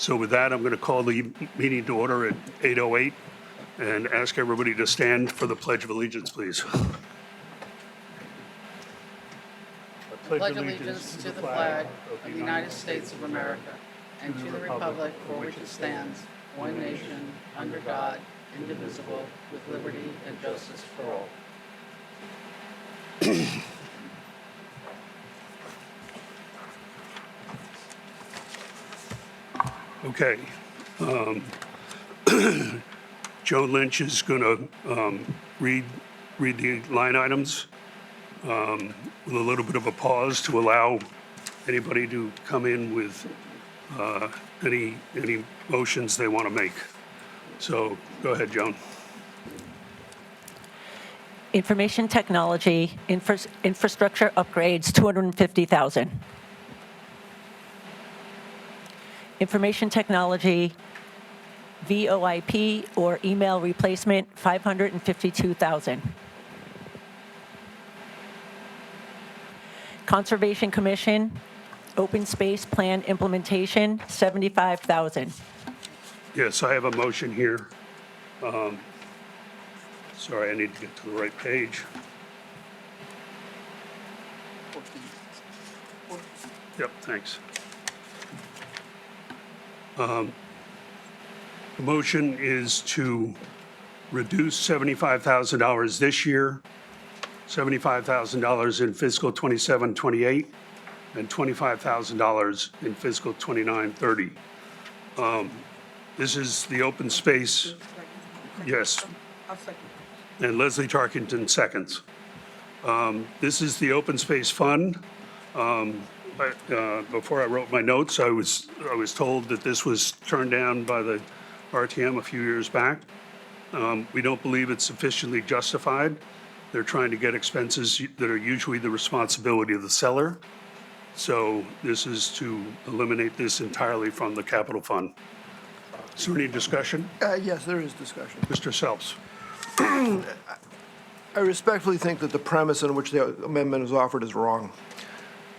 So with that, I'm going to call the meeting to order at 8:08 and ask everybody to stand for the Pledge of Allegiance, please. Pledge allegiance to the flag of the United States of America and to the republic for which it stands, one nation, under God, indivisible, with liberty and justice for all. Okay. Joan Lynch is going to read the line items with a little bit of a pause to allow anybody to come in with any motions they want to make. So go ahead, Joan. Information technology, infrastructure upgrades, $250,000. Information technology, VoIP or email replacement, $552,000. Conservation Commission, open space plan implementation, $75,000. Yes, I have a motion here. Sorry, I need to get to the right page. Yep, thanks. The motion is to reduce $75,000 this year, $75,000 in fiscal 27-28, and $25,000 in fiscal 29-30. This is the open space. Yes. And Leslie Tarkington seconds. This is the open space fund. Before I wrote my notes, I was told that this was turned down by the RTM a few years back. We don't believe it's sufficiently justified. They're trying to get expenses that are usually the responsibility of the seller. So this is to eliminate this entirely from the capital fund. Is there any discussion? Yes, there is discussion. Mr. Selps. I respectfully think that the premise on which the amendment is offered is wrong.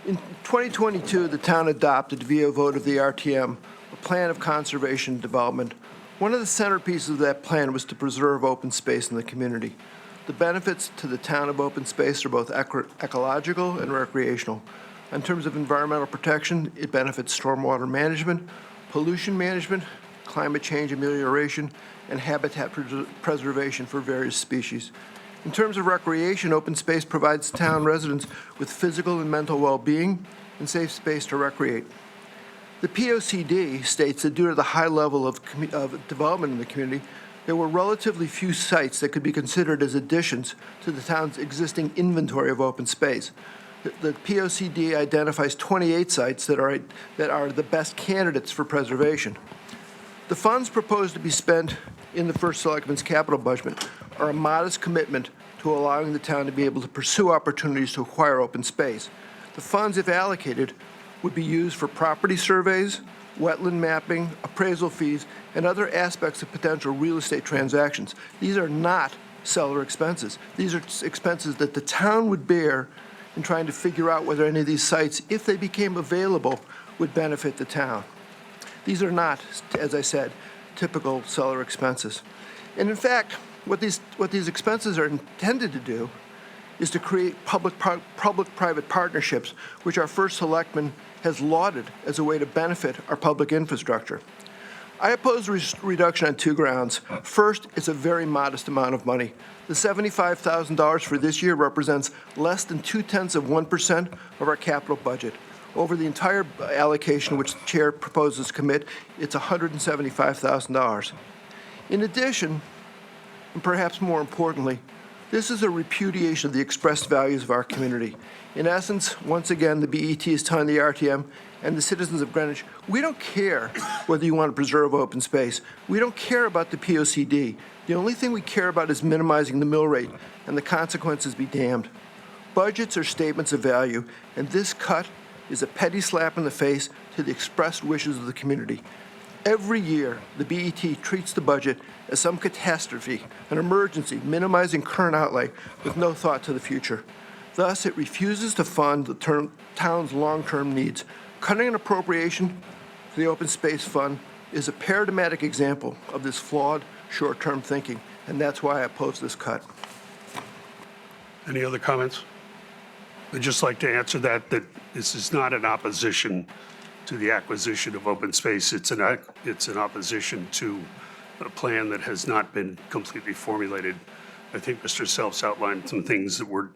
In 2022, the town adopted via vote of the RTM a plan of conservation and development. One of the centerpieces of that plan was to preserve open space in the community. The benefits to the town of open space are both ecological and recreational. In terms of environmental protection, it benefits stormwater management, pollution management, climate change amelioration, and habitat preservation for various species. In terms of recreation, open space provides town residents with physical and mental well-being and safe space to recreate. The POCD states that due to the high level of development in the community, there were relatively few sites that could be considered as additions to the town's existing inventory of open space. The POCD identifies 28 sites that are the best candidates for preservation. The funds proposed to be spent in the First Selectman's capital budget are a modest commitment to allowing the town to be able to pursue opportunities to acquire open space. The funds, if allocated, would be used for property surveys, wetland mapping, appraisal fees, and other aspects of potential real estate transactions. These are not seller expenses. These are expenses that the town would bear in trying to figure out whether any of these sites, if they became available, would benefit the town. These are not, as I said, typical seller expenses. And in fact, what these expenses are intended to do is to create public-private partnerships, which our First Selectman has lauded as a way to benefit our public infrastructure. I oppose reduction on two grounds. First, it's a very modest amount of money. The $75,000 for this year represents less than 0.2% of our capital budget. Over the entire allocation, which the chair proposes commit, it's $175,000. In addition, and perhaps more importantly, this is a repudiation of the expressed values of our community. In essence, once again, the BET is telling the RTM and the citizens of Greenwich, we don't care whether you want to preserve open space. We don't care about the POCD. The only thing we care about is minimizing the mill rate, and the consequences be damned. Budgets are statements of value, and this cut is a petty slap in the face to the expressed wishes of the community. Every year, the BET treats the budget as some catastrophe, an emergency, minimizing current outlay with no thought to the future. Thus, it refuses to fund the town's long-term needs. Cutting an appropriation to the Open Space Fund is a paradigmatic example of this flawed short-term thinking, and that's why I oppose this cut. Any other comments? I'd just like to answer that this is not an opposition to the acquisition of open space. It's an opposition to a plan that has not been completely formulated. I think Mr. Self's outlined some things that were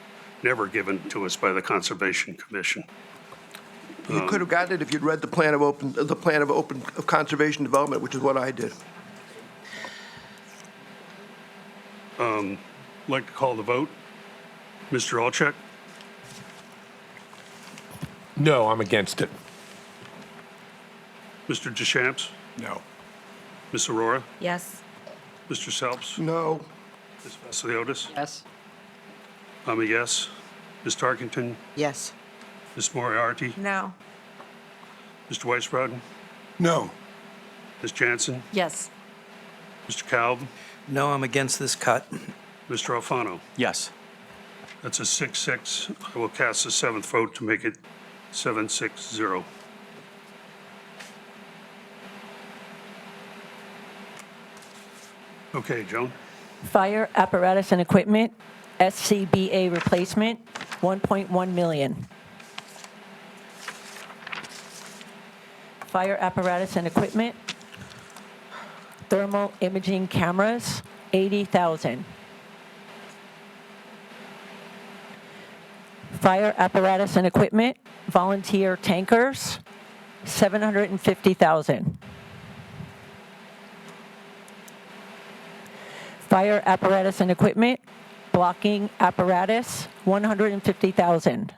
never given to us by the Conservation Commission. You could have gotten it if you'd read the plan of conservation development, which is what I did. I'd like to call the vote. Mr. Alchek, No, I'm against it. Mr. Deschamps, No. Ms. Aurora, Yes. Mr. Selfs, No. Ms. Vasiliotis. Yes. I'm a yes. Ms. Tarkington, Yes. Ms. Moriarty, No. Mr. Weisbrod, No. Ms. Jansen, Yes. Mr. Kalb, No, I'm against this cut. Mr. Alfano. Yes. That's a 6-6. I will cast a seventh vote to make it 7-6-0. Okay, Joan? Fire apparatus and equipment, SCBA replacement, 1.1 million. Fire apparatus and equipment, thermal imaging cameras, 80,000. Fire apparatus and equipment, volunteer tankers, 750,000. Fire apparatus and equipment, blocking apparatus, 150,000.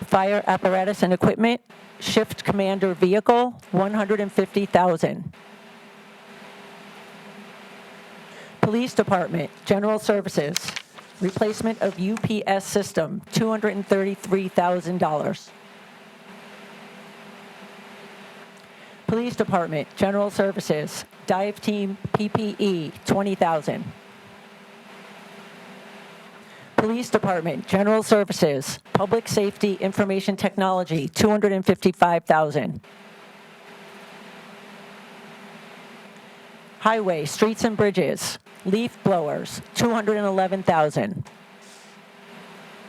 Fire apparatus and equipment, shift commander vehicle, 150,000. Police department, general services, replacement of UPS system, $233,000. Police department, general services, dive team PPE, 20,000. Police department, general services, public safety information technology, 255,000. Highway, streets and bridges, leaf blowers, 211,000.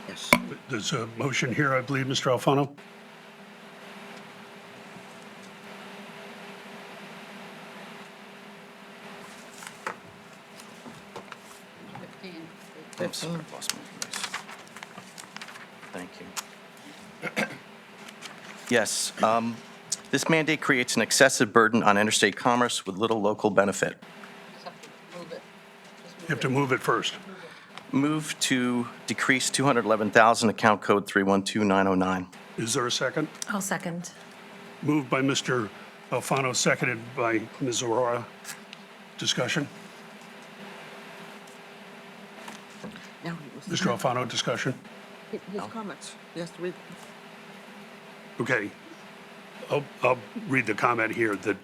Yes. There's a motion here, I believe, Mr. Alfano. I'm sorry, I lost my place. Thank you. Yes, this mandate creates an excessive burden on interstate commerce with little local benefit. Just have to move it. You have to move it first. Move to decrease 211,000, account code 312909. Is there a second? I'll second. Moved by Mr. Alfano, seconded by Ms. Aurora. Discussion? Mr. Alfano, discussion? His comments. Yes, read. Okay. I'll read the comment here that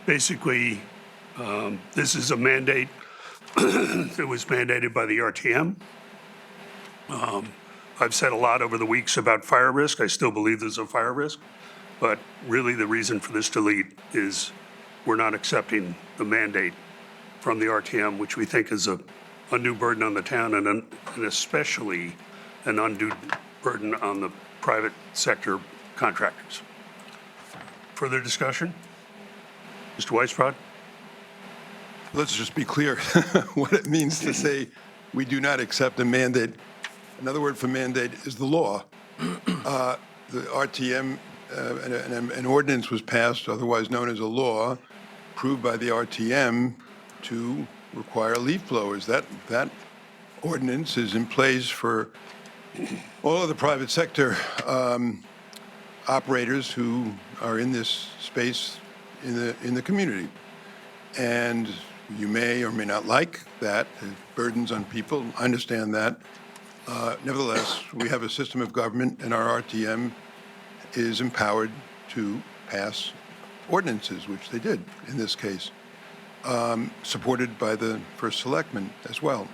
basically this is a mandate that was mandated by the RTM. I've said a lot over the weeks about fire risk. I still believe there's a fire risk. But really the reason for this delete is we're not accepting the mandate from the RTM, which we think is a undue burden on the town and especially an undue burden on the private sector contractors. Further discussion? Mr. Weisbrod? Let's just be clear what it means to say we do not accept a mandate. Another word for mandate is the law. The RTM, an ordinance was passed, otherwise known as a law, approved by the RTM to require leaf blowers. That ordinance is in place for all of the private sector operators who are in this space in the community. And you may or may not like that. It burdens on people. I understand that. Nevertheless, we have a system of government, and our RTM is empowered to pass ordinances, which they did in this case, supported by the first selectman as well.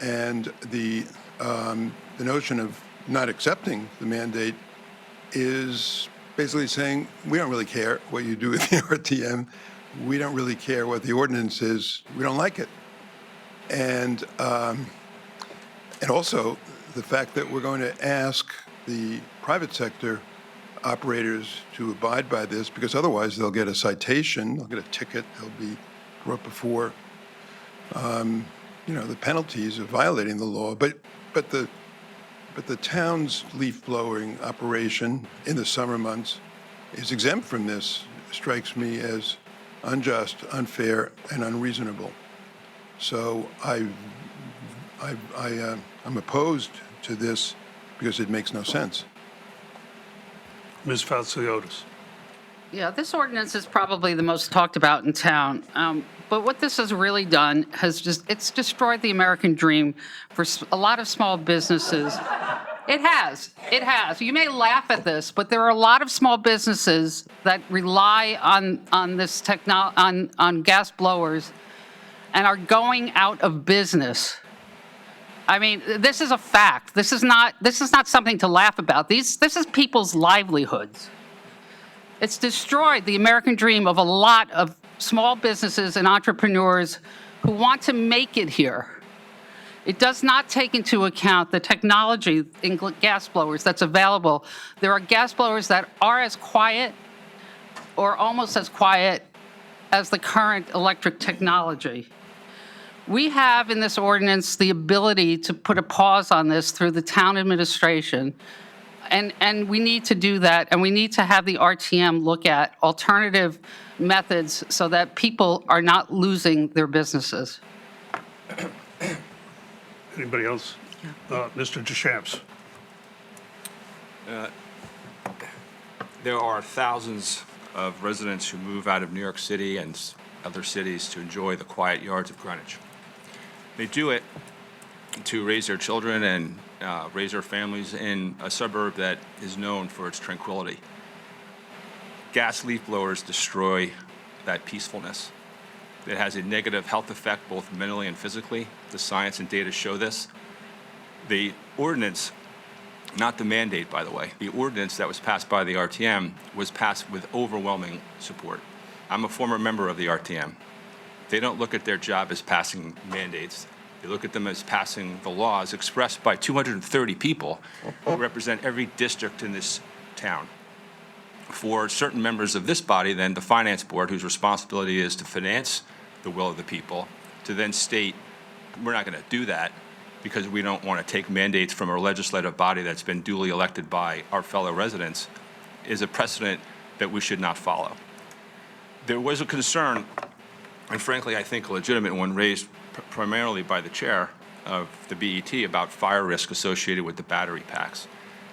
And the notion of not accepting the mandate is basically saying, we don't really care what you do with the RTM. We don't really care what the ordinance is. We don't like it. And also the fact that we're going to ask the private sector operators to abide by this, because otherwise they'll get a citation, they'll get a ticket, they'll be brought before, the penalties of violating the law. But the town's leaf blowing operation in the summer months is exempt from this. Strikes me as unjust, unfair, and unreasonable. So I'm opposed to this because it makes no sense. Ms. Fatsiliotis. Yeah, this ordinance is probably the most talked about in town. But what this has really done it's destroyed the American dream for a lot of small businesses. It has. You may laugh at this, but there are a lot of small businesses that rely on this on gas blowers and are going out of business. I mean, this is a fact. This is not something to laugh about. This is people's livelihoods. It's destroyed the American dream of a lot of small businesses and entrepreneurs who want to make it here. It does not take into account the technology in gas blowers that's available. There are gas blowers that are as quiet or almost as quiet as the current electric technology. We have in this ordinance the ability to put a pause on this through the town administration. And we need to do that, and we need to have the RTM look at alternative methods so that people are not losing their businesses. Anybody else? Mr. DeChamps. There are thousands of residents who move out of New York City and other cities to enjoy the quiet yards of Greenwich. They do it to raise their children and raise their families in a suburb that is known for its tranquility. Gas leaf blowers destroy that peacefulness. It has a negative health effect both mentally and physically. The science and data show this. The ordinance, not the mandate, by the way, the ordinance that was passed by the RTM was passed with overwhelming support. I'm a former member of the RTM. They don't look at their job as passing mandates. They look at them as passing the laws expressed by 230 people who represent every district in this town. For certain members of this body, then the finance board, whose responsibility is to finance the will of the people, to then state, we're not going to do that because we don't want to take mandates from a legislative body that's been duly elected by our fellow residents, is a precedent that we should not follow. There was a concern, and frankly, I think a legitimate one, raised primarily by the chair of the BET about fire risk associated with the battery packs.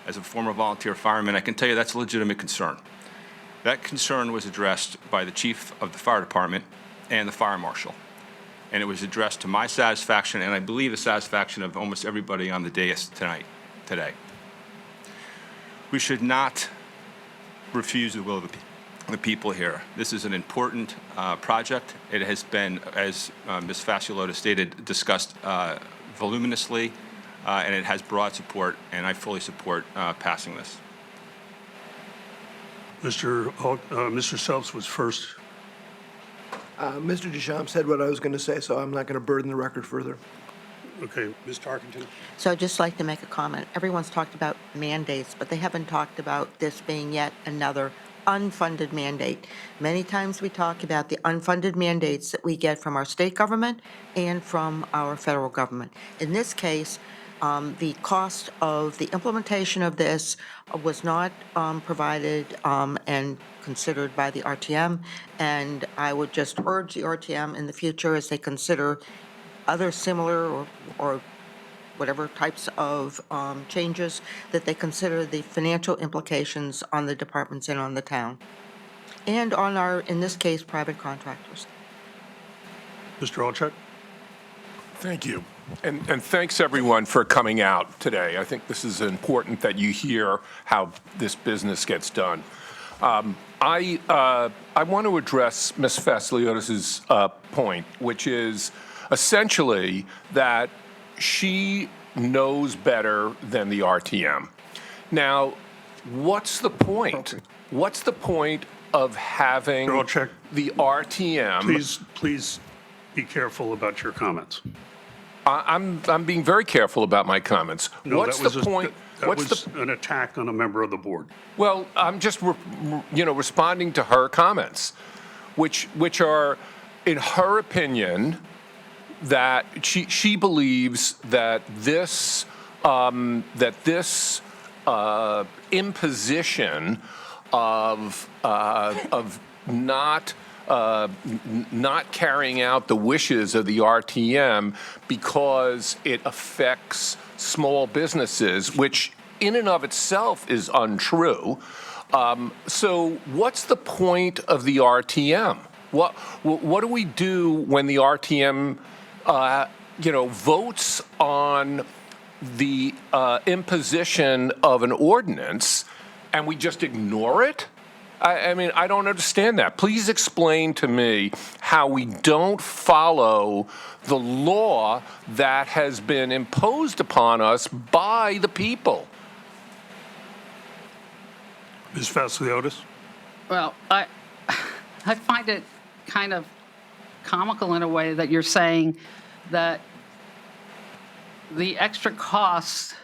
As a former volunteer fireman, I can tell you that's a legitimate concern. That concern was addressed by the chief of the fire department and the fire marshal. And it was addressed to my satisfaction, and I believe the satisfaction of almost everybody on the dais today. We should not refuse the will of the people here. This is an important project. It has been, as Ms. Fasciolota stated, discussed voluminously, and it has broad support, and I fully support passing this. Mr. Selps was first. Mr. Deschamps said what I was going to say, so I'm not going to burden the record further. Okay, Ms. Tarkington. So I'd just like to make a comment. Everyone's talked about mandates, but they haven't talked about this being yet another unfunded mandate. Many times we talk about the unfunded mandates that we get from our state government and from our federal government. In this case, the cost of the implementation of this was not provided and considered by the RTM, and I would just urge the RTM in the future, as they consider other similar or whatever types of changes, that they consider the financial implications on the departments and on the town, and on our, in this case, private contractors. Mr. Alchuk. Thank you. And thanks, everyone, for coming out today. I think this is important that you hear how this business gets done. I want to address Ms. Fasciolis's point, which is essentially that she knows better than the RTM. Now, what's the point? What's the point of having I'll check. the RTM? Please be careful about your comments. I'm being very careful about my comments. No, What's that was the a- point? That What's was the an attack on a member of the board. Well, I'm just, responding to her comments, which are, in her opinion, that she believes that this imposition of not carrying out the wishes of the RTM because it affects small businesses, which in and of itself is untrue. So what's the point of the RTM? What do we do when the RTM, votes on the imposition of an ordinance and we just ignore it? I mean, I don't understand that. Please explain to me how we don't follow the law that has been imposed upon us by the people. Ms. Vasiliotis? Well, I find it kind of comical in a way that you're saying that the extra cost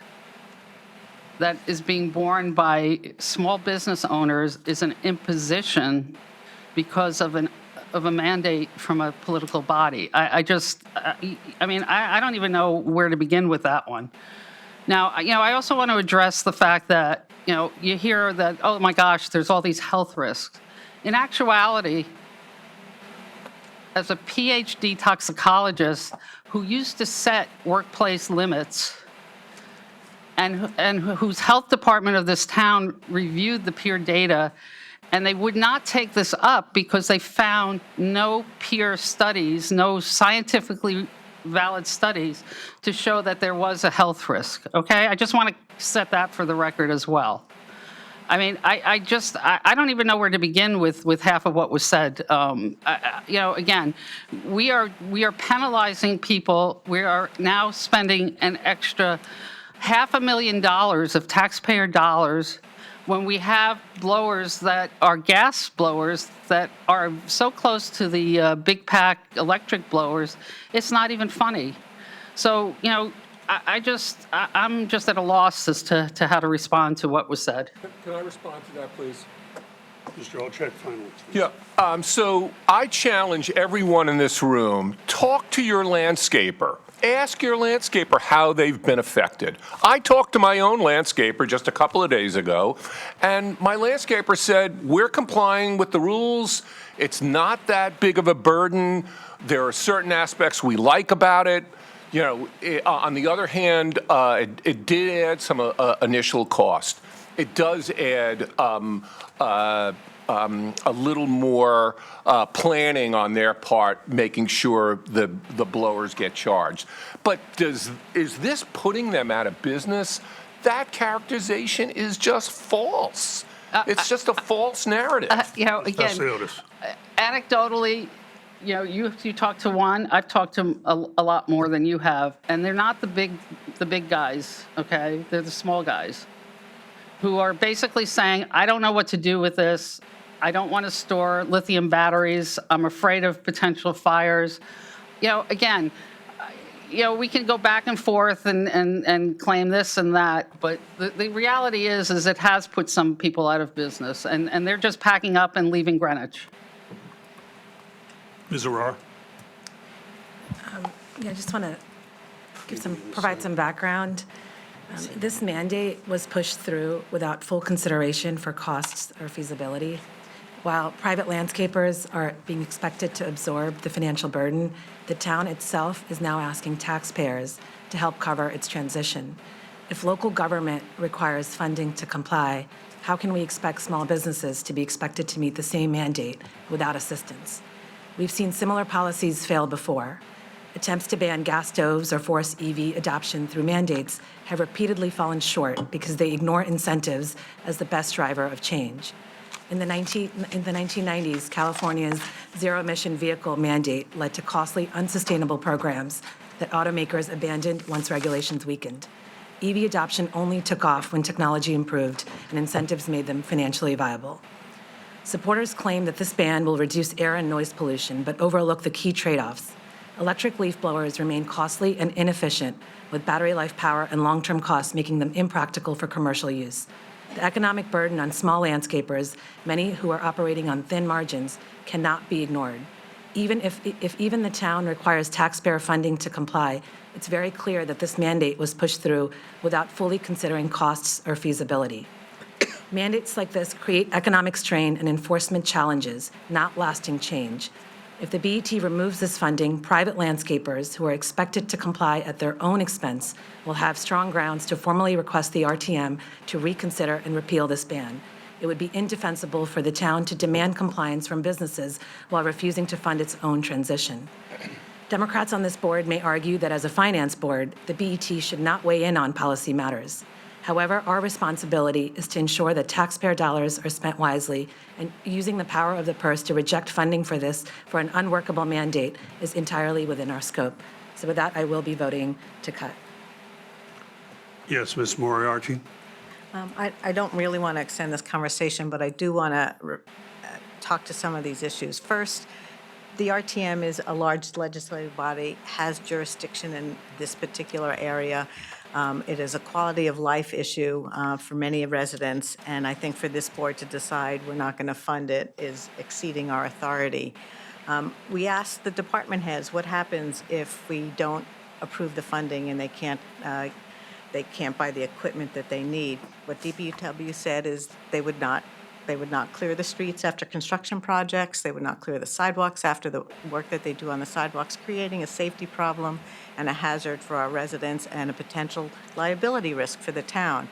that is being borne by small business owners is an imposition because of a mandate from a political body. I don't even know where to begin with that one. Now, I also want to address the fact that, you hear that, oh my gosh, there's all these health risks. In actuality, as a PhD toxicologist who used to set workplace limits and whose health department of this town reviewed the peer data, and they would not take this up because they found no peer studies, no scientifically valid studies to show that there was a health risk, okay? I just want to set that for the record as well. I mean, I don't even know where to begin with half of what was said. Again, we are penalizing people. We are now spending an extra $500,000 of taxpayer dollars when we have blowers that are gas blowers that are so close to the big pack electric blowers, it's not even funny. So, I'm just at a loss as to how to respond to what was said. Can I respond to that, please? Mr. Olchek, finally. Yeah. So I challenge everyone in this room, talk to your landscaper. Ask your landscaper how they've been affected. I talked to my own landscaper just a couple of days ago, and my landscaper said, we're complying with the rules. It's not that big of a burden. There are certain aspects we like about it. On the other hand, it did add some initial cost. It does add a little more planning on their part, making sure the blowers get charged. But is this putting them out of business? That characterization is just false. It's just a false narrative. Again, Vasiliotis. anecdotally, you talk to one, I've talked to a lot more than you have, and they're not the big guys, okay? They're the small guys who are basically saying, I don't know what to do with this. I don't want to store lithium batteries. I'm afraid of potential fires. Again, we can go back and forth and claim this and that, but the reality is it has put some people out of business, and they're just packing up and leaving Greenwich. Ms. Arar? I just want to provide some background. This mandate was pushed through without full consideration for costs or feasibility. While private landscapers are being expected to absorb the financial burden, the town itself is now asking taxpayers to help cover its transition. If local government requires funding to comply, how can we expect small businesses to be expected to meet the same mandate without assistance? We've seen similar policies fail before. Attempts to ban gas stoves or force EV adoption through mandates have repeatedly fallen short because they ignore incentives as the best driver of change. In the 1990s, California's zero-emission vehicle mandate led to costly, unsustainable programs that automakers abandoned once regulations weakened. EV adoption only took off when technology improved and incentives made them financially viable. Supporters claim that this ban will reduce air and noise pollution, but overlook the key trade-offs. Electric leaf blowers remain costly and inefficient, with battery life power and long-term costs making them impractical for commercial use. The economic burden on small landscapers, many who are operating on thin margins, cannot be ignored. Even if even the town requires taxpayer funding to comply, it's very clear that this mandate was pushed through without fully considering costs or feasibility. Mandates like this create economic strain and enforcement challenges, not lasting change. If the BET removes this funding, private landscapers who are expected to comply at their own expense will have strong grounds to formally request the RTM to reconsider and repeal this ban. It would be indefensible for the town to demand compliance from businesses while refusing to fund its own transition. Democrats on this board may argue that as a finance board, the BET should not weigh in on policy matters. However, our responsibility is to ensure that taxpayer dollars are spent wisely, and using the power of the purse to reject funding for an unworkable mandate is entirely within our scope. So with that, I will be voting to cut. Yes, Ms. Moriarty? I don't really want to extend this conversation, but I do want to talk to some of these issues. First, the RTM is a large legislative body, has jurisdiction in this particular area. It is a quality of life issue for many residents, and I think for this board to decide we're not going to fund it is exceeding our authority. We asked the department heads, what happens if we don't approve the funding and they can't buy the equipment that they need? What DPW said is they would not clear the streets after construction projects. They would not clear the sidewalks after the work that they do on the sidewalks, creating a safety problem and a hazard for our residents and a potential liability risk for the town.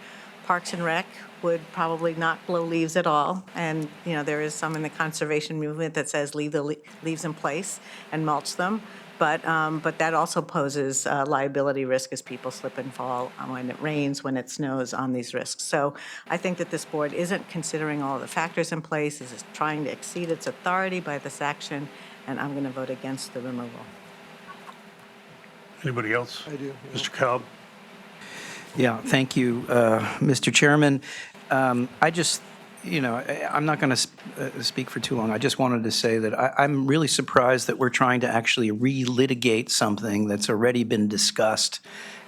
Parks and Rec would probably not blow leaves at all. And, you know, there is some in the conservation movement that says leave the leaves in place and mulch them. But that also poses liability risk as people slip and fall when it rains, when it snows, on these risks. So I think that this board isn't considering all the factors in place, is trying to exceed its authority by this action, and I'm going to vote against the removal. Anybody else? I do. Mr. Kalb? Yeah, thank you, Mr. Chairman. I just, I'm not going to speak for too long. I just wanted to say that I'm really surprised that we're trying to actually relitigate something that's already been discussed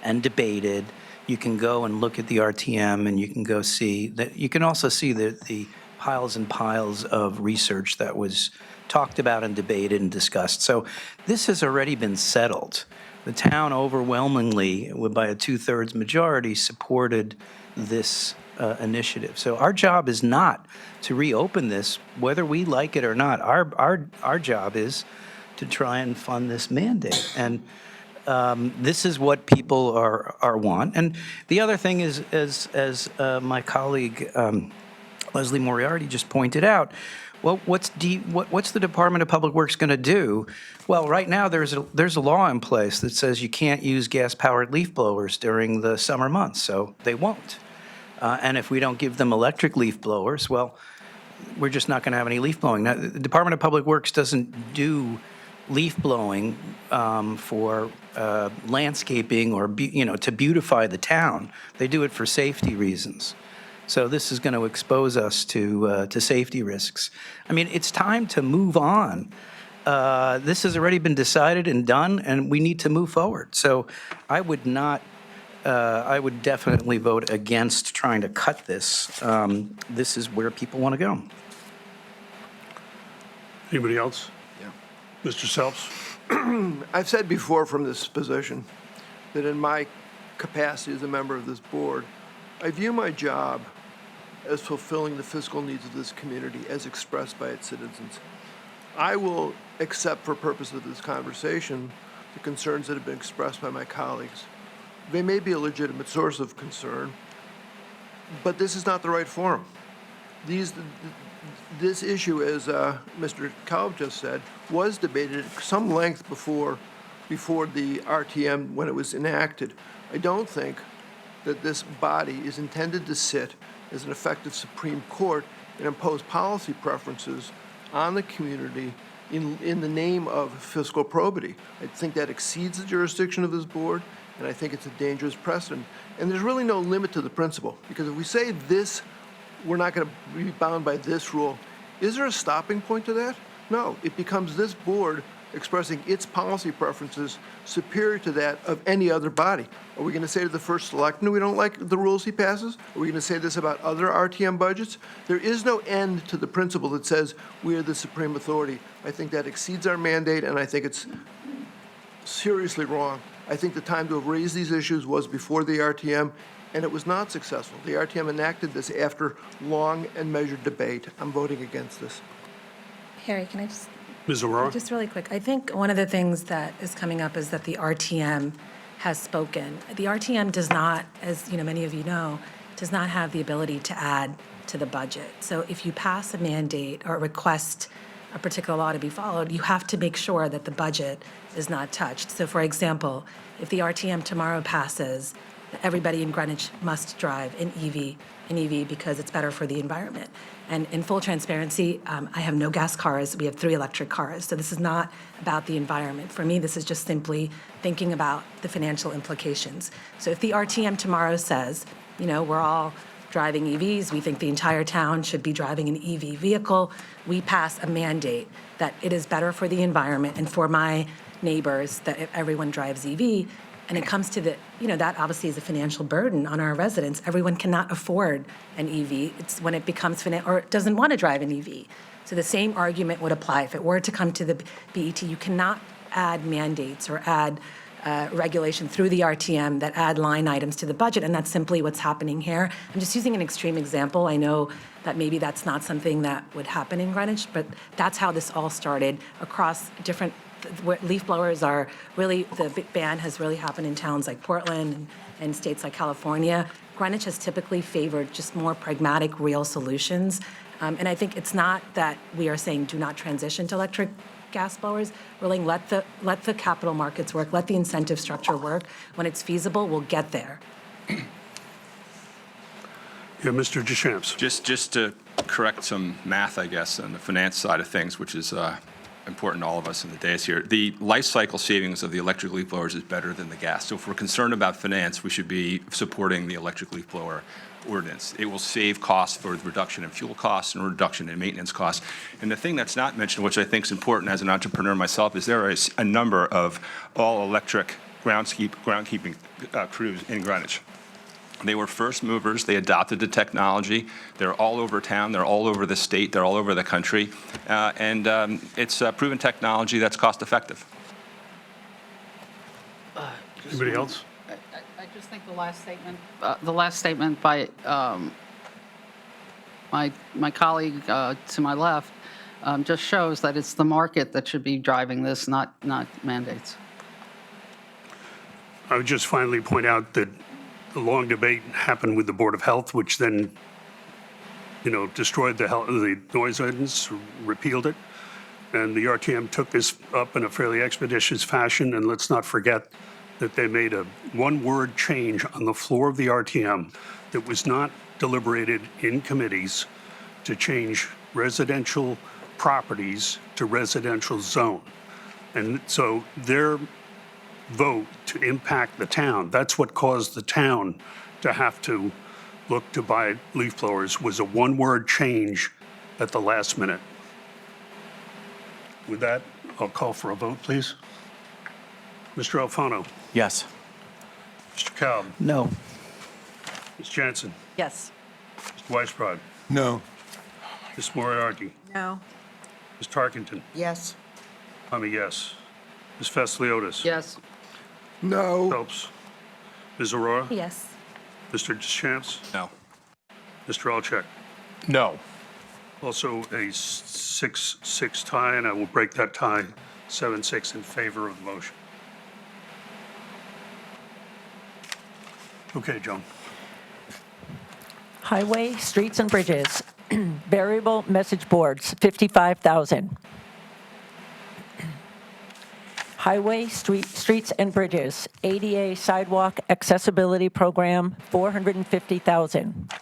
and debated. You can go and look at the RTM, and you can go see that. You can also see the piles and piles of research that was talked about and debated and discussed. So this has already been settled. The town overwhelmingly, by a 2/3 majority, supported this initiative. So our job is not to reopen this, whether we like it or not. Our job is to try and fund this mandate. And this is what people are want. And the other thing is, as my colleague Leslie Moriarty just pointed out, well, what's the Department of Public Works going to do? Well, right now there's a law in place that says you can't use gas-powered leaf blowers during the summer months, so they won't. And if we don't give them electric leaf blowers, well, we're just not going to have any leaf blowing. Now, the Department of Public Works doesn't do leaf blowing for landscaping or to beautify the town. They do it for safety reasons. So this is going to expose us to safety risks. I mean, it's time to move on. This has already been decided and done, and we need to move forward. So I would not. I would definitely vote against trying to cut this. This is where people want to go. Anybody else? Yeah. Mr. Selps? I've said before from this position that in my capacity as a member of this board, I view my job as fulfilling the fiscal needs of this community as expressed by its citizens. I will accept for purpose of this conversation the concerns that have been expressed by my colleagues. They may be a legitimate source of concern, but this is not the right forum. This issue, as Mr. Kalb just said, was debated at some length before the RTM when it was enacted. I don't think that this body is intended to sit as an effective Supreme Court and impose policy preferences on the community in the name of fiscal probity. I think that exceeds the jurisdiction of this board, and I think it's a dangerous precedent. And there's really no limit to the principle, because if we say this, we're not going to be bound by this rule, is there a stopping point to that? No, it becomes this board expressing its policy preferences superior to that of any other body. Are we going to say to the first selectman we don't like the rules he passes? Are we going to say this about other RTM budgets? There is no end to the principle that says we are the supreme authority. I think that exceeds our mandate, and I think it's seriously wrong. I think the time to have raised these issues was before the RTM, and it was not successful. The RTM enacted this after long and measured debate. I'm voting against this. Harry, can I just, Ms. Aurora? just really quick, I think one of the things that is coming up is that the RTM has spoken. The RTM does not, as many of you know, does not have the ability to add to the budget. So if you pass a mandate or request a particular law to be followed, you have to make sure that the budget is not touched. So for example, if the RTM tomorrow passes, everybody in Greenwich must drive an EV because it's better for the environment. And in full transparency, I have no gas cars. We have 3 electric cars. So this is not about the environment. For me, this is just simply thinking about the financial implications. So if the RTM tomorrow says, we're all driving EVs, we think the entire town should be driving an EV vehicle, we pass a mandate that it is better for the environment and for my neighbors that everyone drives EV, and it comes to that obviously is a financial burden on our residents. Everyone cannot afford an EV. It's when it becomes or doesn't want to drive an EV. So the same argument would apply if it were to come to the BET. You cannot add mandates or add regulation through the RTM that add line items to the budget, and that's simply what's happening here. I'm just using an extreme example. I know that maybe that's not something that would happen in Greenwich, but that's how this all started across different leaf blowers are really, the ban has really happened in towns like Portland and states like California. Greenwich has typically favored just more pragmatic, real solutions. And I think it's not that we are saying do not transition to electric gas blowers. Really let the capital markets work, let the incentive structure work. When it's feasible, we'll get there. Yeah, Mr. Deschamps. Just to correct some math, I guess, on the finance side of things, which is important to all of us in the days here. The life cycle savings of the electric leaf blowers is better than the gas. So if we're concerned about finance, we should be supporting the electric leaf blower ordinance. It will save costs for reduction in fuel costs and reduction in maintenance costs. And the thing that's not mentioned, which I think is important as an entrepreneur myself, is there is a number of all-electric groundkeeping crews in Greenwich. They were first movers. They adopted the technology. They're all over town. They're all over the state. They're all over the country. And it's proven technology that's cost effective. Anybody else? I just think the last statement by my colleague to my left just shows that it's the market that should be driving this, not mandates. I would just finally point out that the long debate happened with the Board of Health, which then, destroyed the noise ordinance, repealed it. And the RTM took this up in a fairly expeditious fashion. And let's not forget that they made a one-word change on the floor of the RTM that was not deliberated in committees to change residential properties to residential zone. And so their vote to impact the town, that's what caused the town to have to look to buy leaf blowers, was a one-word change at the last minute. With that, I'll call for a vote, please. Mr. Alfano. Yes. Mr. Kalb. No. Ms. Jansen. Yes. Mr. Weisbrod. No. Ms. Moriarty. No. Ms. Tarkington. Yes. I'm a yes. Ms. Fastliotis. Yes. No. Phelps. Ms. Aurora. Yes. Mr. Deschamps. No. Mr. Alchek. No. Also a 6-6 tie, and I will break that tie 7-6 in favor of the motion. Okay, Joan. Highway, streets, and bridges, variable message boards, 55,000. Highway, streets, and bridges, ADA sidewalk accessibility program, 450,000.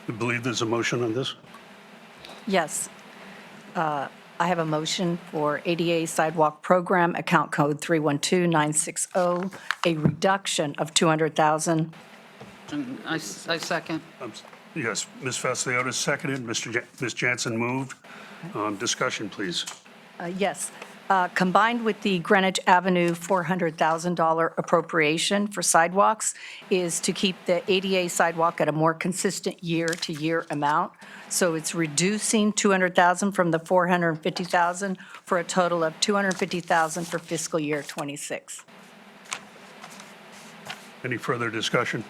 I believe there's a motion on this. Yes. I have a motion for ADA Sidewalk Program, account code 312960, a reduction of $200,000. And I second. Yes, Ms. Vasiliotis seconded, Ms. Jansen moved. Discussion, please. Yes. Combined with the Greenwich Avenue $400,000 appropriation for sidewalks is to keep the ADA sidewalk at a more consistent year-to-year amount. So it's reducing $200,000 from the $450,000 for a total of $250,000 for fiscal year '26. Any further discussion?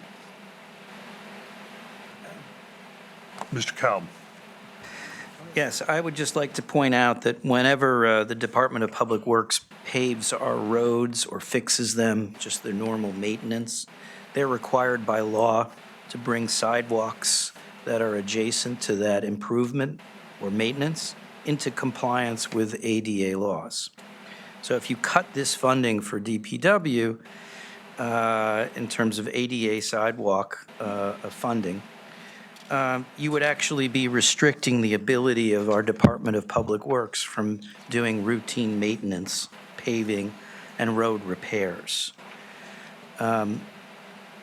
Mr. Kalb. Yes, I would just like to point out that whenever the Department of Public Works paves our roads or fixes them, just their normal maintenance, they're required by law to bring sidewalks that are adjacent to that improvement or maintenance into compliance with ADA laws. So if you cut this funding for DPW in terms of ADA sidewalk funding, you would actually be restricting the ability of our Department of Public Works from doing routine maintenance, paving, and road repairs.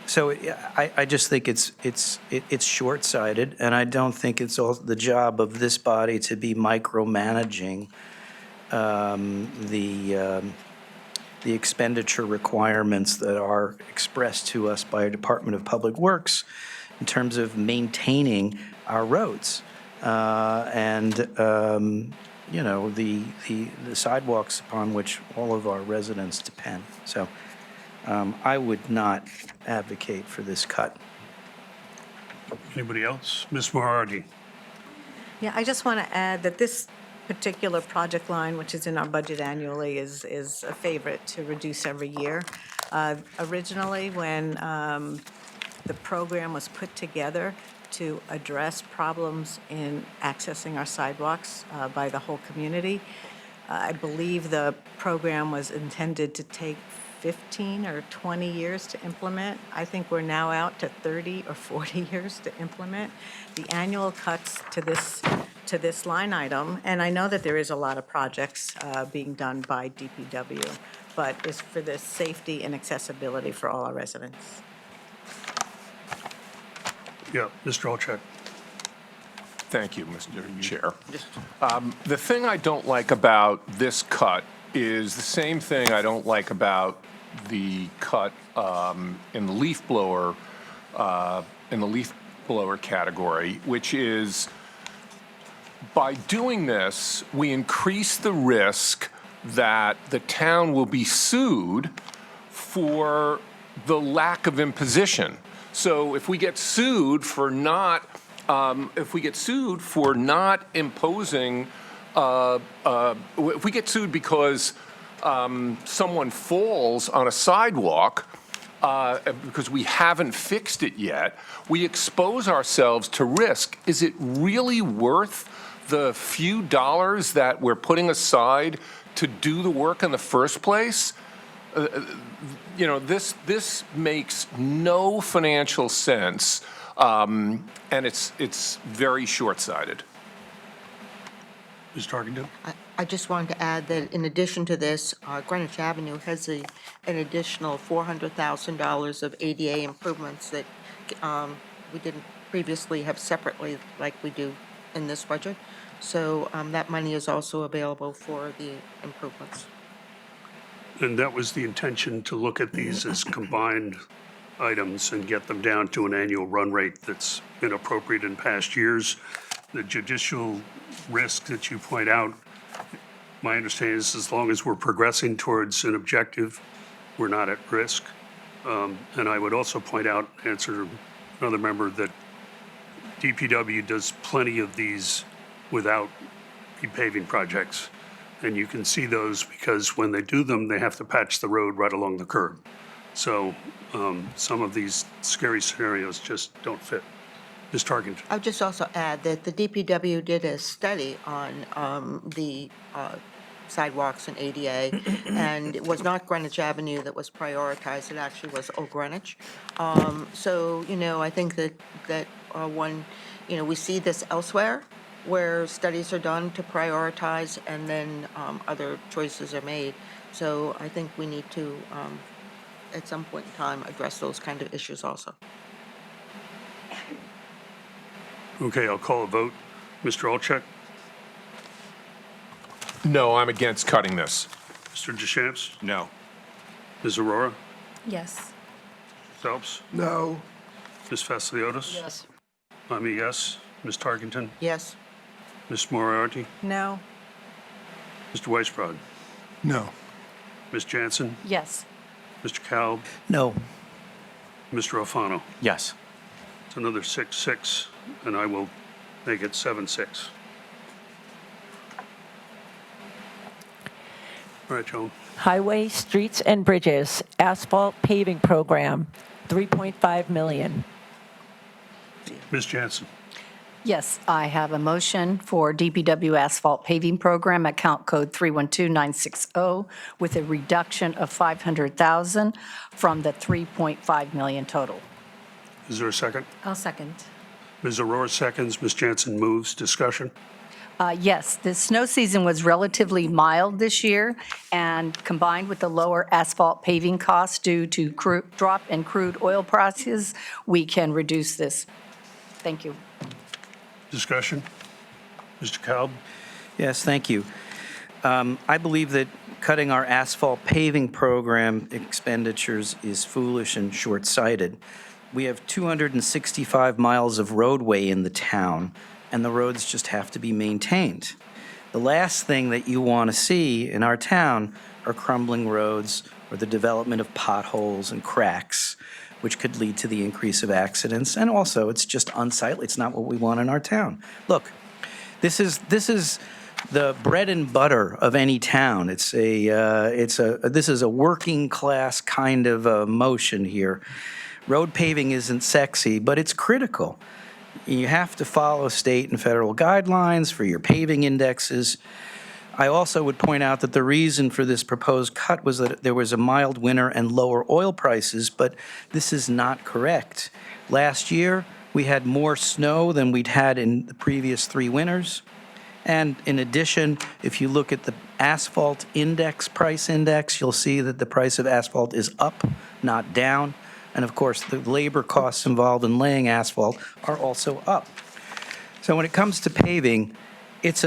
So I just think it's short-sighted, and I don't think it's all the job of this body to be micromanaging the expenditure requirements that are expressed to us by our Department of Public Works in terms of maintaining our roads and the sidewalks upon which all of our residents depend. So I would not advocate for this cut. Anybody else? Ms. Moriarty. Yeah, I just want to add that this particular project line, which is in our budget annually, is a favorite to reduce every year. Originally, when the program was put together to address problems in accessing our sidewalks by the whole community, I believe the program was intended to take 15 or 20 years to implement. I think we're now out to 30 or 40 years to implement. The annual cuts to this line item, and I know that there is a lot of projects being done by DPW, but it's for the safety and accessibility for all our residents. Yeah, Mr. Olczak. Thank you, Mr. Chair. The thing I don't like about this cut is the same thing I don't like about the cut in the leaf blower category, which is by doing this, we increase the risk that the town will be sued for the lack of imposition. So if we get sued for not imposing, if we get sued because someone falls on a sidewalk because we haven't fixed it yet, we expose ourselves to risk. Is it really worth the few dollars that we're putting aside to do the work in the first place? This makes no financial sense, and it's very short-sighted. Ms. Tarkington? I just wanted to add that in addition to this, Greenwich Avenue has an additional $400,000 of ADA improvements that we didn't previously have separately like we do in this budget. So that money is also available for the improvements. And that was the intention, to look at these as combined items and get them down to an annual run rate that's been appropriate in past years. The judicial risk that you point out, my understanding is as long as we're progressing towards an objective, we're not at risk. And I would also point out, answer another member, that DPW does plenty of these without repaving projects. And you can see those because when they do them, they have to patch the road right along the curb. So some of these scary scenarios just don't fit. Ms. Tarkington. I'll just also add that the DPW did a study on the sidewalks and ADA, and it was not Greenwich Avenue that was prioritized. It actually was Old Greenwich. So, I think that we see this elsewhere, where studies are done to prioritize, and then other choices are made. So I think we need to, at some point in time, address those kind of issues also. Okay, I'll call a vote. Mr. Olczek, No, I'm against cutting this. Mr. Deschamps, No. Ms. Aurora, Yes. Phelps, No. Ms. Vasiliotis. Yes. I'm a yes. Ms. Tarkington, Yes? Ms. Moriarty, No. Mr. Weisbrod, No. Ms. Jansen, Yes. Mr. Kalb, No. Mr. Alfano. Yes. It's another 6-6, and I will make it 7-6. All right, Joan. Highway, streets, and bridges, asphalt paving program, $3.5 million. Ms. Jansen, Yes, I have a motion for DPW asphalt paving program, account code 312960, with a reduction of $500,000 from the $3.5 million total. is there a second? I'll second. Ms. Aurora seconds, Ms. Jansen moves. Discussion? Yes, the snow season was relatively mild this year, and combined with the lower asphalt paving costs due to drop in crude oil prices, we can reduce this. Thank you. Discussion? Mr. Kalb? Yes, thank you. I believe that cutting our asphalt paving program expenditures is foolish and short-sighted. We have 265 miles of roadway in the town, and the roads just have to be maintained. The last thing that you want to see in our town are crumbling roads or the development of potholes and cracks, which could lead to the increase of accidents. And also, it's just unsightly. It's not what we want in our town. Look, this is the bread and butter of any town. This is a working class kind of motion here. Road paving isn't sexy, but it's critical. You have to follow state and federal guidelines for your paving indexes. I also would point out that the reason for this proposed cut was that there was a mild winter and lower oil prices, but this is not correct. Last year, we had more snow than we'd had in the previous 3 winters. And in addition, if you look at the asphalt index, price index, you'll see that the price of asphalt is up, not down. And of course, the labor costs involved in laying asphalt are also up. So when it comes to paving, it's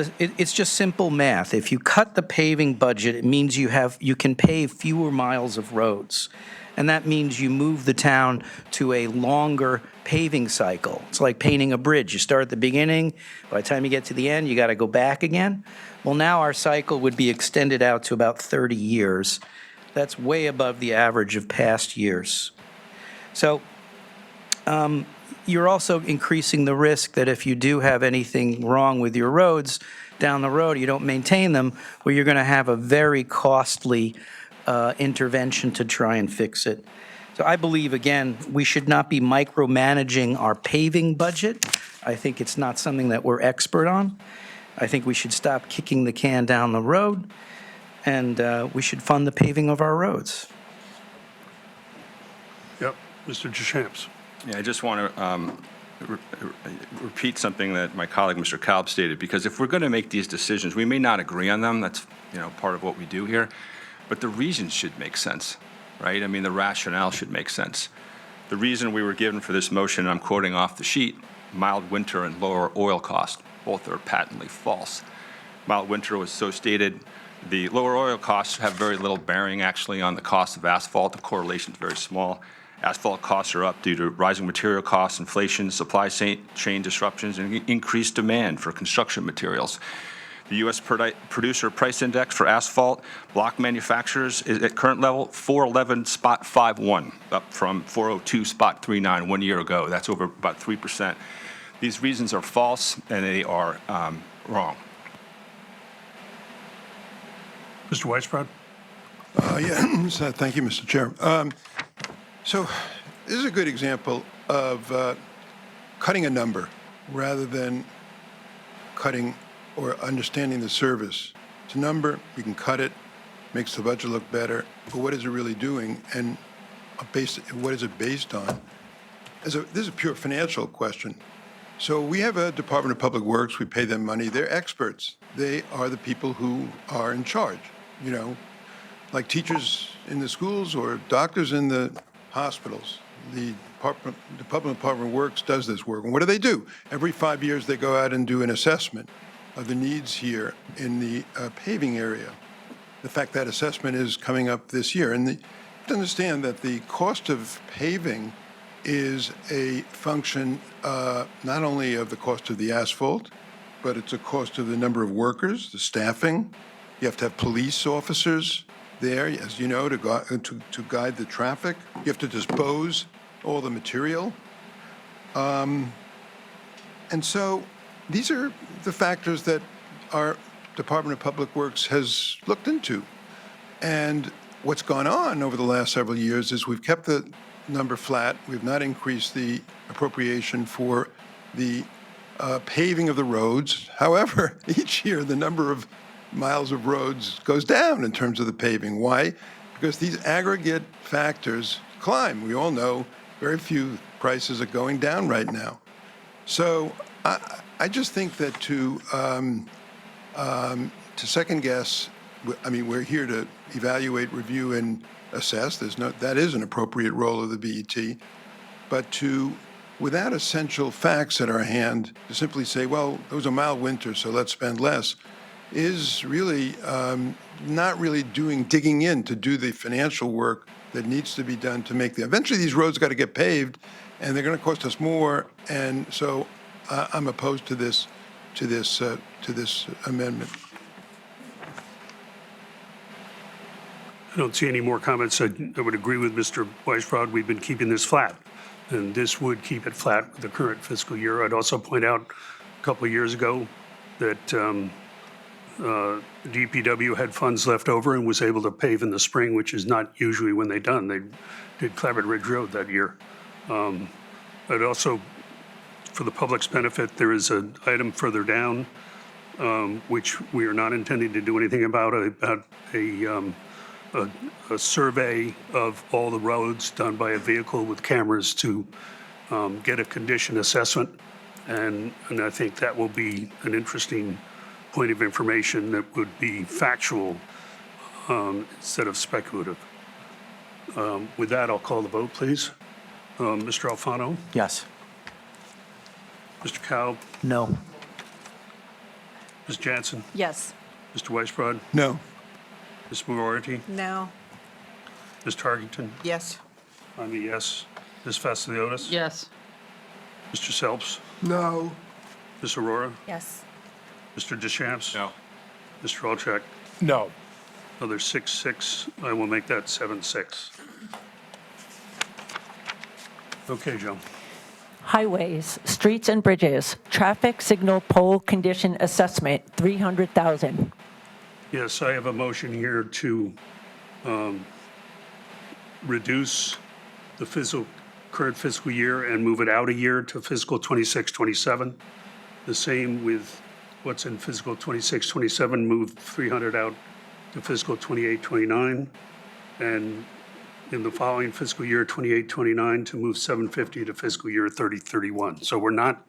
just simple math. If you cut the paving budget, it means you can pave fewer miles of roads. And that means you move the town to a longer paving cycle. It's like painting a bridge. You start at the beginning, by the time you get to the end, you got to go back again. Well, now our cycle would be extended out to about 30 years. That's way above the average of past years. So you're also increasing the risk that if you do have anything wrong with your roads down the road, you don't maintain them, well, you're going to have a very costly intervention to try and fix it. So I believe, again, we should not be micromanaging our paving budget. I think it's not something that we're expert on. I think we should stop kicking the can down the road, and we should fund the paving of our roads. Yep. Mr. Deschamps? Yeah, I just want to repeat something that my colleague, Mr. Kalb, stated, because if we're going to make these decisions, we may not agree on them. That's, part of what we do here. But the reasons should make sense, right? I mean, the rationale should make sense. The reason we were given for this motion, and I'm quoting off the sheet, mild winter and lower oil cost. Both are patently false. Mild winter was so stated. The lower oil costs have very little bearing, actually, on the cost of asphalt. The correlation is very small. Asphalt costs are up due to rising material costs, inflation, supply chain disruptions, and increased demand for construction materials. The U.S. Producer Price Index for asphalt block manufacturers is at current level 411.51, up from 402.39 1 year ago. That's over about 3%. These reasons are false, and they are wrong. Mr. Weisbrod? So thank you, Mr. Chair. So this is a good example of cutting a number rather than cutting or understanding the service. It's a number, you can cut it, makes the budget look better, but what is it really doing, and what is it based on? This is a pure financial question. So we have a Department of Public Works, we pay them money, they're experts. They are the people who are in charge, you know, like teachers in the schools or doctors in the hospitals. The Department of Public Works does this work. And what do? Every 5 years, they go out and do an assessment of the needs here in the paving area. The fact that assessment is coming up this year. And you have to understand that the cost of paving is a function not only of the cost of the asphalt, but it's a cost of the number of workers, the staffing. You have to have police officers there, as you know, to guide the traffic. You have to dispose all the material. And so these are the factors that our Department of Public Works has looked into. And what's gone on over the last several years is we've kept the number flat. We've not increased the appropriation for the paving of the roads. However, each year the number of miles of roads goes down in terms of the paving. Why? Because these aggregate factors climb. We all know very few prices are going down right now. So I just think that to second guess, I mean, we're here to evaluate, review, and assess. That is an appropriate role of the BET. But without essential facts at our hand, to simply say, well, it was a mild winter, so let's spend less, is really not really digging in to do the financial work that needs to be done to make eventually these roads got to get paved, and they're going to cost us more. And so I'm opposed to this amendment. I don't see any more comments. I would agree with Mr. Weisbrod. We've been keeping this flat, and this would keep it flat with the current fiscal year. I'd also point out a couple of years ago that DPW had funds left over and was able to pave in the spring, which is not usually when they're done. They did Clabbett Ridge Road that year. I'd also, for the public's benefit, there is an item further down, which we are not intending to do anything about a survey of all the roads done by a vehicle with cameras to get a condition assessment. And I think that will be an interesting point of information that would be factual instead of speculative. With that, I'll call the vote, please. Mr. Alfano? Yes. Mr. Cow? No. Ms. Jansen? Yes. Mr. Weisbrod? No. Ms. Moriarty? No. Ms. Tarkington? Yes. I'm a yes. Ms. Fasciotis? Yes. Mr. Selps? No. Ms. Aurora? Yes. Mr. Deschamps? No. Mr. Alchek? No. Another 6-6. I will make that 7-6. Okay, Joe. Highways, streets and bridges, traffic signal pole condition assessment, $300,000. Yes, I have a motion here to reduce the current fiscal year and move it out a year to fiscal 26-27. The same with what's in fiscal 26-27, move 300 out to fiscal 28-29. And in the following fiscal year, 28-29, to move 750 to fiscal year 30-31. So we're not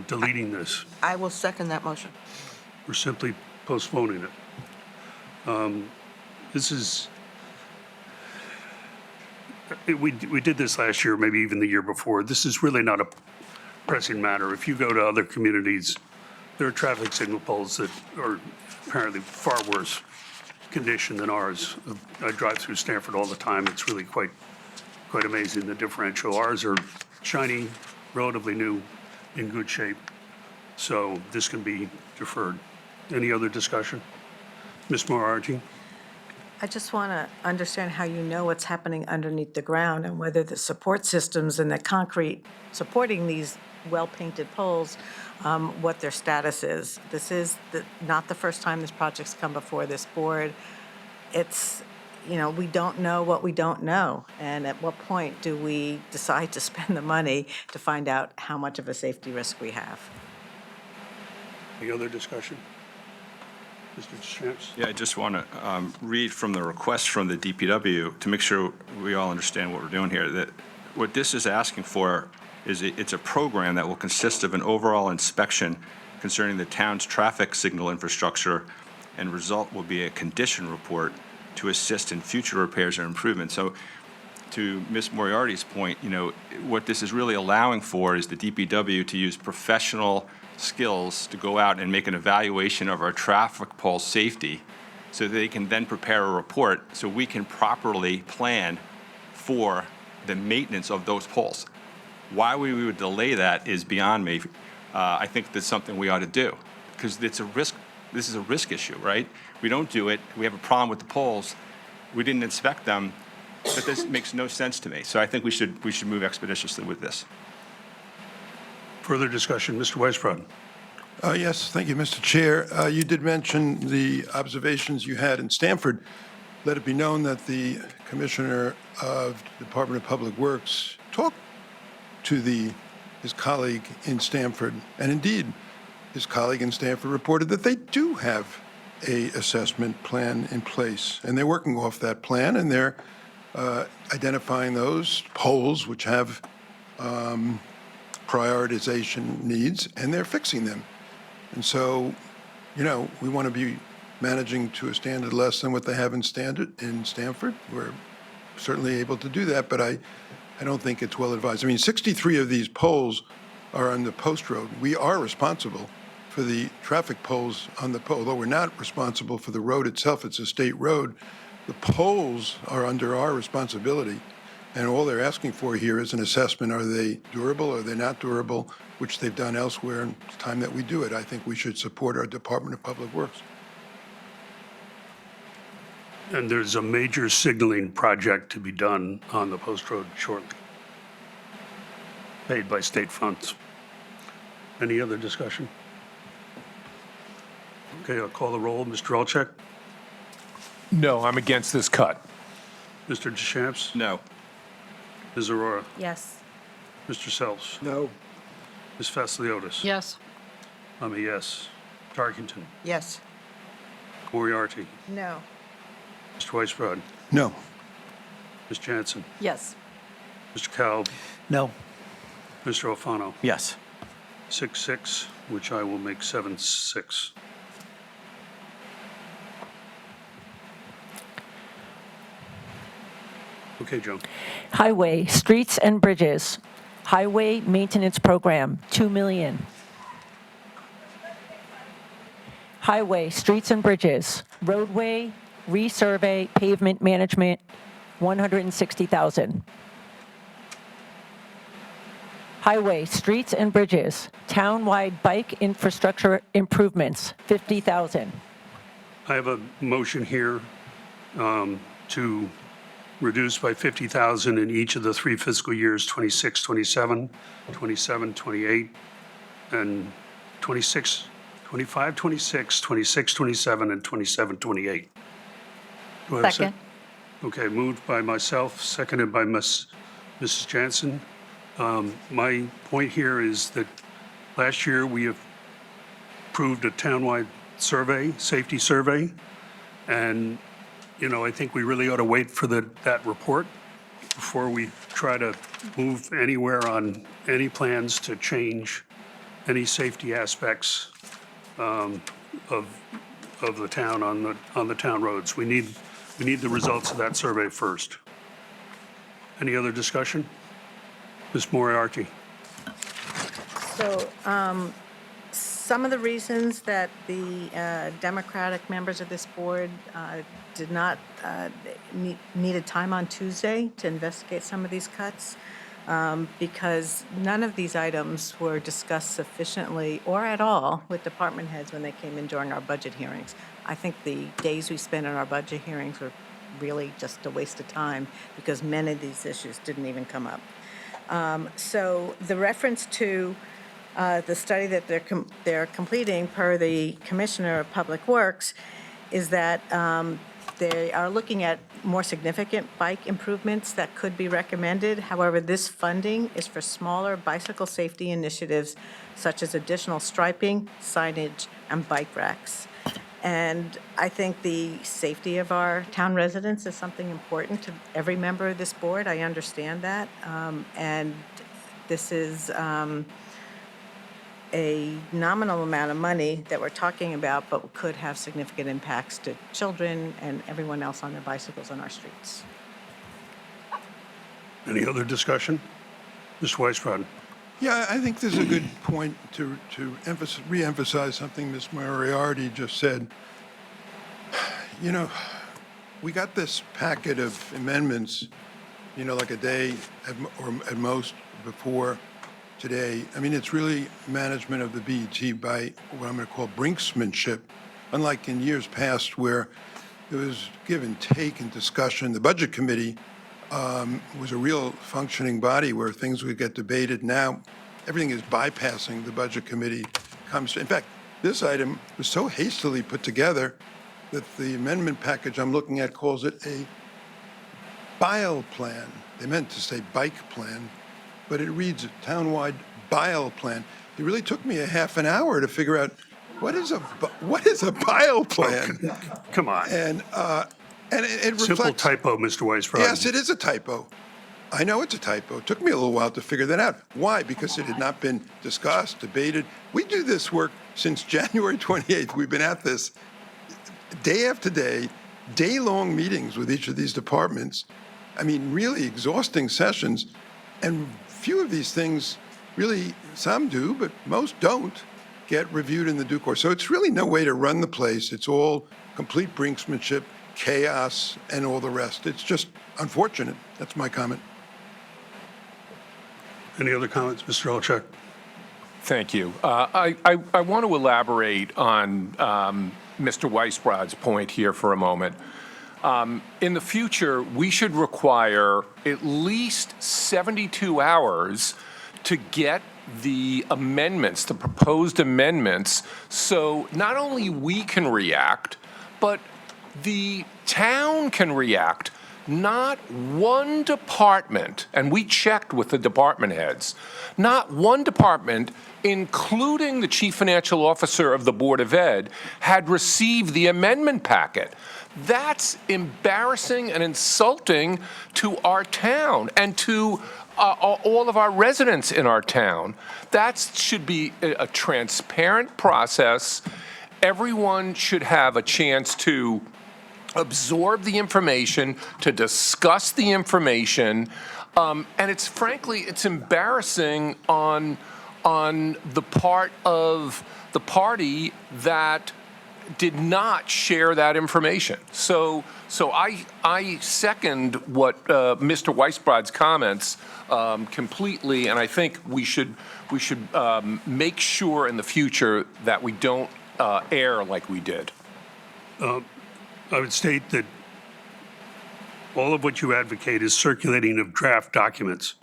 deleting this. I will second that motion. We're simply postponing it. This is, we did this last year, maybe even the year before. This is really not a pressing matter. If you go to other communities, there are traffic signal poles that are apparently far worse condition than ours. I drive through Stanford all the time. It's really quite amazing, the differential. Ours are shiny, relatively new, in good shape. So this can be deferred. Any other discussion? Ms. Moriarty? I just want to understand how you know what's happening underneath the ground and whether the support systems and the concrete supporting these well-painted poles, what their status is. This is not the first time this project's come before this board. It's, we don't know what we don't know. And at what point do we decide to spend the money to find out how much of a safety risk we have? Any other discussion? Mr. Deschamps? Yeah, I just want to read from the request from the DPW to make sure we all understand what we're doing here, that what this is asking for it's a program that will consist of an overall inspection concerning the town's traffic signal infrastructure, and result will be a condition report to assist in future repairs or improvements. So to Ms. Moriarty's point, what this is really allowing for is the DPW to use professional skills to go out and make an evaluation of our traffic pole safety so that they can then prepare a report so we can properly plan for the maintenance of those poles. Why we would delay that is beyond me. I think that's something we ought to do because it's a risk. This is a risk issue, right? We don't do it. We have a problem with the poles. We didn't inspect them. But this makes no sense to me. So I think we should move expeditiously with this. Further discussion, Mr. Weisbrod. Yes, thank you, Mr. Chair. You did mention the observations you had in Stamford. Let it be known that the Commissioner of the Department of Public Works talked to his colleague in Stamford, and indeed, his colleague in Stamford reported that they do have a assessment plan in place, and they're working off that plan, and they're identifying those poles which have prioritization needs, and they're fixing them. And so, we want to be managing to a standard less than what they have in Stamford. We're certainly able to do that, but I don't think it's well advised. I mean, 63 of these poles are on the post road. We are responsible for the traffic poles on the pole, although we're not responsible for the road itself. It's a state road. The poles are under our responsibility, and all they're asking for here is an assessment. Are they durable? Are they not durable? Which they've done elsewhere, and it's time that we do it. I think we should support our Department of Public Works. And there's a major signaling project to be done on the post road shortly, paid by state funds. Any other discussion? Okay, I'll call the roll. Mr. Olczak? No, I'm against this cut. Mr. Deschamps? No. Ms. Aurora? Yes. Mr. Sells? No. Ms. Vasiliotis? Yes. I'm a yes. Tarkington? Yes. Moriarty? No. Mr. Weisbrod? No. Ms. Jansen? Yes. Mr. Kalb? No. Mr. Alfano? Yes. 6-6, which I will make 7-6. Okay, Joe. Highway, streets and bridges, highway maintenance program, $2 million. Highway, streets and bridges, roadway, resurvey, pavement management, $160,000. Highway, streets and bridges, townwide bike infrastructure improvements, $50,000. I have a motion here to reduce by 50,000 in each of the 3 fiscal years, 26, 27, 27, 28, and 26, 25, 26, 26, 27, and 27, 28. Do I have a Second. Okay, moved by myself, seconded by Mrs. Jansen. My point here is that last year we have approved a townwide survey, safety survey, and I think we really ought to wait for that report before we try to move anywhere on any plans to change any safety aspects of the town on the town roads. We need the results of that survey first. Any other discussion? Ms. Moriarty? So some of the reasons that the Democratic members of this board did not needed time on Tuesday to investigate some of these cuts, because none of these items were discussed sufficiently or at all with department heads when they came in during our budget hearings. I think the days we spent in our budget hearings were really just a waste of time because many of these issues didn't even come up. So the reference to the study that they're completing per the Commissioner of Public Works is that they are looking at more significant bike improvements that could be recommended. However, this funding is for smaller bicycle safety initiatives such as additional striping, signage, and bike racks. And I think the safety of our town residents is something important to every member of this board. I understand that. And This is a nominal amount of money that we're talking about, but could have significant impacts to children and everyone else on their bicycles on our streets. Any other discussion? Mr. Weisbrod? Yeah, I think this is a good point to re-emphasize something Ms. Moriarty just said. You know, we got this packet of amendments, like a day or at most before today. I mean, it's really management of the BET by what I'm going to call brinksmanship, unlike in years past where there was give and take and discussion. The Budget Committee was a real functioning body where things would get debated. Now, everything is bypassing the Budget Committee. In fact, this item was so hastily put together that the amendment package I'm looking at calls it a bile plan. They meant to say bike plan, but it reads townwide bile plan. It really took me a half an hour to figure out what is a bile plan. Come on. And it reflects... Simple typo, Mr. Weisbrod. Yes, it is a typo. I know it's a typo. It took me a little while to figure that out. Why? Because it had not been discussed, debated. We do this work since January 28th. We've been at this day after day, day-long meetings with each of these departments. I mean, really exhausting sessions. And few of these things really, some do, but most don't, get reviewed in the due course. So it's really no way to run the place. It's all complete brinksmanship, chaos, and all the rest. It's just unfortunate. That's my comment. Any other comments, Mr. Olchek? Thank you. I want to elaborate on Mr. Weisbrod's point here for a moment. In the future, we should require at least 72 hours to get the amendments, the proposed amendments, so not only we can react, but the town can react. Not one department, and we checked with the department heads, not one department, including the chief financial officer of the Board of Ed, had received the amendment packet. That's embarrassing and insulting to our town and to all of our residents in our town. That should be a transparent process. Everyone should have a chance to absorb the information, to discuss the information, and it's frankly, it's embarrassing on the part of the party that did not share that information. So I second what Mr. Weisbrod's comments completely, and I think we should make sure in the future that we don't err like we did. I would state that all of what you advocate is circulating of draft documents.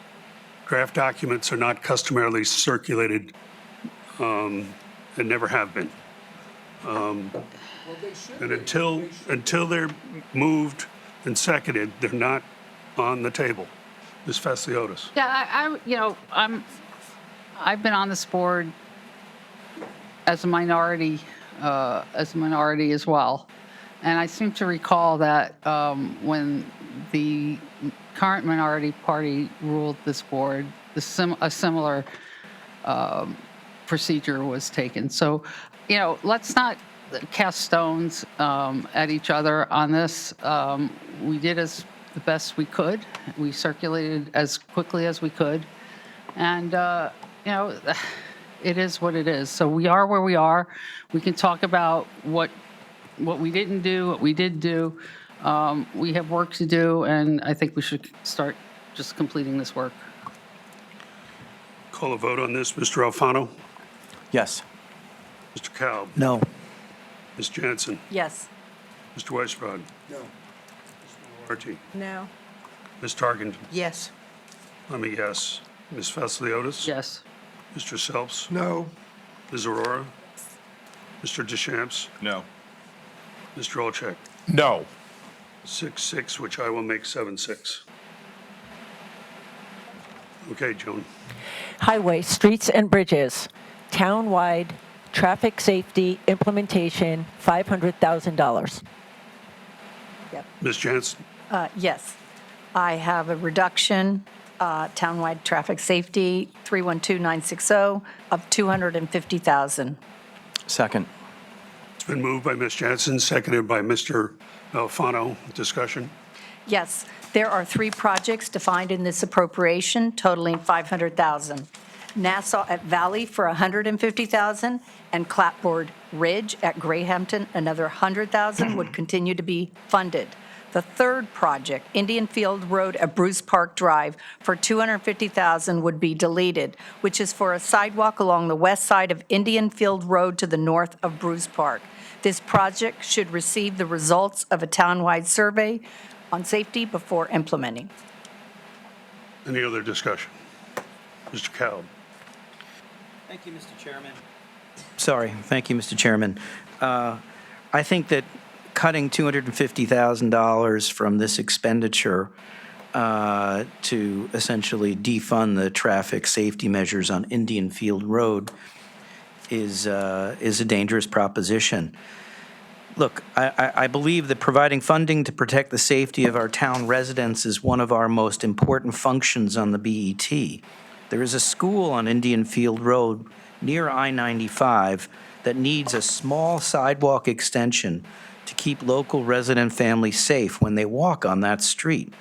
Draft documents are not customarily circulated and never have been. And until they're moved and seconded, they're not on the table. Ms. Fasliotis. Yeah, I've been on this board as a minority as well. And I seem to recall that when the current minority party ruled this board, a similar procedure was taken. So, let's not cast stones at each other on this. We did the best we could. We circulated as quickly as we could. And, it is what it is. So we are where we are. We can talk about what we didn't do, what we did do. We have work to do, and I think we should start just completing this work. Call a vote on this. Mr. Alfano? Yes. Mr. Kalb? No. Ms. Jansen? Yes. Mr. Weisbrod? No. Ms. Moriarty? No. Ms. Tarkington? Yes. I'm a yes. Ms. Fasliotis? Yes. Mr. Selps? No. Ms. Aurora? Mr. Deschamps? No. Mr. Olchek? No. 6-6, which I will make 7-6. Okay, Joan. Highway, streets, and bridges, townwide traffic safety implementation, $500,000. Yep. Ms. Jansen? Yes. I have a reduction townwide traffic safety, 312960, of $250,000. Second. It's been moved by Ms. Jansen, seconded by Mr. Alfano. Discussion? Yes, there are 3 projects defined in this appropriation totaling $500,000. Nassau at Valley for $150,000, and Clapboard Ridge at Greyhampton, another $100,000, would continue to be funded. The third project, Indian Field Road at Bruce Park Drive for $250,000, would be deleted, which is for a sidewalk along the west side of Indian Field Road to the north of Bruce Park. This project should receive the results of a townwide survey on safety before implementing. Any other discussion? Mr. Cowell? Thank you, Mr. Chairman. Sorry, thank you, Mr. Chairman. I think that cutting $250,000 from this expenditure to essentially defund the traffic safety measures on Indian Field Road is a dangerous proposition. Look, I believe that providing funding to protect the safety of our town residents is one of our most important functions on the BET. There is a school on Indian Field Road near I-95 that needs a small sidewalk extension to keep local resident families safe when they walk on that street.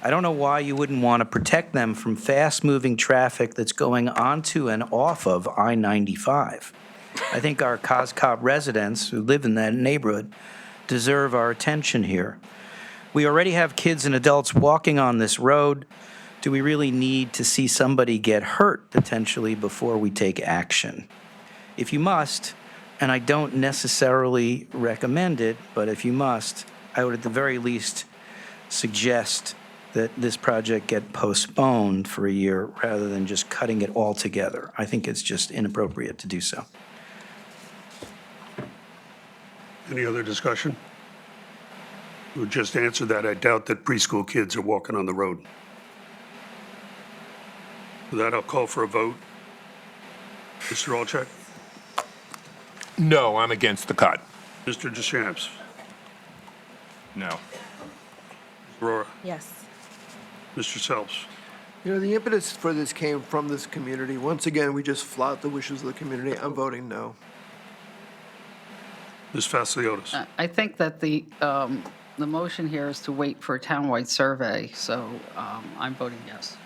I don't know why you wouldn't want to protect them from fast-moving traffic that's going onto and off of I-95. I think our Coscob residents who live in that neighborhood deserve our attention here. We already have kids and adults walking on this road. Do we really need to see somebody get hurt potentially before we take action? If you must, and I don't necessarily recommend it, but if you must, I would at the very least suggest that this project get postponed for a year rather than just cutting it all together. I think it's just inappropriate to do so. Any other discussion? You just answered that. I doubt that preschool kids are walking on the road. With that, I'll call for a vote. Mr. Alchek? No, I'm against the cut. Mr. Deschamps? No. Aurora? Yes. Mr. Selps? You know, the impetus for this came from this community. Once again, we just flout the wishes of the community. I'm voting no. Ms. Vasiliotis? I think that the motion here is to wait for a townwide survey, so I'm voting yes.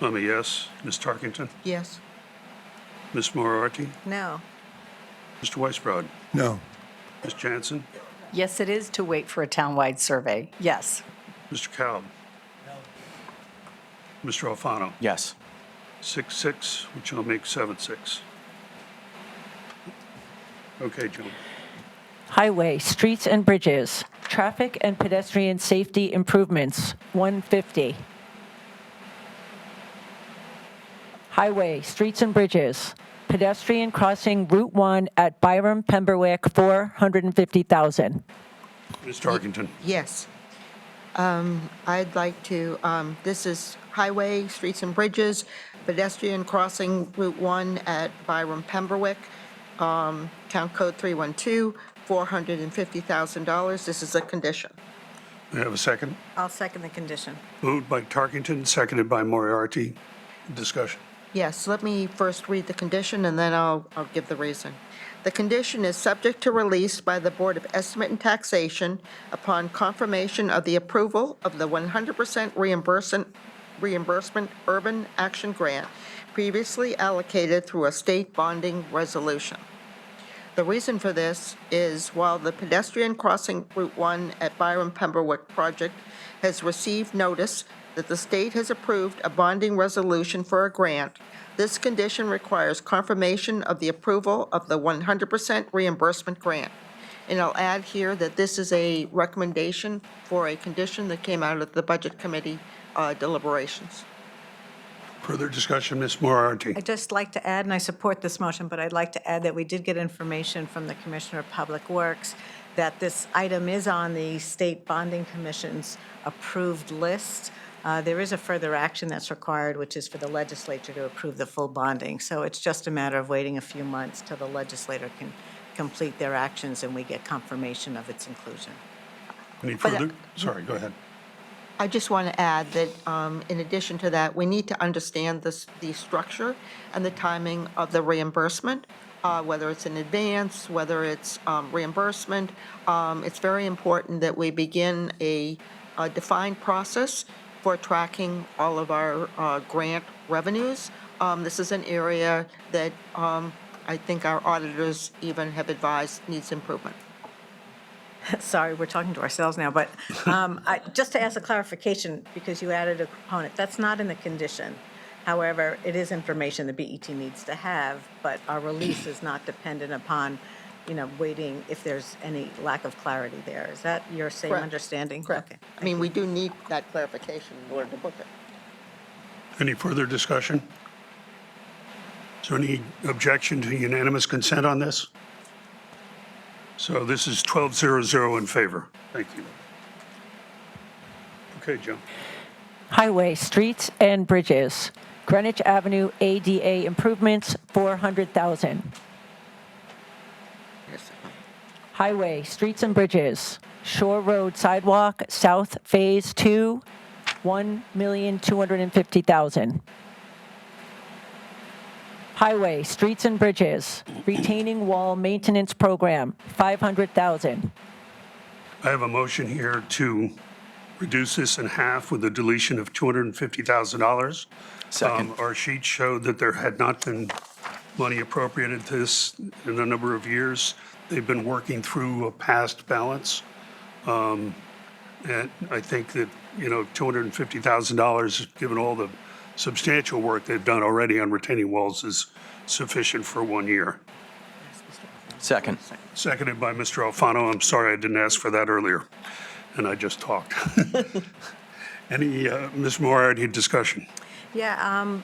I'm a yes. Ms. Tarkington? Yes. Ms. Moriarty? No. Mr. Weisbrod? No. Ms. Jansen? Yes, it is to wait for a townwide survey. Yes. Mr. Cowell? Mr. Alfano? Yes. 6-6, which I'll make 7-6. Okay, Joan. Highway, streets and bridges, traffic and pedestrian safety improvements, 150. Highway, streets and bridges, pedestrian crossing Route 1 at Byram, Pemberwick, $450,000. Ms. Tarkington? Yes. I'd like to, this is highway, streets and bridges, pedestrian crossing Route 1 at Byram, Pemberwick, Town Code 312, $450,000. This is a condition. May I have a second? I'll second the condition. Moved by Tarkington, seconded by Moriarty. Discussion. Yes, let me first read the condition, and then I'll give the reason. The condition is subject to release by the Board of Estimate and Taxation upon confirmation of the approval of the 100% reimbursement urban action grant previously allocated through a state bonding resolution. The reason for this is while the pedestrian crossing Route 1 at Byram Pemberwick project has received notice that the state has approved a bonding resolution for a grant, this condition requires confirmation of the approval of the 100% reimbursement grant. And I'll add here that this is a recommendation for a condition that came out of the Budget Committee deliberations. Further discussion, Ms. Moriarty? I'd just like to add, and I support this motion, but I'd like to add that we did get information from the Commissioner of Public Works that this item is on the State Bonding Commission's approved list. There is a further action that's required, which is for the legislature to approve the full bonding. So it's just a matter of waiting a few months till the legislator can complete their actions and we get confirmation of its inclusion. Any further? Sorry, go ahead. I just want to add that in addition to that, we need to understand the structure and the timing of the reimbursement, whether it's in advance, whether it's reimbursement. It's very important that we begin a defined process for tracking all of our grant revenues. This is an area that I think our auditors even have advised needs improvement. Sorry, we're talking to ourselves now, but just to ask a clarification, because you added a component, that's not in the condition. However, it is information the BET needs to have, but our release is not dependent upon, waiting if there's any lack of clarity there. Is that your same Correct. understanding? Correct. Okay. I mean, we do need that clarification in order to book it. Any further discussion? Is there any objection to unanimous consent on this? So this is 12-0-0 in favor. Thank you. Okay, Joe. Highway, streets, and bridges. Greenwich Avenue ADA improvements, $400,000. Highway, streets, and bridges. Shore Road sidewalk, South Phase 2, $1,250,000. Highway, streets, and bridges. Retaining wall maintenance program, $500,000. I have a motion here to reduce this in half with a deletion of $250,000. Second. Our sheet showed that there had not been money appropriated to this in a number of years. They've been working through a past balance. And I think that, $250,000, given all the substantial work they've done already on retaining walls, is sufficient for 1 year. Second. Seconded by Mr. Alfano. I'm sorry I didn't ask for that earlier, and I just talked. Any, Ms. Moriarty, discussion? Yeah,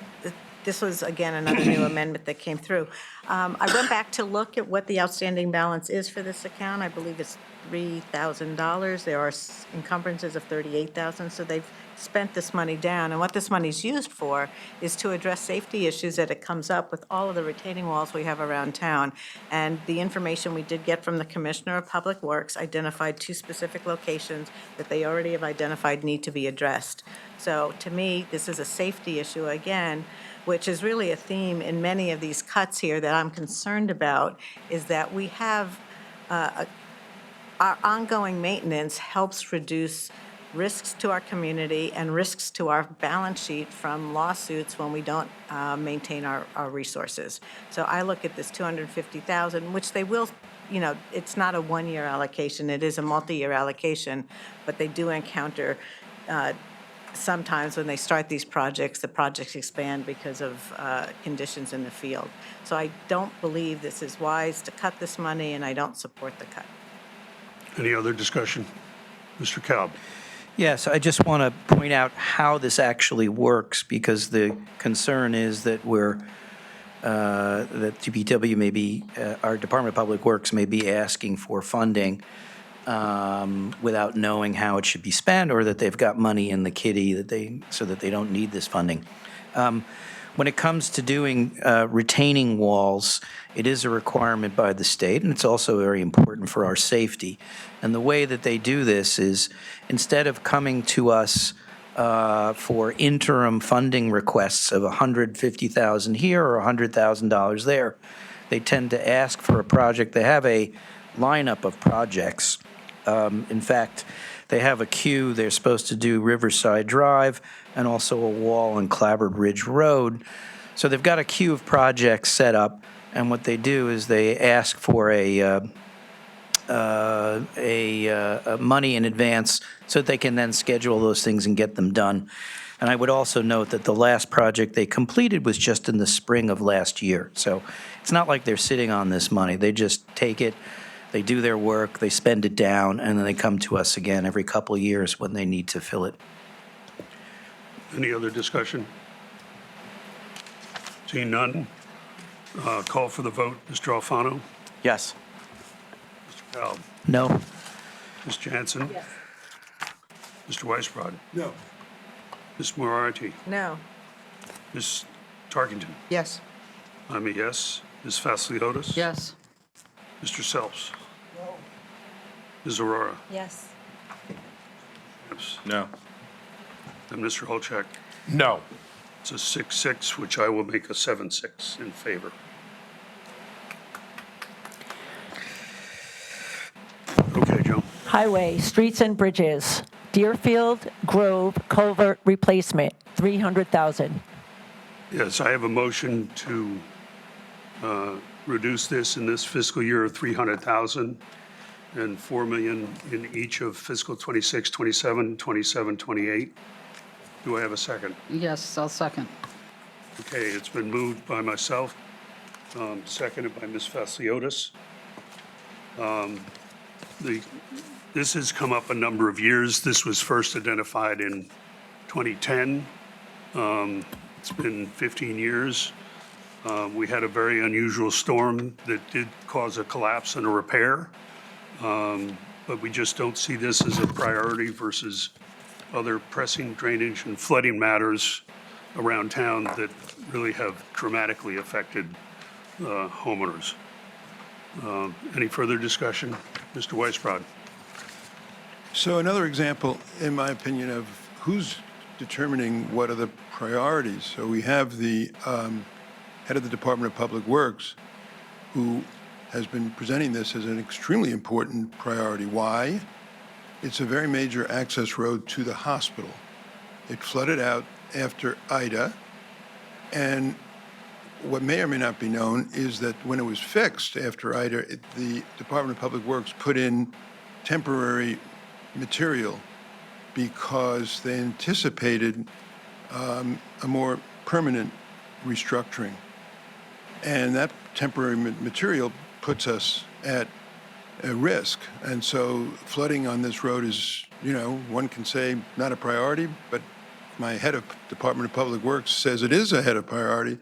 this was, again, another new amendment that came through. I went back to look at what the outstanding balance is for this account. I believe it's $3,000. There are encumbrances of $38,000, so they've spent this money down. And what this money's used for is to address safety issues that it comes up with all of the retaining walls we have around town. And the information we did get from the Commissioner of Public Works identified 2 specific locations that they already have identified need to be addressed. So to me, this is a safety issue again, which is really a theme in many of these cuts here that I'm concerned about, is that we have our ongoing maintenance helps reduce risks to our community and risks to our balance sheet from lawsuits when we don't maintain our resources. So I look at this $250,000, which they will, it's not a 1-year allocation, it is a multi-year allocation, but they do encounter sometimes when they start these projects, the projects expand because of conditions in the field. So I don't believe this is wise to cut this money, and I don't support the cut. Any other discussion? Mr. Kalb? Yes, I just want to point out how this actually works, because the concern is that that DPW may be, our Department of Public Works may be asking for funding without knowing how it should be spent, or that they've got money in the kitty so that they don't need this funding. When it comes to doing retaining walls, it is a requirement by the state, and it's also very important for our safety. And the way that they do this is, instead of coming to us for interim funding requests of $150,000 here or $100,000 there, they tend to ask for a project. They have a lineup of projects. In fact, they have a queue. They're supposed to do Riverside Drive and also a wall on Clabbered Ridge Road. So they've got a queue of projects set up, and what they do is they ask for a money in advance so that they can then schedule those things and get them done. And I would also note that the last project they completed was just in the spring of last year. So it's not like they're sitting on this money. They just take it, they do their work, they spend it down, and then they come to us again every couple of years when they need to fill it. Any other discussion? Seeing none, call for the vote. Mr. Alfano? Yes. Mr. Kalb? No? Ms. Jansen? Yes. Mr. Weisbrod? No. Ms. Moriarty? No. Ms. Tarkington? Yes. I'm a yes. Ms. Vasiliotis? Yes. Mr. Selps? No. Ms. Aurora? Yes. Yes. No. And Mr. Holchek, No. it's a 6-6, which I will make a 7-6 in favor. Okay, Joe. Highway, streets and bridges, Deerfield Grove culvert replacement, 300,000. Yes, I have a motion to reduce this in this fiscal year of 300,000 and 4 million in each of fiscal 26, 27, 27, 28. Do I have a second? Yes, I'll second. Okay, it's been moved by myself, seconded by Ms. Vasiliotis. This has come up a number of years. This was first identified in 2010. It's been 15 years. We had a very unusual storm that did cause a collapse and a repair. But we just don't see this as a priority versus other pressing drainage and flooding matters around town that really have dramatically affected homeowners. Any further discussion? Mr. Weisbrod. So another example, in my opinion, of who's determining what are the priorities. So we have the head of the Department of Public Works, who has been presenting this as an extremely important priority. Why? It's a very major access road to the hospital. It flooded out after Ida, and what may or may not be known is that when it was fixed after Ida, the Department of Public Works put in temporary material because they anticipated a more permanent restructuring. And that temporary material puts us at a risk. And so flooding on this road is, one can say not a priority, but my head of Department of Public Works says it is a head of priority,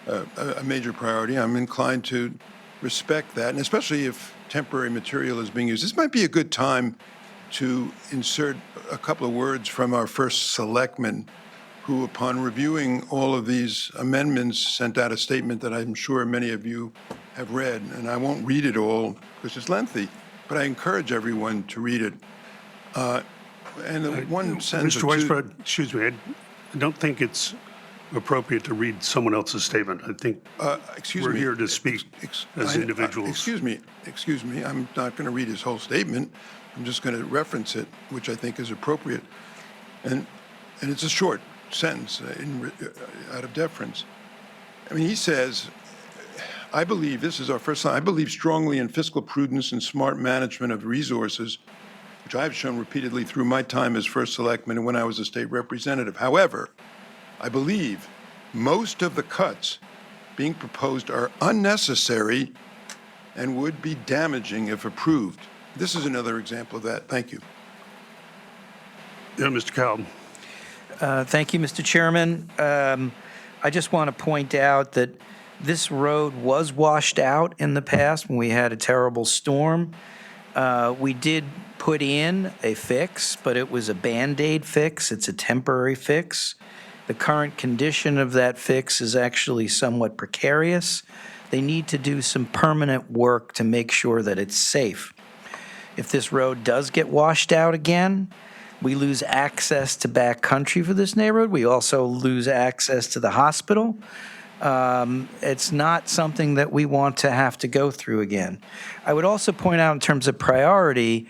a major priority. I'm inclined to respect that, and especially if temporary material is being used. This might be a good time to insert a couple of words from our first selectman, who, upon reviewing all of these amendments, sent out a statement that I'm sure many of you have read, and I won't read it all because it's lengthy, but I encourage everyone to read it. And the one sentence Mr. or two- Weisbrod, excuse me, I don't think it's appropriate to read someone else's statement. I think excuse we're me. here to speak as individuals. Excuse me. I'm not going to read his whole statement. I'm just going to reference it, which I think is appropriate. And it's a short sentence out of deference. I mean, he says, I believe, this is our first line, I believe strongly in fiscal prudence and smart management of resources, which I've shown repeatedly through my time as first selectman and when I was a state representative. However, I believe most of the cuts being proposed are unnecessary and would be damaging if approved. This is another example of that. Thank you. Yeah, Mr. Cowden. Thank you, Mr. Chairman. I just want to point out that this road was washed out in the past when we had a terrible storm. We did put in a fix, but it was a Band-Aid fix. It's a temporary fix. The current condition of that fix is actually somewhat precarious. They need to do some permanent work to make sure that it's safe. If this road does get washed out again, we lose access to back country for this neighborhood. We also lose access to the hospital. It's not something that we want to have to go through again. I would also point out in terms of priority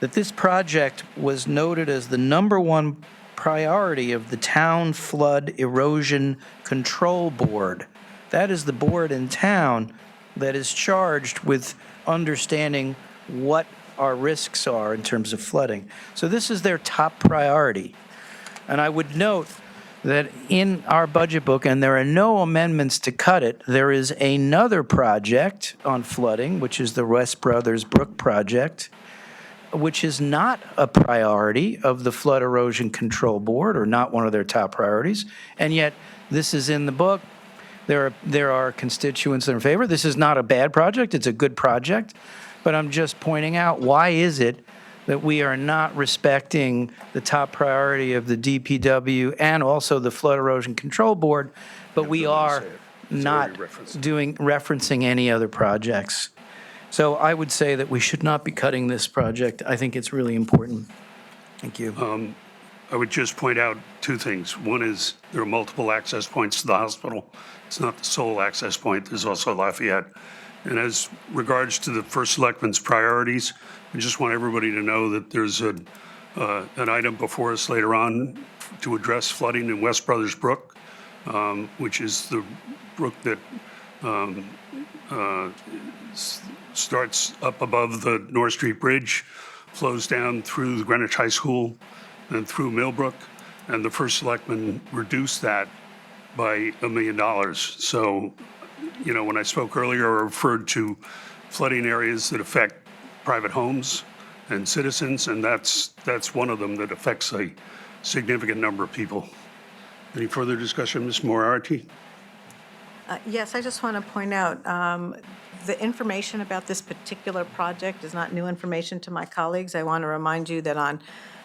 that this project was noted as the #1 priority of the Town Flood Erosion Control Board. That is the board in town that is charged with understanding what our risks are in terms of flooding. So this is their top priority. And I would note that in our budget book, and there are no amendments to cut it, there is another project on flooding, which is the West Brothers Brook project, which is not a priority of the Flood Erosion Control Board, or not one of their top priorities, and yet this is in the book. There are constituents that are in favor. This is not a bad project, it's a good project, but I'm just pointing out, why is it that we are not respecting the top priority of the DPW and also the Flood Erosion Control Board, but we are not referencing any other projects? So I would say that we should not be cutting this project. I think it's really important. Thank you. I would just point out two things. One is there are multiple access points to the hospital. It's not the sole access point. There's also Lafayette. And as regards to the first selectman's priorities, I just want everybody to know that there's an item before us later on to address flooding in West Brothers Brook, which is the brook that starts up above the North Street Bridge, flows down through the Greenwich High School and through Millbrook. And the first selectman reduced that by $1 million. So, you know, when I spoke earlier, I referred to flooding areas that affect private homes and citizens, and that's one of them that affects a significant number of people. Any further discussion, Ms. Moriarty? Yes, I just want to point out, the information about this particular project is not new information to my colleagues. I want to remind you that on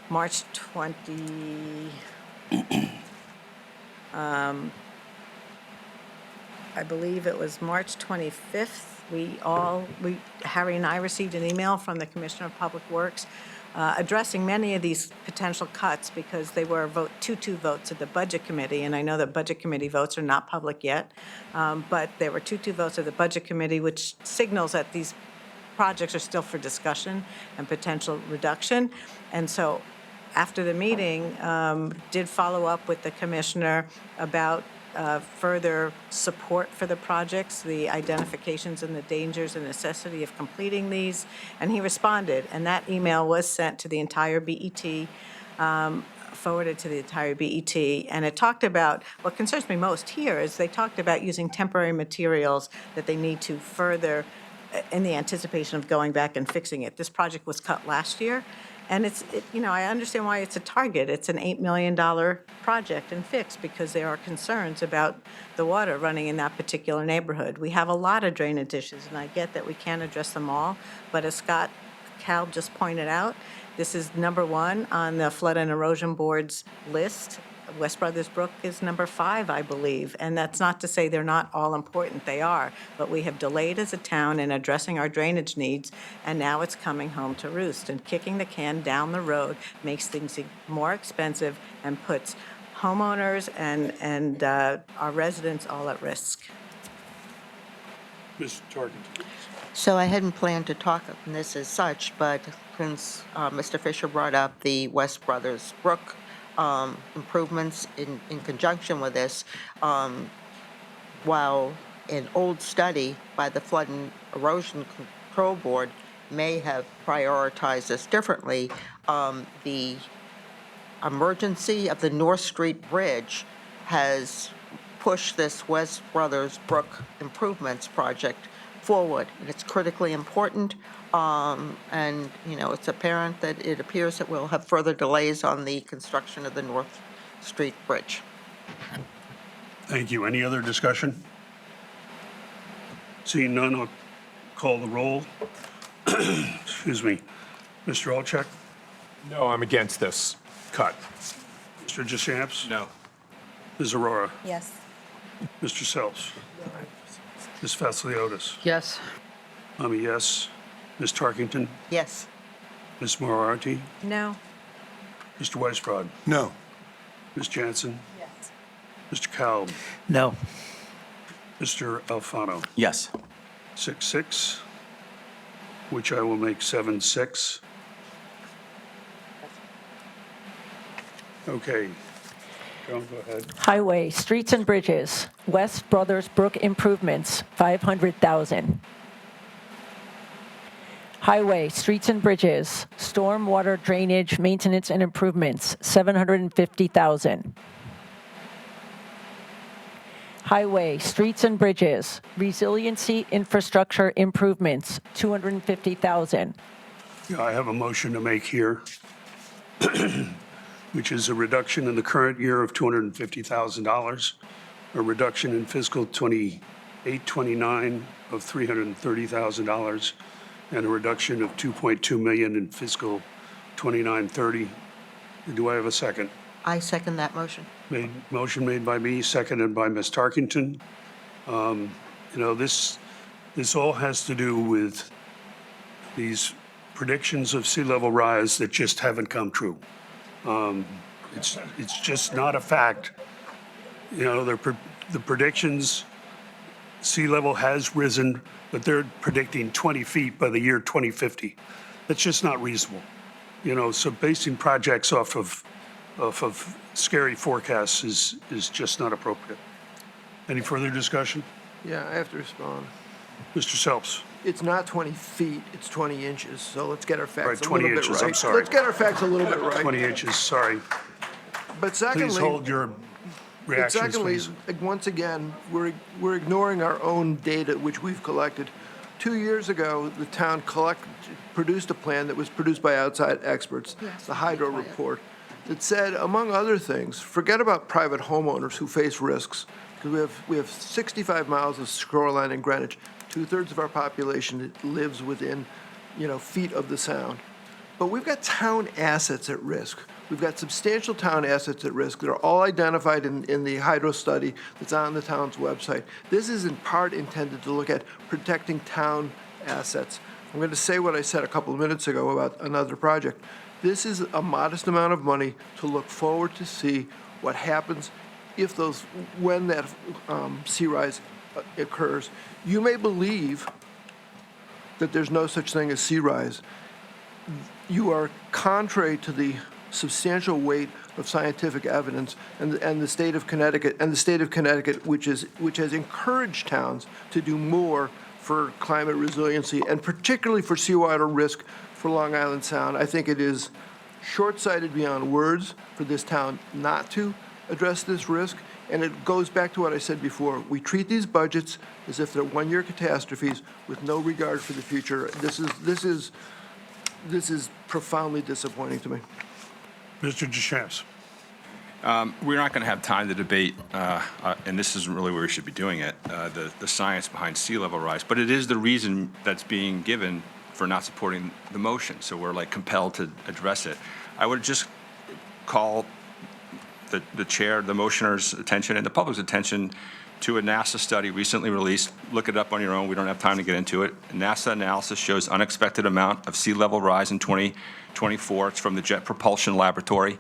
March 20, I believe it was March 25th, Harry and I received an email from the Commissioner of Public Works addressing many of these potential cuts because they were 2-2 votes at the Budget Committee, and I know that Budget Committee votes are not public yet, but there were 2-2 votes at the Budget Committee, which signals that these projects are still for discussion and potential reduction. And so after the meeting, did follow up with the commissioner about further support for the projects, the identifications and the dangers and necessity of completing these, and he responded. And that email was sent to the entire BET, forwarded to the entire BET, and it talked about, what concerns me most here is they talked about using temporary materials that they need to further in the anticipation of going back and fixing it. This project was cut last year, and I understand why it's a target. It's an $8 million project and fix because there are concerns about the water running in that particular neighborhood. We have a lot of drainage issues, and I get that we can't address them all, but as Scott Cal just pointed out, this is number 1 on the Flood and Erosion Board's list. West Brothers Brook is number 5, I believe, and that's not to say they're not all important, they are, but we have delayed as a town in addressing our drainage needs, and now it's coming home to roost, and kicking the can down the road makes things more expensive and puts homeowners and our residents all at risk. Ms. Tarkington. So I hadn't planned to talk on this as such, but since Mr. Fisher brought up the West Brothers Brook improvements in conjunction with this, while an old study by the Flood and Erosion Control Board may have prioritized this differently, the emergency of the North Street Bridge has pushed this West Brothers Brook improvements project forward, and it's critically important. And, it's apparent that it appears that we'll have further delays on the construction of the North Street Bridge. Thank you. Any other discussion? Seeing none, I'll call the roll. Excuse me. Mr. Olchek? No, I'm against this cut. Mr. Deschamps? No. Ms. Aurora? Yes. Mr. Sells? Ms. Vasiliotis? Yes. I'm a yes. Ms. Tarkington? Yes. Ms. Moriarty? No. Mr. Weisbrod? No. Ms. Jansen? Yes. Mr. Kalb? No. Mr. Alfano? Yes. 6-6, which I will make 7-6. Okay. Joan, go ahead. Highway, streets and bridges, West Brothers Brook improvements, $500,000. Highway, streets and bridges, stormwater drainage maintenance and improvements, $750,000. Highway, streets and bridges, resiliency infrastructure improvements, $250,000. Yeah, I have a motion to make here, which is a reduction in the current year of $250,000, a reduction in fiscal 28-29 of $330,000, and a reduction of $2.2 million in fiscal 29-30. Do I have a second? I second that motion. Motion made by me, seconded by Ms. Tarkington. This all has to do with these predictions of sea level rise that just haven't come true. It's just not a fact. You know, the predictions, sea level has risen, but they're predicting 20 feet by the year 2050. That's just not reasonable. You know, so basing projects off of scary forecasts is just not appropriate. Any further discussion? Yeah, I have to respond. Mr. Selps? It's not 20 feet, it's 20 inches, so let's get our Right, facts a 20 little bit inches, right. I'm sorry. Let's get our facts a little bit right. 20 inches, sorry. But Please secondly, hold your reactions, secondly, please. once again, we're ignoring our own data, which we've collected. 2 years ago, the town produced a plan that was produced by outside experts, the hydro report, that said, among other things, forget about private homeowners who face risks, because we have 65 miles of shoreline in Greenwich. 2/3 of our population lives within, feet of the sound. But we've got town assets at risk. We've got substantial town assets at risk. They're all identified in the hydro study that's on the town's website. This is in part intended to look at protecting town assets. I'm going to say what I said a couple of minutes ago about another project. This is a modest amount of money to look forward to see what happens when that sea rise occurs. You may believe that there's no such thing as sea rise. You are contrary to the substantial weight of scientific evidence and the state of Connecticut, which has encouraged towns to do more for climate resiliency and particularly for seawater risk for Long Island Sound. I think it is short-sighted beyond words for this town not to address this risk. And it goes back to what I said before. We treat these budgets as if they're one-year catastrophes with no regard for the future. This is profoundly disappointing to me. Mr. Deschamps? We're not going to have time to debate, and this isn't really where we should be doing it, the science behind sea level rise, but it is the reason that's being given for not supporting the motion, so we're compelled to address it. I would just call the chair, the motioner's attention, and the public's attention to a NASA study recently released. Look it up on your own. We don't have time to get into it. NASA analysis shows unexpected amount of sea level rise in 2024. It's from the Jet Propulsion Laboratory.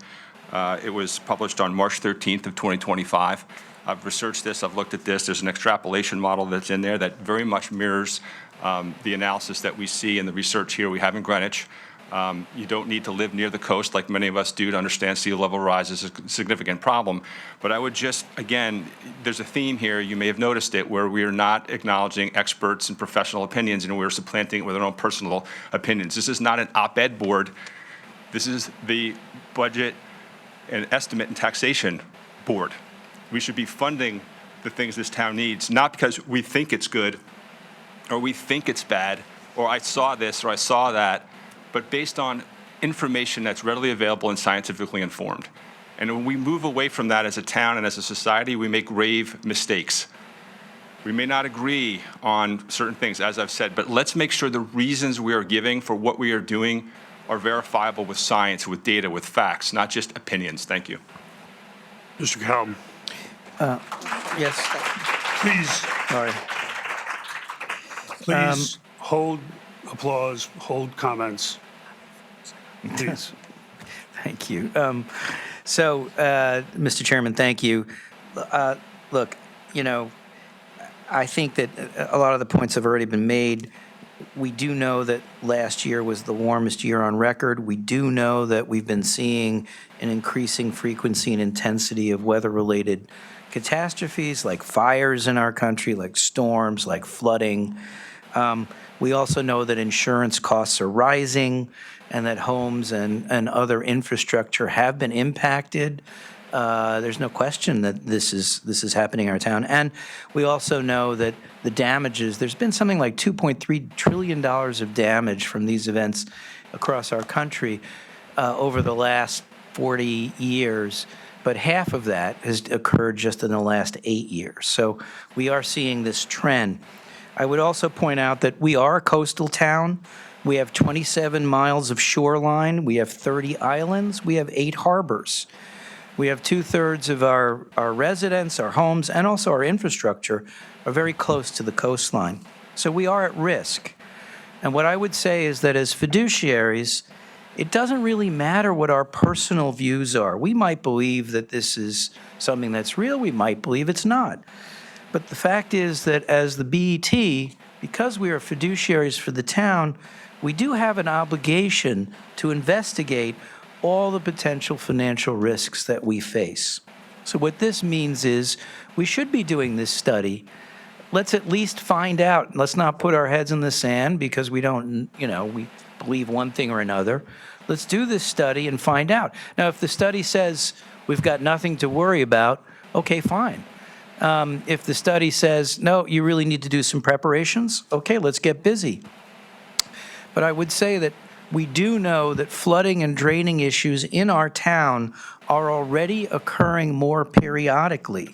It was published on March 13th of 2025. I've researched this. I've looked at this. There's an extrapolation model that's in there that very much mirrors the analysis that we see in the research here we have in Greenwich. You don't need to live near the coast like many of us do to understand sea level rise is a significant problem. But I would just, again, there's a theme here, you may have noticed it, where we are not acknowledging experts and professional opinions and we're supplanting it with our own personal opinions. This is not an op-ed board. This is the budget and estimate and taxation board. We should be funding the things this town needs, not because we think it's good or we think it's bad or I saw this or I saw that, but based on information that's readily available and scientifically informed. And when we move away from that as a town and as a society, we make grave mistakes. We may not agree on certain things, as I've said, but let's make sure the reasons we are giving for what we are doing are verifiable with science, with data, with facts, not just opinions. Thank you. Mr. Calum? Yes. Please, Sorry. please hold applause, hold comments. Please. Thank you. Mr. Chairman, thank you. Look, I think that a lot of the points have already been made. We do know that last year was the warmest year on record. We do know that we've been seeing an increasing frequency and intensity of weather-related catastrophes like fires in our country, like storms, like flooding. We also know that insurance costs are rising and that homes and other infrastructure have been impacted. There's no question that this is happening in our town. And we also know that the damages, there's been something like $2.3 trillion of damage from these events across our country over the last 40 years. But half of that has occurred just in the last 8 years. So we are seeing this trend. I would also point out that we are a coastal town. We have 27 miles of shoreline. We have 30 islands. We have 8 harbors. We have 2/3 of our residents, our homes, and also our infrastructure are very close to the coastline. So we are at risk. And what I would say is that as fiduciaries, it doesn't really matter what our personal views are. We might believe that this is something that's real, we might believe it's not. But the fact is that as the BET, because we are fiduciaries for the town, we do have an obligation to investigate all the potential financial risks that we face. So what this means is we should be doing this study. Let's at least find out. Let's not put our heads in the sand because we don't, we believe one thing or another. Let's do this study and find out. Now, if the study says we've got nothing to worry about, okay, fine. If the study says, no, you really need to do some preparations, okay, let's get busy. But I would say that we do know that flooding and draining issues in our town are already occurring more periodically.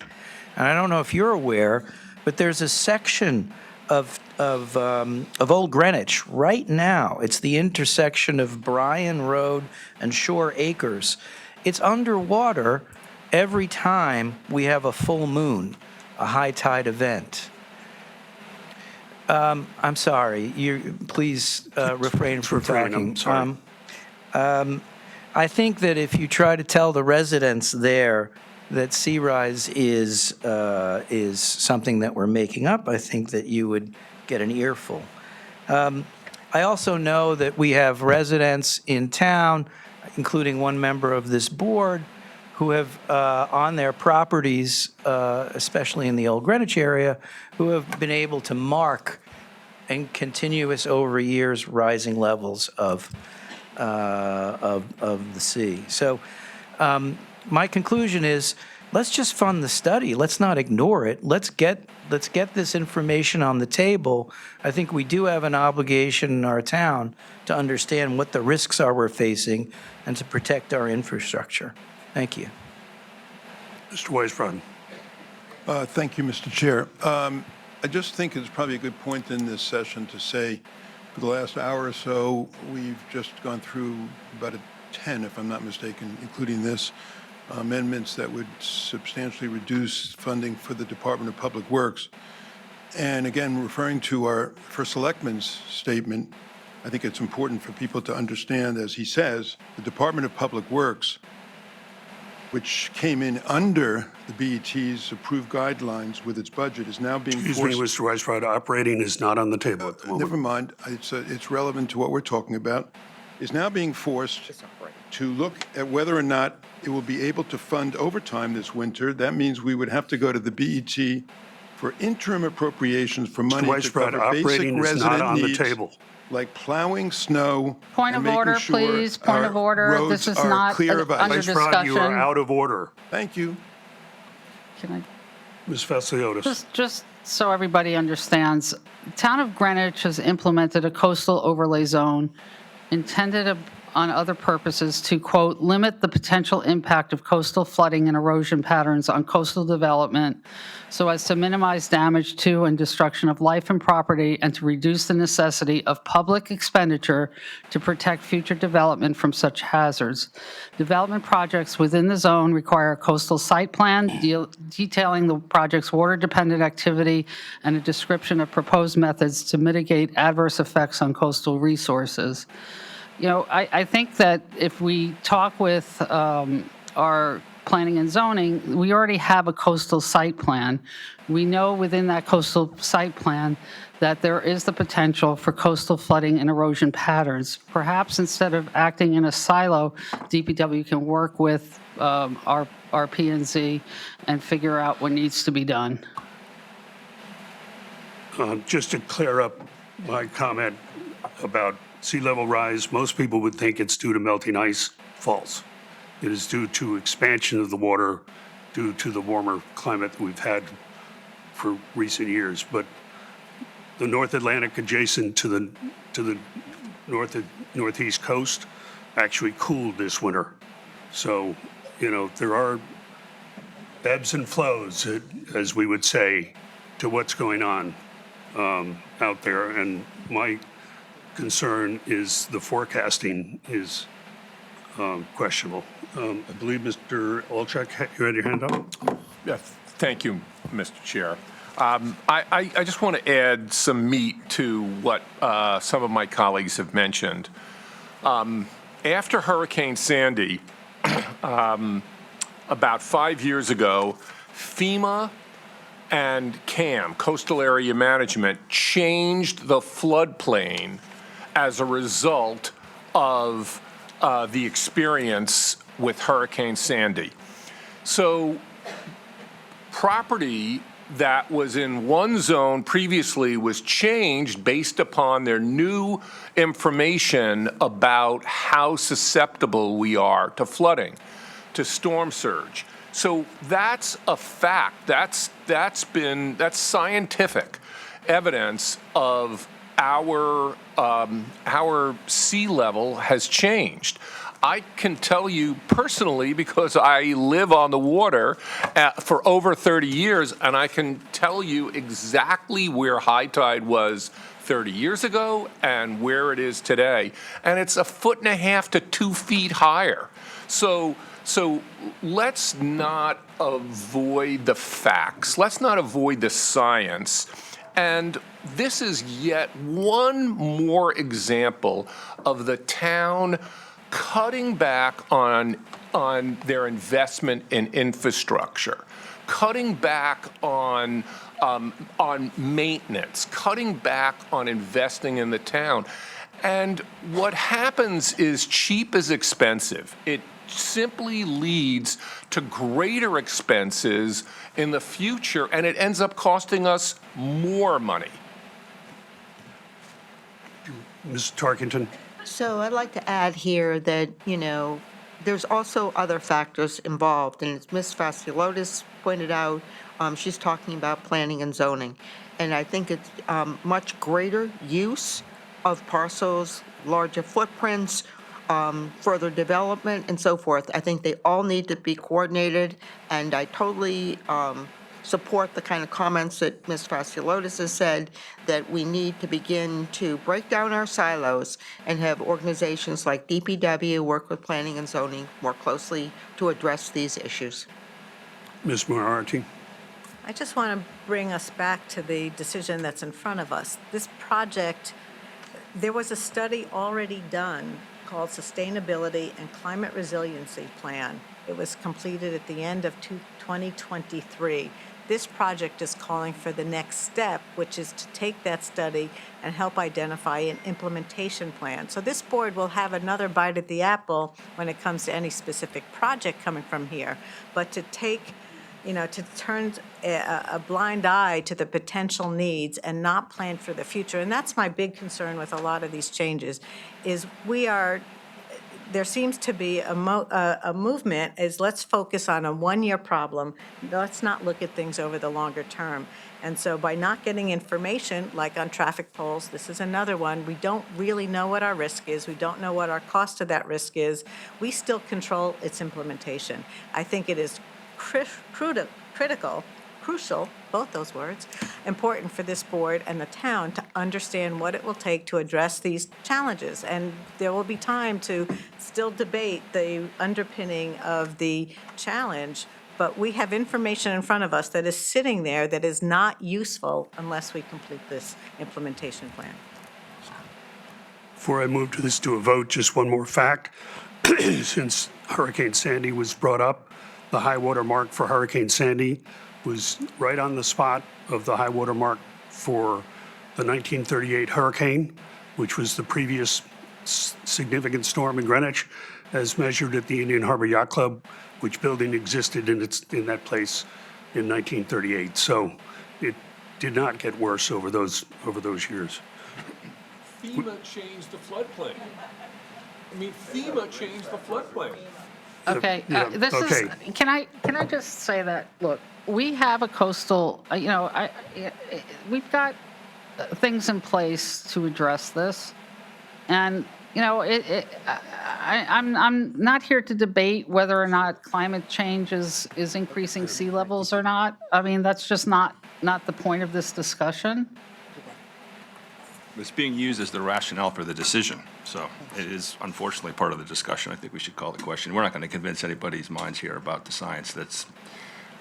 And I don't know if you're aware, but there's a section of Old Greenwich right now. It's the intersection of Bryan Road and Shore Acres. It's underwater every time we have a full moon, a high tide event. I'm sorry. Please refrain from talking. I'm sorry. I think that if you try to tell the residents there that sea rise is something that we're making up, I think that you would get an earful. I also know that we have residents in town, including one member of this board, who have on their properties, especially in the Old Greenwich area, who have been able to mark and continuous over years rising levels of the sea. So my conclusion is, let's just fund the study. Let's not ignore it. Let's get this information on the table. I think we do have an obligation in our town to understand what the risks are we're facing and to protect our infrastructure. Thank you. Mr. Weisbrod. Thank you, Mr. Chair. I just think it's probably a good point in this session to say for the last hour or so, we've just gone through about 10, if I'm not mistaken, including this, amendments that would substantially reduce funding for the Department of Public Works. And again, referring to our First Selectman's statement, I think it's important for people to understand, as he says, the Department of Public Works, which came in under the BET's approved guidelines with its budget, is now being Excuse me, forced. Mr. Weisbrod, operating is not on the table at the moment. Never mind, it's relevant to what we're talking about, is now being forced to look at whether or not it will be able to fund overtime this winter. That means we would have to go to the BET for interim appropriations for money to Weisbrod, cover basic operating is not resident on the needs, table. like plowing snow. Point and of order, making sure please. Point our of order. roads This is are not clear of under ice. Weisbrod, you are discussion. out of order. Thank you. Can I Ms. Vasiliotis. Just so everybody understands, Town of Greenwich has implemented a coastal overlay zone intended on other purposes to, quote, limit the potential impact of coastal flooding and erosion patterns on coastal development so as to minimize damage to and destruction of life and property and to reduce the necessity of public expenditure to protect future development from such hazards. Development projects within the zone require a coastal site plan detailing the project's water-dependent activity and a description of proposed methods to mitigate adverse effects on coastal resources. You know, I think that if we talk with our planning and zoning, we already have a coastal site plan. We know within that coastal site plan that there is the potential for coastal flooding and erosion patterns. Perhaps instead of acting in a silo, DPW can work with our P&Z and figure out what needs to be done. Just to clear up my comment about sea level rise, most people would think it's due to melting ice. False. It is due to expansion of the water due to the warmer climate that we've had for recent years. But the North Atlantic adjacent to the northeast coast actually cooled this winter. So, you know, there are ebbs and flows, as we would say, to what's going on out there. And my concern is the forecasting is questionable. I believe Mr. Olchek, you had your hand up? Yeah, thank you, Mr. Chair. I just want to add some meat to what some of my colleagues have mentioned. After Hurricane Sandy, about 5 years ago, FEMA and CAM, Coastal Area Management, changed the floodplain as a result of the experience with Hurricane Sandy. So property that was in one zone previously was changed based upon their new information about how susceptible we are to flooding, to storm surge. So that's a fact. That's scientific evidence of our sea level has changed. I can tell you personally, because I live on the water for over 30 years, and I can tell you exactly where high tide was 30 years ago and where it is today. And it's 1.5 to 2 feet higher. So let's not avoid the facts. Let's not avoid the science. And this is yet one more example of the town cutting back on their investment in infrastructure, cutting back on maintenance, cutting back on investing in the town. And what happens is cheap is expensive. It simply leads to greater expenses in the future, and it ends up costing us more money. Ms. Tarkington? So I'd like to add here that, there's also other factors involved, and as Ms. Fasciolotis pointed out, she's talking about planning and zoning. And I think it's much greater use of parcels, larger footprints, further development, and so forth. I think they all need to be coordinated, and I totally support the kind of comments that Ms. Fasciolotis has said, that we need to begin to break down our silos and have organizations like DPW work with planning and zoning more closely to address these issues. Ms. Moriarty? I just want to bring us back to the decision that's in front of us. This project, there was a study already done called Sustainability and Climate Resiliency Plan. It was completed at the end of 2023. This project is calling for the next step, which is to take that study and help identify an implementation plan. So this board will have another bite at the apple when it comes to any specific project coming from here. But to to turn a blind eye to the potential needs and not plan for the future, and that's my big concern with a lot of these changes, is there seems to be a movement is let's focus on a one-year problem. Let's not look at things over the longer term. And so by not getting information, like on traffic poles, this is another one, we don't really know what our risk is. We don't know what our cost of that risk is. We still control its implementation. I think it is crucial, both those words, important for this board and the town to understand what it will take to address these challenges. And there will be time to still debate the underpinning of the challenge, but we have information in front of us that is sitting there that is not useful unless we complete this implementation plan. Before I move to a vote, just one more fact. Since Hurricane Sandy was brought up, the high water mark for Hurricane Sandy was right on the spot of the high water mark for the 1938 hurricane, which was the previous significant storm in Greenwich, as measured at the Indian Harbor Yacht Club, which building existed in that place in 1938. So it did not get worse over those years. FEMA changed the floodplain. FEMA changed the floodplain. Okay, this is, can I just say that, look, we have a coastal, we've got things in place to address this. And, I'm not here to debate whether or not climate change is increasing sea levels or not. That's just not the point of this discussion. It's being used as the rationale for the decision. So it is unfortunately part of the discussion. I think we should call the question. We're not going to convince anybody's minds here about the science that's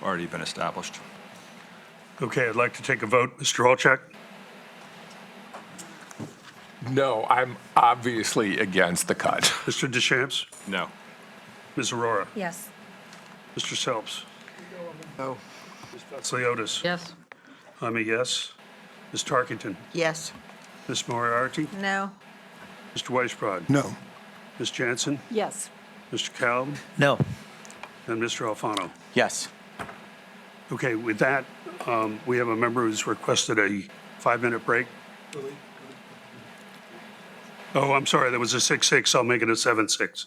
already been established. Okay, I'd like to take a vote. Mr. Olchek? No, I'm obviously against the cut. Mr. Deschamps? No. Ms. Aurora? Yes. Mr. Selps? No. Ms. Vatsaliota? Yes. I'm a yes. Ms. Tarkington? Yes. Ms. Moriarty? No. Mr. Weisbrod? No. Ms. Jansen? Yes. Mr. Kalb? No. And Mr. Alfano? Yes. Okay, with that, we have a member who's requested a 5-minute break. Oh, I'm sorry, that was a 6-6. I'll make it a 7-6.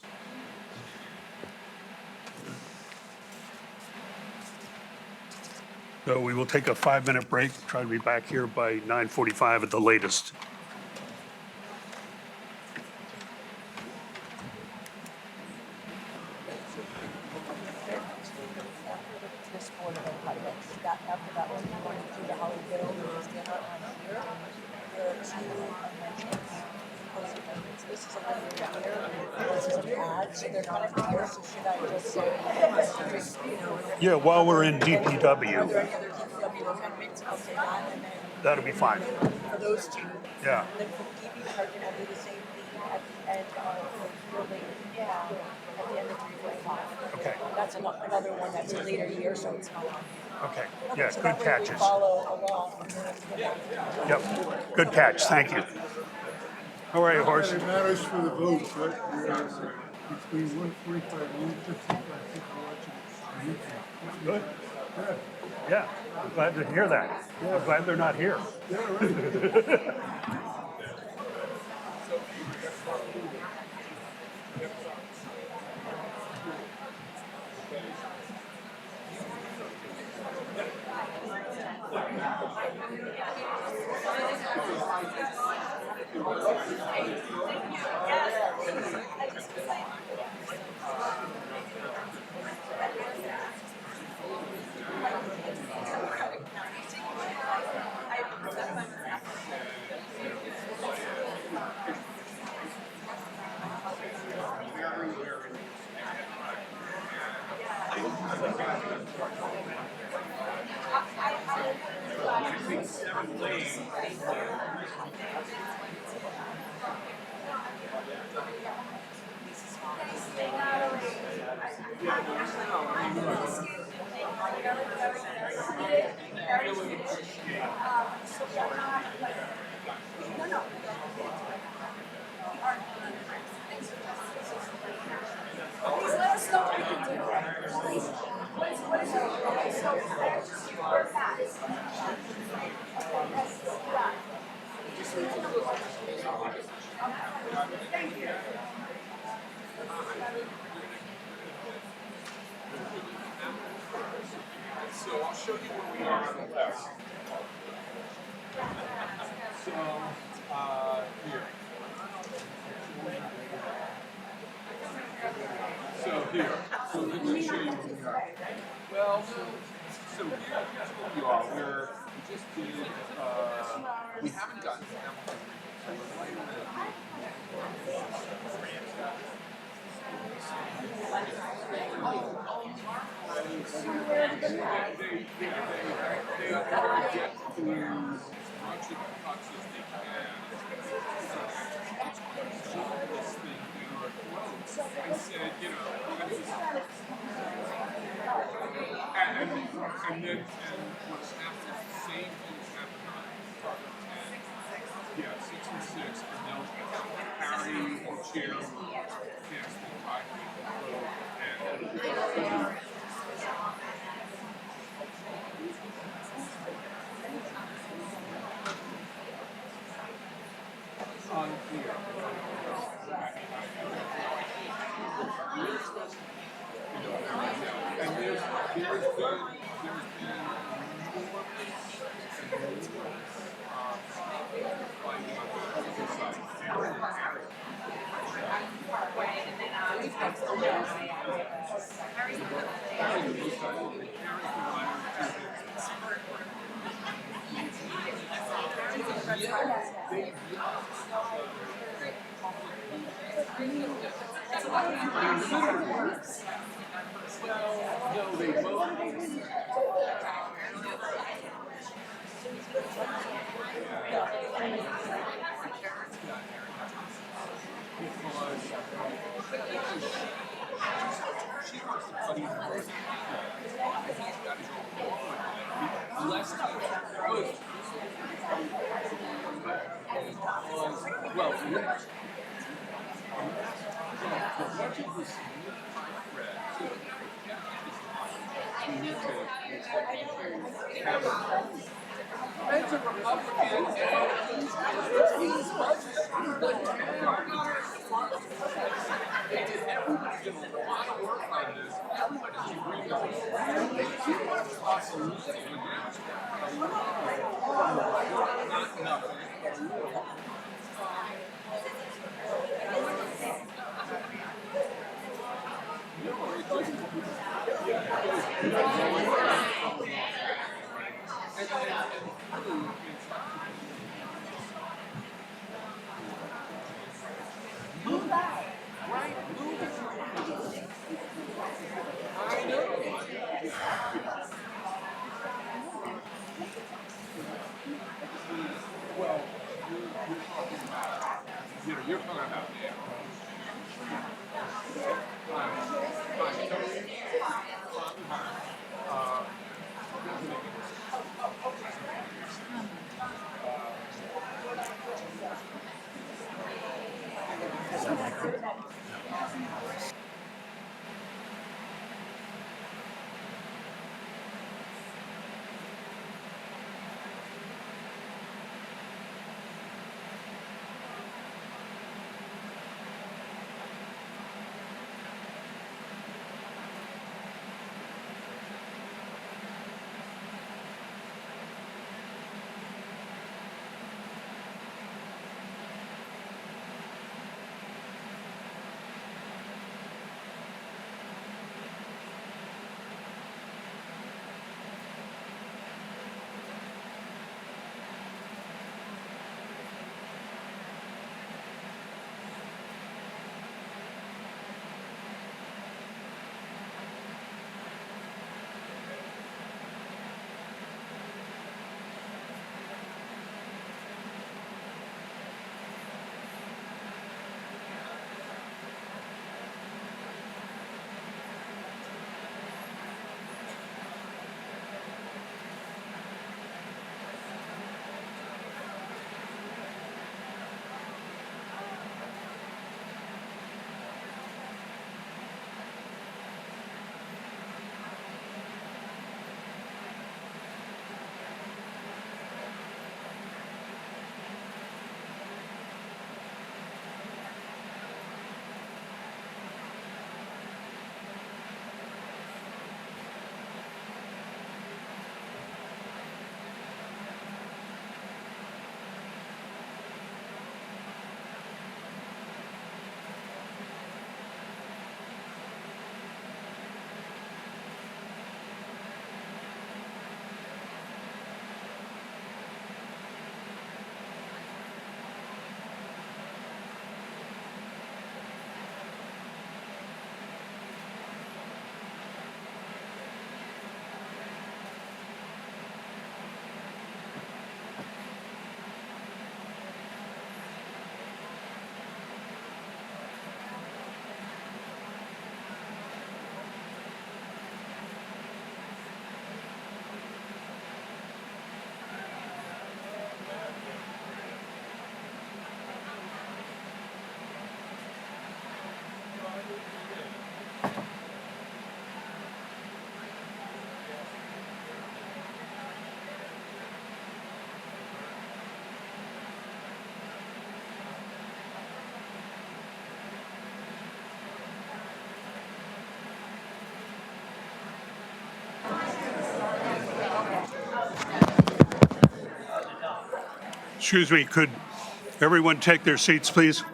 So we will take a 5-minute break, try to be back here by 9:45 at the latest. Yeah, while we're in DPW, that'll be fine. For those two. Yeah. Then for DB parking, I'll do the same thing at the end of the building, at the end of 345. Okay. That's another one that's a later year, so it's not on. Okay, yeah, So good that way we catches. follow along. Yep, good catch, thank you. All right, Horst. It matters for the votes, right? Between 145 and 155 people watching. Good. Good. Yeah, I'm glad to hear that. I'm glad they're not here. So I'll show you where we are on the left. So, here. So here. So let me show you where we are. Well, so here's where we are. We just did, we haven't gotten to Hamilton. So we're right on the I said, you know, and then what's happened is the same things happen on yeah, 6 and 6, and they'll carry the chair past the entire road. And unclear. And there's been no, they both. Excuse me, could everyone take their seats, please?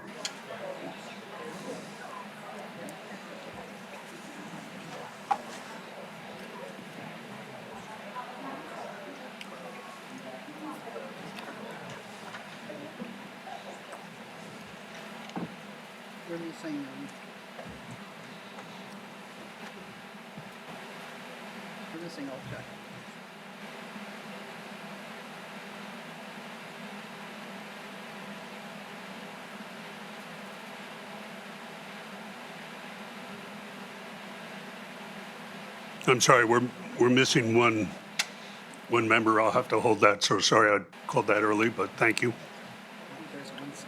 Releasing object. I'm sorry, we're missing one member. I'll have to hold that, so sorry I called that early, but thank you. There's one sign.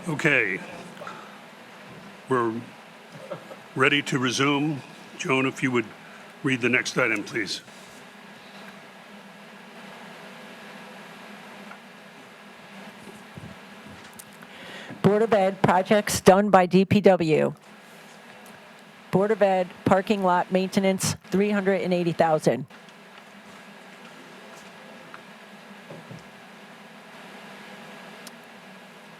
Okay. We're ready to resume. Joan, if you would read the next item, please. Board of Ed projects done by DPW. Board of Ed parking lot maintenance, $380,000.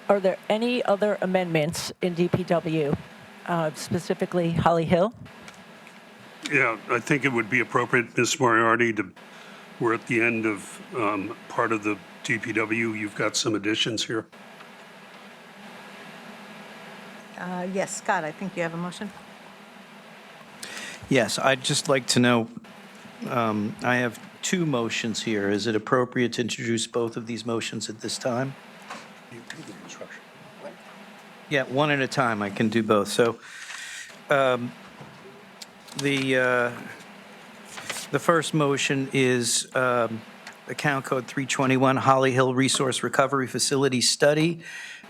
Are there any other amendments in DPW, specifically Holly Hill? Yeah, I think it would be appropriate, Ms. Moriarty, we're at the end of part of the DPW. You've got some additions here. Yes, Scott, I think you have a motion. Yes, I'd just like to know, I have two motions here. Is it appropriate to introduce both of these motions at this time? Yeah, one at a time, I can do both. So the first motion is account code 321, Holly Hill Resource Recovery Facility Study,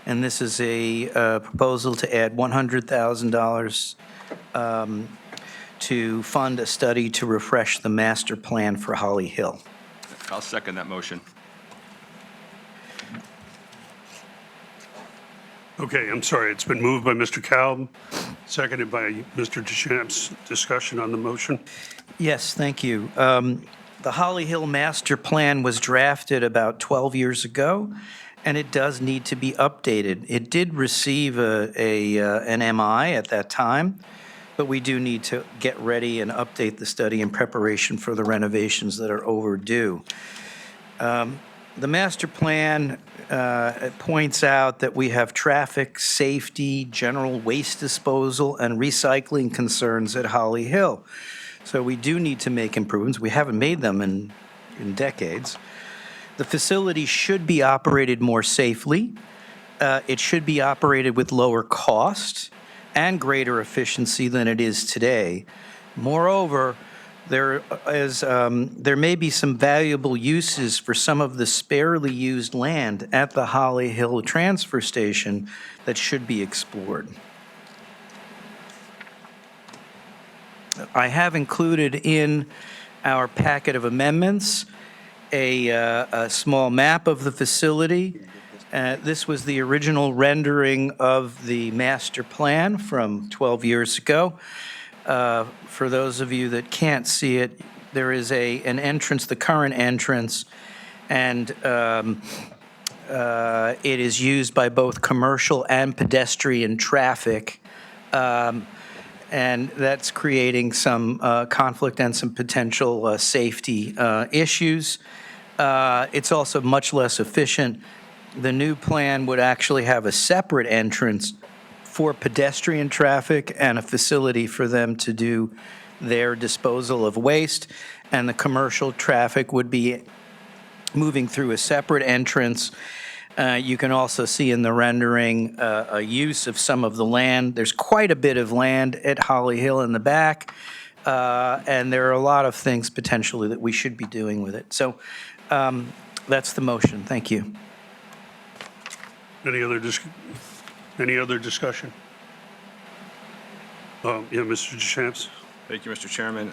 and this is a proposal to add $100,000 to fund a study to refresh the master plan for Holly Hill. I'll second that motion. Okay, I'm sorry. It's been moved by Mr. Kalb, seconded by Mr. Deschamps. Discussion on the motion. Yes, thank you. The Holly Hill Master Plan was drafted about 12 years ago, and it does need to be updated. It did receive an MI at that time, but we do need to get ready and update the study in preparation for the renovations that are overdue. The master plan points out that we have traffic, safety, general waste disposal, and recycling concerns at Holly Hill. So we do need to make improvements. We haven't made them in decades. The facility should be operated more safely. It should be operated with lower cost and greater efficiency than it is today. Moreover, there may be some valuable uses for some of the sparely used land at the Holly Hill transfer station that should be explored. I have included in our packet of amendments a small map of the facility This was the original rendering of the master plan from 12 years ago. For those of you that can't see it, there is an entrance, the current entrance, and it is used by both commercial and pedestrian traffic. And that's creating some conflict and some potential safety issues. It's also much less efficient. The new plan would actually have a separate entrance for pedestrian traffic and a facility for them to do their disposal of waste, and the commercial traffic would be moving through a separate entrance. You can also see in the rendering a use of some of the land. There's quite a bit of land at Holly Hill in the back, and there are a lot of things potentially that we should be doing with it. So that's the motion. Thank you. Any other discussion? Yeah, Mr. Deschamps? Thank you, Mr. Chairman.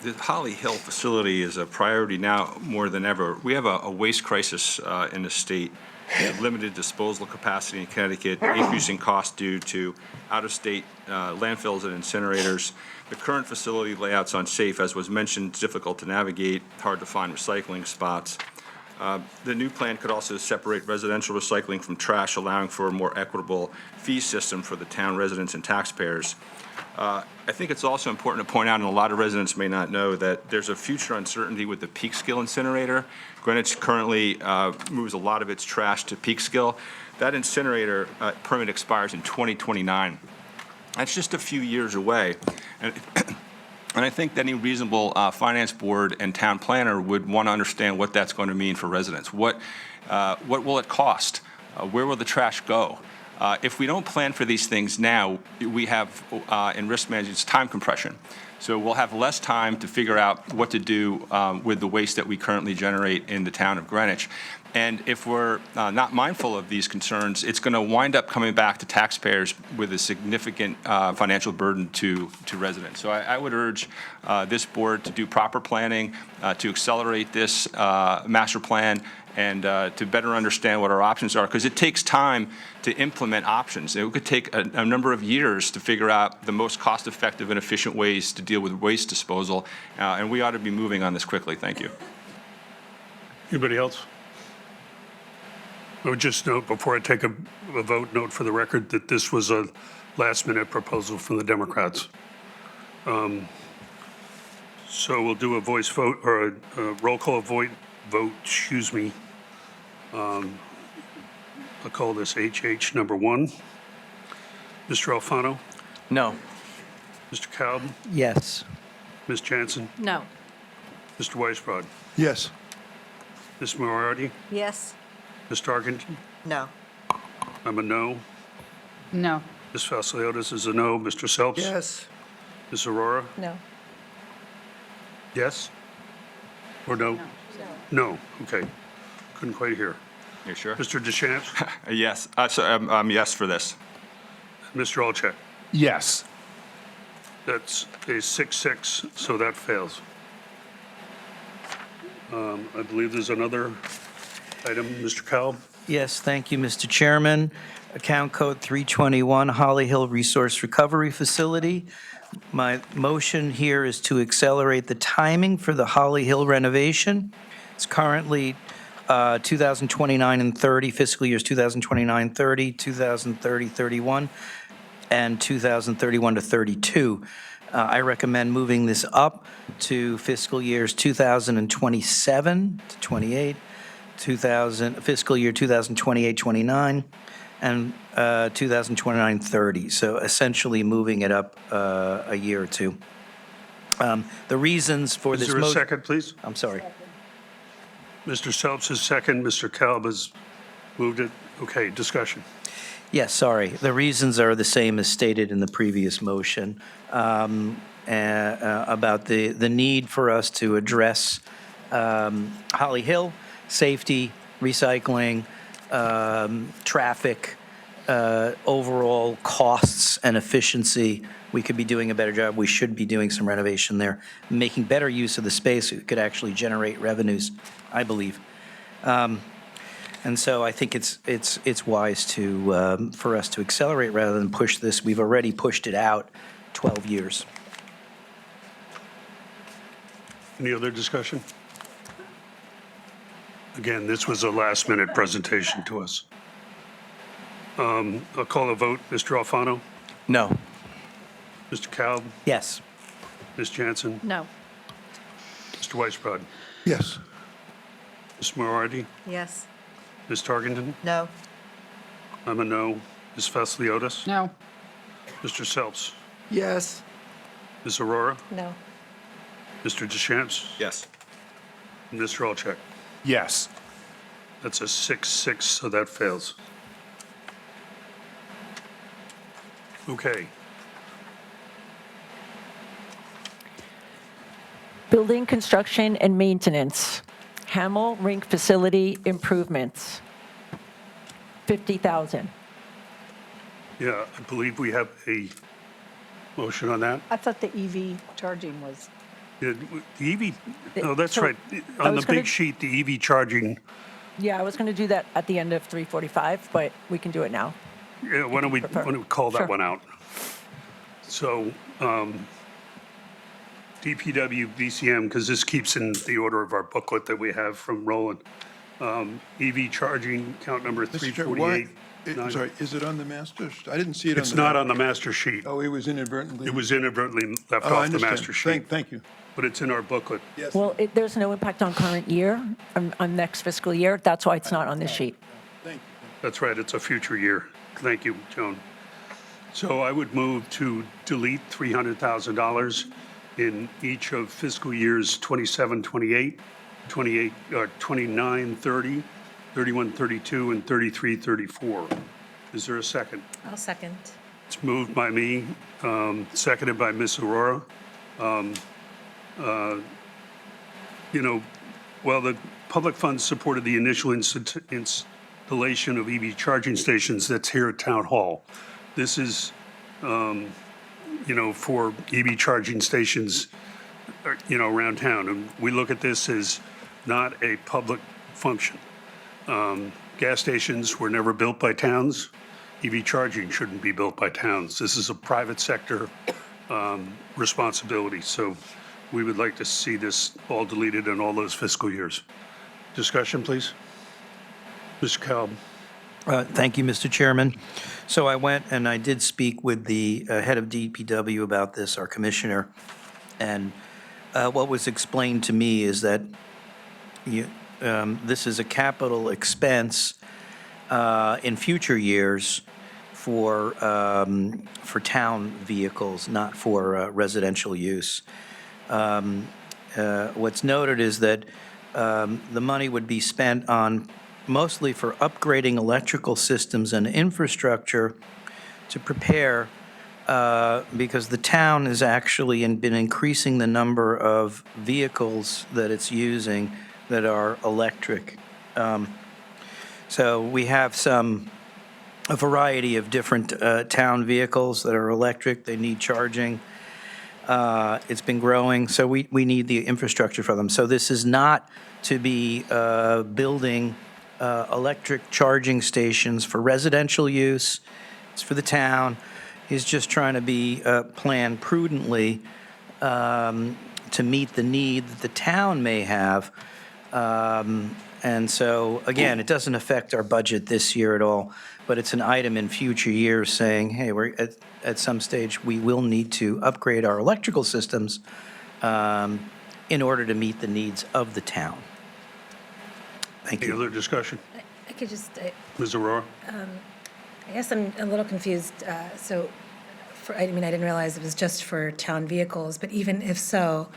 The Holly Hill facility is a priority now more than ever. We have a waste crisis in the state. We have limited disposal capacity in Connecticut, increasing costs due to out-of-state landfills and incinerators. The current facility layout's unsafe, as was mentioned, difficult to navigate, hard to find recycling spots. The new plan could also separate residential recycling from trash, allowing for a more equitable fee system for the town residents and taxpayers. I think it's also important to point out, and a lot of residents may not know, that there's a future uncertainty with the Peekskill incinerator. Greenwich currently moves a lot of its trash to Peekskill. That incinerator permit expires in 2029. That's just a few years away. And I think that any reasonable finance board and town planner would want to understand what that's going to mean for residents. What will it cost? Where will the trash go? If we don't plan for these things now, we have, in risk management, it's time compression. So we'll have less time to figure out what to do with the waste that we currently generate in the town of Greenwich. And if we're not mindful of these concerns, it's going to wind up coming back to taxpayers with a significant financial burden to residents. So I would urge this board to do proper planning, to accelerate this master plan, and to better understand what our options are, because it takes time to implement options. It could take a number of years to figure out the most cost-effective and efficient ways to deal with waste disposal, and we ought to be moving on this quickly. Thank you. Anybody else? I would just note, before I take a vote, note for the record that this was a last-minute proposal from the Democrats. So we'll do a voice vote, or a roll call vote, excuse me. I'll call this HH number 1. Mr. Alfano? No. Mr. Kalb? Yes. Ms. Jansen? No. Mr. Weisbrod? Yes. Ms. Moriarty? Yes. Ms. Tarkington? No. I'm a no. No. Ms. Vasiliotis is a no. Mr. Selps? Yes. Ms. Aurora? No. Yes? Or no? No, okay. Couldn't quite hear. You sure? Mr. Deschamps? Yes. Yes for this. Mr. Olczak? Yes. That's a 6-6, so that fails. I believe there's another item, Mr. Kalb? Yes, thank you, Mr. Chairman. Account code 321, Holly Hill Resource Recovery Facility. My motion here is to accelerate the timing for the Holly Hill renovation. It's currently 2029 and 30, fiscal years 2029, 30, 2030, 31, and 2031 to 32. I recommend moving this up to fiscal years 2027 to 28, fiscal year 2028, 29, and 2029, 30. So essentially moving it up a year or two. The reasons for this Is there a motion. second, please? I'm sorry. Mr. Selps is second, Mr. Kalb has moved it. Okay, discussion. Yes, sorry. The reasons are the same as stated in the previous motion about the need for us to address Holly Hill, safety, recycling, traffic, overall costs and efficiency. We could be doing a better job. We should be doing some renovation there, making better use of the space. It could actually generate revenues, I believe. And so I think it's wise to, for us to accelerate rather than push this. We've already pushed it out 12 years. Any other discussion? Again, this was a last-minute presentation to us. I'll call a vote. Mr. Alfano? No. Mr. Kalb? Yes. Ms. Jansen? No. Mr. Weisbrod? Yes. Ms. Moriarty? Yes. Ms. Tarkenton? No. I'm a no. Ms. Vasiliotis? No. Mr. Selps? Yes. Ms. Aurora? No. Mr. Deschamps? Yes. And Mr. Alcheck? Yes. That's a 6-6, so that fails. Okay. Building construction and maintenance, Hamel Rink Facility improvements, $50,000. Yeah, I believe we have a motion on that. I thought the EV charging was. The EV, oh, that's So, right. I On the was gonna- big sheet, the EV charging, Yeah, I was going to do that at the end of 3:45, but we can do it now. yeah, why don't we call that Sure. one out? So, DPW, VCM, because this keeps in the order of our booklet that we have from Roland. EV charging, count number Mr. Chair, why, 348. sorry, is it on the master? I didn't see it on the. It's not on the master sheet. Oh, it was inadvertently. It was inadvertently left Oh, I off the understand. master sheet, Thank you. but it's in our booklet. Yes. Well, there's no impact on current year, on next fiscal year. That's why it's not on this sheet. Thank you. That's right, it's a future year. Thank you, Joan. So I would move to delete $300,000 in each of fiscal years 27, 28, 29, 30, 31, 32, and 33, 34. Is there a second? I'll second. It's moved by me, seconded by Ms. Aurora. While the public funds supported the initial installation of EV charging stations that's here at Town Hall, this is, for EV charging stations, around town. And we look at this as not a public function. Gas stations were never built by towns. EV charging shouldn't be built by towns. This is a private sector responsibility. So we would like to see this all deleted in all those fiscal years. Discussion, please. Mr. Kalb. Thank you, Mr. Chairman. So I went and I did speak with the head of DPW about this, our commissioner, and what was explained to me is that this is a capital expense in future years for town vehicles, not for residential use. What's noted is that the money would be spent on mostly for upgrading electrical systems and infrastructure to prepare, because the town has actually been increasing the number of vehicles that it's using that are electric. So we have a variety of different town vehicles that are electric. They need charging. It's been growing, so we need the infrastructure for them. So this is not to be building electric charging stations for residential use. It's for the town. He's just trying to be planned prudently to meet the need that the town may have. And so, again, it doesn't affect our budget this year at all, but it's an item in future years saying, hey, we're at some stage, we will need to upgrade our electrical systems in order to meet the needs of the town. Thank Any you. other discussion? I could just, Ms. Aurora? I guess I'm a little confused. I didn't realize it was just for town vehicles, but even if so,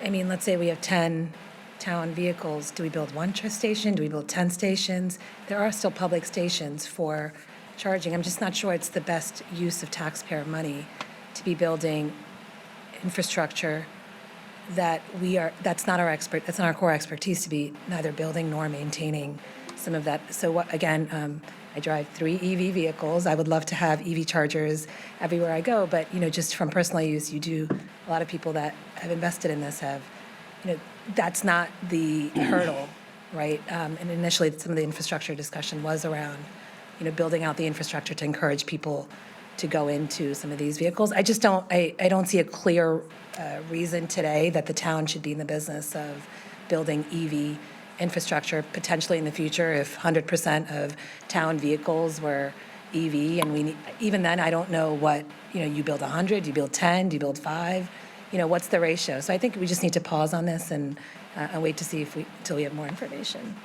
let's say we have 10 town vehicles. Do we build one station? Do we build 10 stations? There are still public stations for charging. I'm just not sure it's the best use of taxpayer money to be building infrastructure that's not our core expertise to be neither building nor maintaining some of that. So I drive 3 EV vehicles. I would love to have EV chargers everywhere I go, but, just from personal use, a lot of people that have invested in this have, that's not the hurdle right? And initially, some of the infrastructure discussion was around, building out the infrastructure to encourage people to go into some of these vehicles. I just don't, I don't see a clear reason today that the town should be in the business of building EV infrastructure potentially in the future if 100% of town vehicles were EV. And we need, even then, I don't know what, you build 100, do you build 10, do you build 5? What's the ratio? So I think we just need to pause on this and wait to see until we have more information.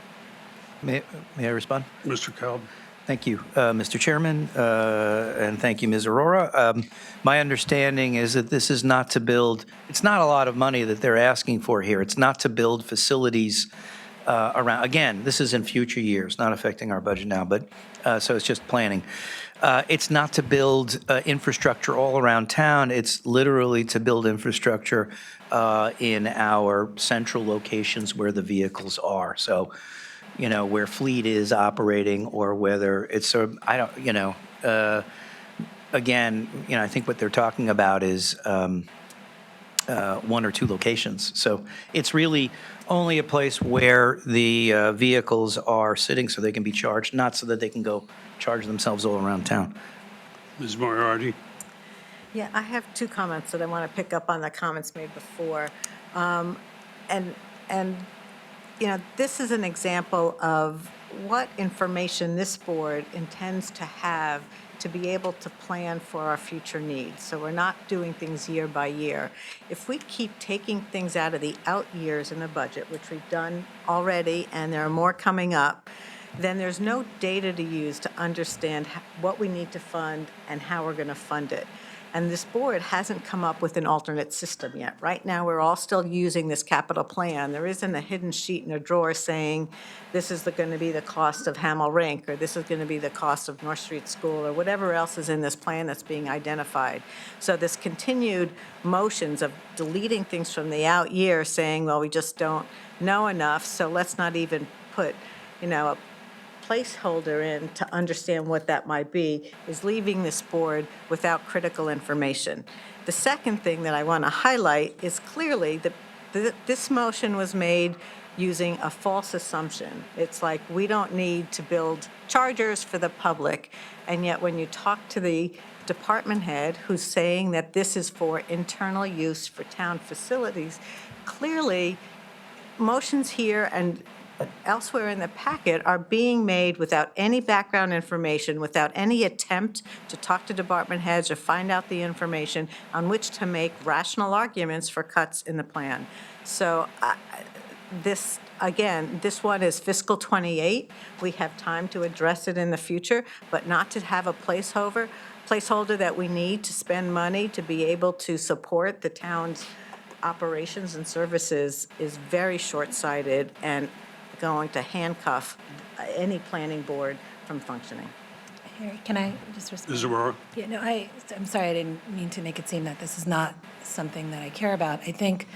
May I respond? Mr. Kalb? Thank you, Mr. Chairman, and thank you, Ms. Aurora. My understanding is that this is not to build, it's not a lot of money that they're asking for here. It's not to build facilities around, again, this is in future years, not affecting our budget now, but, so it's just planning. It's not to build infrastructure all around town. It's literally to build infrastructure in our central locations where the vehicles are. So, where fleet is operating or whether it's, I don't, again, I think what they're talking about is one or two locations. So it's really only a place where the vehicles are sitting so they can be charged, not so that they can go charge themselves all around town. Ms. Moriarty? Yeah, I have two comments that I want to pick up on the comments made before. This is an example of what information this board intends to have to be able to plan for our future needs. So we're not doing things year by year. If we keep taking things out of the out years in the budget, which we've done already, and there are more coming up, then there's no data to use to understand what we need to fund and how we're going to fund it. And this board hasn't come up with an alternate system yet. Right now, we're all still using this capital plan. There isn't a hidden sheet in a drawer saying, this is going to be the cost of Hamel Rink, or this is going to be the cost of North Street School, or whatever else is in this plan that's being identified. So this continued motions of deleting things from the out year, saying, well, we just don't know enough, so let's not even put, a placeholder in to understand what that might be, is leaving this board without critical information. The second thing that I want to highlight is clearly that this motion was made using a false assumption. It's like we don't need to build chargers for the public, and yet when you talk to the department head who's saying that this is for internal use for town facilities, clearly motions here and elsewhere in the packet are being made without any background information, without any attempt to talk to department heads or find out the information on which to make rational arguments for cuts in the plan. So this one is fiscal '28. We have time to address it in the future, but not to have a placeholder that we need to spend money to be able to support the town's operations and services is very short-sighted and going to handcuff any planning board from functioning. Harry, can I just respond? Ms. Aurora? Yeah, no, I'm sorry, I didn't mean to make it seem that this is not something that I care about. I think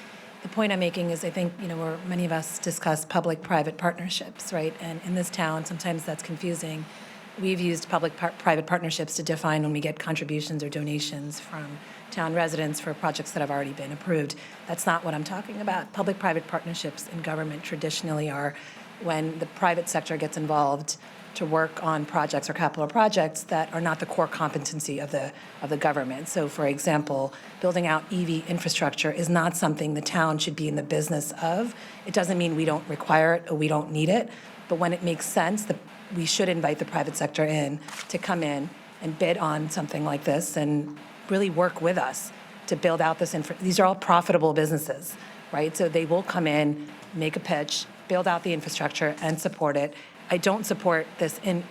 the point I'm making is I think, where many of us discuss public-private partnerships, right? And in this town, sometimes that's confusing. We've used public-private partnerships to define when we get contributions or donations from town residents for projects that have already been approved. That's not what I'm talking about. Public-private partnerships in government traditionally are when the private sector gets involved to work on projects or capital projects that are not the core competency of the government. So, for example, building out EV infrastructure is not something the town should be in the business of. It doesn't mean we don't require it or we don't need it, but when it makes sense, we should invite the private sector in to come in and bid on something like this and really work with us to build out this these are all profitable businesses, right? So they will come in, make a pitch, build out the infrastructure and support it. I don't support this in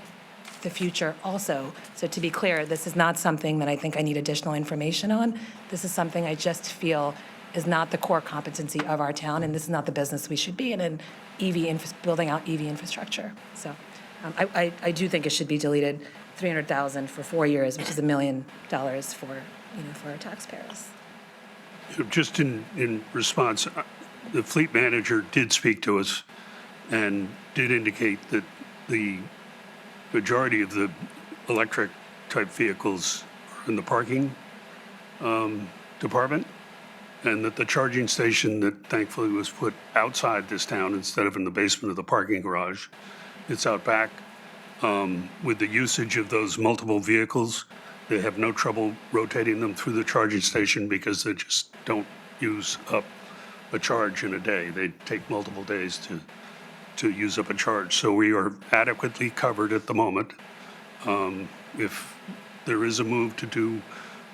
the future also. So to be clear, this is not something that I think I need additional information on. This is something I just feel is not the core competency of our town, and this is not the business we should be in building out EV infrastructure. So I do think it should be deleted. $300,000 for 4 years, which is $1 million for our taxpayers. Just in response, the fleet manager did speak to us and did indicate that the majority of the electric type vehicles are in the parking department, and that the charging station that thankfully was put outside this town instead of in the basement of the parking garage, it's out back. With the usage of those multiple vehicles, they have no trouble rotating them through the charging station because they just don't use up a charge in a day. They take multiple days to use up a charge. So we are adequately covered at the moment. If there is a move to do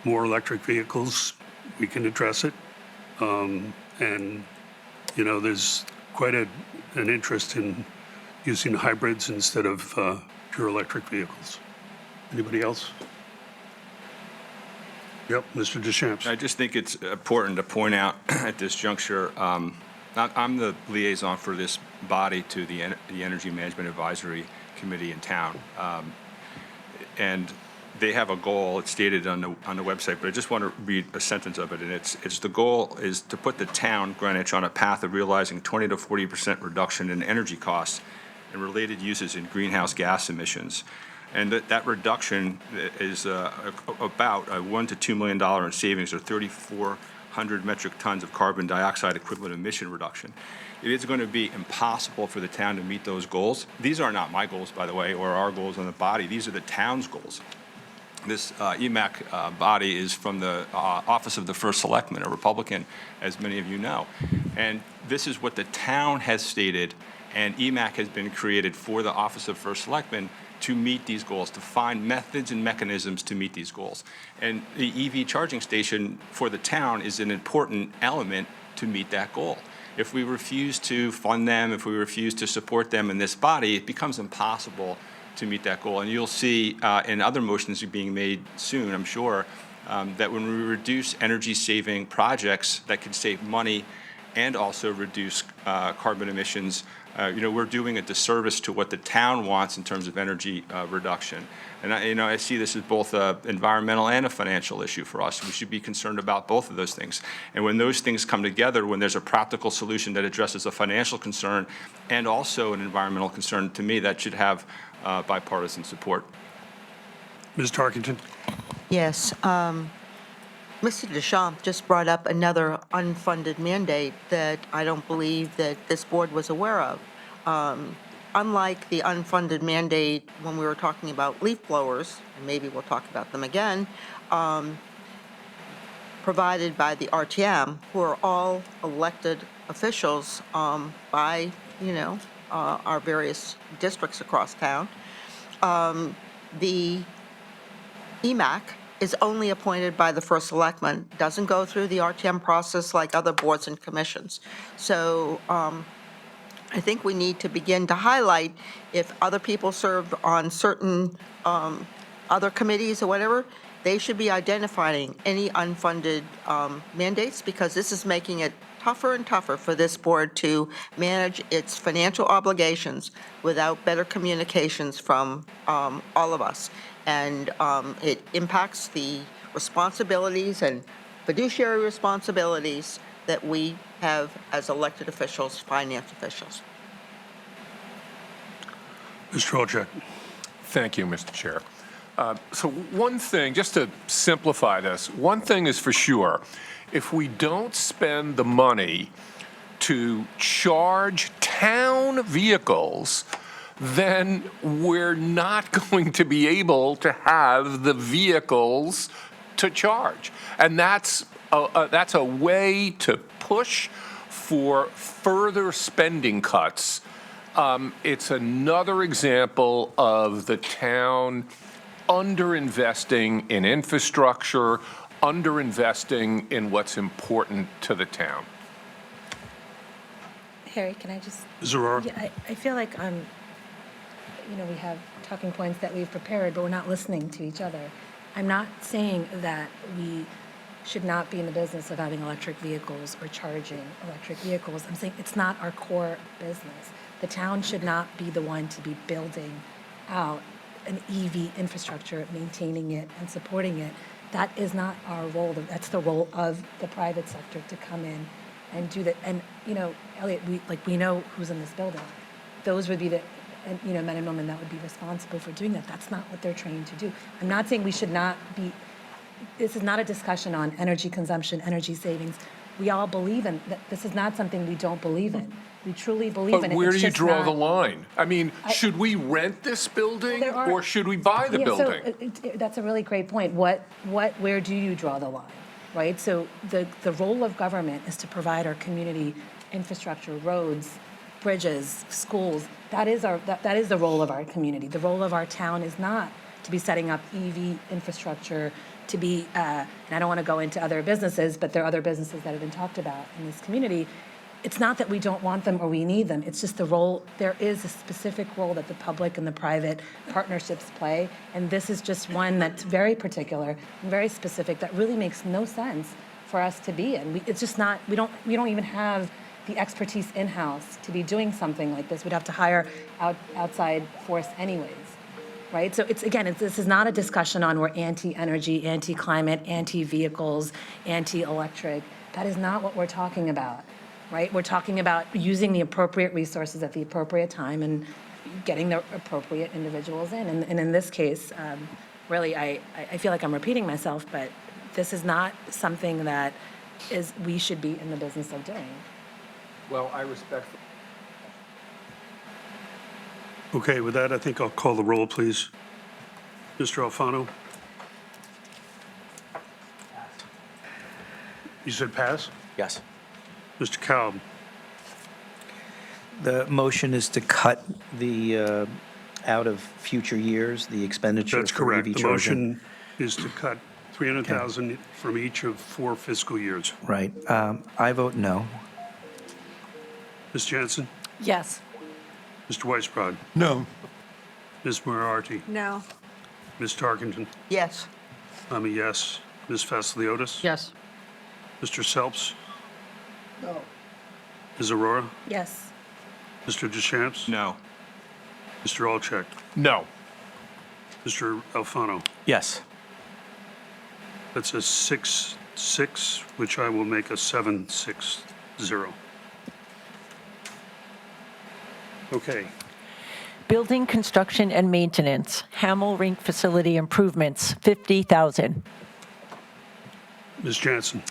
more electric vehicles, we can address it. And, you know, there's quite an interest in using hybrids instead of pure electric vehicles. Anybody else? Yep, Mr. Deschamps. I just think it's important to point out at this juncture, I'm the liaison for this body to the Energy Management Advisory Committee in town. And they have a goal, it's stated on the website, but I just want to read a sentence of it. And it's the goal is to put the town, Greenwich, on a path of realizing 20 to 40% reduction in energy costs and related uses in greenhouse gas emissions. And that reduction is about a $1 to $2 million in savings, or 3,400 metric tons of carbon dioxide equivalent emission reduction. It is going to be impossible for the town to meet those goals. These are not my goals, by the way, or our goals on the body. These are the town's goals. This EMAC body is from the Office of the First Selectman, a Republican, as many of you know. And this is what the town has stated, and EMAC has been created for the Office of First Selectman to meet these goals, to find methods and mechanisms to meet these goals. And the EV charging station for the town is an important element to meet that goal. If we refuse to fund them, if we refuse to support them in this body, it becomes impossible to meet that goal. And you'll see in other motions being made soon, I'm sure, that when we reduce energy-saving projects that can save money and also reduce carbon emissions, we're doing a disservice to what the town wants in terms of energy reduction. And I see this as both an environmental and a financial issue for us. We should be concerned about both of those things. And when those things come together, when there's a practical solution that addresses a financial concern and also an environmental concern, to me, that should have bipartisan support. Ms. Tarkington? Yes. Mr. Deschamps just brought up another unfunded mandate that I don't believe that this board was aware of. Unlike the unfunded mandate when we were talking about leaf blowers, and maybe we'll talk about them again, provided by the RTM, who are all elected officials by, our various districts across town. The EMAC is only appointed by the First Selectman, doesn't go through the RTM process like other boards and commissions. So I think we need to begin to highlight, if other people serve on certain other committees or whatever, they should be identifying any unfunded mandates, because this is making it tougher and tougher for this board to manage its financial obligations without better communications from all of us. And it impacts the responsibilities and fiduciary responsibilities that we have as elected officials, finance officials. Mr. Olczak? Thank you, Mr. Chair. So one thing, just to simplify this, one thing is for sure. If we don't spend the money to charge town vehicles, then we're not going to be able to have the vehicles to charge. And that's a way to push for further spending cuts. It's another example of the town underinvesting in infrastructure, underinvesting in what's important to the town. Harry, can I just? Ms. Aurora? Yeah, I feel like we have talking points that we've prepared, but we're not listening to each other. I'm not saying that we should not be in the business of having electric vehicles or charging electric vehicles. I'm saying it's not our core business. The town should not be the one to be building out an EV infrastructure, maintaining it and supporting it. That is not our role. That's the role of the private sector to come in and do that. And, Elliot, we know who's in this building. Those would be the men and women that would be responsible for doing that. That's not what they're trained to do. I'm not saying we should not be, this is not a discussion on energy consumption, energy savings. we all believe in, that this is not something we don't believe in. We truly believe in But it. where It's do you just draw the not- line? I mean, should we rent this building There are- or should we buy the Yeah, building? So that's a really great point. Where do you draw the line, right? So the role of government is to provide our community infrastructure, roads, bridges, schools. That is the role of our community. The role of our town is not to be setting up EV infrastructure, to be, and I don't want to go into other businesses, but there are other businesses that have been talked about in this community. It's not that we don't want them or we need them, it's just the role, there is a specific role that the public and the private partnerships play, and this is just one that's very particular and very specific that really makes no sense for us to be in. It's just not, we don't even have the expertise in-house to be doing something like this. We'd have to hire outside force anyways, right? So this is not a discussion on we're anti-energy, anti-climate, anti-vehicles, anti-electric. That is not what we're talking about. Right? We're talking about using the appropriate resources at the appropriate time and getting the appropriate individuals in. And in this case, really, I feel like I'm repeating myself, but this is not something that we should be in the business of doing. Well, I respect. Okay, with that, I think I'll call the roll, please. Mr. Alfano? You said pass? Yes. Mr. Kalb? The motion is to cut the, out of future years, the expenditure That's for correct. EV The charging. motion is to cut 300,000 from each of 4 fiscal years. Right. I vote no. Ms. Jansen? Yes. Mr. Weisbrod? No. Ms. Moriarty? No. Ms. Tarkington? Yes. I'm a yes. Ms. Vasiliotis? Yes. Mr. Selps? No. Ms. Aurora? Yes. Mr. Deschamps? No. Mr. Alcheck? No. Mr. Alfano? Yes. That's a 6-6, which I will make a 7-6-0. Okay, Building construction and maintenance, Hamel Rink facility improvements, $50,000. Ms. Jansen?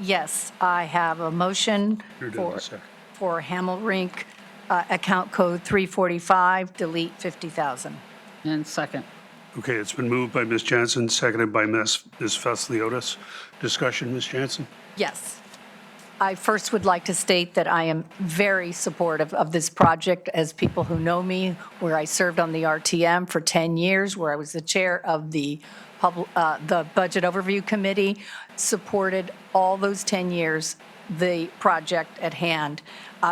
Yes, I have a motion You're doing for the second. Hamel Rink, account code 345, delete 50,000. And second. Okay, it's been moved by Ms. Jansen, seconded by Ms. Vasiliotis. Discussion, Ms. Jansen? Yes. I first would like to state that I am very supportive of this project. As people who know me, where I served on the RTM for 10 years, where I was the chair of the Budget Overview Committee, supported all those 10 years the project at hand.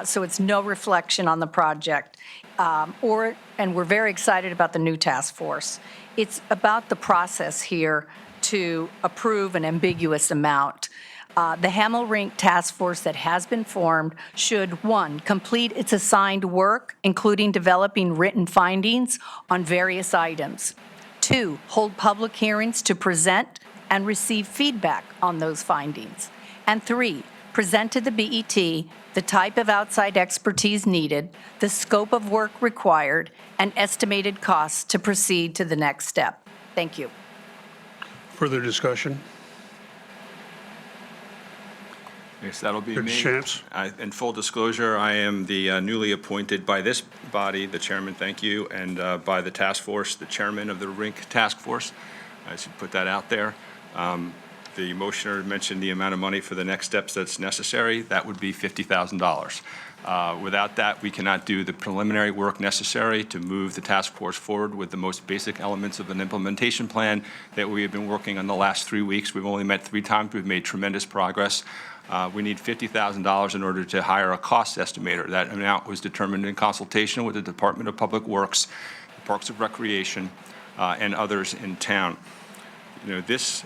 So it's no reflection on the project. And we're very excited about the new task force. It's about the process here to approve an ambiguous amount. The Hamel Rink Task Force that has been formed should, 1, complete its assigned work, including developing written findings on various items. 2, hold public hearings to present and receive feedback on those findings. And 3, present to the BET the type of outside expertise needed, the scope of work required, and estimated costs to proceed to the next step. Thank you. Further discussion? Yes, that'll be Mr. me. Deschamps? In full disclosure, I am the newly appointed by this body, the chairman, thank you, and by the task force, the chairman of the Rink Task Force. I should put that out there. The motioner mentioned the amount of money for the next steps that's necessary. That would be $50,000. Without that, we cannot do the preliminary work necessary to move the task force forward with the most basic elements of an implementation plan that we have been working on the last 3 weeks. We've only met 3 times. We've made tremendous progress. We need $50,000 in order to hire a cost estimator. That amount was determined in consultation with the Department of Public Works, Parks and Recreation, and others in town. You know, this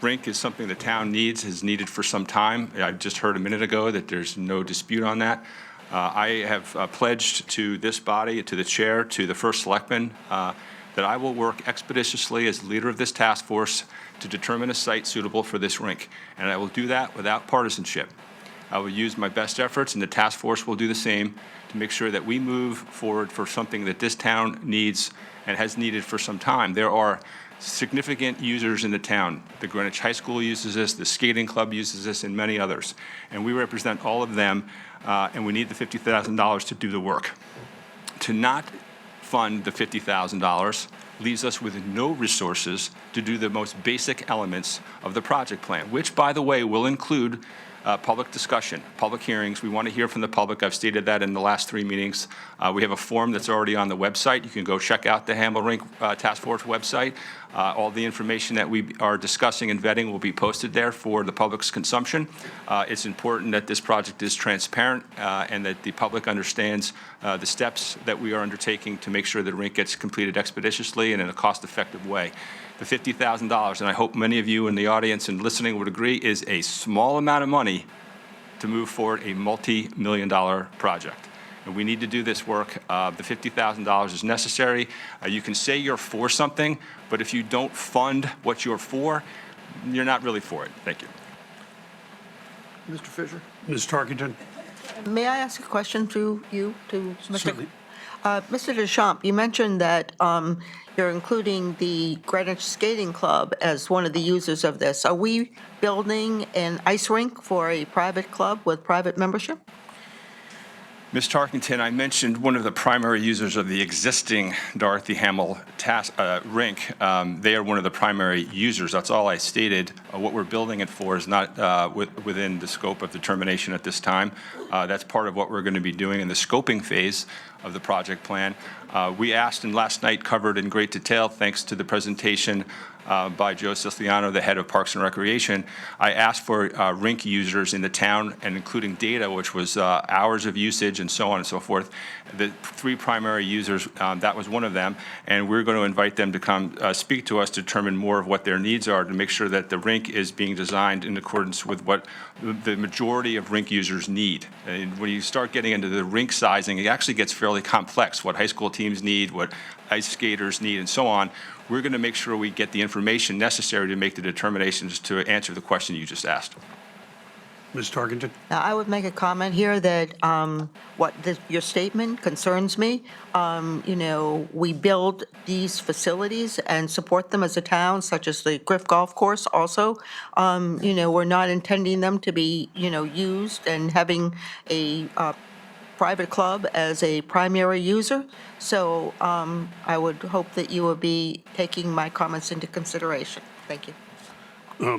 rink is something the town needs, has needed for some time. I just heard a minute ago that there's no dispute on that. I have pledged to this body, to the chair, to the first selectman, that I will work expeditiously as leader of this task force to determine a site suitable for this rink. And I will do that without partisanship. I will use my best efforts, and the task force will do the same, to make sure that we move forward for something that this town needs and has needed for some time. There are significant users in the town. The Greenwich High School uses this, the skating club uses this, and many others. And we represent all of them, and we need the $50,000 to do the work. To not fund the $50,000 leaves us with no resources to do the most basic elements of the project plan, which, by the way, will include public discussion, public hearings. We want to hear from the public. I've stated that in the last 3 meetings. We have a form that's already on the website. You can go check out the Hamel Rink Task Force website. All the information that we are discussing and vetting will be posted there for the public's consumption. It's important that this project is transparent and that the public understands the steps that we are undertaking to make sure the rink gets completed expeditiously and in a cost-effective way. The $50,000, and I hope many of you in the audience and listening would agree, is a small amount of money to move forward a multi-million-dollar project. And we need to do this work. The $50,000 is necessary. You can say you're for something, but if you don't fund what you're for, you're not really for it. Thank you. Mr. Fisher? Ms. Tarkington? May I ask a question to you, to Mr. Certainly. Mr. Deschamps, you mentioned that you're including the Greenwich Skating Club as one of the users of this. Are we building an ice rink for a private club with private membership? Ms. Tarkington, I mentioned one of the primary users of the existing Dorothy Hamill rink. They are one of the primary users. That's all I stated. What we're building it for is not within the scope of determination at this time. That's part of what we're going to be doing in the scoping phase of the project plan. We asked, and last night covered in great detail, thanks to the presentation by Joe Siciliano, the head of Parks and Recreation. I asked for rink users in the town, and including data, which was hours of usage and so on and so forth. The 3 primary users, that was one of them, and we're going to invite them to come speak to us to determine more of what their needs are to make sure that the rink is being designed in accordance with what the majority of rink users need. And when you start getting into the rink sizing, it actually gets fairly complex, what high school teams need, what ice skaters need, and so on. We're going to make sure we get the information necessary to make the determinations to answer the question you just asked. Ms. Tarkington? Now, I would make a comment here that your statement concerns me. We build these facilities and support them as a town, such as the Griff Golf Course also. We're not intending them to be, used and having a private club as a primary user. So I would hope that you will be taking my comments into consideration. Thank you.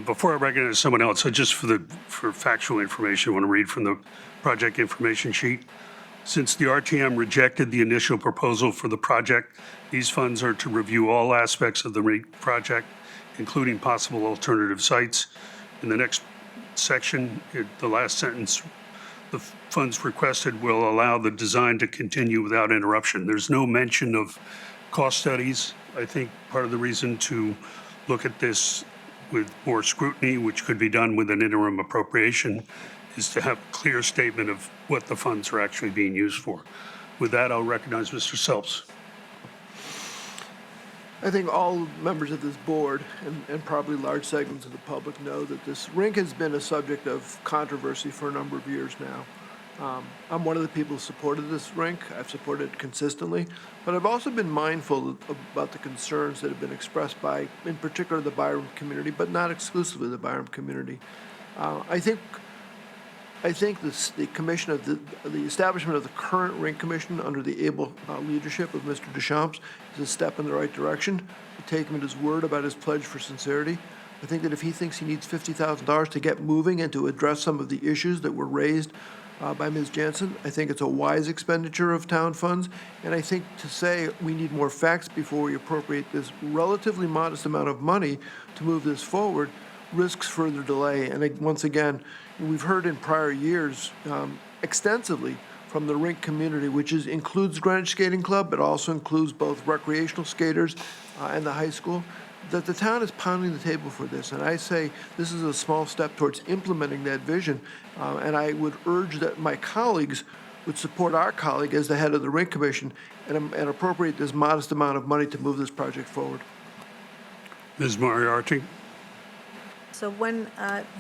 Before I recognize someone else, just for factual information, I want to read from the project information sheet. Since the RTM rejected the initial proposal for the project, these funds are to review all aspects of the project, including possible alternative sites. In the next section, the last sentence, the funds requested will allow the design to continue without interruption. There's no mention of cost studies. I think part of the reason to look at this with more scrutiny, which could be done with an interim appropriation, is to have a clear statement of what the funds are actually being used for. With that, I'll recognize Mr. Selps. I think all members of this board and probably large segments of the public know that this rink has been a subject of controversy for a number of years now. I'm one of the people who supported this rink. I've supported it consistently, but I've also been mindful about the concerns that have been expressed by, in particular, the Byram community, but not exclusively the Byram community. I think the commission of the establishment of the current rink commission under the able leadership of Mr. Deschamps is a step in the right direction. I take him at his word about his pledge for sincerity. I think that if he thinks he needs $50,000 to get moving and to address some of the issues that were raised by Ms. Jansen, I think it's a wise expenditure of town funds. And I think to say we need more facts before we appropriate this relatively modest amount of money to move this forward risks further delay. And once again, we've heard in prior years extensively from the rink community, which includes Greenwich Skating Club, but also includes both recreational skaters and the high school, that the town is pounding the table for this. And I say this is a small step towards implementing that vision. And I would urge that my colleagues would support our colleague as the head of the rink commission and appropriate this modest amount of money to move this project forward. Ms. Moriarty? So when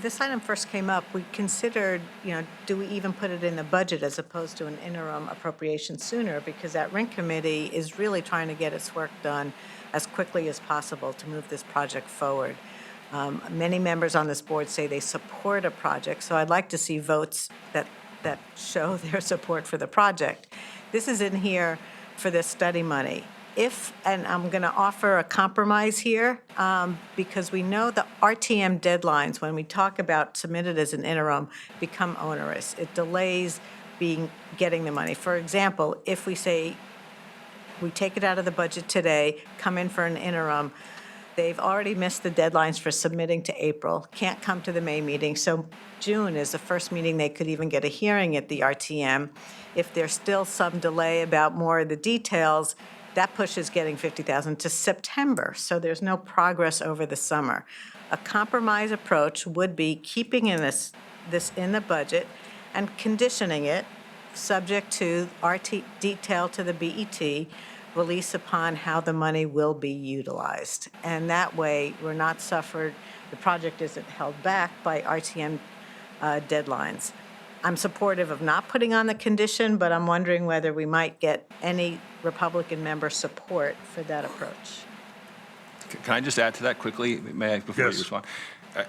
this item first came up, we considered, do we even put it in the budget as opposed to an interim appropriation sooner? Because that rink committee is really trying to get its work done as quickly as possible to move this project forward. Many members on this board say they support a project, so I'd like to see votes that show their support for the project. This is in here for this study money. And I'm going to offer a compromise here, because we know the RTM deadlines, when we talk about submitted as an interim, become onerous. It delays getting the money. For example, if we say we take it out of the budget today, come in for an interim, they've already missed the deadlines for submitting to April, can't come to the May meeting, so June is the first meeting they could even get a hearing at the RTM. If there's still some delay about more of the details, that pushes getting $50,000 to September, so there's no progress over the summer. A compromise approach would be keeping this in the budget and conditioning it, subject to detail to the BET, release upon how the money will be utilized. And that way, we're not suffered, the project isn't held back by RTM deadlines. I'm supportive of not putting on the condition, but I'm wondering whether we might get any Republican member support for that approach. Can I just add to that quickly, may I, before Yes. you respond?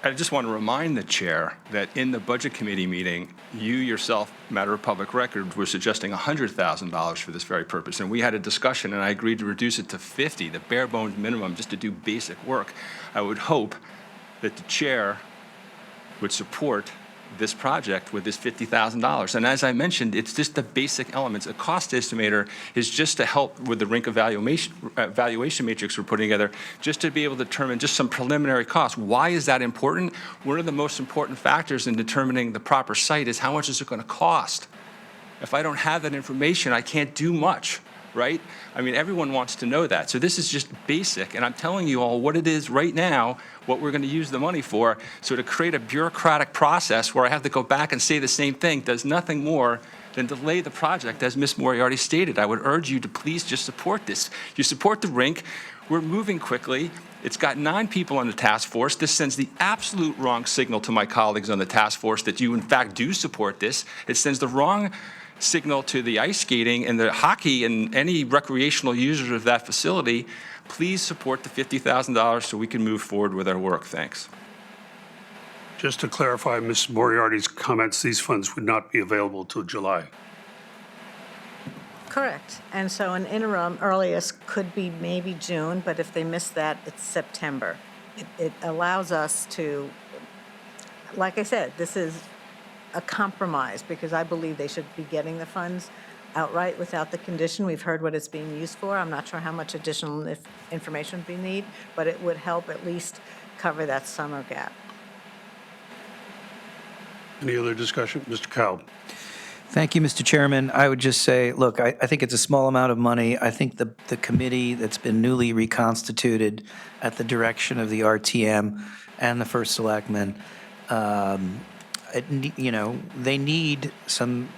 I just want to remind the chair that in the Budget Committee meeting, you yourself, matter of public record, were suggesting $100,000 for this very purpose. And we had a discussion, and I agreed to reduce it to 50, the bare bones minimum, just to do basic work. I would hope that the chair would support this project with this $50,000. And as I mentioned, it's just the basic elements. A cost estimator is just to help with the rink evaluation matrix we're putting together, just to be able to determine just some preliminary costs. Why is that important? One of the most important factors in determining the proper site is how much is it going to cost. If I don't have that information, I can't do much, right? I mean, everyone wants to know that. So this is just basic, and I'm telling you all what it is right now, what we're going to use the money for. So to create a bureaucratic process where I have to go back and say the same thing does nothing more than delay the project, as Ms. Moriarty stated. I would urge you to please just support this. You support the rink. We're moving quickly. It's got 9 people on the task force. This sends the absolute wrong signal to my colleagues on the task force that you, in fact, do support this. It sends the wrong signal to the ice skating and the hockey and any recreational users of that facility. Please support the $50,000 so we can move forward with our work. Thanks. Just to clarify Ms. Moriarty's comments, these funds would not be available till July. Correct. And so an interim earliest could be maybe June, but if they miss that, it's September. It allows us to, like I said, this is a compromise, because I believe they should be getting the funds outright without the condition. We've heard what it's being used for. I'm not sure how much additional information we need, but it would help at least cover that summer gap. Any other discussion? Mr. Cowell. Thank you, Mr. Chairman. I would just say, look, I think it's a small amount of money. I think the committee that's been newly reconstituted at the direction of the RTM and the first selectman, they need some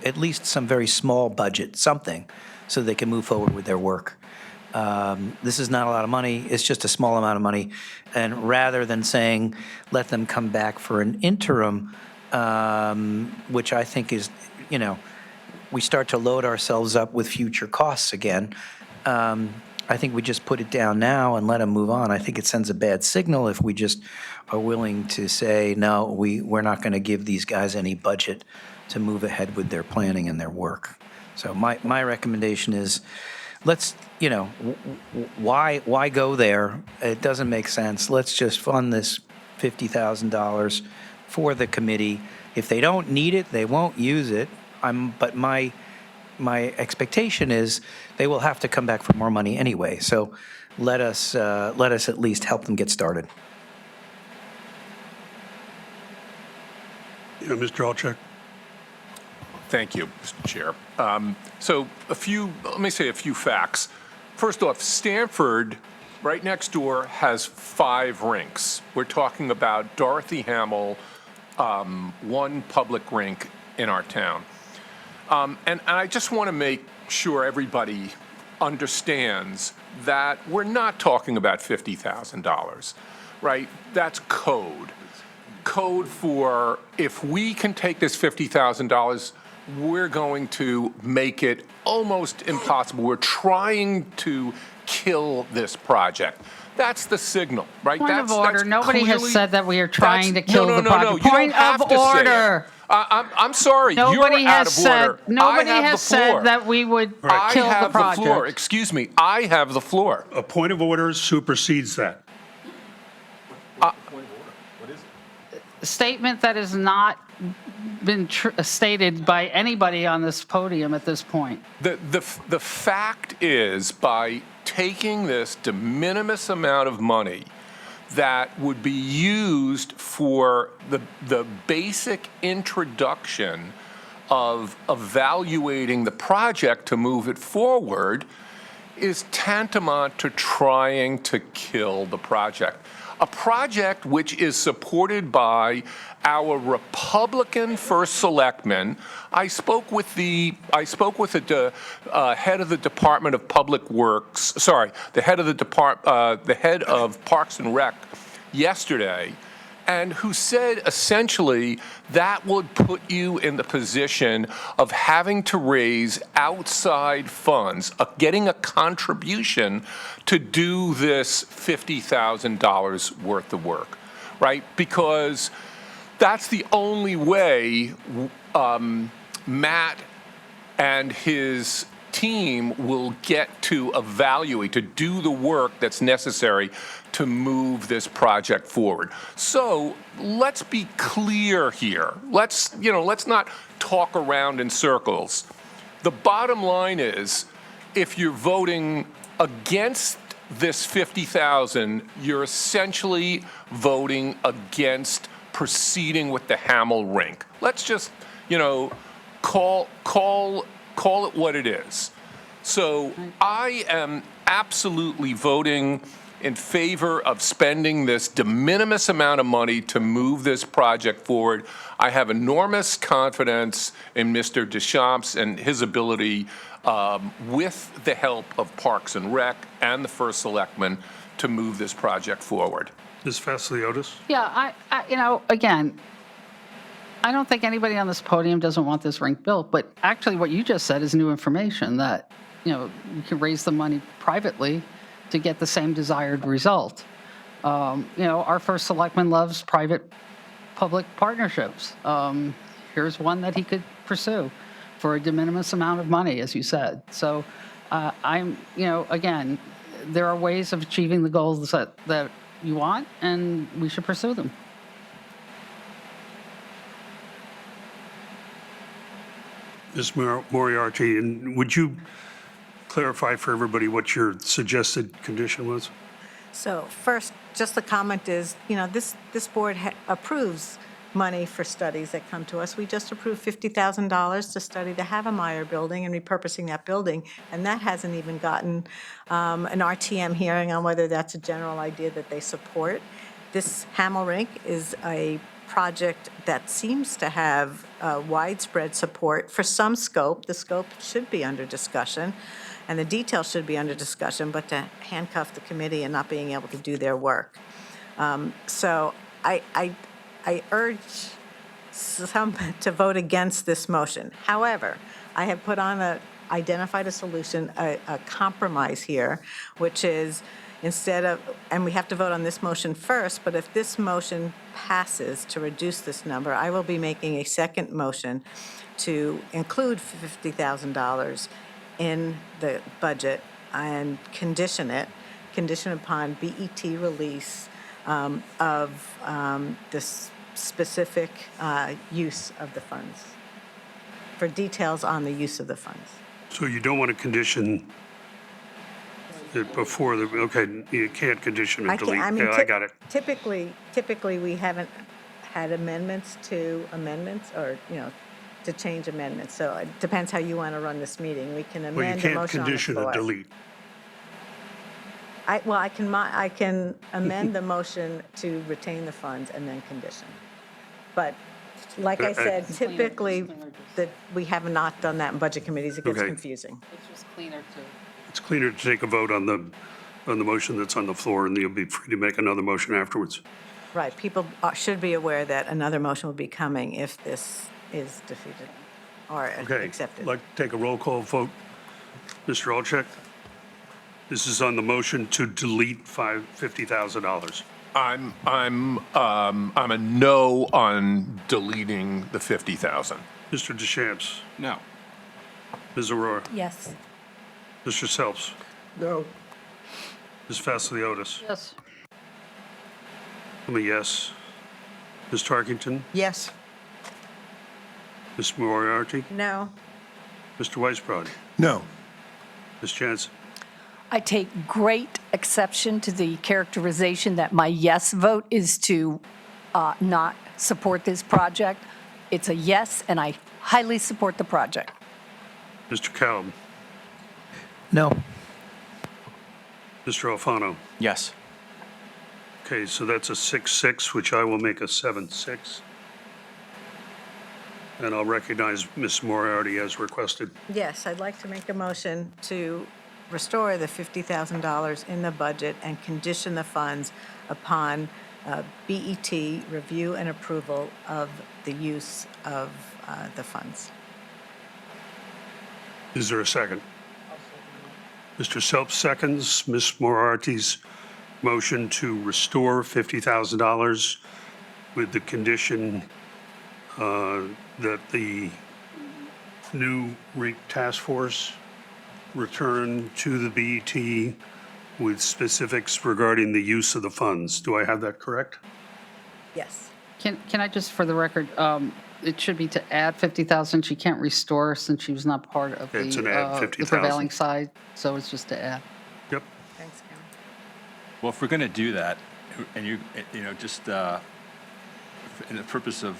at least some very small budget, something, so they can move forward with their work. This is not a lot of money. It's just a small amount of money. And rather than saying, let them come back for an interim, which I think is, we start to load ourselves up with future costs again. I think we just put it down now and let them move on. I think it sends a bad signal if we just are willing to say, no, we're not going to give these guys any budget to move ahead with their planning and their work. So my recommendation is, let's, why go there? It doesn't make sense. Let's just fund this $50,000 for the committee. If they don't need it, they won't use it. But my expectation is they will have to come back for more money anyway. So let us at least help them get started. Yeah, Mr. Alchek. Thank you, Mr. Chair. So let me say a few facts. First off, Stanford, right next door, has 5 rinks. We're talking about Dorothy Hamill, one public rink in our town. And I just want to make sure everybody understands that we're not talking about $50,000. right? That's code. Code for if we can take this $50,000, we're going to make it almost impossible. We're trying to kill this project. That's the signal, right? Point of order. That's Nobody has clearly- said that we are trying to kill the No, project. you don't Point have of to say it. order. I'm sorry, Nobody you're out has of order. said. Nobody I have has the floor. said that we would I kill the have the floor. project. Excuse me, I have the floor. A point of order supersedes that. A statement that has not been stated by anybody on this podium at this point. The fact is, by taking this de minimis amount of money that would be used for the basic introduction of evaluating the project to move it forward, is tantamount to trying to kill the project. A project which is supported by our Republican first selectman. I spoke with the head of the Department of Public Works. Sorry, the head of Parks and Rec yesterday, and who said essentially that would put you in the position of having to raise outside funds, getting a contribution to do this $50,000 worth of work, right? Because that's the only way Matt and his team will get to evaluate, to do the work that's necessary to move this project forward. So let's be clear here. Let's not talk around in circles. The bottom line is, if you're voting against this 50,000, you're essentially voting against proceeding with the Hamel rink. Let's just, call it what it is. So I am absolutely voting in favor of spending this de minimis amount of money to move this project forward. I have enormous confidence in Mr. Deschamps and his ability, with the help of Parks and Rec and the First Selectman, to move this project forward. Ms. Vasiliotis? Yeah, again, I don't think anybody on this podium doesn't want this rink built, but actually what you just said is new information that, you can raise the money privately to get the same desired result. Our first selectman loves private-public partnerships. Here's one that he could pursue for a de minimis amount of money, as you said. So again, there are ways of achieving the goals that you want, and we should pursue them. Ms. Moriarty, and would you clarify for everybody what your suggested condition was? So first, just the comment is, this board approves money for studies that come to us. We just approved $50,000 to study the Havemeyer building and repurposing that building, and that hasn't even gotten an RTM hearing on whether that's a general idea that they support. This Hamel Rink is a project that seems to have widespread support for some scope. The scope should be under discussion, and the details should be under discussion, but to handcuff the committee and not being able to do their work. So I urge some to vote against this motion. However, I have identified a solution, a compromise here, which is instead of, and we have to vote on this motion first, but if this motion passes to reduce this number, I will be making a second motion to include $50,000 in the budget and condition upon BET release of this specific use of the funds, for details on the use of the funds. So you don't want to condition it before you can't condition and delete. I got it. Typically, we haven't had amendments to amendments or, to change amendments. So it depends how you want to run this meeting. We can Well, you amend the can't motion on the condition and floor. delete. I can amend the motion to retain the funds and then condition. But like I said, typically, we have not done that in budget committees. It gets Okay. confusing. It's just cleaner to. It's cleaner to take a vote on the on the motion that's on the floor, and you'll be free to make another motion afterwards. Right, people should be aware that another motion will be coming if this is defeated or Okay. accepted. I'd like to take a roll call vote. Mr. Olczyk? This is on the motion to delete $50,000. I'm a no on deleting the 50,000. Mr. Deschamps? No. Ms. Aurora? Yes. Mr. Selps? No. Ms. Vasiliotis? Yes. I'm a yes. Ms. Tarkington? Yes. Ms. Moriarty? No, Mr. Weisbrod? No. Ms. Jansen? I take great exception to the characterization that my yes vote is to not support this project. It's a yes, and I highly support the project. Mr. Kalb? No. Mr. Alfano? Yes. Okay, so that's a 6-6, which I will make a 7-6. And I'll recognize Ms. Moriarty as requested. yes, I'd like to make a motion to restore the $50,000 in the budget and condition the funds upon BET review and approval of the use of the funds. Is there a second? Mr. Selp seconds Ms. Moriarty's motion to restore $50,000 with the condition that the new REAP task force return to the BET with specifics regarding the use of the funds. Do I have that correct? Yes. Can I just, for the record, it should be to add 50,000. She can't restore since she was not part of It's an add the 50,000. prevailing side, so it's just to add. Yep. Thanks, Karen. Well, if we're going to do that, and just in the purpose of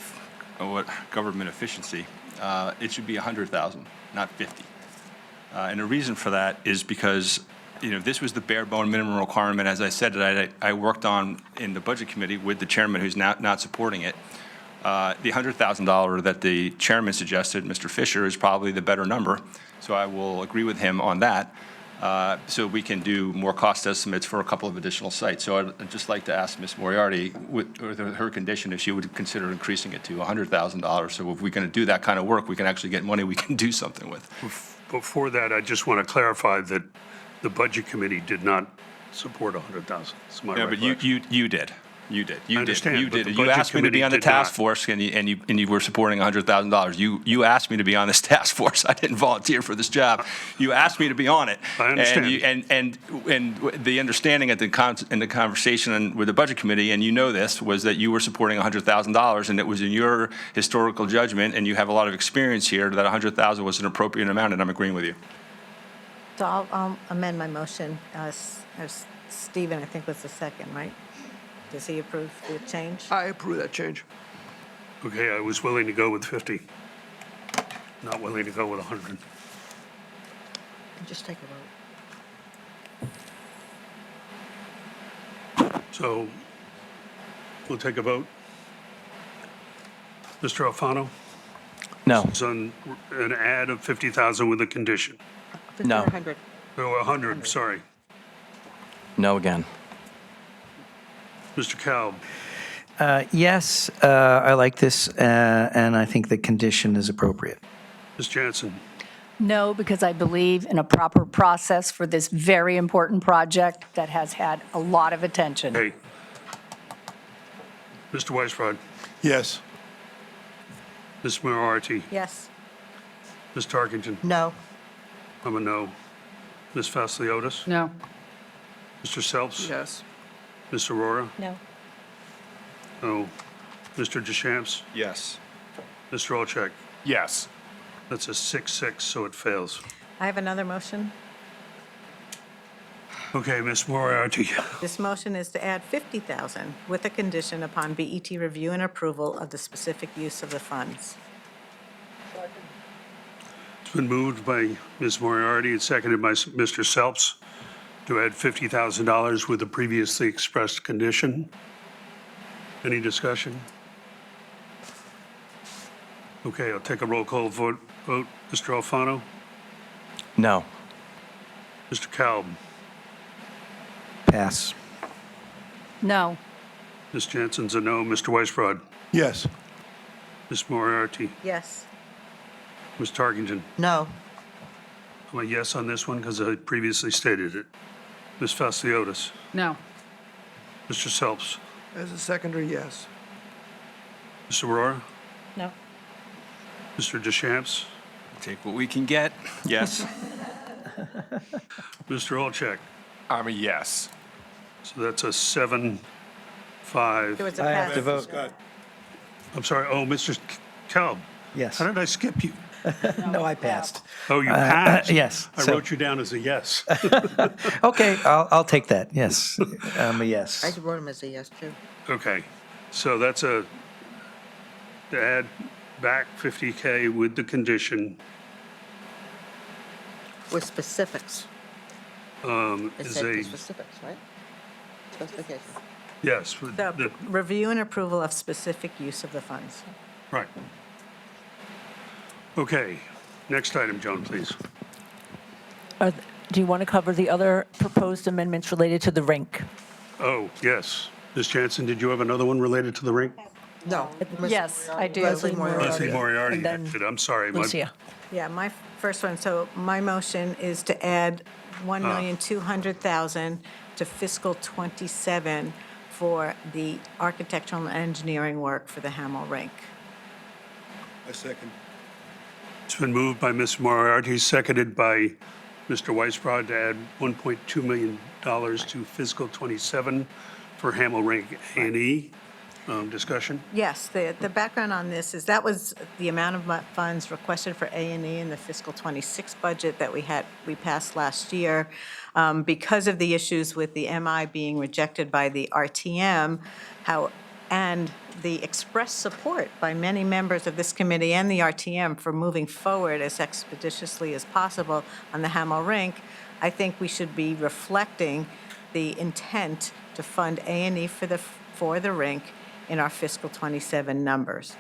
what government efficiency, it should be 100,000, not 50. And the reason for that is because, this was the bare bone minimum requirement, as I said, that I worked on in the budget committee with the chairman who's not supporting it. The $100,000 that the chairman suggested, Mr. Fisher, is probably the better number. So I will agree with him on that. So we can do more cost estimates for a couple of additional sites. So I'd just like to ask Ms. Moriarty, with her condition, if she would consider increasing it to $100,000. So if we're going to do that kind of work, we can actually get money we can do something with. Before that, I just want to clarify that the Budget Committee did not support 100,000. It's my Yeah, but recollection. you did. You did. You I understand, did. You but did. the You Budget asked me to be Committee on the did task not. force, and you were supporting $100,000. You asked me to be on this task force. I didn't volunteer for this job. You asked me to be on it. I understand. And the understanding in the conversation with the Budget Committee, and you know this, was that you were supporting $100,000, and it was in your historical judgment, and you have a lot of experience here, that $100,000 was an appropriate amount, and I'm agreeing with you. So I'll amend my motion. Stephen, I think, was the second, right? Does he approve the change? I approve that change. Okay, I was willing to go with 50, not willing to go with 100. Just take a vote. So we'll take a vote. Mr. Alfano? No. It's on an add of 50,000 with a condition. No. 100. Oh, 100, sorry. No again. Mr. Kalb? Yes, I like this, and I think the condition is appropriate. Ms. Jansen? No, because I believe in a proper process for this very important project that has had a lot of attention. Hey. Mr. Weisbrod? Yes. Ms. Moriarty? Yes. Ms. Tarkington? No. I'm a no. Ms. Vasiliotis? No. Mr. Selps? Yes. Ms. Aurora? No. No. Mr. Deschamps? Yes. Mr. Olczyk? Yes. That's a 6-6, so it fails. I have another motion. Okay, Ms. Moriarty. This motion is to add 50,000 with a condition upon BET review and approval of the specific use of the funds. It's been moved by Ms. Moriarty and seconded by Mr. Selps to add $50,000 with the previously expressed condition. Any discussion? Okay, I'll take a roll call vote. Mr. Alfano? No. Mr. Kalb? Pass. No. Ms. Jansen's a no. Mr. Weisbrod. Yes. Ms. Moriarty. Yes. Ms. Tarkington. No. I'm a yes on this one because I previously stated it. Ms. Fasciotis. No. Mr. Selps. As a seconder, yes. Ms. Aurora. No. Mr. Deschamps. Take what we can get. Yes. Mr. Olczek. I'm a yes. So that's a 7-5. It was a I have pass. to vote. I'm sorry. Oh, Mr. Kelb. Yes. How did I skip you? No, I passed. Oh, you passed? yes, I so- wrote you down as a yes. Okay, I'll take that. Yes, I'm a yes. I wrote him as a yes, too. Okay. So that's to add back 50K with the condition With specifics. It is said the a, specifics, right? Specification. yes. with The the- review and approval of specific use of the funds. Right. Okay. Next item, Joan, please. Do you want to cover the other proposed amendments related to the rink? Oh, yes. Ms. Jansen, did you have another one related to the rink? No. Yes, I do. Leslie Moriarty. Leslie Moriarty. And then did. I'm sorry. my- Lucia. Yeah, my first one, so my motion is to add $1,200,000 to fiscal '27 for the architectural and engineering work for the Hamel Rink. I second. It's been moved by Ms. Moriarty, seconded by Mr. Weisbrod to add $1.2 million to fiscal '27 for Hamel Rink A&E. Discussion? Yes, the background on this is that was the amount of funds requested for A&E in the fiscal '26 budget that we passed last year. Because of the issues with the MI being rejected by the RTM, and the express support by many members of this committee and the RTM for moving forward as expeditiously as possible on the Hamel Rink, I think we should be reflecting the intent to fund A&E for the rink in our fiscal '27 numbers.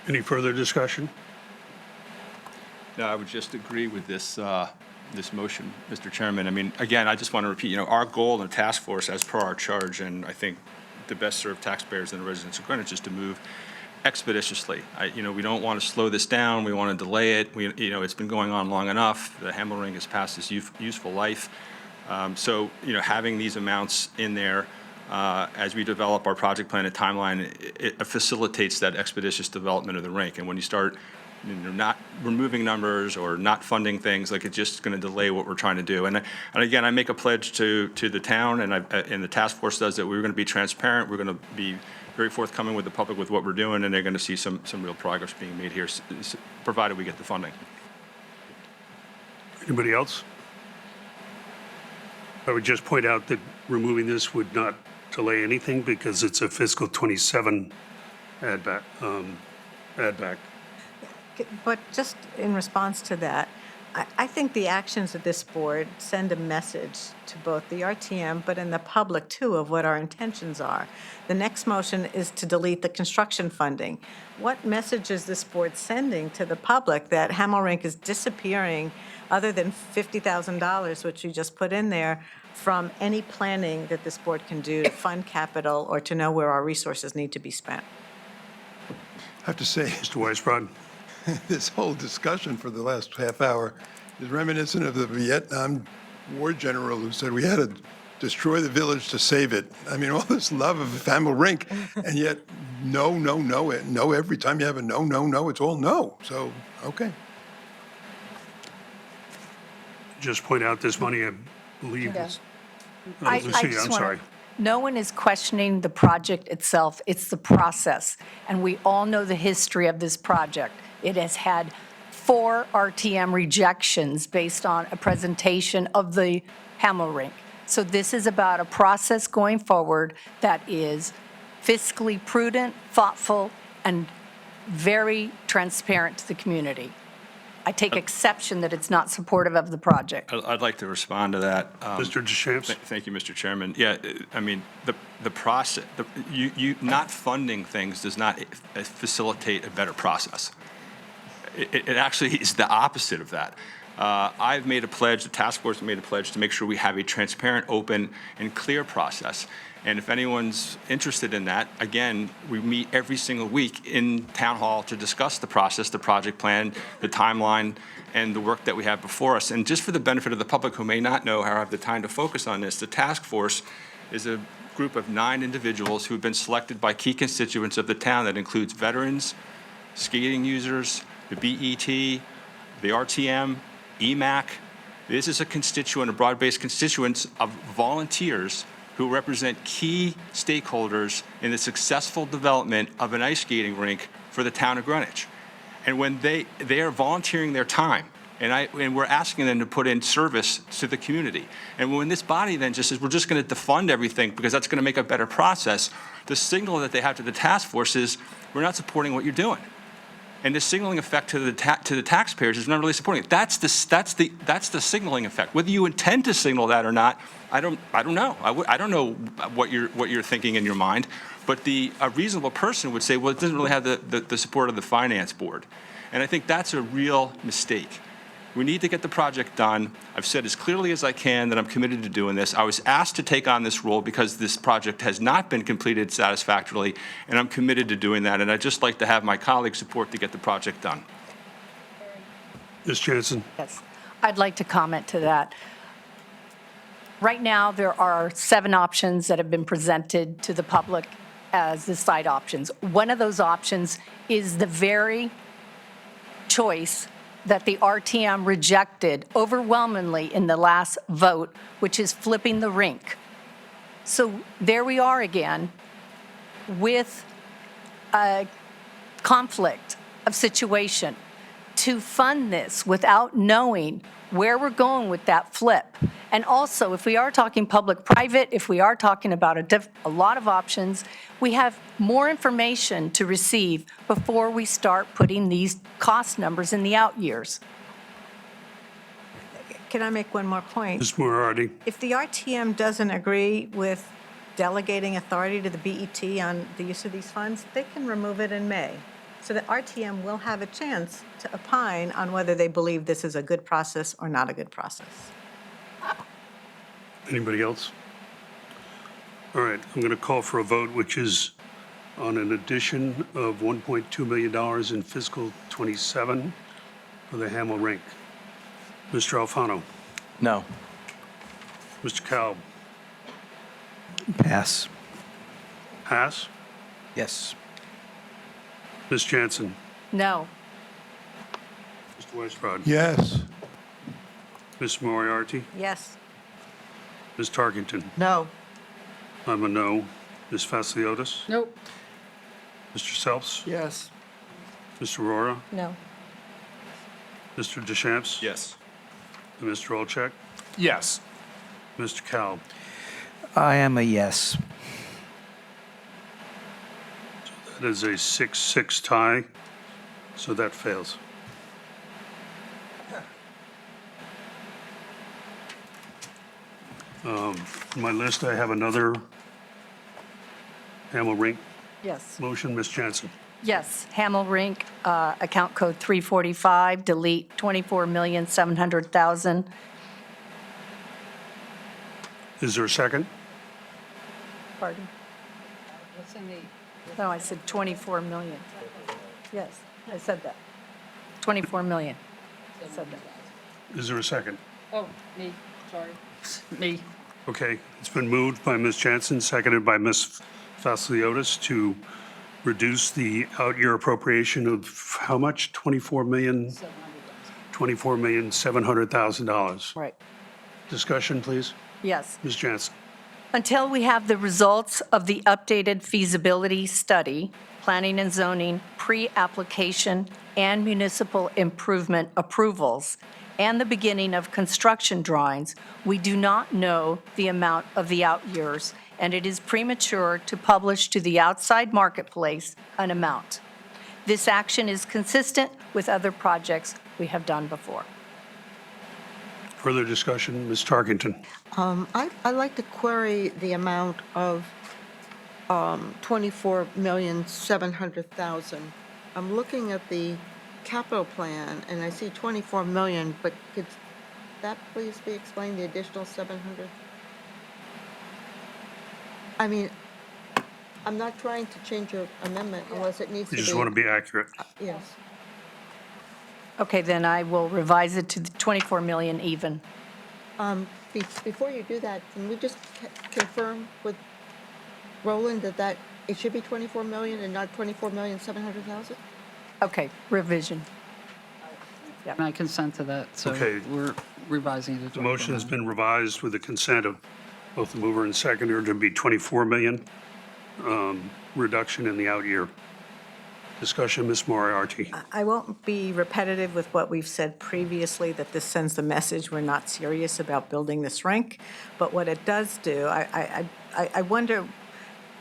Any further discussion? No, I would just agree with this, this motion, Mr. Chairman. I mean, again, I just want to repeat, our goal in the task force, as per our charge, and I think the best served taxpayers and the residents of Greenwich, is to move expeditiously. We don't want to slow this down. We want to delay it. It's been going on long enough. The Hamel Ring has passed its useful life. So, having these amounts in there as we develop our project plan and timeline, it facilitates that expeditious development of the rink. And when you start not removing numbers or not funding things, like it's just going to delay what we're trying to do. And again, I make a pledge to the town, and the task force does that. We're going to be transparent. We're going to be very forthcoming with the public with what we're doing, and they're going to see some real progress being made here, provided we get the funding. Anybody else? I would just point out that removing this would not delay anything because it's a fiscal '27 add back. But just in response to that, I think the actions of this board send a message to both the RTM, but in the public too, of what our intentions are. The next motion is to delete the construction funding. What message is this board sending to the public that Hamel Rink is disappearing, other than $50,000, which you just put in there, from any planning that this board can do to fund capital or to know where our resources need to be spent? I have to say, Mr. Weisbrod? this whole discussion for the last half hour is reminiscent of the Vietnam War general who said we had to destroy the village to save it. I mean, all this love of Hamel Rink, and yet no, every time you have a no, it's all no. So, okay. Just point out this money, I believe is. I Lucia, just I'm wanna- sorry. No one is questioning the project itself, it's the process. And we all know the history of this project. It has had 4 RTM rejections based on a presentation of the Hamel Rink. So this is about a process going forward that is fiscally prudent, thoughtful, and very transparent to the community. I take exception that it's not supportive of the project. I'd like to respond to that. Mr. Deschamps? Thank you, Mr. Chairman. Yeah, I mean, the process, you not funding things does not facilitate a better process. It actually is the opposite of that. I've made a pledge, the task force made a pledge to make sure we have a transparent, open, and clear process. And if anyone's interested in that, again, we meet every single week in Town Hall to discuss the process, the project plan, the timeline, and the work that we have before us. And just for the benefit of the public who may not know or have the time to focus on this, the task force is a group of 9 individuals who have been selected by key constituents of the town that includes veterans, skating users, the BET, the RTM, EMAC. This is a constituent, a broad-based constituents of volunteers who represent key stakeholders in the successful development of an ice skating rink for the town of Greenwich. And when they are volunteering their time, and we're asking them to put in service to the community. And when this body then just says, we're just going to defund everything because that's going to make a better process, the signal that they have to the task force is, we're not supporting what you're doing. And the signaling effect to the taxpayers is not really supporting it. That's the signaling effect. Whether you intend to signal that or not, I don't know. I don't know what you're thinking in your mind. But a reasonable person would say, well, it doesn't really have the support of the finance board. And I think that's a real mistake. We need to get the project done. I've said as clearly as I can that I'm committed to doing this. I was asked to take on this role because this project has not been completed satisfactorily, and I'm committed to doing that. And I'd just like to have my colleagues' support to get the project done. Ms. Jansen? Yes, I'd like to comment to that. Right now, there are 7 options that have been presented to the public as the site options. One of those options is the very choice that the RTM rejected overwhelmingly in the last vote, which is flipping the rink. So there we are again with a conflict of situation to fund this without knowing where we're going with that flip. And also, if we are talking public-private, if we are talking about a lot of options, we have more information to receive before we start putting these cost numbers in the out years. Can I make one more point? Ms. Moriarty? If the RTM doesn't agree with delegating authority to the BET on the use of these funds, they can remove it in May. So the RTM will have a chance to opine on whether they believe this is a good process or not a good process. Anybody else? All right, I'm going to call for a vote, which is on an addition of $1.2 million in fiscal '27 for the Hamel rink. Mr. Alfano? No. Mr. Kalb? Pass. Pass? Yes. Ms. Jansen? No. Mr. Weisbrod? Yes. Ms. Moriarty? Yes. Ms. Tarkington? No. I'm a no. Ms. Vasiliotis? Nope. Mr. Selfs? Yes. Mr. Rohrer? No. Mr. Deschamps? Yes. And Mr. Olczak? Yes. Mr. Kalb? I am a yes. That is a 6-6 tie, so that fails. On my list, I have another Hamel Rink Yes. motion. Ms. Jansen? Yes, Hamel Rink, account code 345, delete $24,700,000. Is there a second? Pardon? No, I said 24 million. Yes, I said that. 24 million. I said that. Is there a second? Oh, me, sorry. Me. Okay, it's been moved by Ms. Jansen, seconded by Ms. Vasiliotis to reduce the out-year appropriation of how much? $24,700,000. Right. Discussion, please. Yes. Ms. Jansen? Until we have the results of the updated feasibility study, planning and zoning, pre-application and municipal improvement approvals, and the beginning of construction drawings, we do not know the amount of the out years, and it is premature to publish to the outside marketplace an amount. This action is consistent with other projects we have done before. Further discussion, Ms. Tarkington? I'd like to query the amount of $24,700,000. I'm looking at the capital plan, and I see 24 million, but could that please be explained, the additional 700? I mean, I'm not trying to change your amendment unless it needs to We be. just want to be accurate. Yes. Okay, then I will revise it to the 24 million even. Before you do that, can we just confirm with Roland that it should be 24 million and not 24,700,000? Okay, revision. And I consent to that, so Okay. we're revising it to The motion has 24 been revised with the consent of both the mover and seconder to be 24 million reduction in the out year. Discussion, Ms. Moriarty. I won't be repetitive with what we've said previously, that this sends the message we're not serious about building this rink. But what it does do, I wonder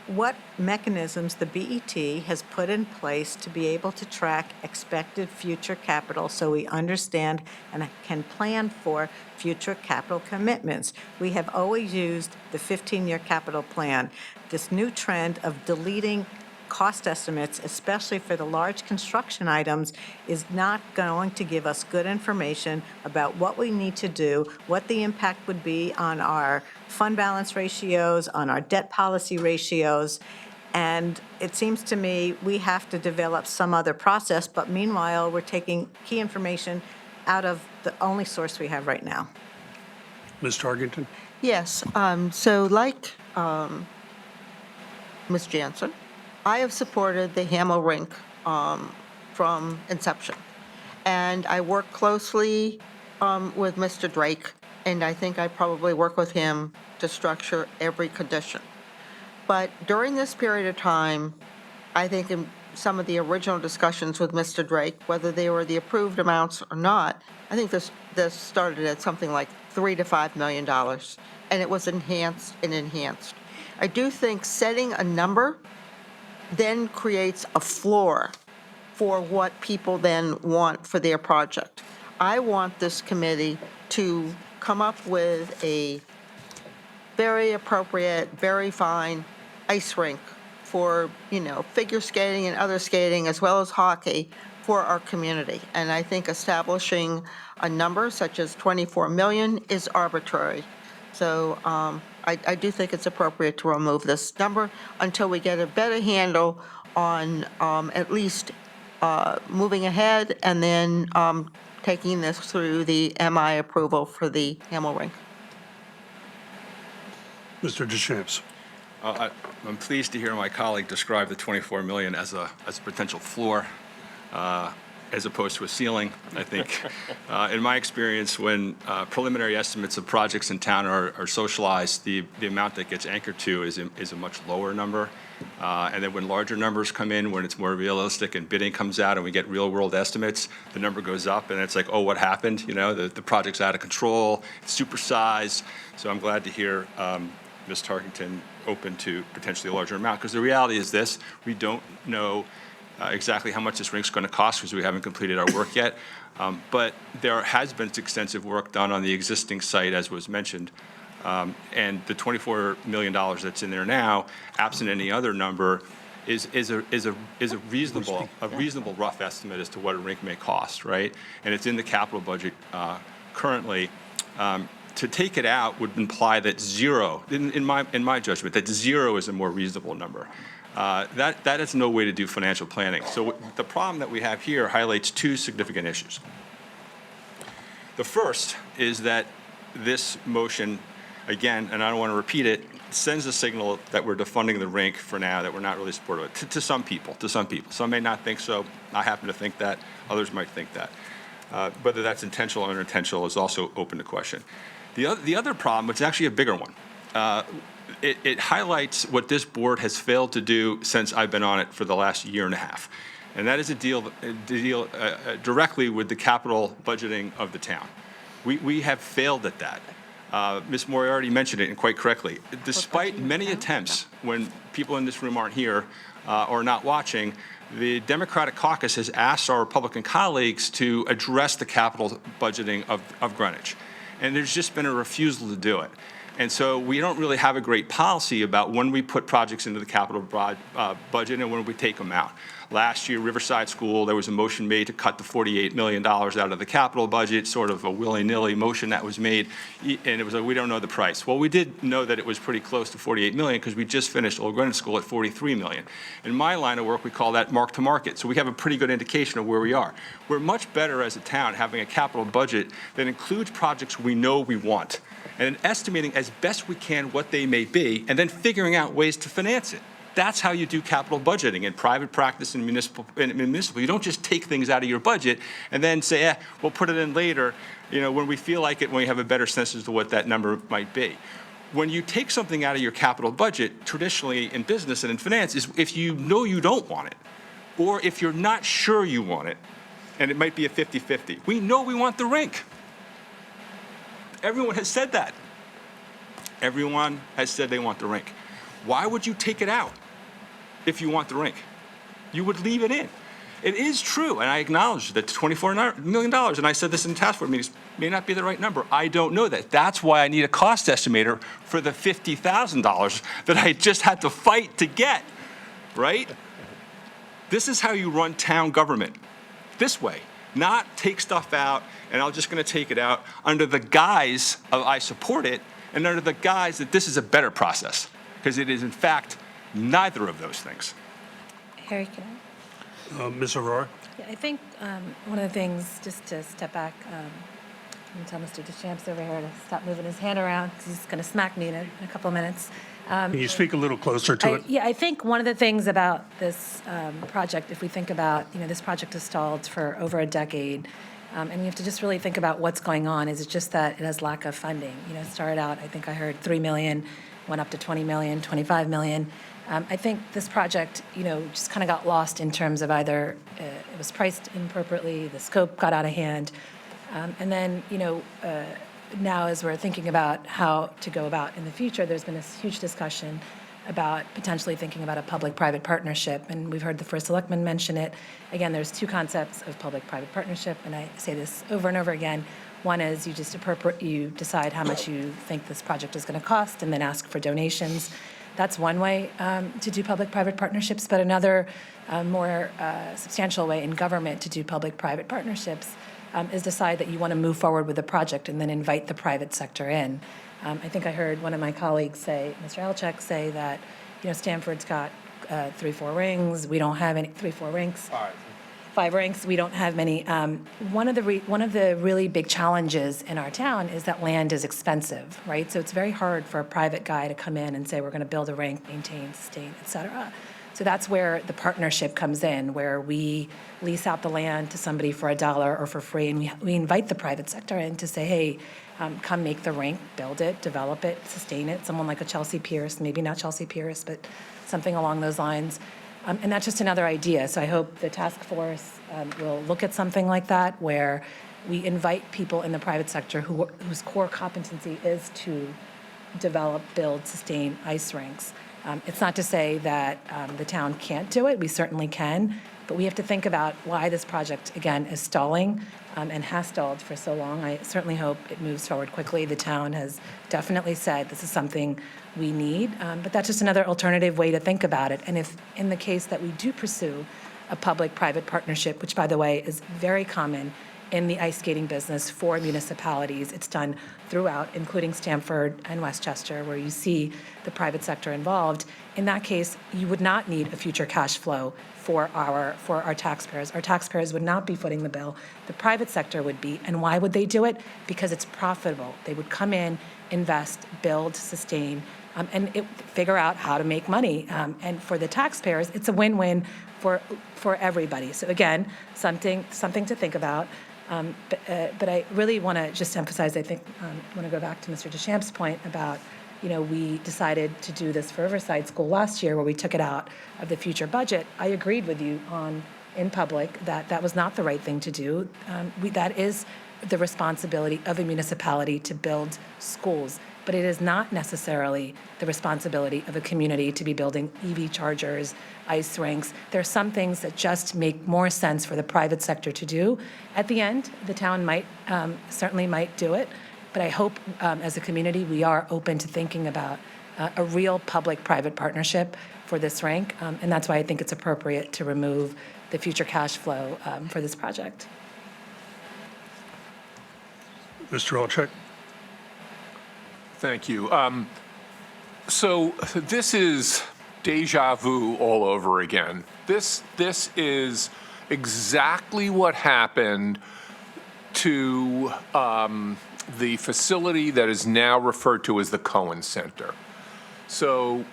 what mechanisms the BET has put in place to be able to track expected future capital so we understand and can plan for future capital commitments. We have always used the 15-year capital plan. This new trend of deleting cost estimates, especially for the large construction items, is not going to give us good information about what we need to do, what the impact would be on our fund balance ratios, on our debt policy ratios. And it seems to me we have to develop some other process, but meanwhile, we're taking key information out of the only source we have right now. Ms. Tarkington? Yes, so like Ms. Jansen, I have supported the Hamel Rink from inception. And I work closely with Mr. Drake, and I think I probably work with him to structure every condition. But during this period of time, I think in some of the original discussions with Mr. Drake, whether they were the approved amounts or not, I think this started at something like $3 to $5 million, and it was enhanced and enhanced. I do think setting a number then creates a floor for what people then want for their project. I want this committee to come up with a very appropriate, very fine ice rink for, figure skating and other skating, as well as hockey, for our community. And I think establishing a number such as 24 million is arbitrary. So I do think it's appropriate to remove this number until we get a better handle on at least moving ahead and then taking this through the MI approval for the Hamel Rink. Mr. Deschamps? I'm pleased to hear my colleague describe the 24 million as a potential floor, as opposed to a ceiling. I think, in my experience, when preliminary estimates of projects in town are socialized, the amount that gets anchored to is a much lower number. And then when larger numbers come in, when it's more realistic and bidding comes out and we get real-world estimates, the number goes up and it's like, oh, what happened? The project's out of control, it's supersized. So I'm glad to hear Ms. Tarkington open to potentially a larger amount, because the reality is this: we don't know exactly how much this rink's going to cost because we haven't completed our work yet. But there has been extensive work done on the existing site, as was mentioned. And the $24 million that's in there now, absent any other number, is a reasonable rough estimate as to what a rink may cost, right? And it's in the capital budget currently. To take it out would imply that zero, in my judgment, that zero is a more reasonable number. That is no way to do financial planning. So the problem that we have here highlights two significant issues. The first is that this motion, again, and I don't want to repeat it, sends a signal that we're defunding the rink for now, that we're not really supportive of it, to some people. Some may not think so. I happen to think that. Others might think that. Whether that's intentional or unintentional is also open to question. The other problem, which is actually a bigger one, it highlights what this board has failed to do since I've been on it for the last year and a half. And that is to deal directly with the capital budgeting of the town. We have failed at that. Ms. Moriarty mentioned it, and quite correctly. Despite many attempts, when people in this room aren't here or not watching, the Democratic caucus has asked our Republican colleagues to address the capital budgeting of Greenwich. And there's just been a refusal to do it. And so we don't really have a great policy about when we put projects into the capital budget and when we take them out. Last year, Riverside School, there was a motion made to cut the $48 million out of the capital budget, sort of a willy-nilly motion that was made, and it was like, we don't know the price. Well, we did know that it was pretty close to $48 million because we just finished Old Greenwich School at $43 million. In my line of work, we call that mark to market, so we have a pretty good indication of where we are. We're much better as a town having a capital budget that includes projects we know we want, and estimating as best we can what they may be, and then figuring out ways to finance it. That's how you do capital budgeting in private practice and municipal. You don't just take things out of your budget and then say, we'll put it in later, when we feel like it, when we have a better sense as to what that number might be. When you take something out of your capital budget, traditionally in business and in finance, is if you know you don't want it, or if you're not sure you want it, and it might be a 50-50. We know we want the rink. Everyone has said that. Everyone has said they want the rink. Why would you take it out if you want the rink? You would leave it in. It is true, and I acknowledge that $24 million, and I said this in task force meetings, may not be the right number. I don't know that. That's why I need a cost estimator for the $50,000 that I just had to fight to get, right? This is how you run town government, this way. Not take stuff out, and I'm just going to take it out under the guise of I support it, and under the guise that this is a better process, because it is, in fact, neither of those things. Harry, can I? Ms. Aurora? Yeah, I think one of the things, just to step back, and tell Mr. Deschamps over here to stop moving his hand around, because he's going to smack me in a couple of minutes. Can you speak a little closer to it? Yeah, I think one of the things about this project, if we think about, this project has stalled for over a decade, and we have to just really think about what's going on. Is it just that it has lack of funding? It started out, I think I heard 3 million, went up to 20 million, 25 million. I think this project, just kind of got lost in terms of either it was priced inappropriately, the scope got out of hand, and then, now as we're thinking about how to go about in the future, there's been this huge discussion about potentially thinking about a public-private partnership, and we've heard the first selectman mention it. Again, there's two concepts of public-private partnership, and I say this over and over again. One is you decide how much you think this project is going to cost, and then ask for donations. That's one way to do public-private partnerships, but another more substantial way in government to do public-private partnerships is decide that you want to move forward with a project and then invite the private sector in. I think I heard one of my colleagues say, Mr. Alchek, say that, Stanford's got 3-4 rings. We don't have any 3-4 rinks. 5 rinks. We don't have many. One of the really big challenges in our town is that land is expensive, right? So it's very hard for a private guy to come in and say, we're going to build a rink, maintain, sustain, et cetera. So that's where the partnership comes in, where we lease out the land to somebody for $1 or for free, and we invite the private sector in to say, hey, come make the rink, build it, develop it, sustain it. Someone like a Chelsea Pierce, maybe not Chelsea Pierce, but something along those lines. And that's just another idea. So I hope the task force will look at something like that, where we invite people in the private sector whose core competency is to develop, build, sustain ice rinks. It's not to say that the town can't do it. We certainly can. But we have to think about why this project, again, is stalling and has stalled for so long. I certainly hope it moves forward quickly. The town has definitely said this is something we need. But that's just another alternative way to think about it. And if in the case that we do pursue a public-private partnership, which, by the way, is very common in the ice skating business for municipalities. It's done throughout, including Stamford and Westchester, where you see the private sector involved. In that case, you would not need a future cash flow for our taxpayers. Our taxpayers would not be footing the bill. The private sector would be. And why would they do it? Because it's profitable. They would come in, invest, build, sustain, and figure out how to make money. And for the taxpayers, it's a win-win for everybody. So again, something to think about. But I really want to just emphasize, I think, I want to go back to Mr. Deschamps' point about, we decided to do this for Riverside School last year where we took it out of the future budget. I agreed with you in public that was not the right thing to do. That is the responsibility of a municipality to build schools, but it is not necessarily the responsibility of a community to be building EV chargers, ice rinks. There are some things that just make more sense for the private sector to do. At the end, the town certainly might do it, But I hope, as a community, we are open to thinking about a real public-private partnership for this rink, and that's why I think it's appropriate to remove the future cash flow for this project. Mr. Alchek? Thank you. So this is deja vu all over again. This is exactly what happened to the facility that is now referred to as the Cohen Center. So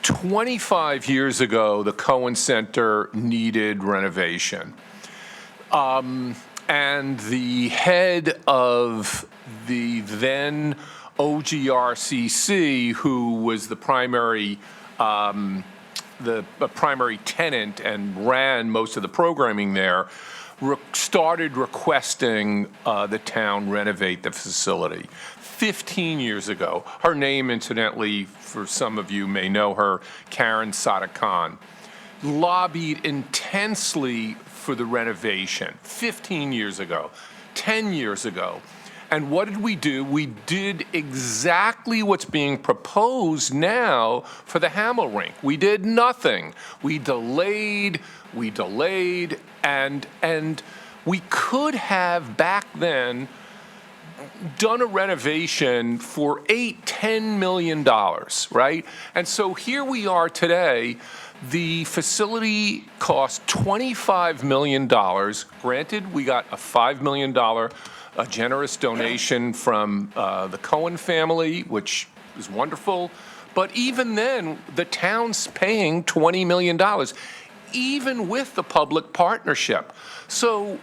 25 years ago, the Cohen Center needed renovation. And the head of the then OGRCC, who was the primary tenant and ran most of the programming there, started requesting the town renovate the facility 15 years ago. Her name, incidentally, for some of you may know her, Karen Sadakan, lobbied intensely for the renovation 15 years ago, 10 years ago. And what did we do? We did exactly what's being proposed now for the Hamel rink. We did nothing. We delayed, and we could have back then done a renovation for $10 million, right? And so here we are today. The facility cost $25 million. Granted, we got a $5 million a generous donation from the Cohen family, which is wonderful. But even then, the town's paying $20 million, even with the public partnership. So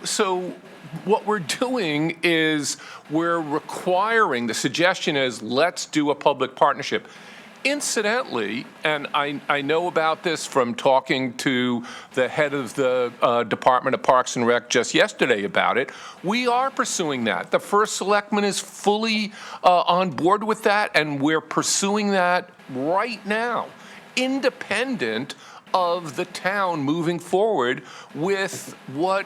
what we're doing is we're requiring, the suggestion is, let's do a public partnership. Incidentally, and I know about this from talking to the head of the Department of Parks and Rec just yesterday about it, we are pursuing that. The first selectman is fully on board with that, and we're pursuing that right now, independent of the town moving forward with what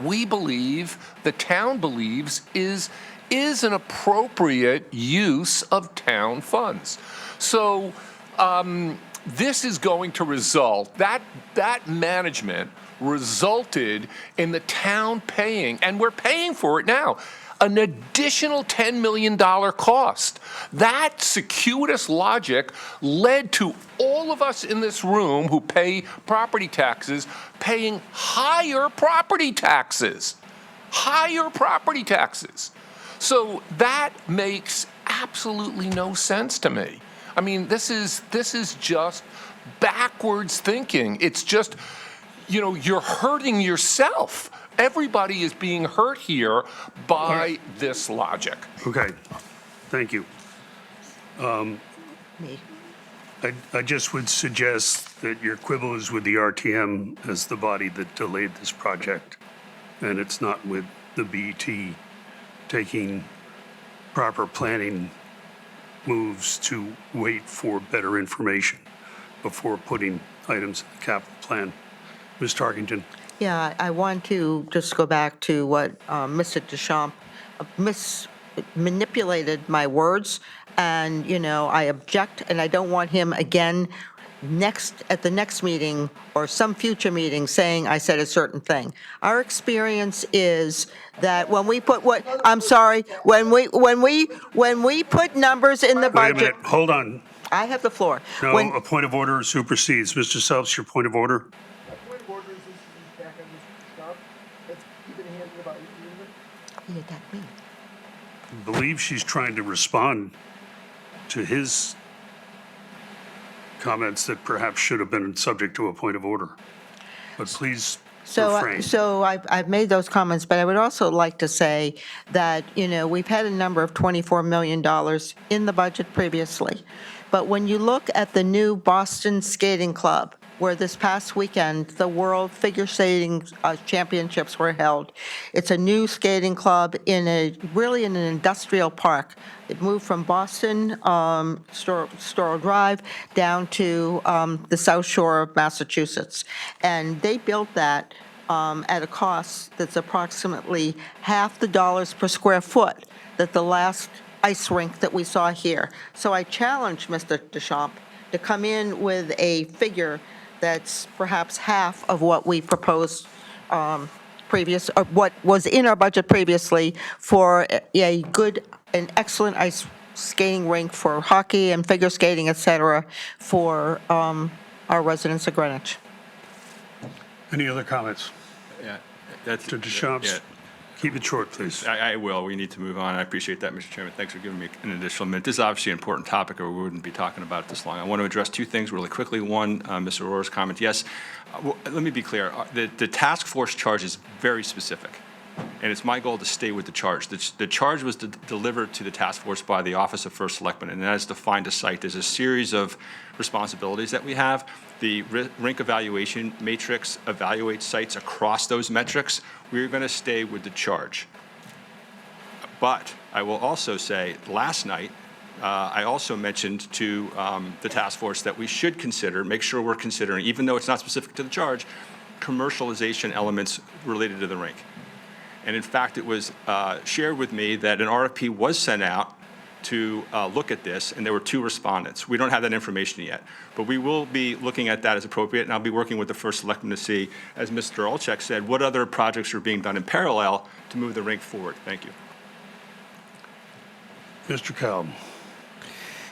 we believe, the town believes, is an appropriate use of town funds. So this is going to result, that management resulted in the town paying, and we're paying for it now, an additional $10 million cost. That circuitous logic led to all of us in this room who pay property taxes paying higher property taxes. Higher property taxes. So that makes absolutely no sense to me. I mean, this is just backwards thinking. It's just, you're hurting yourself. Everybody is being hurt here by this logic. Okay, thank you. Me. I just would suggest that your quibble is with the RTM as the body that delayed this project, and it's not with the BT taking proper planning moves to wait for better information before putting items in the capital plan. Ms. Tarkington? Yeah, I want to just go back to what Mr. Deschamps manipulated my words, and, I object, and I don't want him again at the next meeting or some future meeting saying I said a certain thing. Our experience is that when we put when we put numbers in the Wait a budget. minute, hold on. I have the floor. No, a point of order supersedes. Mr. Selfs, your point of order? Point of order is this is back on Mr. Sharp. That's been handed about you. He attacked me. I believe she's trying to respond to his comments that perhaps should have been subject to a point of order. But please refrain. So I've made those comments, but I would also like to say that, we've had a number of $24 million in the budget previously. But when you look at the new Boston Skating Club, where this past weekend, the World Figure Skating Championships were held. It's a new skating club in an industrial park. It moved from Boston, Storrow Drive, down to the South Shore of Massachusetts. And they built that at a cost that's approximately half the dollars per square foot that the last ice rink that we saw here. So I challenge Mr. Deschamps to come in with a figure that's perhaps half of what we proposed previous, or what was in our budget previously for a good, an excellent ice skating rink for hockey and figure skating, et cetera, for our residents of Greenwich. Any other comments? Yeah, that's. Mr. Deschamps, Yeah. keep it short, please. I will. We need to move on. I appreciate that, Mr. Chairman. Thanks for giving me an additional minute. This is obviously an important topic, or we wouldn't be talking about it this long. I want to address two things really quickly. One, Mr. Aurora's comment. Yes, let me be clear. The task force charge is very specific, and it's my goal to stay with the charge. The charge was delivered to the task force by the Office of First Selectman, and that is to find a site. There's a series of responsibilities that we have. The rink evaluation matrix evaluates sites across those metrics. We're going to stay with the charge. But I will also say, last night, I also mentioned to the task force that we should consider, make sure we're considering, even though it's not specific to the charge, commercialization elements related to the rink. And in fact, it was shared with me that an RFP was sent out to look at this, and there were 2 respondents. We don't have that information yet, but we will be looking at that as appropriate, and I'll be working with the First Selectman to see, as Mr. Olczak said, what other projects are being done in parallel to move the rink forward. Thank you. Mr. Kalb.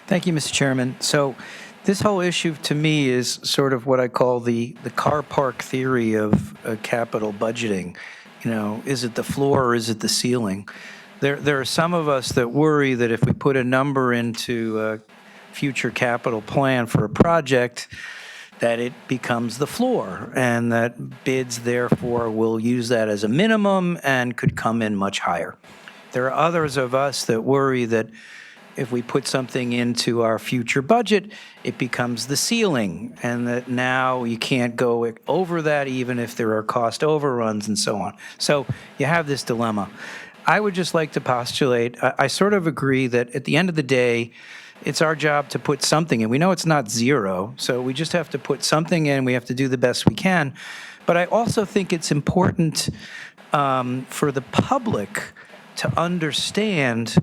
Thank you, Mr. Chairman. So this whole issue to me is sort of what I call the car park theory of capital budgeting. You know, is it the floor or is it the ceiling? There are some of us that worry that if we put a number into a future capital plan for a project, that it becomes the floor, and that bids therefore will use that as a minimum and could come in much higher. There are others of us that worry that if we put something into our future budget, it becomes the ceiling, and that now you can't go over that even if there are cost overruns and so on. So you have this dilemma. I would just like to postulate, I sort of agree that at the end of the day, it's our job to put something in. We know it's not zero, so we just have to put something in. We have to do the best we can. But I also think it's important for the public to understand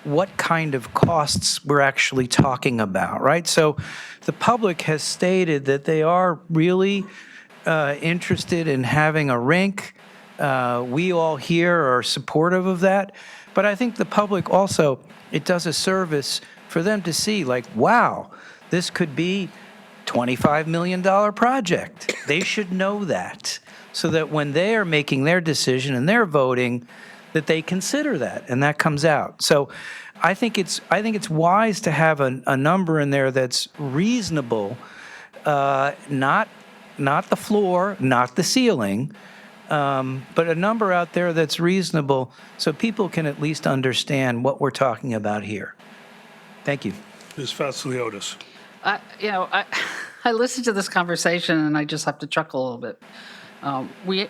what kind of costs we're actually talking about, right? So the public has stated that they are really interested in having a rink. We all here are supportive of that. But I think the public also, it does a service for them to see, like, wow, this could be $25 million project. They should know that, so that when they are making their decision and they're voting, that they consider that, and that comes out. So I think it's wise to have a number in there that's reasonable, not the floor, not the ceiling, but a number out there that's reasonable so people can at least understand what we're talking about here. Thank you. Ms. Vasiliotis. I listened to this conversation and I just have to chuckle a little bit.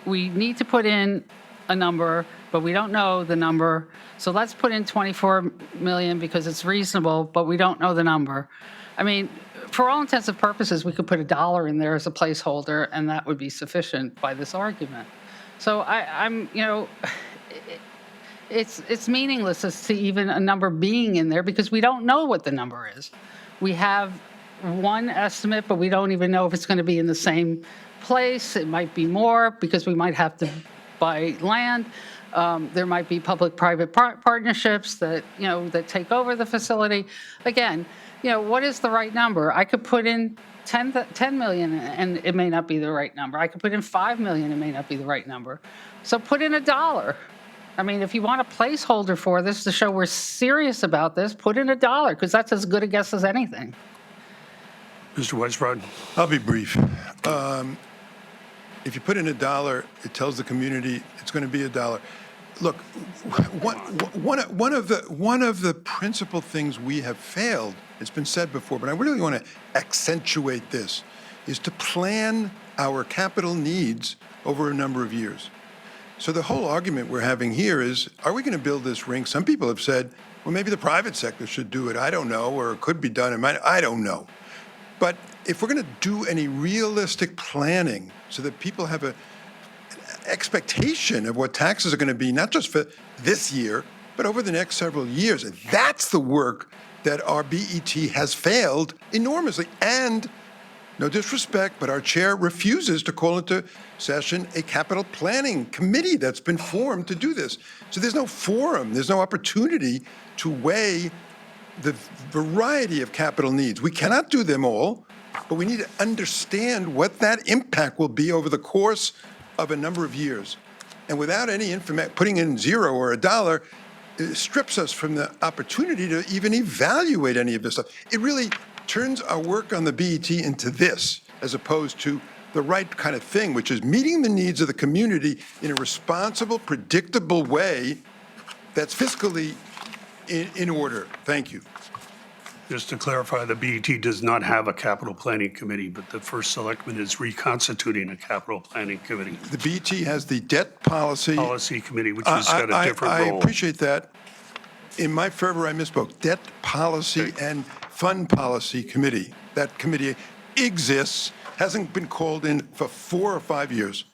We need to put in a number, but we don't know the number. So let's put in 24 million because it's reasonable, but we don't know the number. I mean, for all intents and purposes, we could put $1 in there as a placeholder, and that would be sufficient by this argument. So it's meaningless as to even a number being in there because we don't know what the number is. We have one estimate, but we don't even know if it's going to be in the same place. It might be more because we might have to buy land. There might be public-private partnerships that take over the facility. Again, what is the right number? I could put in 10 million and it may not be the right number. I could put in 5 million, it may not be the right number. So put in $1. I mean, if you want a placeholder for this to show we're serious about this, put in $1 because that's as good a guess as anything. Mr. Weisbrod. I'll be brief. If you put in $1, it tells the community it's going to be $1. Look, one of the principal things we have failed, it's been said before, but I really want to accentuate this, is to plan our capital needs over a number of years. So the whole argument we're having here is, are we going to build this rink? Some people have said, well, maybe the private sector should do it. I don't know, or it could be done. I don't know. But if we're going to do any realistic planning so that people have a expectation of what taxes are going to be, not just for this year, but over the next several years. And that's the work that our BET has failed enormously. And no disrespect, but our chair refuses to call into session a capital planning committee that's been formed to do this. So there's no forum, there's no opportunity to weigh the variety of capital needs. We cannot do them all, but we need to understand what that impact will be over the course of a number of years. And without any information, putting in zero or a dollar, it strips us from the opportunity to even evaluate any of this stuff. It really turns our work on the BET into this, as opposed to the right kind of thing, which is meeting the needs of the community in a responsible, predictable way that's fiscally in order. Thank you. Just to clarify, the BET does not have a capital planning committee, but the first selectman is reconstituting a capital planning committee. The BET has the debt policy. Policy committee, which has got a different I role. appreciate that. In my fervor, I misspoke. Debt policy and fund policy committee. That committee exists, hasn't been called in for 4 or 5 years.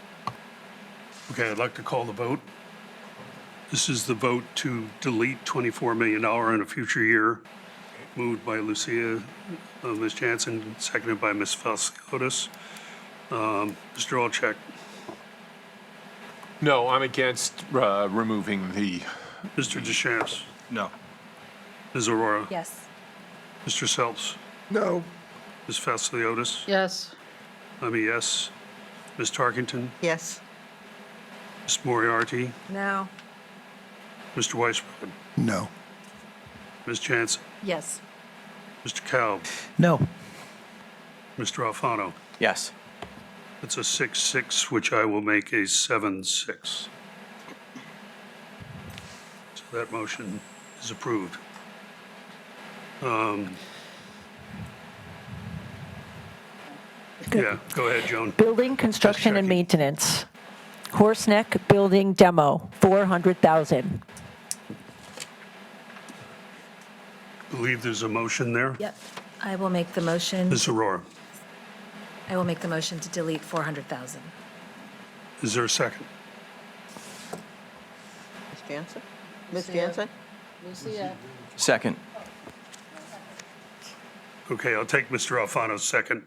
Okay, I'd like to call the vote. This is the vote to delete $24 million in a future year, moved by Lucia, Ms. Jansen, seconded by Ms. Felsiotis. Mr. Olczak, No, I'm against removing the, Mr. Deschamps, No. Ms. Aurora, Yes. Mr. Selps, No. Ms. Felsiotis, Yes. I'm a yes. Ms. Tarkington, Yes. Ms. Moriarty, No. Mr. Weisbrod, No. Ms. Jansen, Yes. Mr. Kalb, No. Mr. Alfano. Yes. It's a 6-6, which I will make a 7-6. So that motion is approved. Yeah, go ahead, Joan. Building, construction, and checking. maintenance. Horseneck Building demo, $400,000. Believe there's a motion there. Yep. I will make the motion. Ms. Aurora, I will make the motion to delete 400,000. is there a second? Ms. Jansen? Ms. Lucia. Jansen? Lucia. Second. Okay, I'll take Mr. Alfano's second.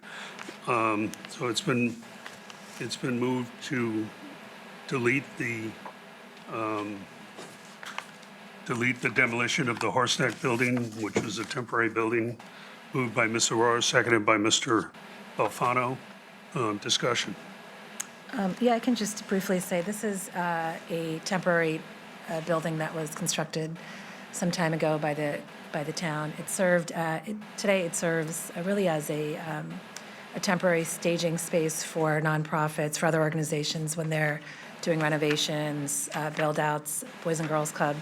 So it's been moved to delete the demolition of the Horseneck Building, which was a temporary building, moved by Ms. Aurora, seconded by Mr. Alfano. Discussion. Yeah, I can just briefly say this is a temporary building that was constructed some time ago by the town. It served today. It serves really as a temporary staging space for nonprofits, for other organizations when they're doing renovations, build outs. Boys and Girls Club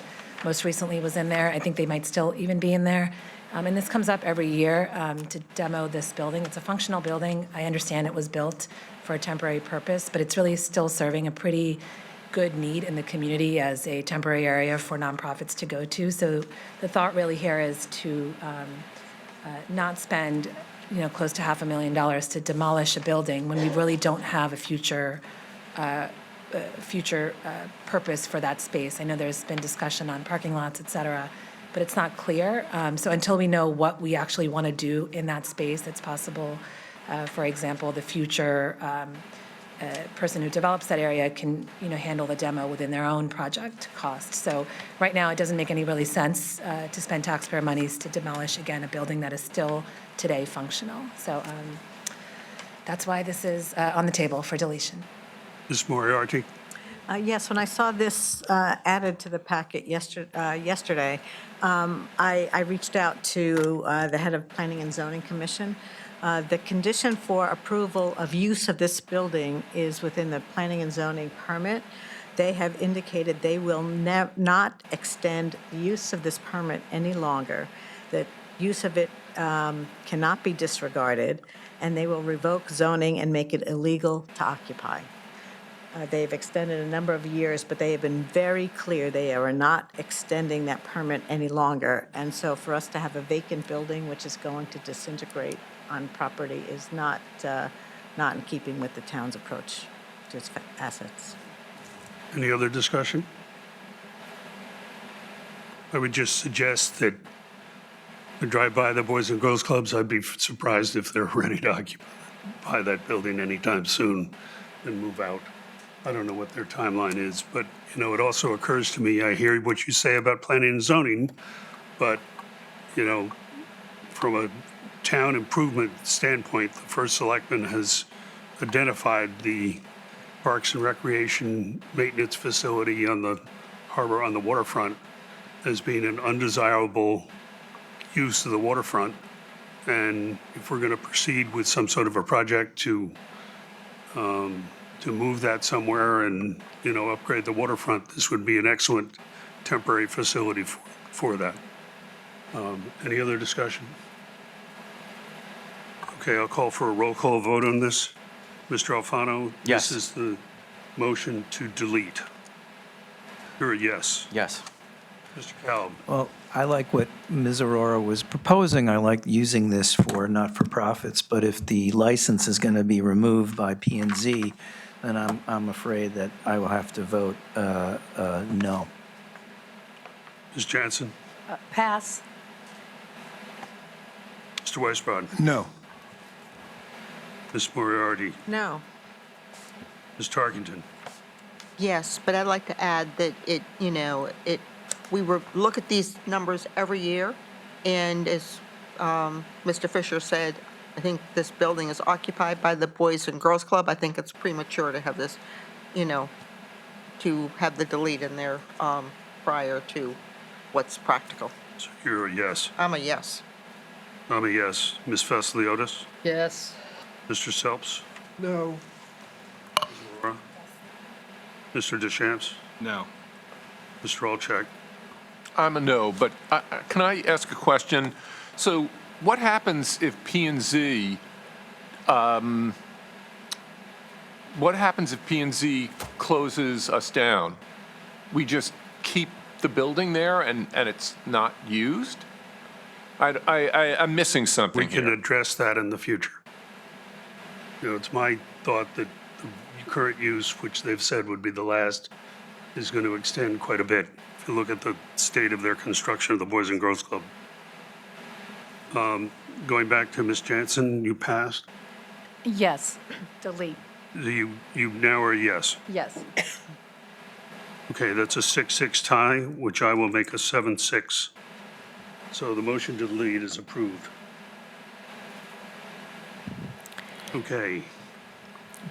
most recently was in there. I think they might still even be in there. And this comes up every year to demo this building. It's a functional building. I understand it was built for a temporary purpose, but it's really still serving a pretty good need in the community as a temporary area for nonprofits to go to. So the thought really here is to not spend, close to $500,000 to demolish a building when we really don't have a future purpose for that space. I know there's been discussion on parking lots, et cetera, but it's not clear. So until we know what we actually want to do in that space, it's possible, for example, the future person who develops that area can, handle the demo within their own project cost. So right now, it doesn't make any really sense to spend taxpayer monies to demolish, again, a building that is still today functional. So that's why this is on the table for deletion. Ms. Moriarty? Yes, when I saw this added to the packet yesterday, I reached out to the head of Planning and Zoning Commission. The condition for approval of use of this building is within the planning and zoning permit. They have indicated they will not extend the use of this permit any longer. The use of it cannot be disregarded, and they will revoke zoning and make it illegal to occupy. They've extended a number of years, but they have been very clear they are not extending that permit any longer. And so for us to have a vacant building which is going to disintegrate on property is not in keeping with the town's approach to its assets. Any other discussion? I would just suggest that I drive by the Boys and Girls Clubs. I'd be surprised if they're ready to occupy that building anytime soon and move out. I don't know what their timeline is, but, you know, it also occurs to me, I hear what you say about planning and zoning, but, you know, from a town improvement standpoint, the first selectman has identified the Parks and Recreation Maintenance Facility on the harbor, on the waterfront, as being an undesirable use of the waterfront. And if we're going to proceed with some sort of a project to move that somewhere and, you know, upgrade the waterfront, this would be an excellent temporary facility for that. Any other discussion? Okay, I'll call for a roll call vote on this. Mr. Alfano? Yes. This is the motion to delete. You're a yes. Yes. Mr. Kalb? Well, I like what Ms. Aurora was proposing. I like using this for not-for-profits, but if the license is going to be removed by P&Z, then I'm afraid that I will have to vote no. Ms. Jansen? Pass. Mr. Weisbrod? No. Ms. Moriarty? No. Ms. Tarkington? Yes, but I'd like to add that we look at these numbers every year, and as Mr. Fisher said, I think this building is occupied by the Boys and Girls Club. I think it's premature to have this, to have the delete in there prior to what's practical. So you're a yes. I'm a yes. I'm a yes. Ms. Vasiliotis? Yes. Mr. Selps? No. Laura? Mr. Deschamps? No. Mr. Olczak? I'm a no, but can I ask a question? So what happens if P&Z, what happens if P&Z closes us down? We just keep the building there and it's not used? I'm missing something We can here. address that in the future. You know, it's my thought that the current use, which they've said would be the last, is going to extend quite a bit. If you look at the state of their construction of the Boys and Girls Club. Going back to Ms. Jansen, you passed. Yes. Delete. You now are a yes. Yes. Okay, that's a 6-6 tie, which I will make a 7-6. So the motion to delete is approved. Okay,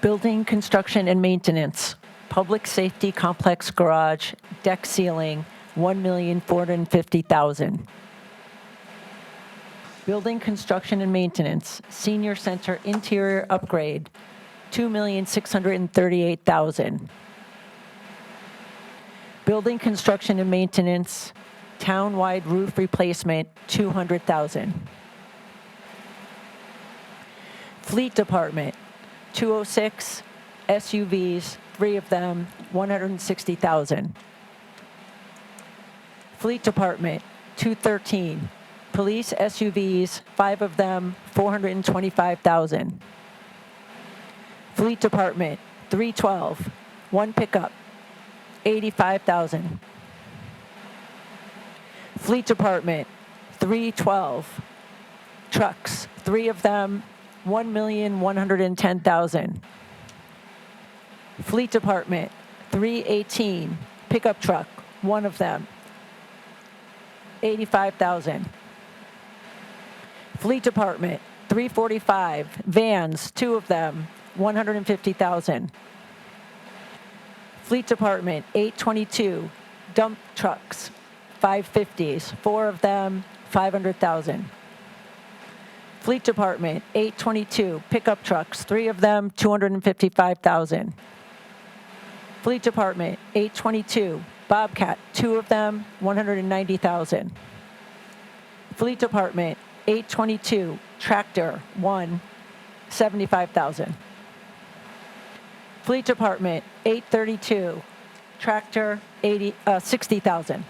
Building, construction, and maintenance, public safety complex garage, deck ceiling, $1,450,000. Building, construction, and maintenance, senior center interior upgrade, $2,638,000. Building, construction, and maintenance, town-wide roof replacement, $200,000. Fleet department, 206 SUVs, 3 of them, $160,000. Fleet department, 213 police SUVs, 5 of them, $425,000. Fleet department, 312, 1 pickup, $85,000. Fleet department, 312 trucks, 3 of them, $1,110,000. Fleet department, 318 pickup truck, 1 of them, $85,000. Fleet department, 345 vans, 2 of them, $150,000. Fleet department, 822 dump trucks, 550s, 4 of them, $500,000. Fleet department, 822 pickup trucks, 3 of them, $255,000. Fleet department, 822 Bobcat, 2 of them, $190,000. Fleet department, 822 tractor, 1, $75,000. Fleet department, 832 tractor, $60,000.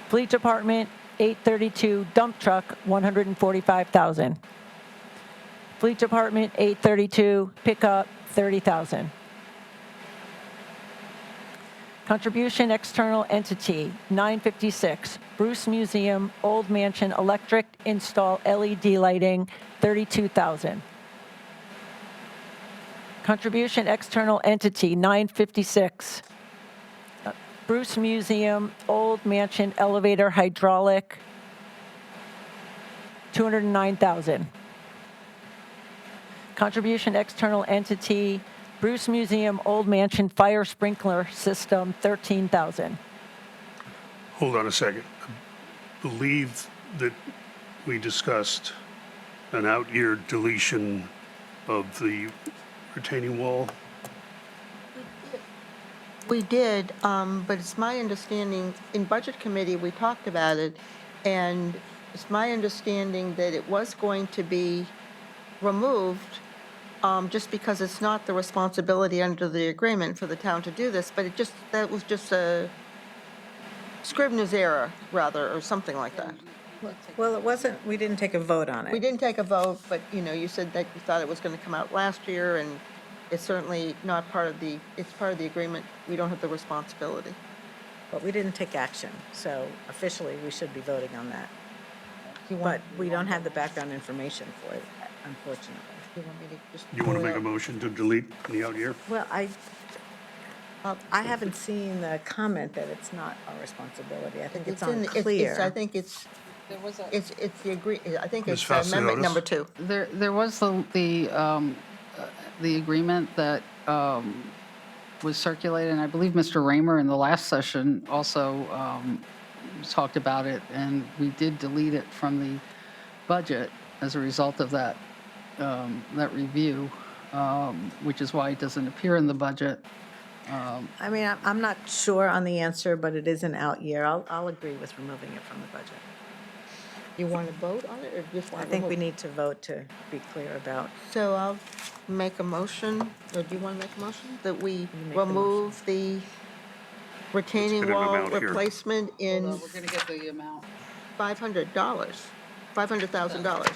Fleet department, 832 dump truck, $145,000. Fleet department, 832 pickup, $30,000. Contribution external entity, 956, Bruce Museum, Old Mansion Electric Install LED Lighting, 32,000. Contribution external entity, 956, Bruce Museum, Old Mansion Elevator Hydraulic, 209,000. Contribution external entity, Bruce Museum, Old Mansion Fire Sprinkler System, 13,000. Hold on a second. I believe that we discussed an out-year deletion of the retaining wall. We did, but it's my understanding, in Budget Committee, we talked about it, and it's my understanding that it was going to be removed, just because it's not the responsibility under the agreement for the town to do this, but that was just a Scribner's error, rather, or something like that. Well, it wasn't, we didn't take a vote on it. We didn't take a vote, but, you said that you thought it was going to come out last year, and it's certainly not it's part of the agreement. We don't have the responsibility. But we didn't take action, so officially, we should be voting on that. But we don't have the background information for it, unfortunately. You want me to just You want to make a pull it motion to delete the out year? Well, I haven't seen the comment that it's not our responsibility. I think it's in- unclear. I think it's, There was a, it's I think Ms. it's amendment Fasciotis? number 2. there was the agreement that was circulated, and I believe Mr. Raymer in the last session also talked about it, and we did delete it from the budget as a result of that review, which is why it doesn't appear in the budget. I mean, I'm not sure on the answer, but it is an out year. I'll agree with removing it from the budget. You want to vote on it, or just want I to think we remove? need to vote to be clear about. So I'll make a motion, or do you want to make a motion? That we make the remove the retaining Let's get an wall amount here. replacement in We're going to get the amount. $500, $500,000.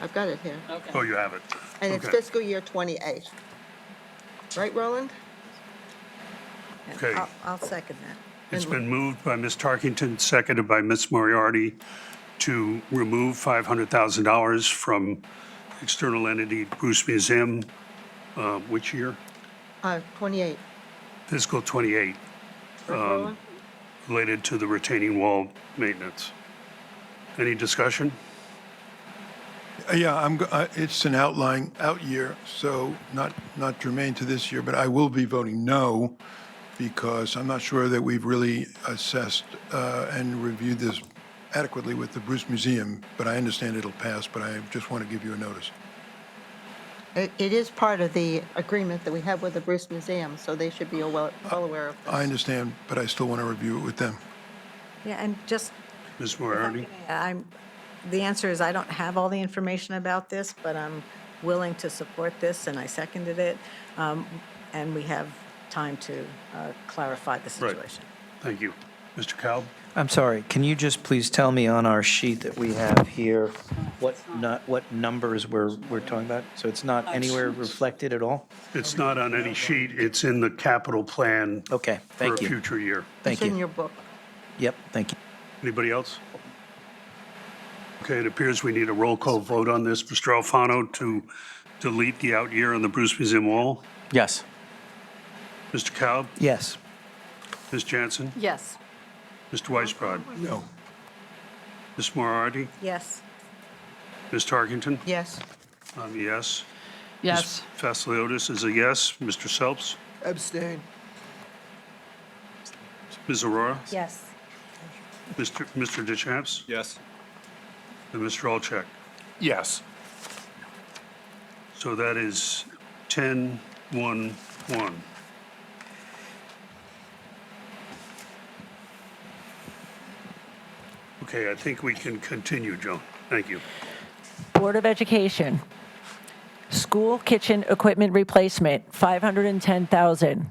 I've got it here. Okay. Oh, you have it. And it's Okay. fiscal year '28. Right, Roland? And Okay. I'll second that. It's been moved by Ms. Tarkington, seconded by Ms. Moriarty, to remove $500,000 from external entity Bruce Museum, which year? 28. Fiscal '28, Right, Roland? related to the retaining wall maintenance. Any discussion? Yeah, it's an out year, so not germane to this year, but I will be voting no because I'm not sure that we've really assessed and reviewed this adequately with the Bruce Museum, but I understand it'll pass, but I just want to give you a notice. It is part of the agreement that we have with the Bruce Museum, so they should be well aware of this. I understand, but I still want to review it with them. Yeah, and just, Ms. Moriarty? the answer is I don't have all the information about this, but I'm willing to support this, and I seconded it. And we have time to clarify the Right. situation. Thank you. Mr. Kalb? I'm sorry, can you just please tell me on our sheet that we have here what numbers we're talking about? So it's not anywhere reflected at all? It's not on any sheet, it's in the capital plan Okay, for a thank you. future year. Thank It's in you. your book. Yep, thank you. Anybody else? Okay, it appears we need a roll call vote on this. Mr. Alfano to delete the out year on the Bruce Museum wall. Yes. Mr. Kalb? Yes. Ms. Jansen? Yes. Mr. Weisbrod? No. Ms. Moriarty? Yes. Ms. Tarkington? Yes. I'm a yes. Yes. Ms. Vasiliotis is a yes. Mr. Selps? Abstain. Ms. Aurora? Yes. Mr. Deschamps? Yes. And Mr. Alcheck? Yes. So that is 10-1-1. Okay, I think we can continue, Joan. Thank you. Board of Education, school kitchen equipment replacement, 510,000.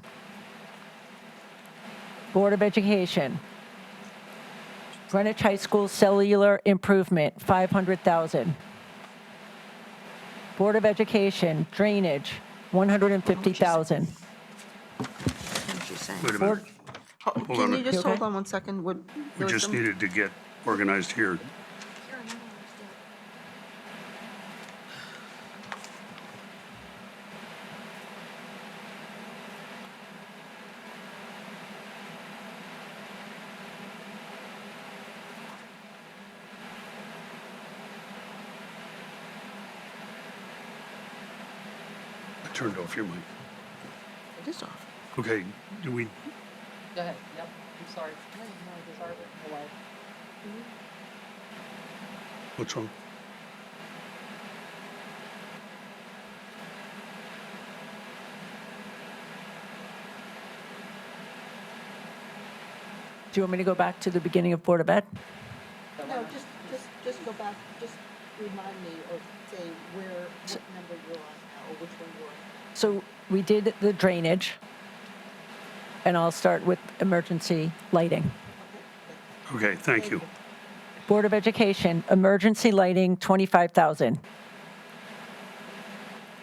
Board of Education, Greenwich High School cellular improvement, 500,000. Board of Education, drainage, 150,000. What did you say? Wait a minute. Board- Hold Can on. you just You okay? hold on one second? We there was just some- needed to get organized here. I turned off your mic. It is off. Okay, do we, Go ahead, yep, I'm sorry. No, I deserve it, no way. what's wrong? Do you want me to go back to the beginning of Board of Ed? No, just go back, just remind me or say what number you're on now, or which one you're on. So we did the drainage, and I'll start with emergency lighting. Okay, thank you. Board of Education, emergency lighting, 25,000.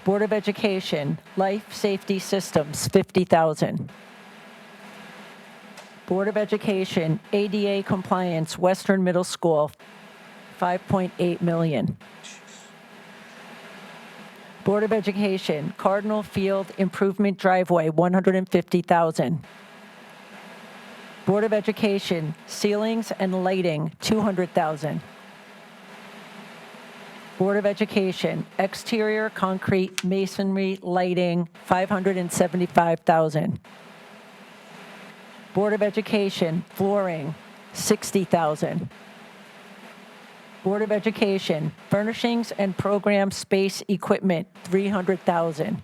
Board of Education, life safety systems, 50,000. Board of Education, ADA compliance, Western Middle School, 5.8 million. Board of Education, Cardinal Field Improvement Driveway, 150,000. Board of Education, ceilings and lighting, 200,000. Board of Education, exterior concrete masonry lighting, 575,000. Board of Education, flooring, 60,000. Board of Education, furnishings and program space equipment, 300,000.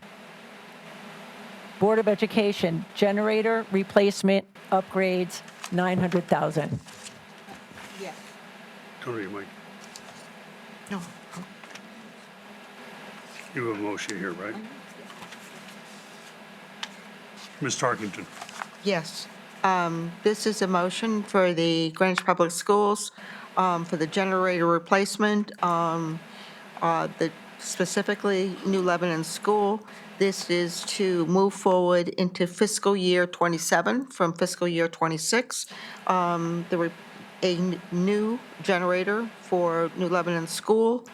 Board of Education, generator replacement upgrades, 900,000. Yes. Turn on your mic. No. You have a motion here, right? Ms. Tarkington, Yes. This is a motion for the Greenwich Public Schools for the generator replacement, specifically New Lebanon School. This is to move forward into fiscal year '27 from fiscal year '26. A new generator for New Lebanon School.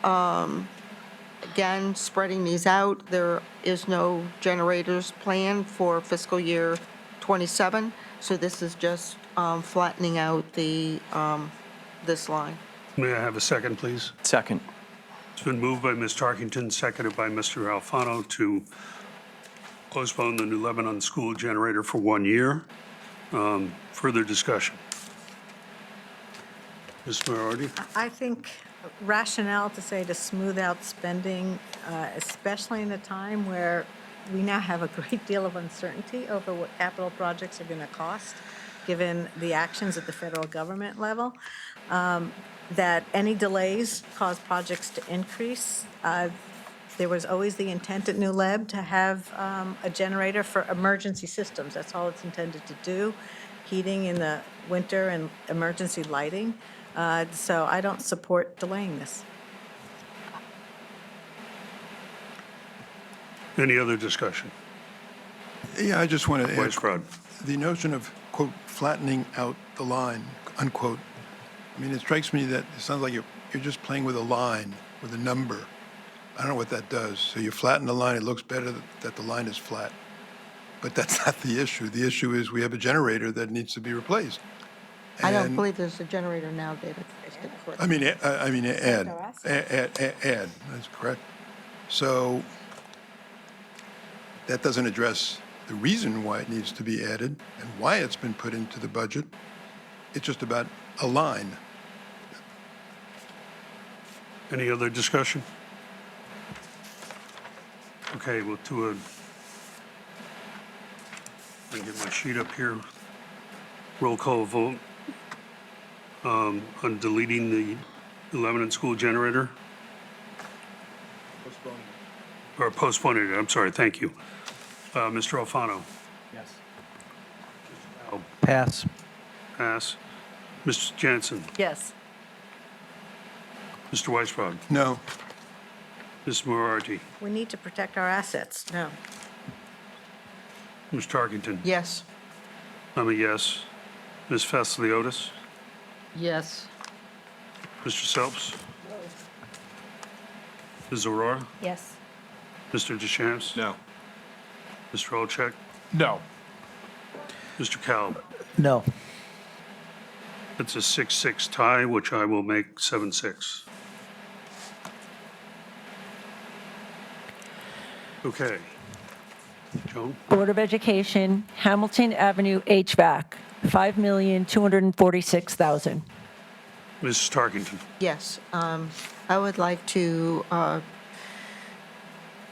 Again, spreading these out, there is no generators planned for fiscal year '27, so this is just flattening out this line. may I have a second, please? Second. It's been moved by Ms. Tarkington, seconded by Mr. Alfano to postpone the New Lebanon School generator for 1 year. Further discussion. Ms. Moriarty? I think rationale to say to smooth out spending, especially in a time where we now have a great deal of uncertainty over what capital projects are going to cost, given the actions at the federal government level, that any delays cause projects to increase. There was always the intent at New Leb to have a generator for emergency systems. That's all it's intended to do, heating in the winter and emergency lighting. So I don't support delaying this. Any other discussion? Yeah, I just want to Vice Rod. the notion of, quote, flattening out the line, unquote. I mean, it strikes me that it sounds like you're just playing with a line, with a number. I don't know what that does. So you flatten the line, it looks better that the line is flat. But that's not the issue. The issue is we have a generator that needs to be replaced. I don't And- believe there's a generator now, David. Just to correct. I mean, add, that's correct. So that doesn't address the reason why it needs to be added and why it's been put into the budget. It's just about a line. Any other discussion? Okay, well, let me get my sheet up here. Roll call vote on deleting the Lebanon School generator? Or postponing it, I'm sorry, thank you. Mr. Alfano? Yes. Al, Pass. pass. Ms. Jansen? Yes. Mr. Weisbrod? No, Ms. Moriarty? We need to protect our assets. No. Ms. Tarkington? Yes. I'm a yes. Ms. Vasiliotis? Yes. Mr. Selps? Ms. Aurora? Yes. Mr. Deschamps? No. Mr. Olczek? No. Mr. Kalb? No. It's a 6-6 tie, which I will make 7-6. Okay. Joan? Board of Education, Hamilton Avenue HVAC, $5,246,000. Mrs. Tarkington? Yes, I would like to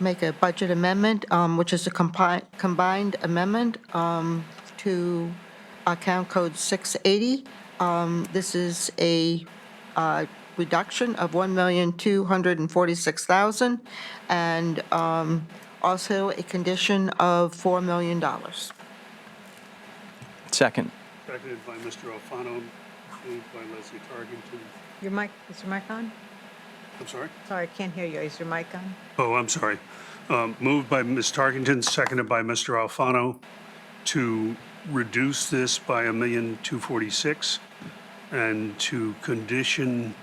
make a budget amendment, which is a combined amendment to account code 680. This is a reduction of $1,246,000, and also a condition of $4 million. Second. Seconded by Mr. Alfano, moved by Leslie Tarkington. Your mic, is your mic on? I'm sorry? Sorry, I can't hear you. Is your mic on? Oh, I'm sorry. Moved by Ms. Tarkington, seconded by Mr. Alfano, to reduce this by $1,246,000 and to condition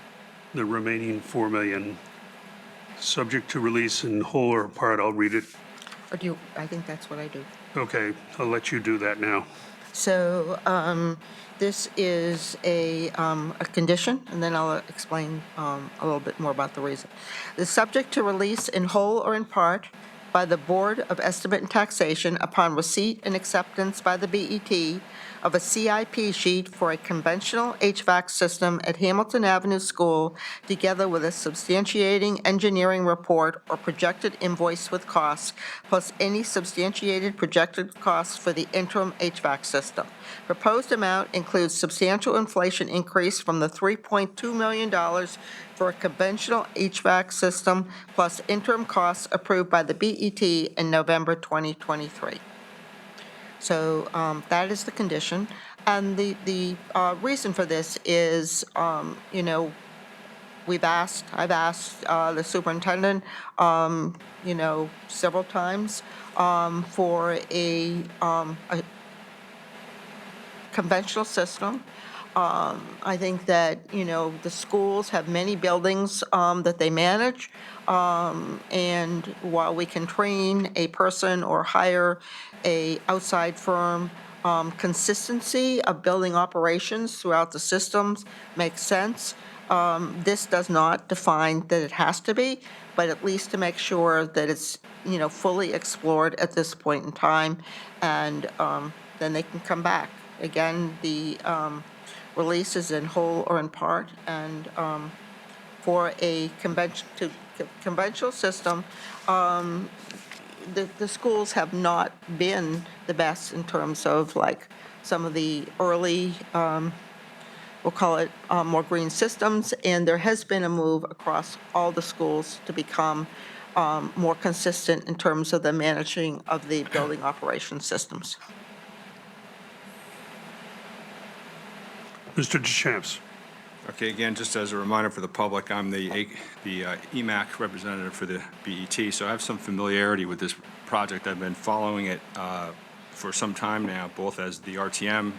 the remaining $4 million, subject to release in whole or part. I'll read it. Or do you, I think that's what I do. Okay, I'll let you do that now. So this is a condition, and then I'll explain a little bit more about the reason. The subject to release in whole or in part by the Board of Estimate and Taxation upon receipt and acceptance by the BET of a CIP sheet for a conventional HVAC system at Hamilton Avenue School, together with a substantiating engineering report or projected invoice with costs, plus any substantiated projected costs for the interim HVAC system. Proposed amount includes substantial inflation increase from the $3.2 million for a conventional HVAC system, plus interim costs approved by the BET in November 2023. So that is the condition. And the reason for this is, I've asked the superintendent, several times for a conventional system. I think that, the schools have many buildings that they manage. And while we can train a person or hire a outside firm, consistency of building operations throughout the systems makes sense. This does not define that it has to be, but at least to make sure that it's, fully explored at this point in time, and then they can come back. Again, the release is in whole or in part, and for a conventional system, the schools have not been the best in terms of like some of the early, we'll call it more green systems, and there has been a move across all the schools to become more consistent in terms of the managing of the building operation systems. Mr. Deschamps? Okay, again, just as a reminder for the public, I'm the EMAC representative for the BET, so I have some familiarity with this project. I've been following it for some time now, both as the RTM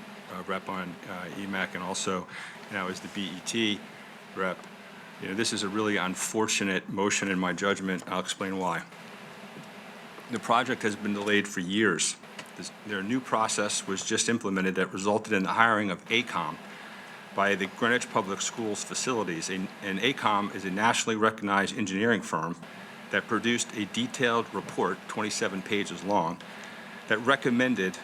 rep on EMAC and also now as the BET rep. This is a really unfortunate motion in my judgment. I'll explain why. The project has been delayed for years. Their new process was just implemented that resulted in the hiring of AECOM by the Greenwich Public Schools facilities. And AECOM is a nationally recognized engineering firm that produced a detailed report, 27 pages long, that recommended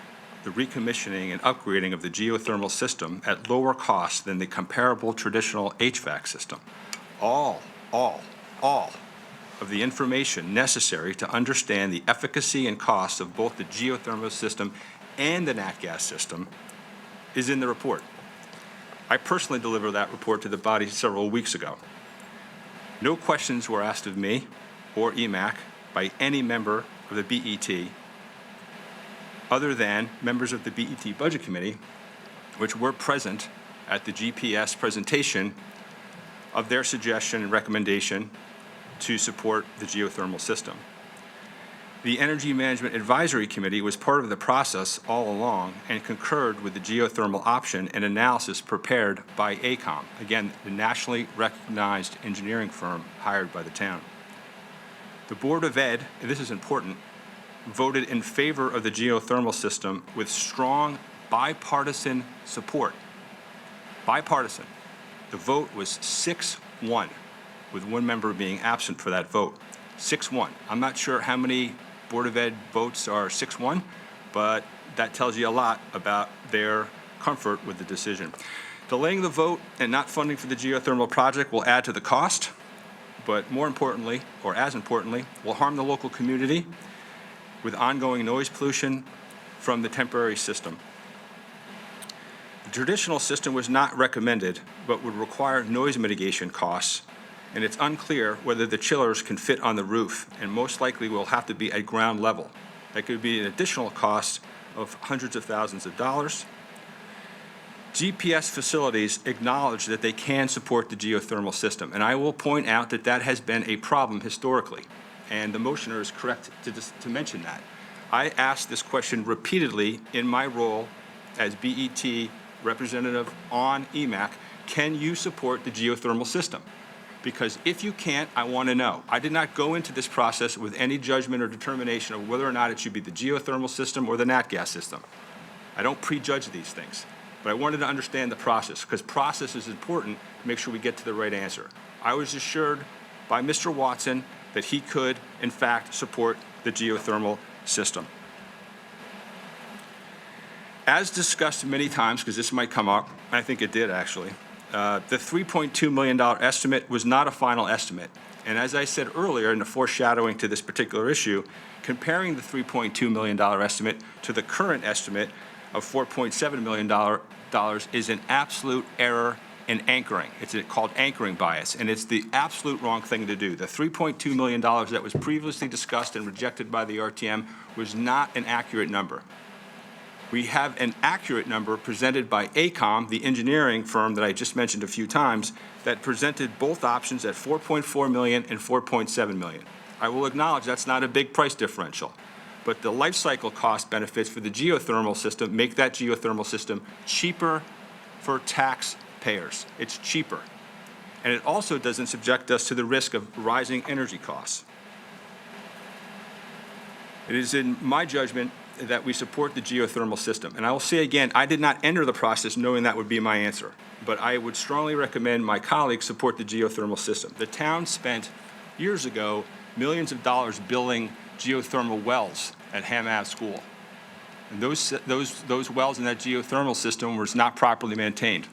the recommissioning and upgrading of the geothermal system at lower cost than the comparable traditional HVAC system. All of the information necessary to understand the efficacy and cost of both the geothermal system and the nat gas system is in the report. I personally delivered that report to the body several weeks ago. No questions were asked of me or EMAC by any member of the BET other than members of the BET Budget Committee, which were present at the GPS presentation of their suggestion and recommendation to support the geothermal system. The Energy Management Advisory Committee was part of the process all along and concurred with the geothermal option and analysis prepared by AECOM, again, the nationally recognized engineering firm hired by the town. The Board of Ed, and this is important, voted in favor of the geothermal system with strong bipartisan support. Bipartisan. The vote was 6-1, with one member being absent for that vote. 6-1. I'm not sure how many Board of Ed votes are 6-1, but that tells you a lot about their comfort with the decision. Delaying the vote and not funding for the geothermal project will add to the cost, but more importantly, or as importantly, will harm the local community with ongoing noise pollution from the temporary system. The traditional system was not recommended, but would require noise mitigation costs, and it's unclear whether the chillers can fit on the roof, and most likely will have to be at ground level. That could be an additional cost of hundreds of thousands of dollars. GPS facilities acknowledge that they can support the geothermal system, and I will point out that that has been a problem historically, and the motioner is correct to mention that. I asked this question repeatedly in my role as BET representative on EMAC, can you support the geothermal system? Because if you can't, I want to know. I did not go into this process with any judgment or determination of whether or not it should be the geothermal system or the nat gas system. I don't prejudge these things, but I wanted to understand the process, because process is important to make sure we get to the right answer. I was assured by Mr. Watson that he could, in fact, support the geothermal system. As discussed many times, because this might come up, I think it did actually, the $3.2 million estimate was not a final estimate. And as I said earlier in the foreshadowing to this particular issue, comparing the $3.2 million estimate to the current estimate of $4.7 million is an absolute error in anchoring. It's called anchoring bias, and it's the absolute wrong thing to do. The $3.2 million that was previously discussed and rejected by the RTM was not an accurate number. We have an accurate number presented by AECOM, the engineering firm that I just mentioned a few times, that presented both options at $4.4 million and $4.7 million. I will acknowledge that's not a big price differential, but the life cycle cost benefits for the geothermal system make that geothermal system cheaper for taxpayers. It's cheaper. And it also doesn't subject us to the risk of rising energy costs. It is in my judgment that we support the geothermal system. And I will say again, I did not enter the process knowing that would be my answer, but I would strongly recommend my colleagues support the geothermal system. The town spent years ago millions of dollars building geothermal wells at Ham Ave School. And those wells in that geothermal system was not properly maintained.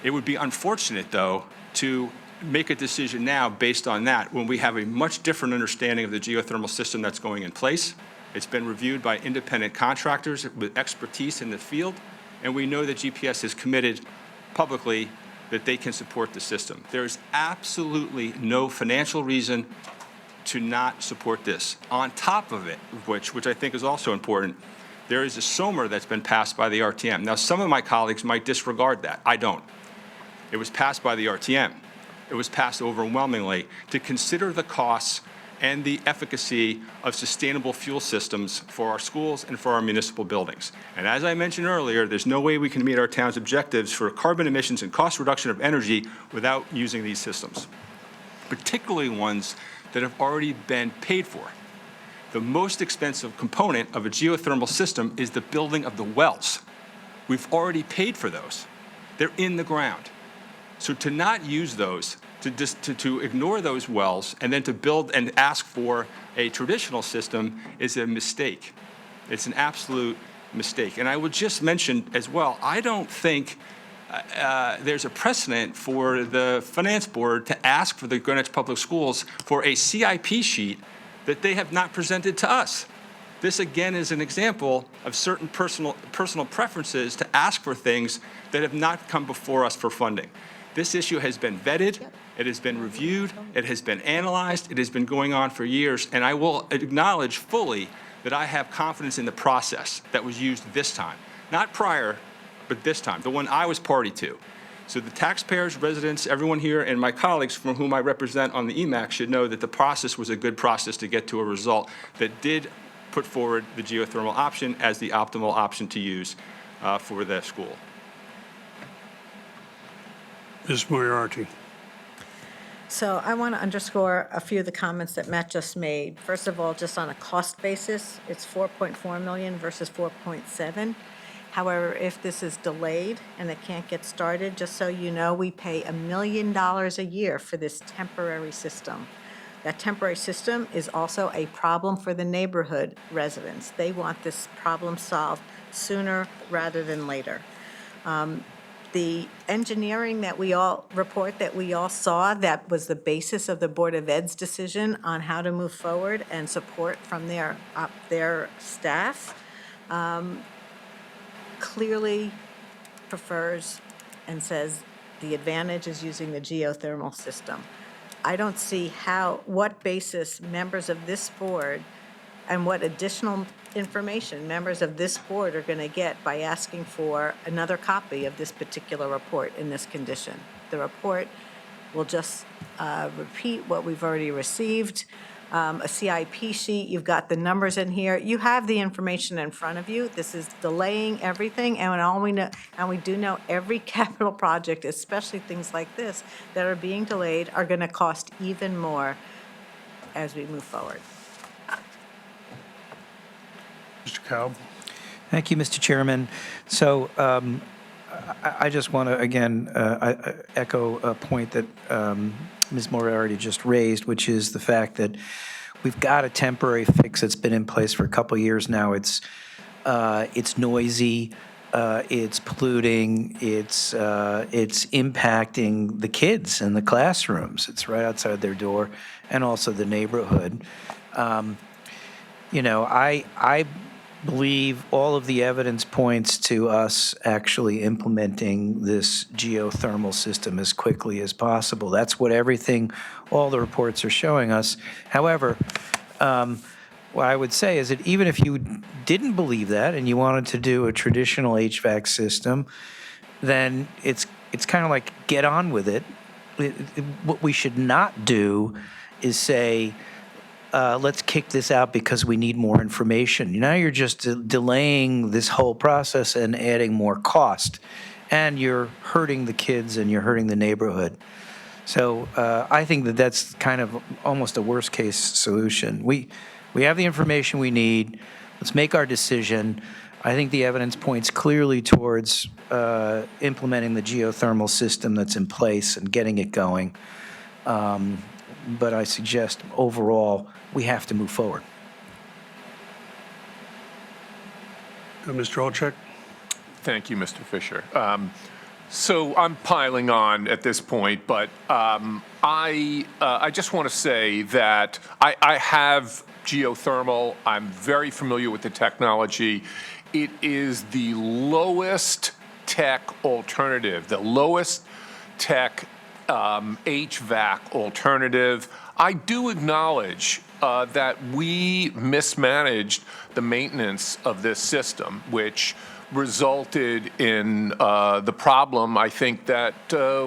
It would be unfortunate, though, to make a decision now based on that when we have a much different understanding of the geothermal system that's going in place. It's been reviewed by independent contractors with expertise in the field, and we know that GPS has committed publicly that they can support the system. There is absolutely no financial reason to not support this. On top of it, which I think is also important, there is a SOMR that's been passed by the RTM. Now, some of my colleagues might disregard that. I don't. It was passed by the RTM. It was passed overwhelmingly to consider the costs and the efficacy of sustainable fuel systems for our schools and for our municipal buildings. And as I mentioned earlier, there's no way we can meet our town's objectives for carbon emissions and cost reduction of energy without using these systems, particularly ones that have already been paid for. The most expensive component of a geothermal system is the building of the wells. We've already paid for those. They're in the ground. So to not use those, to ignore those wells and then to build and ask for a traditional system is a mistake. It's an absolute mistake. And I would just mention as well, I don't think there's a precedent for the Finance Board to ask for the Greenwich Public Schools for a CIP sheet that they have not presented to us. This, again, is an example of certain personal preferences to ask for things that have not come before us for funding. This issue has been vetted, it has been reviewed, it has been analyzed, it has been going on for years, and I will acknowledge fully that I have confidence in the process that was used this time. Not prior, but this time, the one I was party to. So the taxpayers, residents, everyone here, and my colleagues from whom I represent on the EMAC should know that the process was a good process to get to a result that did put forward the geothermal option as the optimal option to use for the school. Ms. Moriarty. So I want to underscore a few of the comments that Matt just made. First of all, just on a cost basis, it's 4.4 million versus 4.7. However, if this is delayed and it can't get started, just so you know, we pay $1 million a year for this temporary system. That temporary system is also a problem for the neighborhood residents. They want this problem solved sooner rather than later. The engineering that we all saw, that was the basis of the Board of Ed's decision on how to move forward and support from their staff, clearly prefers and says the advantage is using the geothermal system. I don't see what basis members of this board and what additional information members of this board are going to get by asking for another copy of this particular report in this condition. The report will just repeat what we've already received. A CIP sheet, you've got the numbers in here. You have the information in front of you. This is delaying everything, and all we know, and we do know every capital project, especially things like this, that are being delayed are going to cost even more as we move forward. Mr. Cobb. Thank you, Mr. Chairman. So I just want to, again, echo a point that Ms. Moriarty just raised, which is the fact that we've got a temporary fix that's been in place for a couple of years now. It's noisy, it's polluting, it's impacting the kids in the classrooms. It's right outside their door, and also the neighborhood. I believe all of the evidence points to us actually implementing this geothermal system as quickly as possible. That's what all the reports are showing us. However, what I would say is that even if you didn't believe that and you wanted to do a traditional HVAC system, then it's kind of like get on with it. What we should not do is say, let's kick this out because we need more information. Now you're just delaying this whole process and adding more cost, and you're hurting the kids and you're hurting the neighborhood. So I think that that's kind of almost a worst-case solution. We have the information we need. Let's make our decision. I think the evidence points clearly towards implementing the geothermal system that's in place and getting it going. But I suggest overall we have to move forward. Mr. Olchek. Thank you, Mr. Fisher. So I'm piling on at this point, but I just want to say that I have geothermal. I'm very familiar with the technology. It is the lowest tech alternative, the lowest tech HVAC alternative. I do acknowledge that we mismanaged the maintenance of this system, which resulted in the problem I think that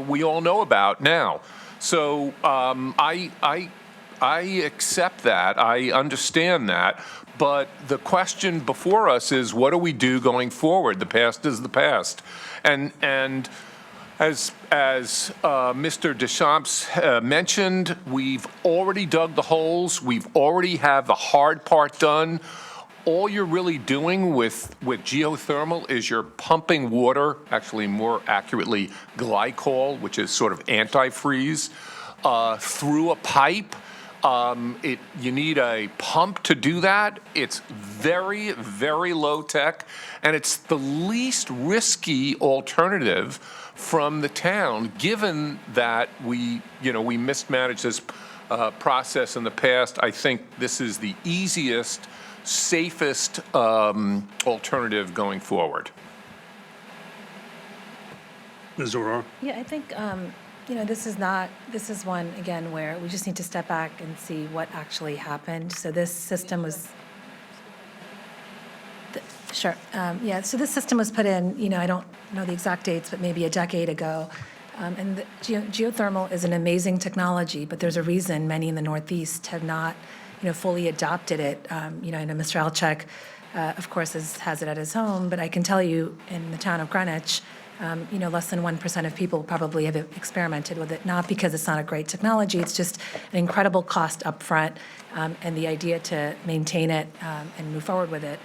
we all know about now. So I accept that. I understand that. But the question before us is, what do we do going forward? The past is the past. And as Mr. Deschamps mentioned, we've already dug the holes. We've already have the hard part done. All you're really doing with geothermal is you're pumping water, actually more accurately glycol, which is sort of antifreeze, through a pipe. You need a pump to do that. It's very, very low tech, and it's the least risky alternative from the town, given that we mismanaged this process in the past. I think this is the easiest, safest alternative going forward. Ms. Aurora. Yeah, I think, this is one, again, where we just need to step back and see what actually happened. So this system was, Sure. Yeah, so this system was put in, I don't know the exact dates, but maybe a decade ago. And geothermal is an amazing technology, but there's a reason many in the Northeast have not, fully adopted it. I know Mr. Alchek, of course, has it at his home, but I can tell you in the town of Greenwich, less than 1% of people probably have experimented with it, not because it's not a great technology, it's just an incredible cost upfront, and the idea to maintain it and move forward with it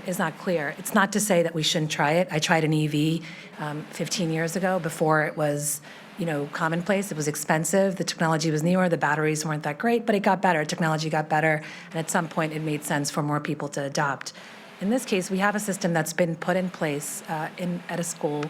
is not clear. It's not to say that we shouldn't try it. I tried an EV 15 years ago before it was, commonplace. It was expensive. The technology was newer. The batteries weren't that great, but it got better. Technology got better, and at some point, it made sense for more people to adopt. In this case, we have a system that's been put in place at a school.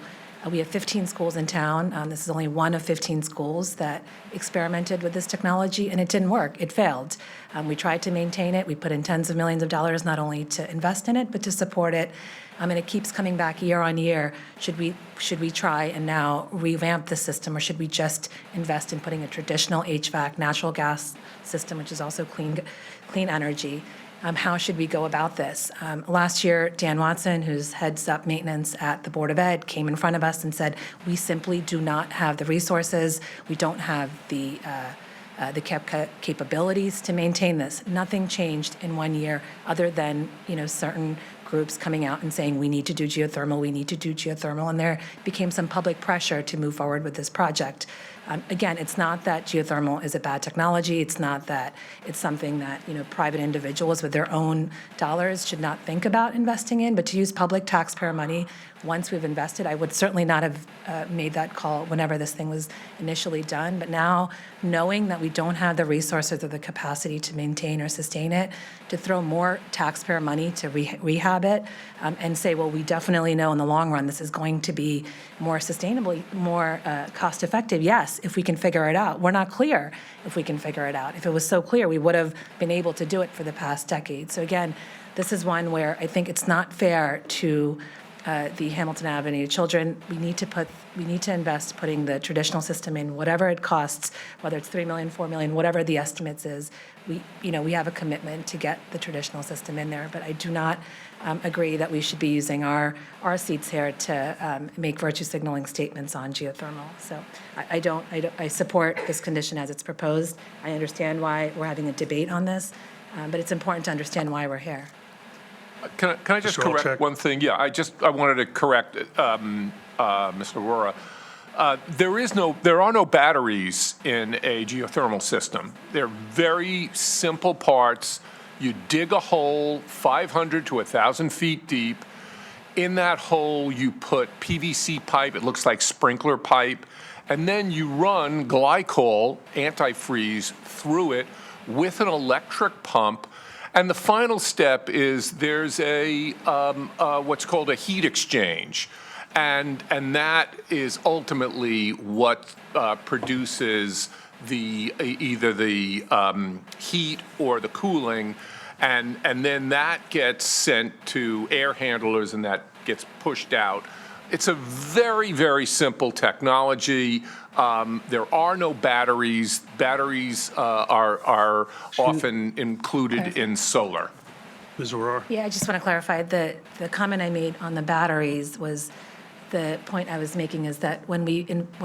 We have 15 schools in town. This is only one of 15 schools that experimented with this technology, and it didn't work. It failed. We tried to maintain it. We put in tens of millions of dollars, not only to invest in it, but to support it. And it keeps coming back year on year. Should we try and now revamp the system, or should we just invest in putting a traditional HVAC, natural gas system, which is also clean energy? How should we go about this? Last year, Dan Watson, who's heads up maintenance at the Board of Ed, came in front of us and said, we simply do not have the resources. We don't have the capabilities to maintain this. Nothing changed in 1 year other than, certain groups coming out and saying, we need to do geothermal, we need to do geothermal, and there became some public pressure to move forward with this project. Again, it's not that geothermal is a bad technology. It's not that it's something that, private individuals with their own dollars should not think about investing in, but to use public taxpayer money once we've invested. I would certainly not have made that call whenever this thing was initially done, but now knowing that we don't have the resources or the capacity to maintain or sustain it, to throw more taxpayer money to rehab it and say, well, we definitely know in the long run this is going to be more sustainable, more cost effective. Yes, if we can figure it out. We're not clear if we can figure it out. If it was so clear, we would have been able to do it for the past decade. So again, this is one where I think it's not fair to the Hamilton Avenue children. We need to invest putting the traditional system in, whatever it costs, whether it's $3 million, $4 million, whatever the estimates is. We have a commitment to get the traditional system in there, but I do not agree that we should be using our seats here to make virtue signaling statements on geothermal. So I support this condition as it's proposed. I understand why we're having a debate on this, but it's important to understand why we're here. Can I just Mr. correct Olczak? one thing? Yeah, I wanted to correct Mr. Aurora. There are no batteries in a geothermal system. They're very simple parts. You dig a hole 500 to 1,000 feet deep. In that hole, you put PVC pipe. It looks like sprinkler pipe. And then you run glycol, antifreeze, through it with an electric pump. And the final step is there's a what's called a heat exchange. And that is ultimately what produces either the heat or the cooling, and then that gets sent to air handlers and that gets pushed out. It's a very, very simple technology. There are no batteries. Batteries are often included in solar. Ms. Aurora? Yeah, I just want to clarify, the comment I made on the batteries was, the point I was making is that when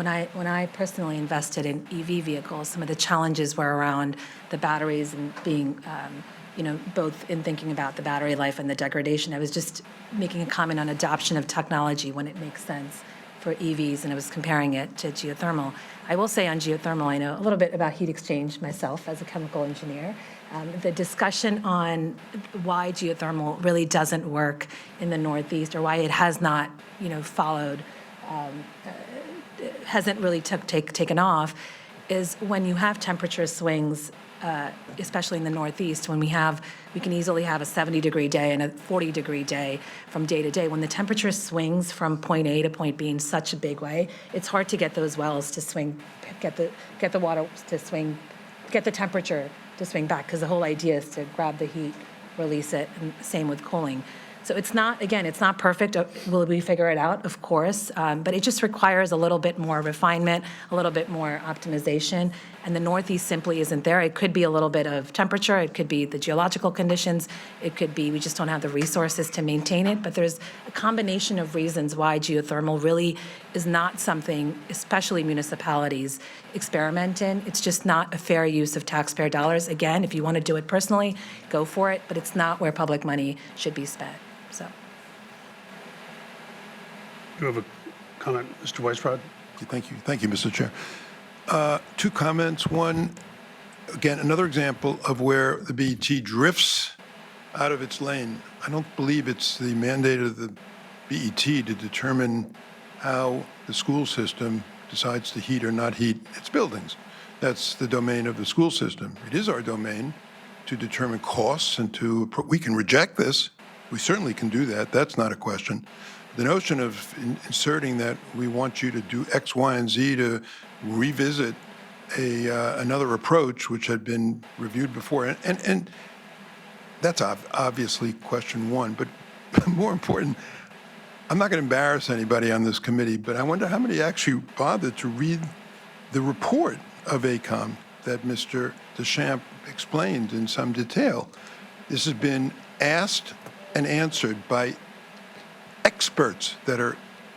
I personally invested in EV vehicles, some of the challenges were around the batteries and being, both in thinking about the battery life and the degradation. I was just making a comment on adoption of technology when it makes sense for EVs, and I was comparing it to geothermal. I will say on geothermal, I know a little bit about heat exchange myself as a chemical engineer. The discussion on why geothermal really doesn't work in the Northeast, or why it has not, followed, hasn't really taken off, is when you have temperature swings, especially in the Northeast, when we can easily have a 70-degree day and a 40-degree day from day to day. When the temperature swings from point A to point B in such a big way, it's hard to get those wells to swing, get the water to swing, get the temperature to swing back, because the whole idea is to grab the heat, release it, and same with cooling. So it's not, again, it's not perfect. Will we figure it out? Of course. But it just requires a little bit more refinement, a little bit more optimization. And the Northeast simply isn't there. It could be a little bit of temperature. It could be the geological conditions. It could be we just don't have the resources to maintain it. But there's a combination of reasons why geothermal really is not something, especially municipalities, experiment in. It's just not a fair use of taxpayer dollars. Again, if you want to do it personally, go for it. But it's not where public money should be spent. So. Do you have a comment, Mr. Weisbrod? Thank you. Thank you, Mr. Chair. Two comments. One, again, another example of where the BET drifts out of its lane. I don't believe it's the mandate of the BET to determine how the school system decides to heat or not heat its buildings. That's the domain of the school system. It is our domain to determine costs and we can reject this. We certainly can do that. That's not a question. The notion of inserting that we want you to do X, Y, and Z to revisit another approach which had been reviewed before, and that's obviously question one. But more important, I'm not going to embarrass anybody on this committee, but I wonder how many actually bothered to read the report of AECOM that Mr. Deschamps explained in some detail. This has been asked and answered by experts that are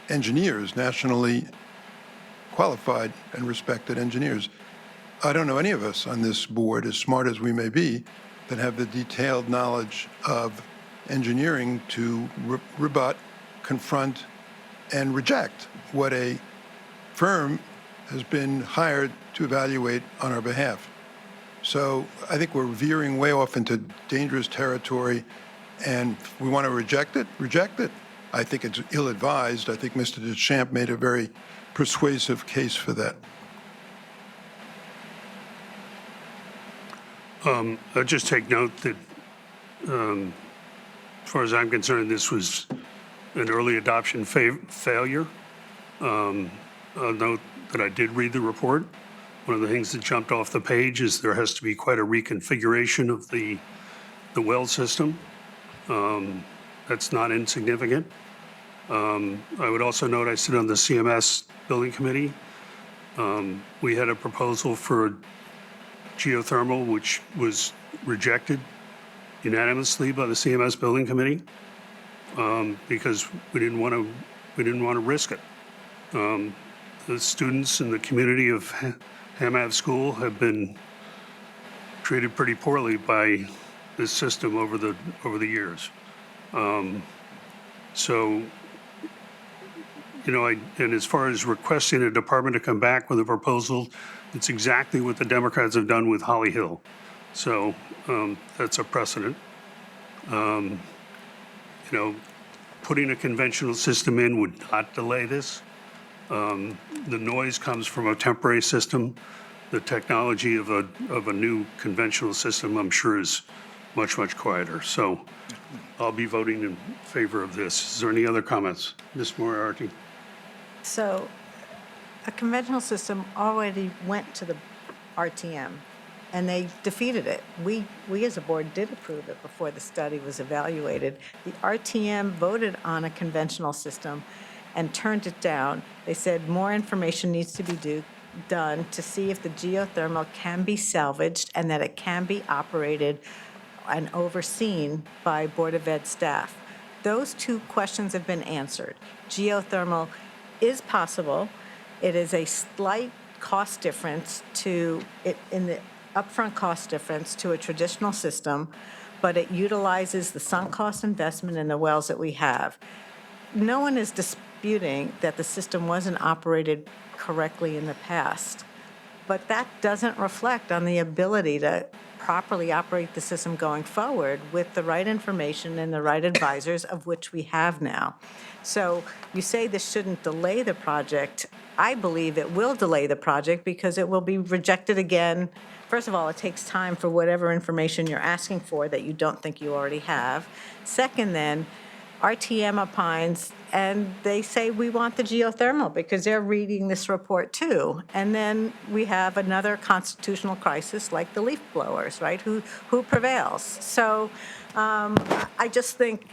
engineers, nationally qualified and respected engineers. I don't know any of us on this board, as smart as we may be, that have the detailed knowledge of engineering to rebut, confront, and reject what a firm has been hired to evaluate on our behalf. So I think we're veering way off into dangerous territory, and if we want to reject it, reject it. I think it's ill-advised. I think Mr. Deschamps made a very persuasive case for that. I'll just take note that, as far as I'm concerned, this was an early adoption failure. I'll note that I did read the report. One of the things that jumped off the page is there has to be quite a reconfiguration of the well system. That's not insignificant. I would also note I sit on the CMS Building Committee. We had a proposal for geothermal, which was rejected unanimously by the CMS Building Committee because we didn't want to risk it. The students in the community of Ham School have been treated pretty poorly by this system over the years. So, you know, and as far as requesting a department to come back with a proposal, it's exactly what the Democrats have done with Holly Hill. So that's a precedent. You know, putting a conventional system in would not delay this. The noise comes from a temporary system. The technology of a new conventional system, I'm sure, is much, much quieter. So I'll be voting in favor of this. Is there any other comments? Ms. Moriarty? So a conventional system already went to the RTM, and they defeated it. We as a board did approve it before the study was evaluated. The RTM voted on a conventional system and turned it down. They said more information needs to be done to see if the geothermal can be salvaged and that it can be operated and overseen by Board of Ed staff. Those two questions have been answered. Geothermal is possible. It is a slight cost difference in the upfront cost difference to a traditional system, but it utilizes the sunk cost investment in the wells that we have. No one is disputing that the system wasn't operated correctly in the past, but that doesn't reflect on the ability to properly operate the system going forward with the right information and the right advisors, of which we have now. So you say this shouldn't delay the project. I believe it will delay the project because it will be rejected again. First of all, it takes time for whatever information you're asking for that you don't think you already have. Second, then, RTM opines, and they say we want the geothermal because they're reading this report too. And then we have another constitutional crisis like the leaf blowers, right? Who prevails? So I just think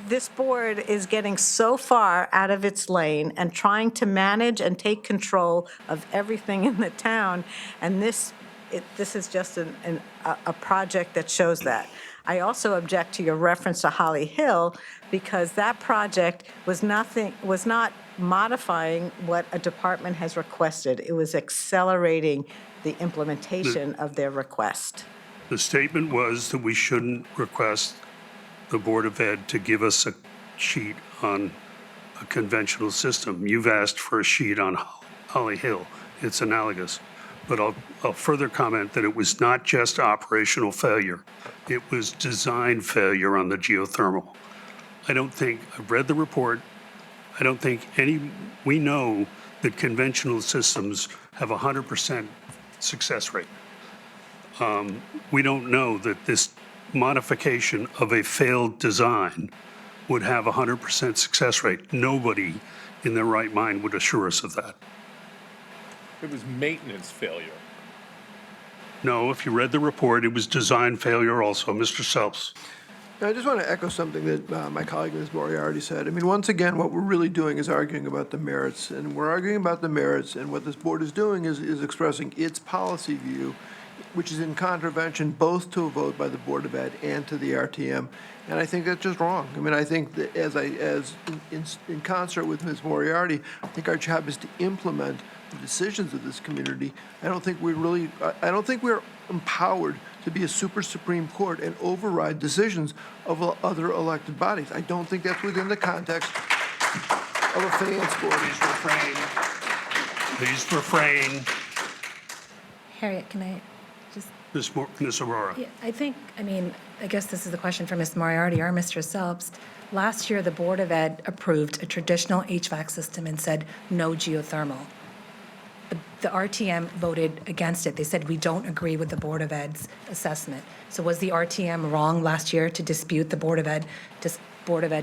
this board is getting so far out of its lane and trying to manage and take control of everything in the town. And this is just a project that shows that. I also object to your reference to Holly Hill because that project was not modifying what a department has requested. It was accelerating the implementation of their request. The statement was that we shouldn't request the Board of Ed to give us a sheet on a conventional system. You've asked for a sheet on Holly Hill. It's analogous. But I'll further comment that it was not just operational failure. It was design failure on the geothermal. I've read the report. I don't think we know that conventional systems have 100% success rate. We don't know that this modification of a failed design would have 100% success rate. Nobody in their right mind would assure us of that. It was maintenance failure. No, if you read the report, it was design failure also. Mr. Selps. I just want to echo something that my colleague Ms. Moriarty said. I mean, once again, what we're really doing is arguing about the merits, and we're arguing about the merits, and what this board is doing is expressing its policy view, which is in contravention both to a vote by the Board of Ed and to the RTM, and I think that's just wrong. I mean, I think that in concert with Ms. Moriarty, I think our job is to implement the decisions of this community. I don't think we're empowered to be a super Supreme Court and override decisions of other elected bodies. I don't think that's within the context of a finance board. Please refrain. Harriet, can I just? Ms. Aurora. Yeah, I guess this is a question for Ms. Moriarty or Mr. Selps. Last year, the Board of Ed approved a traditional HVAC system and said no geothermal. The RTM voted against it. They said, we don't agree with the Board of Ed's assessment. So was the RTM wrong last year to dispute the Board of Ed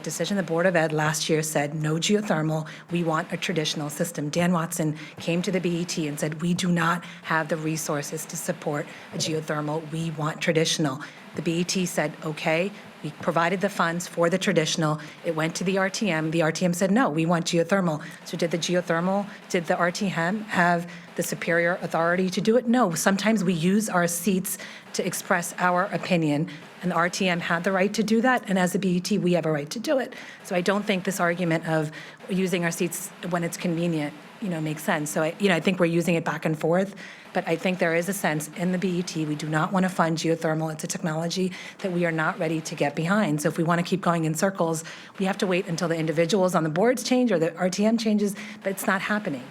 decision? The Board of Ed last year said, no geothermal, we want a traditional system. Dan Watson came to the BET and said, we do not have the resources to support a geothermal, we want traditional. The BET said, okay, we provided the funds for the traditional. It went to the RTM. The RTM said, no, we want geothermal. So did the RTM have the superior authority to do it? No. Sometimes we use our seats to express our opinion, and the RTM had the right to do that, and as a BET, we have a right to do it. So I don't think this argument of using our seats when it's convenient, makes sense. So I think we're using it back and forth, but I think there is a sense in the BET, we do not want to fund geothermal. It's a technology that we are not ready to get behind. So if we want to keep going in circles, we have to wait until the individuals on the boards change or the RTM changes, but it's not happening.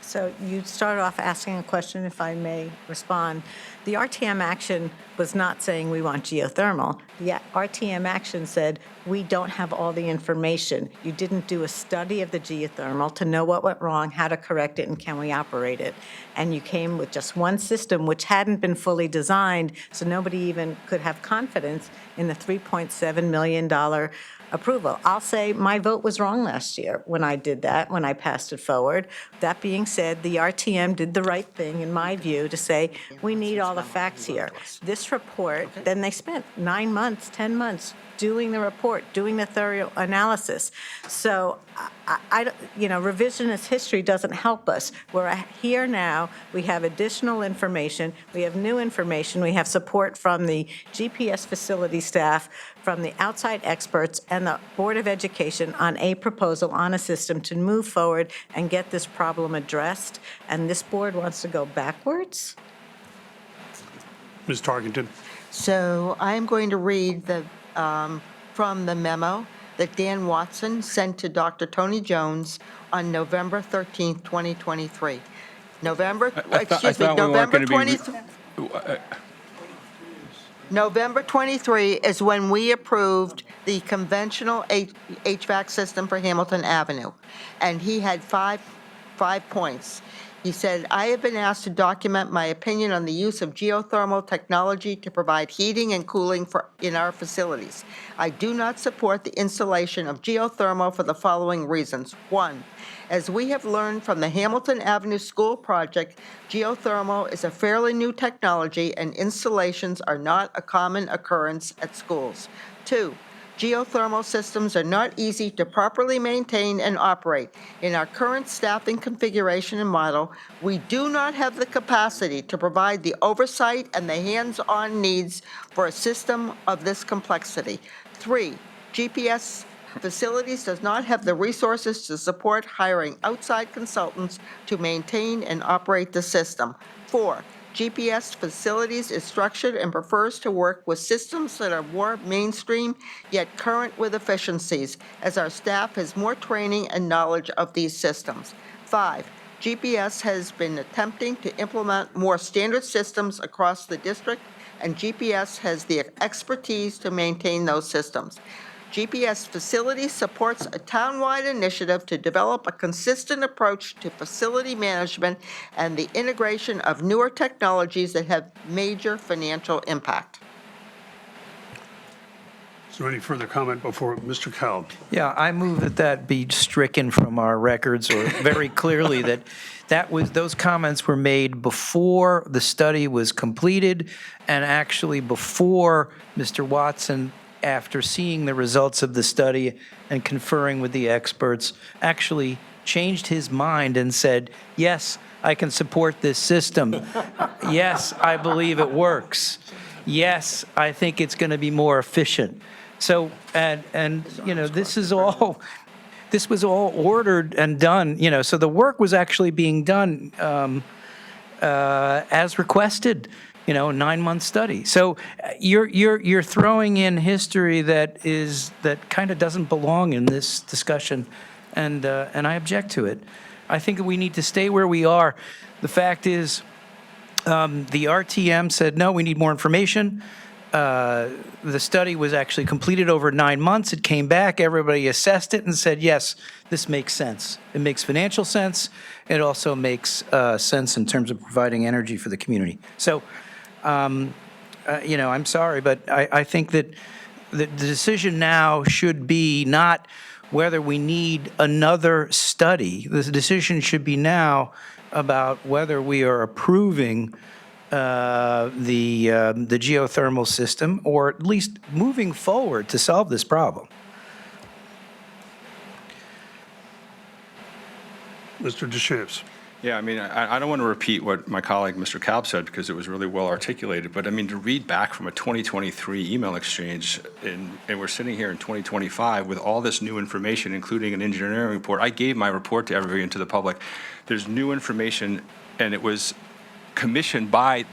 So you started off asking a question, if I may respond. The RTM action was not saying we want geothermal. The RTM action said we don't have all the information. You didn't do a study of the geothermal to know what went wrong, how to correct it, and can we operate it. And you came with just one system which hadn't been fully designed, so nobody even could have confidence in the $3.7 million approval. I'll say my vote was wrong last year when I did that, when I passed it forward. That being said, the RTM did the right thing, in my view, to say, we need all the facts here. This report, then they spent 9 months, 10 months doing the report, doing the thorough analysis. So, revisionist history doesn't help us. We're here now, we have additional information, we have new information, we have support from the GPS facility staff, from the outside experts, and the Board of Education on a proposal on a system to move forward and get this problem addressed. And this board wants to go backwards? Ms. Tarkenton. So I'm going to read from the memo that Dan Watson sent to Dr. Tony Jones on November 13th, 2023. November 23 is when we approved the conventional HVAC system for Hamilton Avenue, and he had five points. He said, "I have been asked to document my opinion on the use of geothermal technology to provide heating and cooling in our facilities. I do not support the installation of geothermal for the following reasons. One, as we have learned from the Hamilton Avenue School project, geothermal is a fairly new technology and installations are not a common occurrence at schools. Two, geothermal systems are not easy to properly maintain and operate. In our current staffing configuration and model, we do not have the capacity to provide the oversight and the hands-on needs for a system of this complexity. Three, GPS facilities does not have the resources to support hiring outside consultants to maintain and operate the system. Four, GPS Facilities is structured and prefers to work with systems that are more mainstream yet current with efficiencies, as our staff has more training and knowledge of these systems. 5, GPS has been attempting to implement more standard systems across the district, and GPS has the expertise to maintain those systems. GPS Facilities supports a townwide initiative to develop a consistent approach to facility management and the integration of newer technologies that have major financial impact. Is there any further comment before Mr. Kalb? Yeah, I move that that be stricken from our records, or very clearly that those comments were made before the study was completed, and actually before Mr. Watson, after seeing the results of the study and conferring with the experts, actually changed his mind and said, yes, I can support this system. Yes, I believe it works. Yes, I think it's going to be more efficient. So, and you know, this was all ordered and done, so the work was actually being done as requested, a 9-month study. So you're throwing in history that kind of doesn't belong in this discussion, and I object to it. I think that we need to stay where we are. The fact is, the RTM said, no, we need more information. The study was actually completed over 9 months. It came back, everybody assessed it and said, yes, this makes sense. It makes financial sense. It also makes sense in terms of providing energy for the community. So, I'm sorry, but I think that the decision now should be not whether we need another study. The decision should be now about whether we are approving the geothermal system, or at least moving forward to solve this problem. Mr. Deschamps. Yeah, I mean, I don't want to repeat what my colleague, Mr. Kalb, said, because it was really well articulated, but I mean, to read back from a 2023 email exchange, and we're sitting here in 2025 with all this new information, including an engineering report. I gave my report to everybody and to the public. There's new information, and it was commissioned by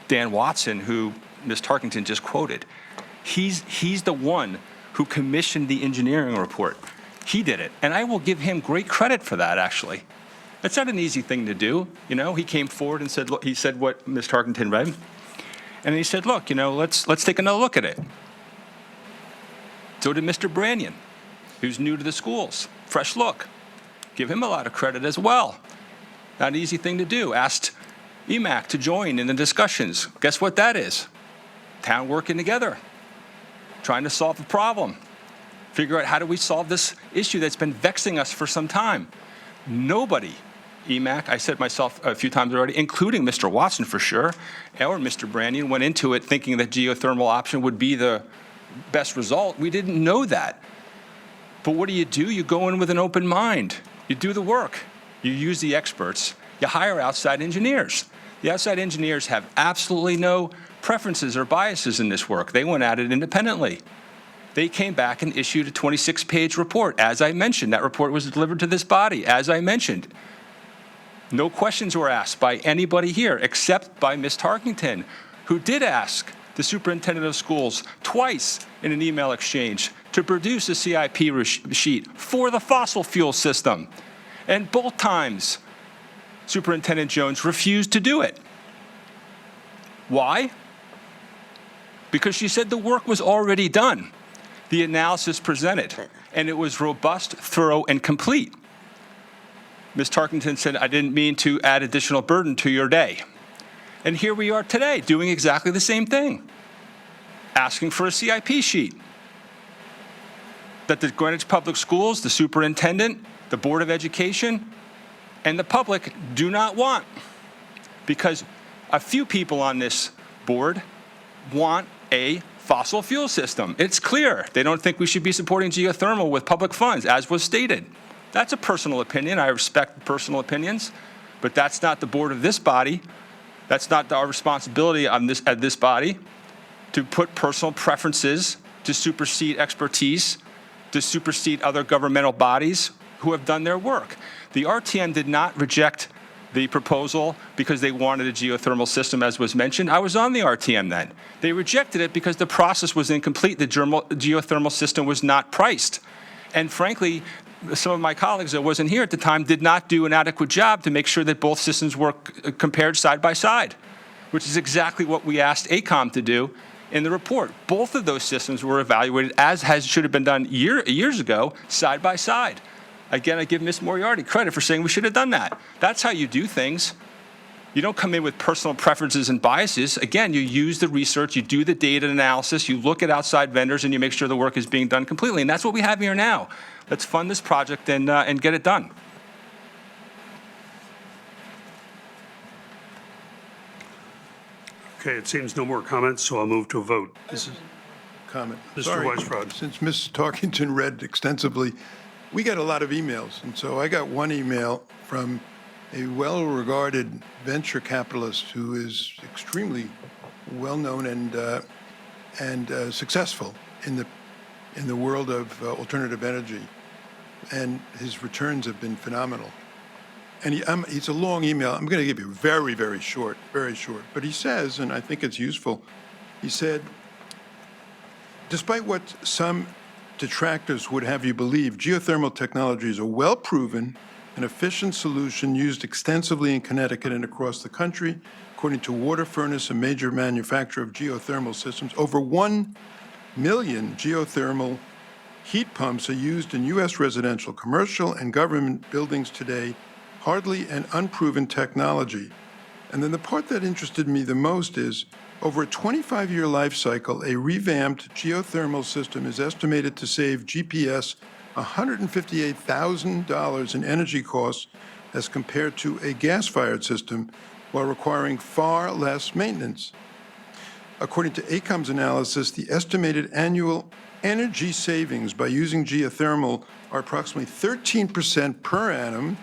Dan Watson, who Ms. Tarkington just quoted. He's the one who commissioned the engineering report. He did it, and I will give him great credit for that, actually. It's not an easy thing to do, He came forward and said, look, he said what Ms. Tarkington read, and he said, look, let's take another look at it. So did Mr. Brannion, who's new to the schools. Fresh look. Give him a lot of credit as well. Not an easy thing to do. Asked EMAC to join in the discussions. Guess what that is? Town working together, trying to solve the problem, figure out how do we solve this issue that's been vexing us for some time. Nobody, EMAC, I said myself a few times already, including Mr. Watson for sure, or Mr. Brannion, went into it thinking that geothermal option would be the best result. We didn't know that. But what do? You go in with an open mind. You do the work. You use the experts. You hire outside engineers. The outside engineers have absolutely no preferences or biases in this work. They went at it independently. They came back and issued a 26-page report. As I mentioned, that report was delivered to this body, as I mentioned. No questions were asked by anybody here except by Ms. Tarkington, who did ask the superintendent of schools twice in an email exchange to produce a CIP sheet for the fossil fuel system. And both times, Superintendent Jones refused to do it. Why? Because she said the work was already done. The analysis presented, and it was robust, thorough, and complete. Ms. Tarkington said, I didn't mean to add additional burden to your day. And here we are today doing exactly the same thing, asking for a CIP sheet that the Greenwich Public Schools, the superintendent, the Board of Education, and the public do not want, because a few people on this board want a fossil fuel system. It's clear. They don't think we should be supporting geothermal with public funds, as was stated. That's a personal opinion. I respect personal opinions, but that's not the board of this body. That's not our responsibility on this, at this body to put personal preferences to supersede expertise, to supersede other governmental bodies who have done their work. The RTM did not reject the proposal because they wanted a geothermal system, as was mentioned. I was on the RTM then. They rejected it because the process was incomplete. The geothermal system was not priced. And frankly, some of my colleagues that wasn't here at the time did not do an adequate job to make sure that both systems were compared side by side, which is exactly what we asked AECOM to do in the report. Both of those systems were evaluated, as should have been done years ago, side by side. Again, I give Ms. Moriarty credit for saying we should have done that. That's how you do things. You don't come in with personal preferences and biases. Again, you use the research, you do the data analysis, you look at outside vendors, and you make sure the work is being done completely. And that's what we have here now. Let's fund this project and get it done. Okay, it seems no more comments, so I'll move to a vote. Comment. Mr. Sorry. Weisbrod. Since Ms. Tarkington read extensively, we got a lot of emails. And so I got one email from a well-regarded venture capitalist who is extremely well-known and successful in the world of alternative energy. And his returns have been phenomenal. And it's a long email. I'm going to give you very, very short, very short. But he says, and I think it's useful, he said, despite what some detractors would have you believe, geothermal technology is a well-proven and efficient solution used extensively in Connecticut and across the country. According to Water Furnace, a major manufacturer of geothermal systems, over 1 million geothermal heat pumps are used in U.S. residential, commercial, and government buildings today. Hardly an unproven technology. And then the part that interested me the most is, over a 25-year life cycle, a revamped geothermal system is estimated to save GPS $158,000 in energy costs as compared to a gas-fired system, while requiring far less maintenance. According to AECOM's analysis, the estimated annual energy savings by using geothermal are approximately 13% per annum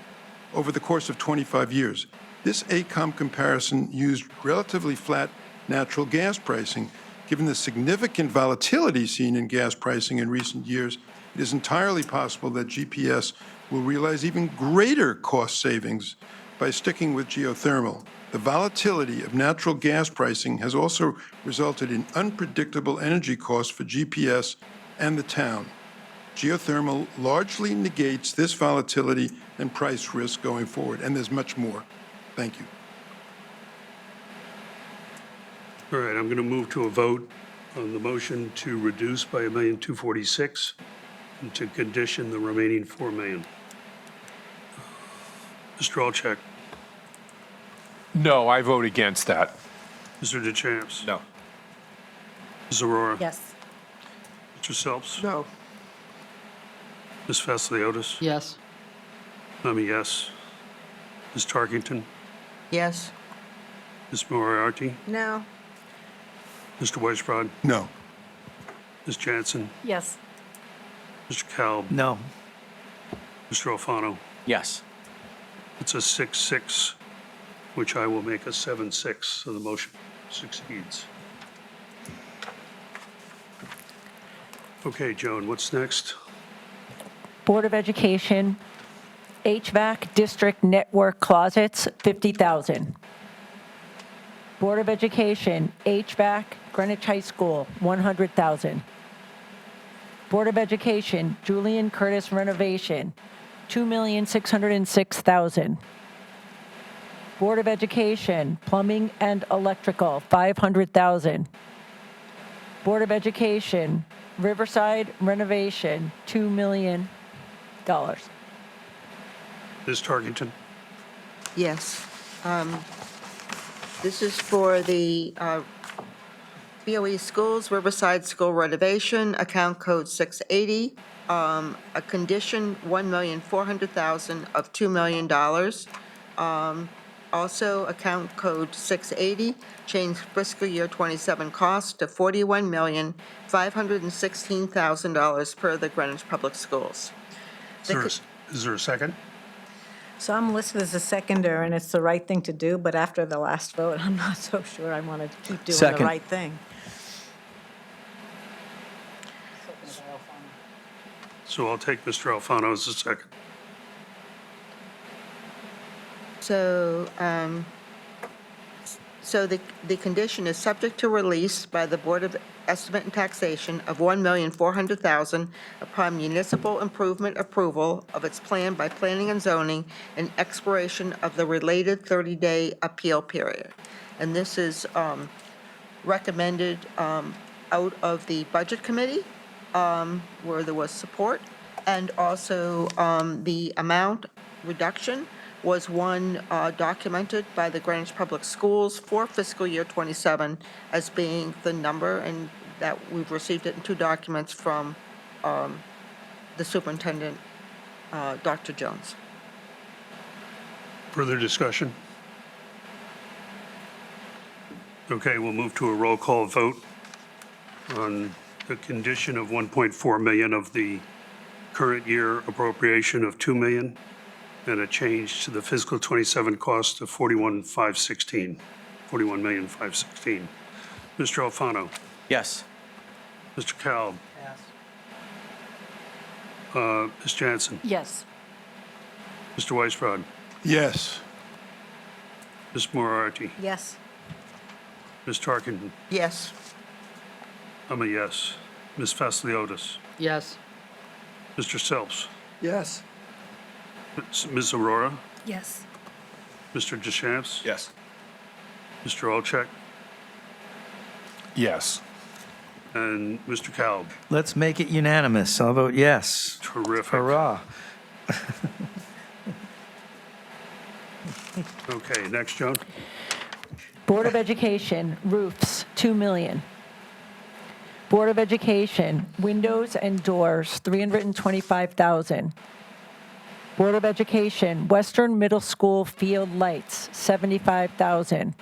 over the course of 25 years. This AECOM comparison used relatively flat natural gas pricing. Given the significant volatility seen in gas pricing in recent years, it is entirely possible that GPS will realize even greater cost savings by sticking with geothermal. The volatility of natural gas pricing has also resulted in unpredictable energy costs for GPS and the town. Geothermal largely negates this volatility and price risk going forward, and there's much more. Thank you. All right, I'm going to move to a vote on the motion to reduce by $1,246,000 and to condition the remaining $4 million. Mr. Alchek, No, I vote against that. Mr. DeChamps, No. Ms. Aurora, Yes. Mr. Selps, No. Ms. Vasiliotis, Yes. I'm a yes. Ms. Tarkington, Yes. Ms. Moriarty, No. Mr. Weisbrod, No. Ms. Jansen, Yes. Mr. Kalb, No. Mr. Alfano. Yes. It's a 6-6, which I will make a 7-6, so the motion succeeds. Okay, Joan, what's next? Board of Education, HVAC district network closets, $50,000. Board of Education, HVAC Greenwich High School, $100,000. Board of Education, Julian Curtis renovation, $2,606,000. Board of Education, plumbing and electrical, $500,000. Board of Education, Riverside renovation, $2 million. Ms. Tarkington? Yes. This is for the BOE Schools, Riverside School renovation, account code 680, a condition, $1,400,000 of $2 million. Also, account code 680, change fiscal year 27 cost to $41,516,000 per the Greenwich Public Schools. Is there a second? So I'm listed as a seconder, and it's the right thing to do, but after the last vote, I'm not so sure I want to keep doing the Second. right thing. So I'll take Mr. Alfano as a second. So, the condition is subject to release by the Board of Estimate and Taxation of $1,400,000 upon municipal improvement approval of its plan by Planning and Zoning and expiration of the related 30-day appeal period. And this is recommended out of the Budget Committee, where there was support, and also the amount reduction was one documented by the Greenwich Public Schools for fiscal year 27 as being the number, and that we've received it in two documents from the superintendent, Dr. Jones. Further discussion? Okay, we'll move to a roll call vote on the condition of 1.4 million of the current year appropriation of 2 million and a change to the fiscal 27 cost of 41,516. Mr. Alfano? Yes. Mr. Kalb? Yes. Ms. Jansen? Yes. Mr. Weisbrod? Yes. Ms. Moriarty? Yes. Ms. Tarkington? Yes. I'm a yes. Ms. Vasiliotis? Yes. Mr. Selps? Yes. Ms. Aurora? Yes. Mr. Deschamps? Yes. Mr. Olczek? Yes. And Mr. Kalb? Let's make it unanimous. I'll vote yes. Terrific. Hurrah. Okay, next, Joan. Board of Education, roofs, 2 million. Board of Education, windows and doors, 325,000. Board of Education, Western Middle School field lights, 75,000.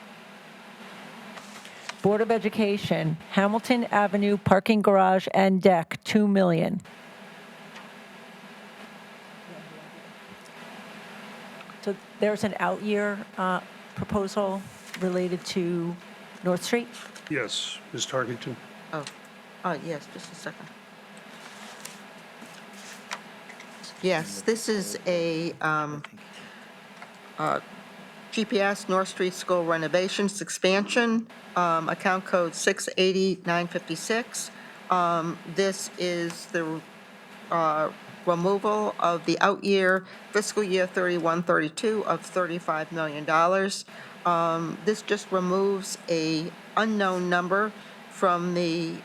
Board of Education, Hamilton Avenue parking garage and deck, 2 million. So there's an out-year proposal related to North Street? Yes, Ms. Tarkington? Yes, just a second. Yes, this is a GPS North Street School renovations expansion, account code 680-956. This is the removal of the out-year fiscal year 31-32 of $35 million. This just removes a unknown number from the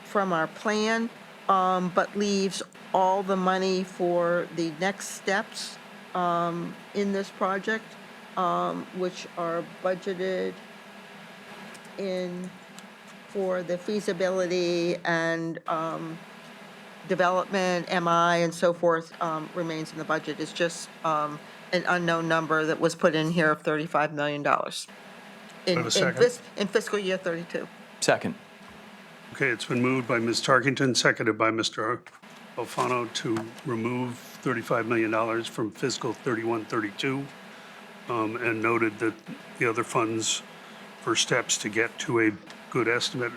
from our plan, but leaves all the money for the next steps in this project, which are budgeted in for the feasibility and development, MI, and so forth, remains in the budget. It's just an unknown number that was put in here of $35 million have a second? in fiscal year 32. Second. Okay, it's been moved by Ms. Tarkington, seconded by Mr. Alfano to remove $35 million from fiscal 31-32, and noted that the other funds for steps to get to a good estimate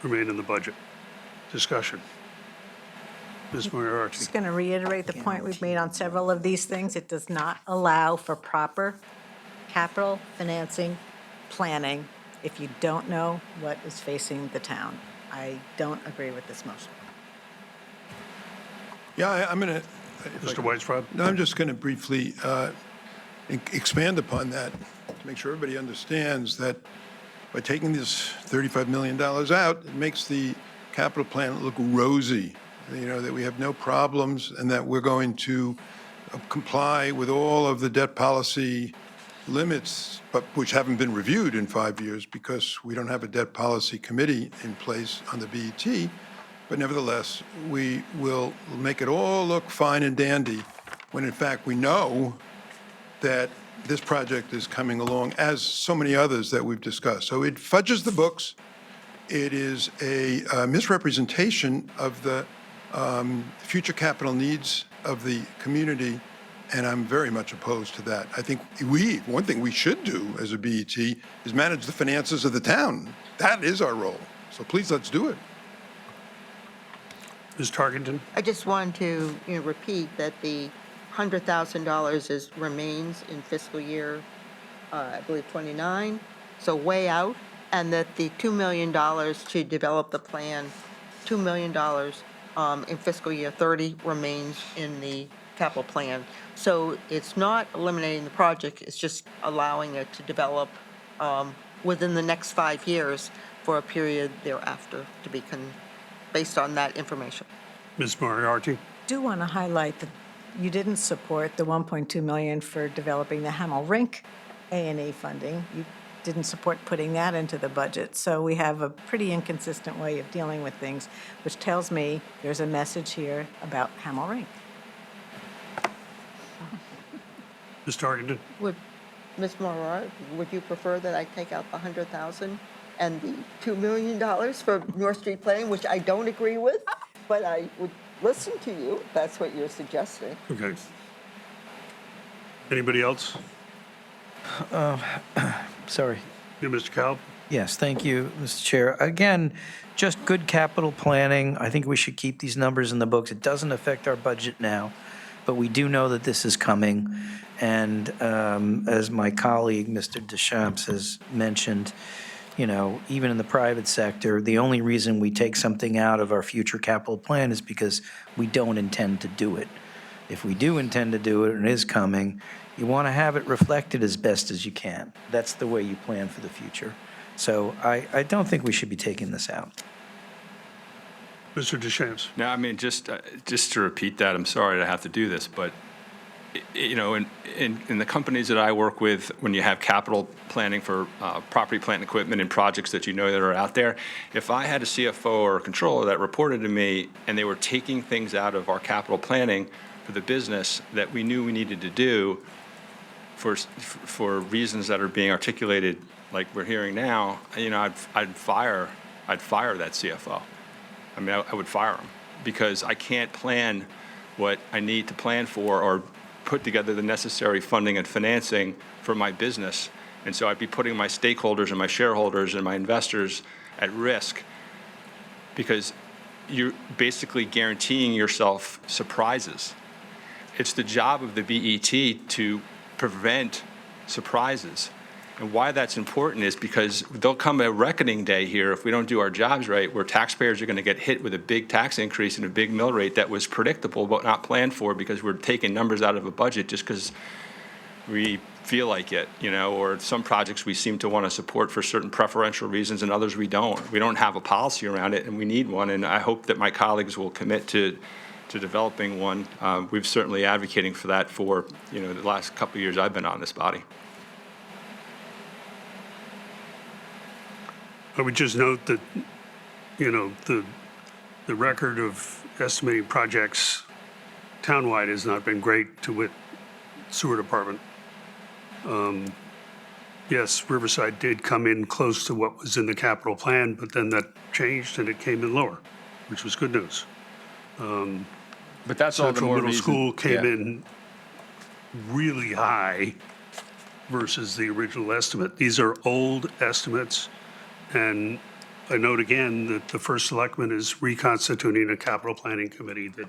remain in the budget. Discussion. Ms. Moriarty? Just going to reiterate the point we've made on several of these things. It does not allow for proper capital financing planning if you don't know what is facing the town. I don't agree with this motion. Yeah, I'm going to. Mr. Weisbrod? No, I'm just going to briefly expand upon that to make sure everybody understands that by taking this $35 million out, it makes the capital plan look rosy. that we have no problems and that we're going to comply with all of the debt policy limits, but which haven't been reviewed in 5 years because we don't have a debt policy committee in place on the BET. But nevertheless, we will make it all look fine and dandy when in fact we know that this project is coming along as so many others that we've discussed. So it fudges the books. It is a misrepresentation of the future capital needs of the community, and I'm very much opposed to that. I think one thing we should do as a BET is manage the finances of the town. That is our role. So please, let's do it. Ms. Tarkenton? I just want to, repeat that the $100,000 remains in fiscal year, I believe 29, so way out, and that the $2 million to develop the plan, $2 million in fiscal year 30 remains in the capital plan. So it's not eliminating the project, it's just allowing it to develop within the next 5 years for a period thereafter to be based on that information. Ms. Moriarty? Do want to highlight that you didn't support the $1.2 million for developing the Hamel Rink A&E funding. You didn't support putting that into the budget. So we have a pretty inconsistent way of dealing with things, which tells me there's a message here about Hamel Rink. Ms. Tarkenton? Ms. Morrow, would you prefer that I take out the $100,000 and the $2 million for North Street planning, which I don't agree with, but I would listen to you if that's what you're suggesting. Okay. Anybody else? Sorry. Yeah, Mr. Kalb? Yes, thank you, Mr. Chair. Again, just good capital planning. I think we should keep these numbers in the books. It doesn't affect our budget now, but we do know that this is coming. And as my colleague, Mr. Deschamps, has mentioned, even in the private sector, the only reason we take something out of our future capital plan is because we don't intend to do it. If we do intend to do it and it is coming, you want to have it reflected as best as you can. That's the way you plan for the future. So I don't think we should be taking this out. Mr. Deschamps? No, I mean, just to repeat that, I'm sorry to have to do this, but in the companies that I work with, when you have capital planning for property, plant, and equipment and projects that that are out there, if I had a CFO or a controller that reported to me and they were taking things out of our capital planning for the business that we knew we needed to do for reasons that are being articulated like we're hearing now, I'd fire that CFO. I mean, I would fire him because I can't plan what I need to plan for or put together the necessary funding and financing for my business. And so I'd be putting my stakeholders and my shareholders and my investors at risk because you're basically guaranteeing yourself surprises. It's the job of the BET to prevent surprises. And why that's important is because there'll come a reckoning day here if we don't do our jobs right, where taxpayers are going to get hit with a big tax increase and a big mill rate that was predictable but not planned for because we're taking numbers out of a budget just because we feel like it, or some projects we seem to want to support for certain preferential reasons and others we don't. We don't have a policy around it and we need one, and I hope that my colleagues will commit to developing one. We've certainly advocating for that for, the last couple of years I've been on this body. I would just note that, the record of estimating projects townwide has not been great to wit sewer department. Yes, Riverside did come in close to what was in the capital plan, but then that changed and it came in lower, which was good news. But that's all the Central more Middle reason. School came Yeah. in really high versus the original estimate. These are old estimates, and I note again that the first selectman is reconstituting a capital planning committee that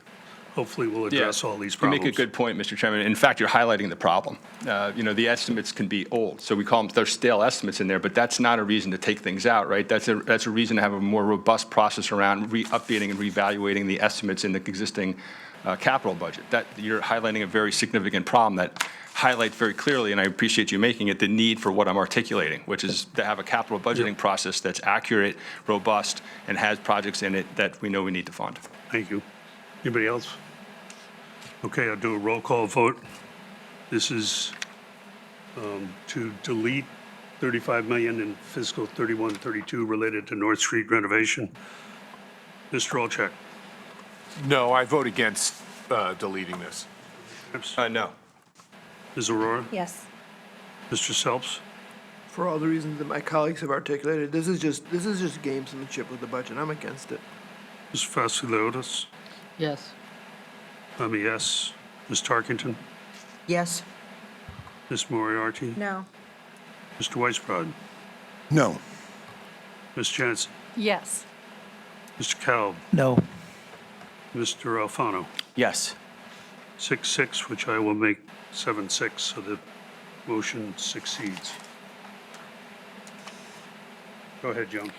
hopefully will address all these You problems. make a good point, Mr. Chairman. In fact, you're highlighting the problem. The estimates can be old, so we call them, there's stale estimates in there, but that's not a reason to take things out, right? That's a reason to have a more robust process around updating and reevaluating the estimates in the existing capital budget. That you're highlighting a very significant problem that highlights very clearly, and I appreciate you making it, the need for what I'm articulating, which is to have a capital budgeting process that's accurate, robust, and has projects in it that we know we need to fund. Thank you. Anybody else? Okay, I'll do a roll call vote. This is to delete 35 million in fiscal 31-32 related to North Street renovation. Mr. Olczak? No, I vote against deleting this. No. Ms. Aurora? Yes. Mr. Selps? For all the reasons that my colleagues have articulated, this is just gamesmanship with the budget. I'm against it. Ms. Vasiliotis? Yes. I'm a yes. Ms. Tarkington? Yes. Ms. Moriarty? No. Mr. Weisbrod? No. Ms. Jansen? Yes. Mr. Kalb? No. Mr. Alfano? Yes. 6-6, which I will make 7-6, so the motion succeeds. Go ahead, Joan.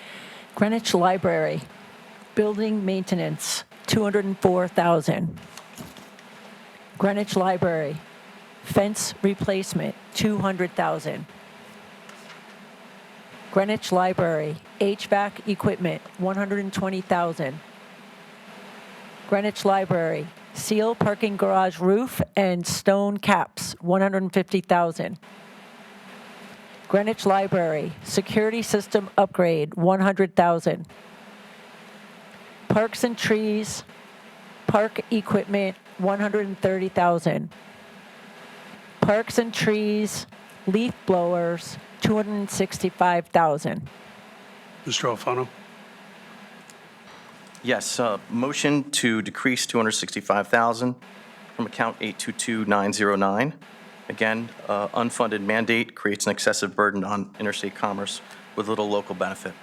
Greenwich Library, building maintenance, $204,000. Greenwich Library, fence replacement, $200,000. Greenwich Library, HVAC equipment, $120,000. Greenwich Library, seal parking garage roof and stone caps, $150,000. Greenwich Library, security system upgrade, $100,000. Parks and trees, park equipment, $130,000. Parks and trees, leaf blowers, $265,000. Mr. Alfano? Yes, motion to decrease 265,000 from account 822909. Again, unfunded mandate creates an excessive burden on interstate commerce with little local benefit.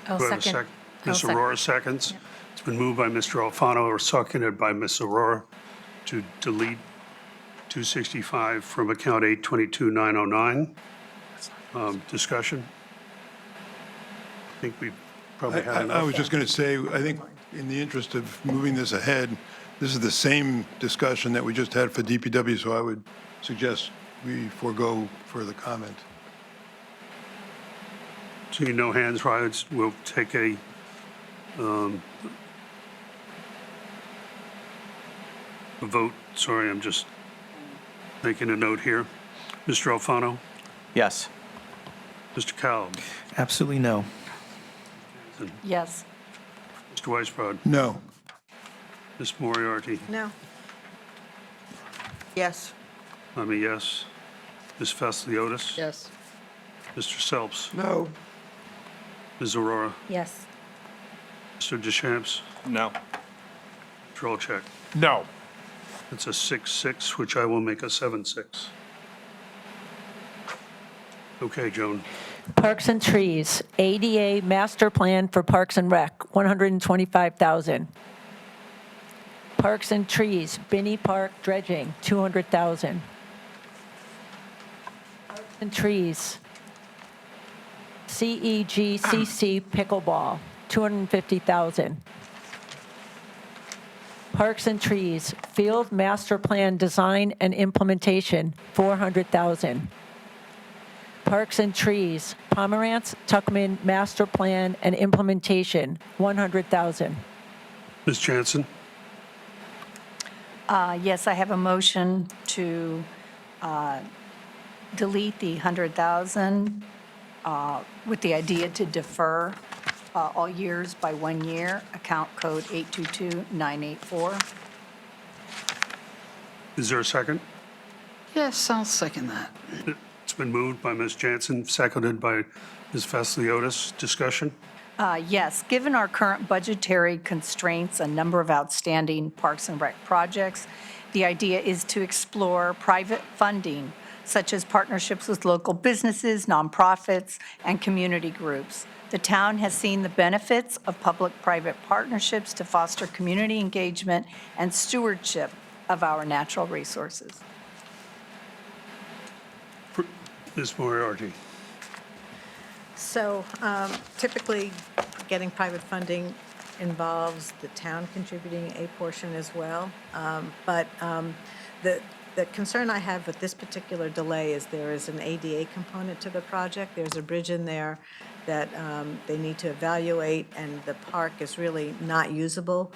Oh, Do I have a second. sec? Ms. Aurora seconds. It's been moved by Mr. Alfano or seconded by Ms. Aurora to delete 265 from account 822909. Discussion? I think we probably had I enough. was just going to say, I think in the interest of moving this ahead, this is the same discussion that we just had for DPW, so I would suggest we forego further comment. Seeing no hands raised, we'll take a vote. Sorry, I'm just making a note here. Mr. Alfano? Yes. Mr. Kalb? Absolutely no. Yes. Mr. Weisbrod? No. Ms. Moriarty? No. Yes. I'm a yes. Ms. Vasiliotis? Yes. Mr. Selps? No. Ms. Aurora? Yes. Mr. Deschamps? No. Mr. Olczak? No. It's a 6-6, which I will make a 7-6. Okay, Joan. Parks and trees, ADA master plan for Parks and Rec, $125,000. Parks and trees, Binney Park dredging, $200,000. Parks and trees, CEGCC pickleball, $250,000. Parks and trees, field master plan design and implementation, $400,000. Parks and trees, Pomerantz Tuckman master plan and implementation, $100,000. Ms. Jansen? Yes, I have a motion to delete the 100,000 with the idea to defer all years by 1 year, account code 822984. Is there a second? Yes, I'll second that. It's been moved by Ms. Jansen, seconded by Ms. Vasiliotis. Discussion? Yes, given our current budgetary constraints and number of outstanding Parks and Rec projects, the idea is to explore private funding, such as partnerships with local businesses, nonprofits, and community groups. The town has seen the benefits of public-private partnerships to foster community engagement and stewardship of our natural resources. Ms. Moriarty? So typically, getting private funding involves the town contributing a portion as well. But the concern I have with this particular delay is there is an ADA component to the project. There's a bridge in there that they need to evaluate, and the park is really not usable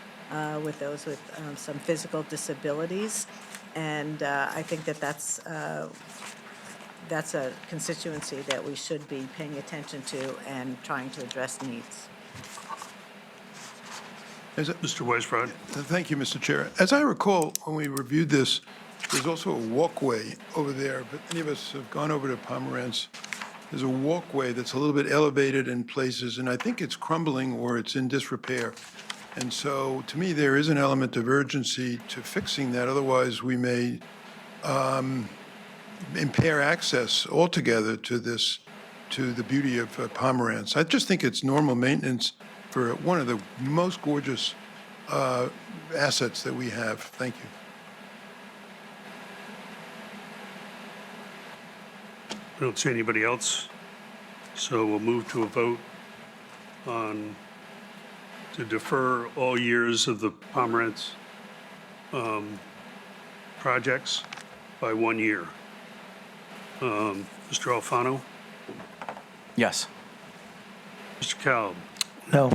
with those with some physical disabilities. And I think that that's a constituency that we should be paying attention to and trying to address needs. Mr. Weisbrod? Thank you, Mr. Chair. As I recall, when we reviewed this, there's also a walkway over there, but any of us have gone over to Pomerantz. There's a walkway that's a little bit elevated in places, and I think it's crumbling or it's in disrepair. And so, to me, there is an element of urgency to fixing that. Otherwise, we may impair access altogether to this, to the beauty of Pomerantz. I just think it's normal maintenance for one of the most gorgeous assets that we have. Thank you. I don't see anybody else, so we'll move to a vote on, to defer all years of the Pomerantz projects by 1 year. Mr. Alfano? Yes. Mr. Kalb? No.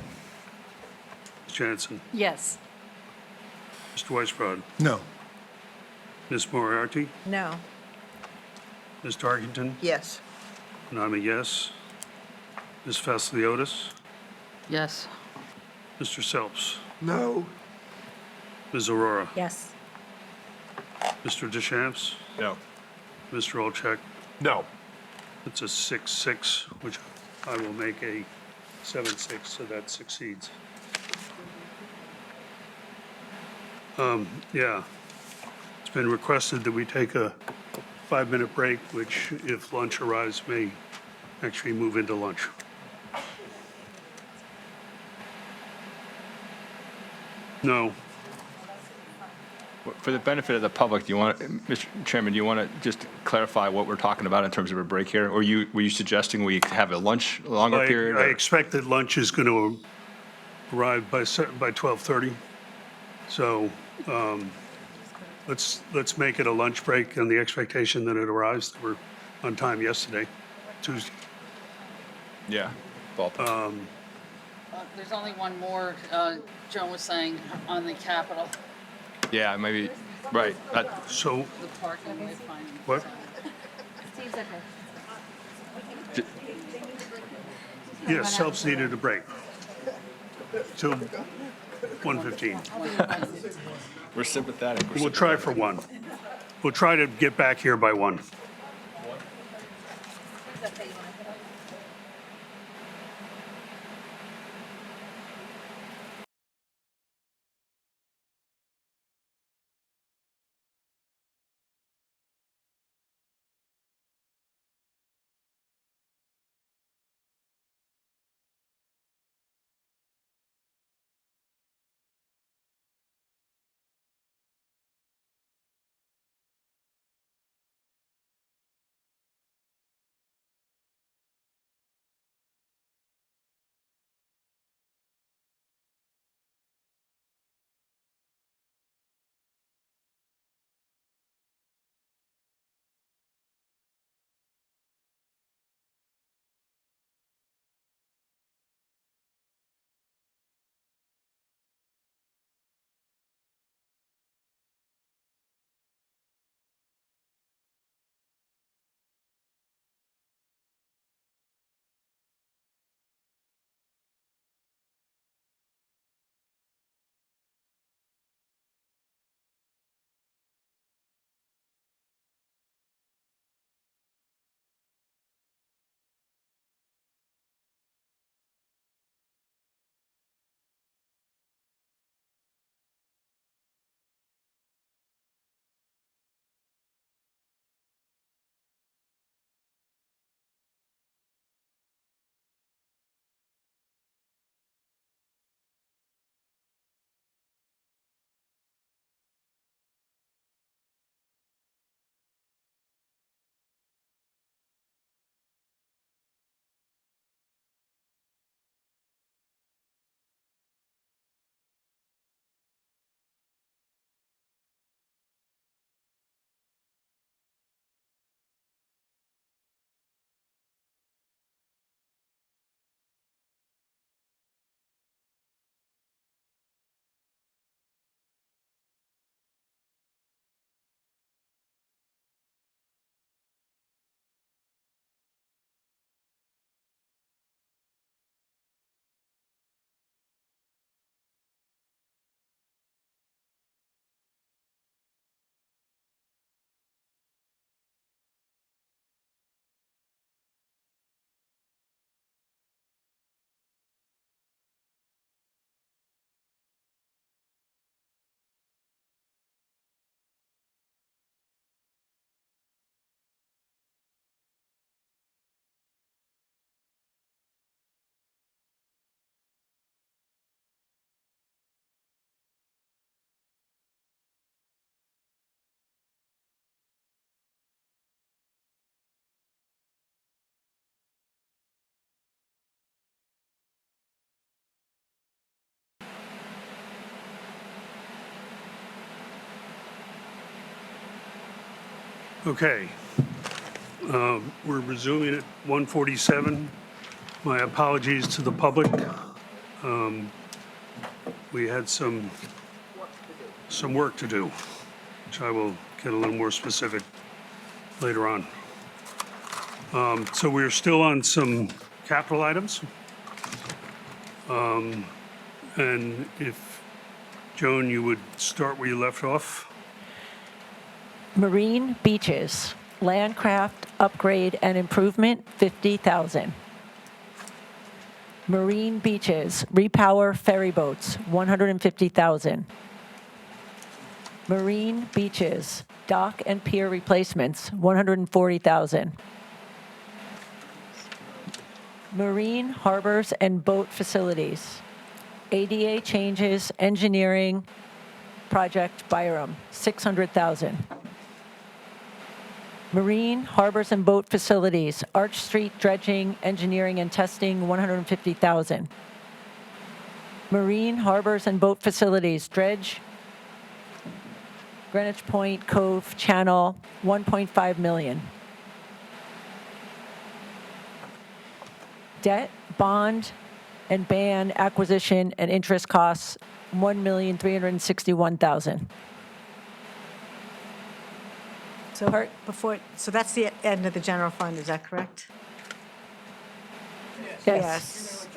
Ms. Jansen? Yes. Mr. Weisbrod? No. Ms. Moriarty? No. Ms. Tarkington? Yes. And I'm a yes. Ms. Vasiliotis? Yes. Mr. Selps? No. Ms. Aurora? Yes. Mr. Deschamps? No. Mr. Olczek? No. It's a 6-6, which I will make a 7-6, so that succeeds. Yeah, it's been requested that we take a 5-minute break, which, if lunch arrives, may actually move into lunch. No, For the benefit of the public, do you want, Mr. Chairman, do you want to just clarify what we're talking about in terms of a break here? Or were you suggesting we have a lunch, a longer period? I or- expect that lunch is going to arrive by 12:30. So let's make it a lunch break on the expectation that it arrives. We're on time yesterday, Tuesday. Yeah. Ballpark. There's only one more, Joan was saying, on the Capitol, Yeah, maybe, right. So the parking wayfinding. what? Yes, Selps needed a break till 1:15. We're sympathetic. We'll try for 1. We'll try to get back here by 1. Okay. We're resuming at 1:47. My apologies to the public. We had some work to do, which I will get a little more specific later on. So we're still on some capital items. And if, Joan, you would start where you left off. Marine beaches, landcraft upgrade and improvement, $50,000. Marine beaches, repower ferry boats, $150,000. Marine beaches, dock and pier replacements, $140,000. Marine harbors and boat facilities, ADA changes, engineering, project Byram, $600,000. Marine harbors and boat facilities, Arch Street dredging, engineering and testing, $150,000. Marine harbors and boat facilities, dredge, Greenwich Point, Cove, Channel, $1.5 million. Debt, bond, and ban acquisition and interest costs, $1,361,000. So so that's the end of the general fund, is that correct? Yes.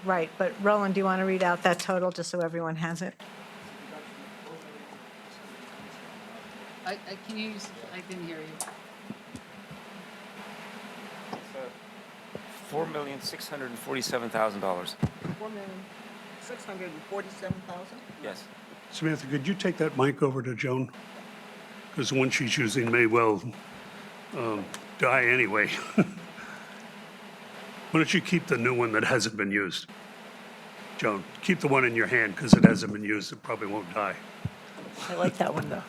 Right, but Roland, do you want to read out that total, just so everyone has it? Can you use, I didn't hear you. $4,647,000. $4,647,000? Yes. Samantha, could you take that mic over to Joan? Because the one she's using may well die anyway. Why don't you keep the new one that hasn't been used? Joan, keep the one in your hand because it hasn't been used. It probably won't die. I like that one, though.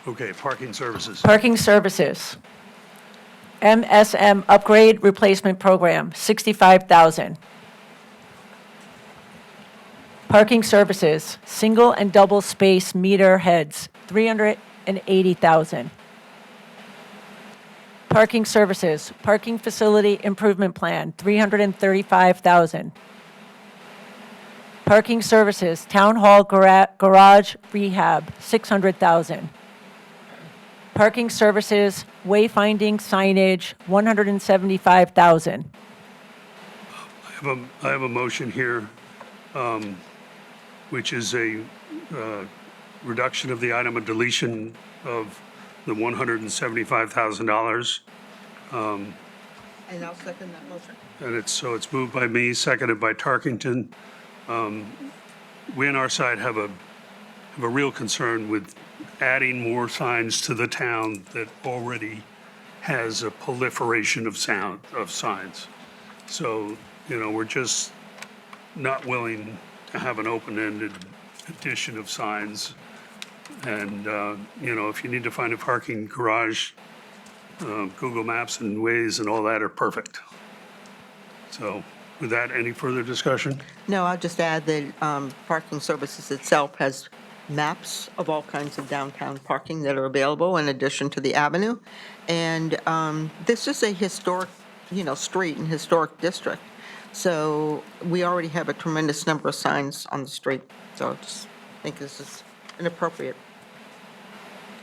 Okay, parking services. Parking services. MSM upgrade replacement program, $65,000. Parking services, single and double space meter heads, $380,000. Parking services, parking facility improvement plan, $335,000. Parking services, town hall garage rehab, $600,000. Parking services, wayfinding signage, $175,000. I have a motion here, which is a reduction of the item, a deletion of the $175,000. And I'll second that motion. And it's moved by me, seconded by Tarkington. We on our side have a real concern with adding more signs to the town that already has a proliferation of signs. So, we're just not willing to have an open-ended addition of signs. And, if you need to find a parking garage, Google Maps and Waze and all that are perfect. So with that, any further discussion? No, I'll just add that parking services itself has maps of all kinds of downtown parking that are available in addition to the avenue. And this is a historic, street and historic district. So we already have a tremendous number of signs on the street. So I just think this is inappropriate.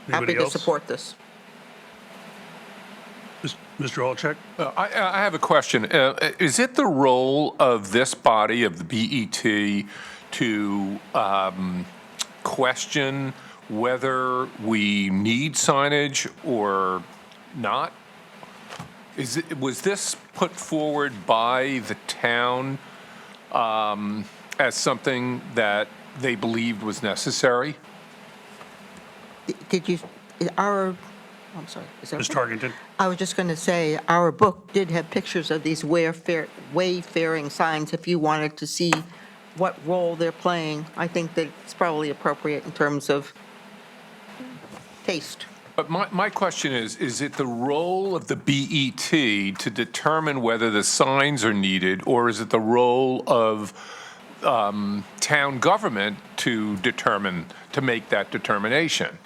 Anybody Happy else? to support this. Mr. Olczak? I have a question. Is it the role of this body, of the BET, to question whether we need signage or not? Was this put forward by the town as something that they believed was necessary? I'm sorry. Is that Ms. okay? Tarkington? I was just going to say, our book did have pictures of these wayfaring signs if you wanted to see what role they're playing. I think that it's probably appropriate in terms of taste. But my question is it the role of the BET to determine whether the signs are needed, or is it the role of town government to make that determination.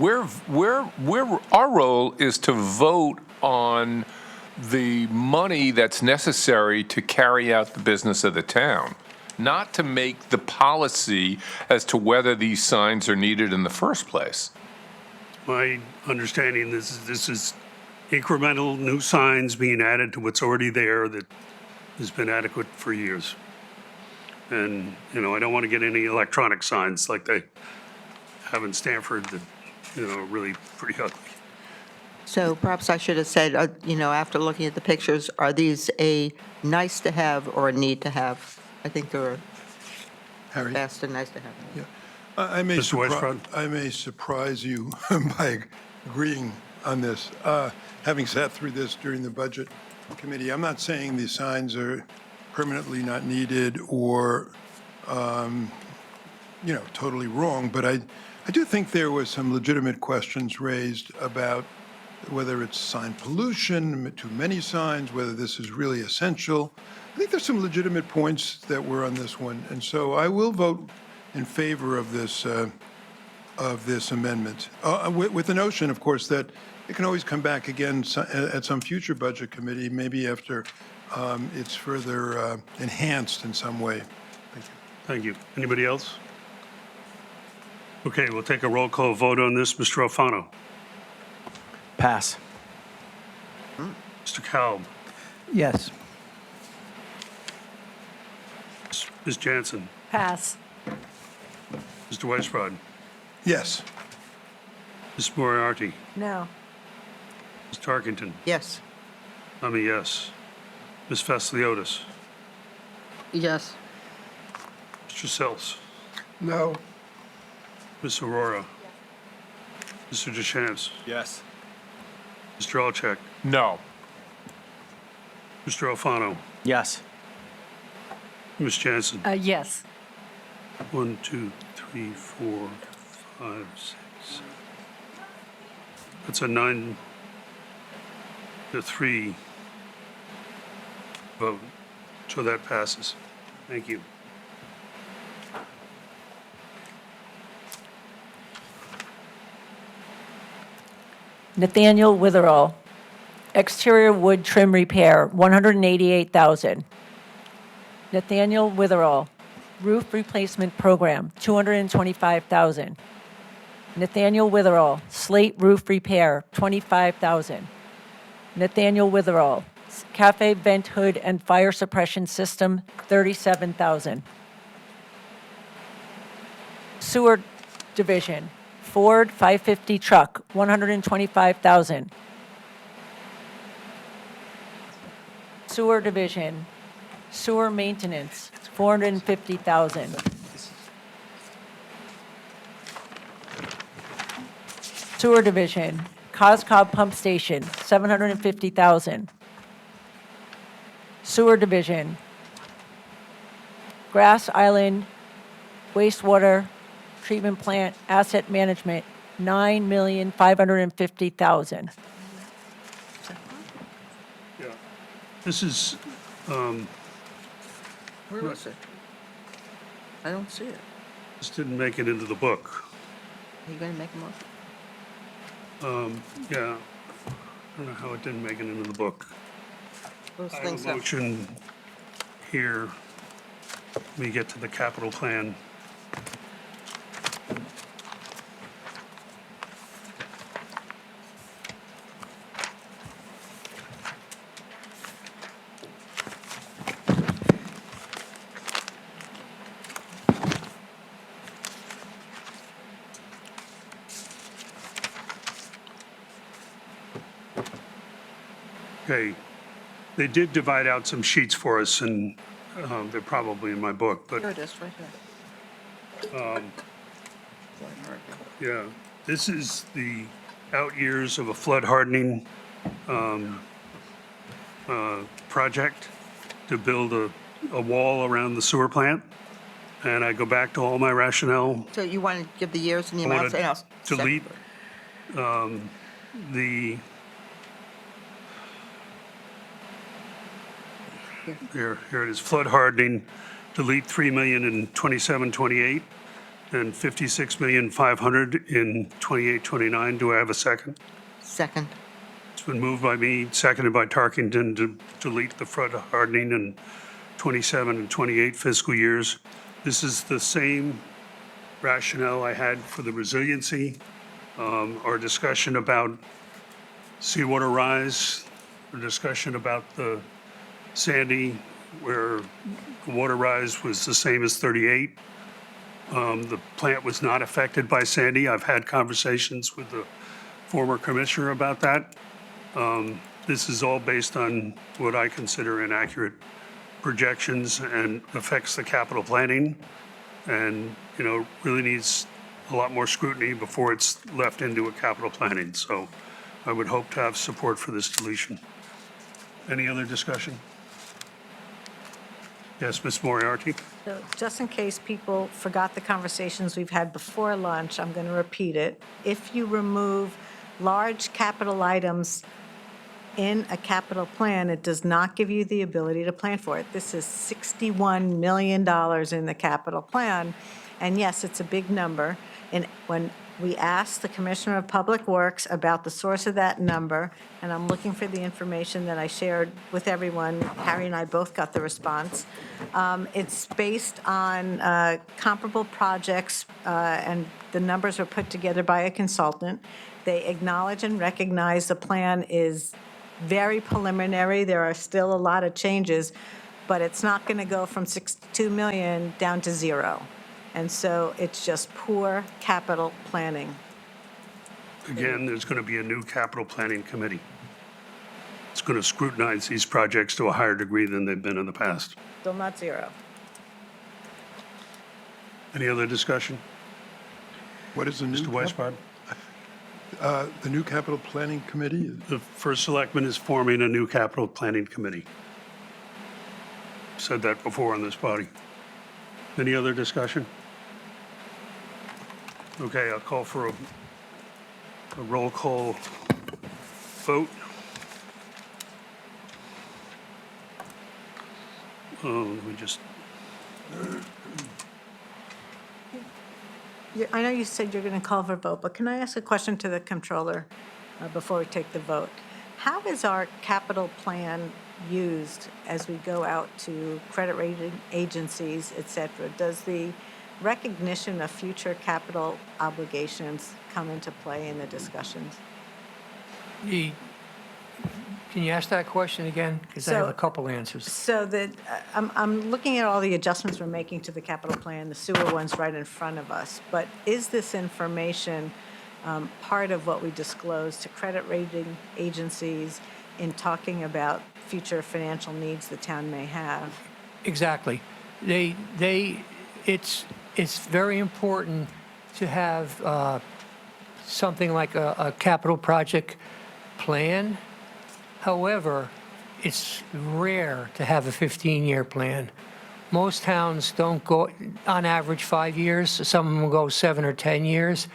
Our role is to vote on the money that's necessary to carry out the business of the town, not to make the policy as to whether these signs are needed in the first place. My understanding is this is incremental new signs being added to what's already there that has been adequate for years. And, I don't want to get any electronic signs like they have in Stanford that, really pretty ugly. So perhaps I should have said, after looking at the pictures, are these a nice to have or a need to have? I think they're Harry? best and nice to have. Yeah. I may Mr. Weisbrod? I may surprise you by agreeing on this. Having sat through this during the budget committee, I'm not saying these signs are permanently not needed or, totally wrong, but I do think there was some legitimate questions raised about whether it's sign pollution, too many signs, whether this is really essential. I think there's some legitimate points that were on this one, and so I will vote in favor of this amendment, with the notion, of course, that it can always come back again at some future budget committee, maybe after it's further enhanced in some way. Thank you. Thank you. Anybody else? Okay, we'll take a roll call vote on this. Mr. Alfano? Pass. Mr. Kalb? Yes. Ms. Jansen? Pass. Mr. Weisbrod? Yes. Ms. Moriarty? No. Ms. Tarkington? Yes. I'm a yes. Ms. Vasiliotis? Yes. Mr. Sells? No. Ms. Aurora? Mr. Deschamps? Yes. Mr. Alcheck? No. Mr. Alfano? Yes. Ms. Jansen? Yes. 1, 2, 3, 4, 5, 6, 7. That's a 9-3 vote, so that passes. Thank you. Nathaniel Witherall, exterior wood trim repair, $188,000. Nathaniel Witherall, roof replacement program, $225,000. Nathaniel Witherall, slate roof repair, $25,000. Nathaniel Witherall, cafe vent hood and fire suppression system, $37,000. Sewer division, Ford 550 truck, $125,000. Sewer division, sewer maintenance, $450,000. Sewer division, Coscob pump station, $750,000. Sewer division, Grass Island wastewater treatment plant asset management, $9,550,000. Yeah. This is, Where is it? I don't see it. this didn't make it into the book. Are you going to make a motion? Yeah. I don't know how it didn't make it into the book. Those I have things a that- motion here. We get to the capital plan. Okay, they did divide out some sheets for us, and they're probably in my book, Here but it is, right here. yeah, this is the out years of a flood hardening project to build a wall around the sewer plant. And I go back to all my rationale. So you want to give the years and the I want amounts? and I'll to second delete it. the, here it is, flood hardening, delete 3 million in 27, 28, and 56,500,000 in 28, 29. Do I have a second? Second. It's been moved by me, seconded by Tarkington to delete the flood hardening in 27 and 28 fiscal years. This is the same rationale I had for the resiliency, our discussion about seawater rise, our discussion about the Sandy, where the water rise was the same as 38. The plant was not affected by Sandy. I've had conversations with the former commissioner about that. This is all based on what I consider inaccurate projections and affects the capital planning, and, really needs a lot more scrutiny before it's left into a capital planning. So I would hope to have support for this deletion. Any other discussion? Yes, Ms. Moriarty? So just in case people forgot the conversations we've had before lunch, I'm going to repeat it. If you remove large capital items in a capital plan, it does not give you the ability to plan for it. This is $61 million in the capital plan, and yes, it's a big number. And when we asked the Commissioner of Public Works about the source of that number, and I'm looking for the information that I shared with everyone, Harry and I both got the response. It's based on comparable projects, and the numbers were put together by a consultant. They acknowledge and recognize the plan is very preliminary. There are still a lot of changes, but it's not going to go from 62 million down to zero. And so it's just poor capital planning. Again, there's going to be a new capital planning committee. It's going to scrutinize these projects to a higher degree than they've been in the past. Still not zero. Any other discussion? What is the new? Mr. Weisbard? The new capital planning committee? The first selectman is forming a new capital planning committee. Said that before on this body. Any other discussion? Okay, I'll call for a roll call vote. We just, I know you said you're going to call for a vote, but can I ask a question to the comptroller before we take the vote? How is our capital plan used as we go out to credit rating agencies, et cetera? Does the recognition of future capital obligations come into play in the discussions? Can you ask that question again? Because I have So- a couple answers. So that, I'm looking at all the adjustments we're making to the capital plan, the sewer one's right in front of us, but is this information part of what we disclose to credit rating agencies in talking about future financial needs the town may have? Exactly. It's very important to have something like a capital project plan. However, it's rare to have a 15-year plan. Most towns don't go, on average, 5 years. Some of them will go 7 or 10 years.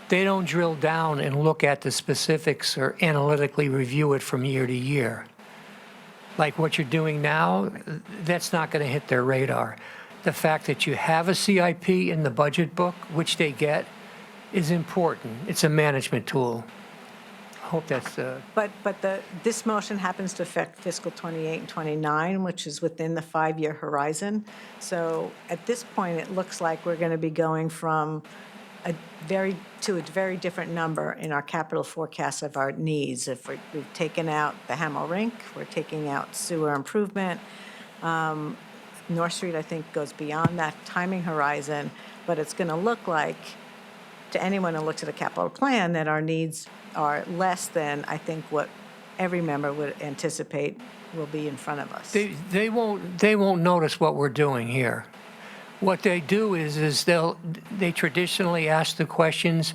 They don't drill down and look at the specifics or analytically review it from year to year. Like what you're doing now, that's not going to hit their radar. The fact that you have a CIP in the budget book, which they get, is important. It's a management tool. I hope that's But this motion happens to affect fiscal '28 and '29, which is within the 5-year horizon. So at this point, it looks like we're going to be going from a very different number in our capital forecast of our needs. If we've taken out the Hamel Rink, we're taking out sewer improvement. North Street, I think, goes beyond that timing horizon, but it's going to look like, to anyone who looks at a capital plan, that our needs are less than, I think, what every member would anticipate will be in front of us. they won't notice what we're doing here. What they do is they traditionally ask the questions,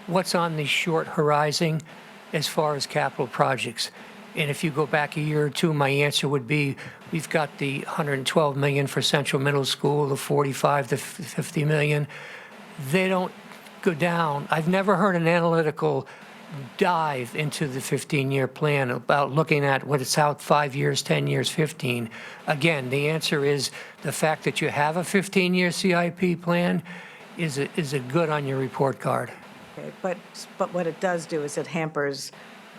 what's on the short horizon as far as capital projects? And if you go back a year or two, my answer would be, we've got the 112 million for Central Middle School, the 45 to 50 million. They don't go down. I've never heard an analytical dive into the 15-year plan about looking at what it's out 5 years, 10 years, 15. Again, the answer is the fact that you have a 15-year CIP plan is a good on your report card. Okay, but what it does do is it hampers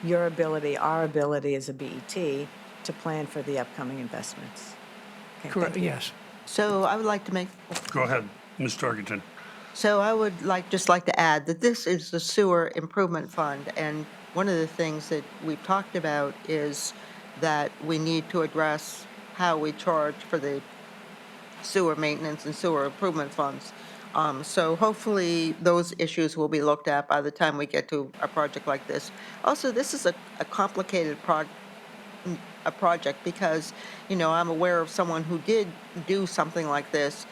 your ability, our ability as a BET to plan for the upcoming investments. Okay, Correct, thank you. yes. So I would like to make, Go ahead, Ms. Tarkington. so I would just like to add that this is the sewer improvement fund, and one of the things that we've talked about is that we need to address how we charge for the sewer maintenance and sewer improvement funds. So hopefully, those issues will be looked at by the time we get to a project like this. Also, this is a complicated project because, I'm aware of someone who did do something like this,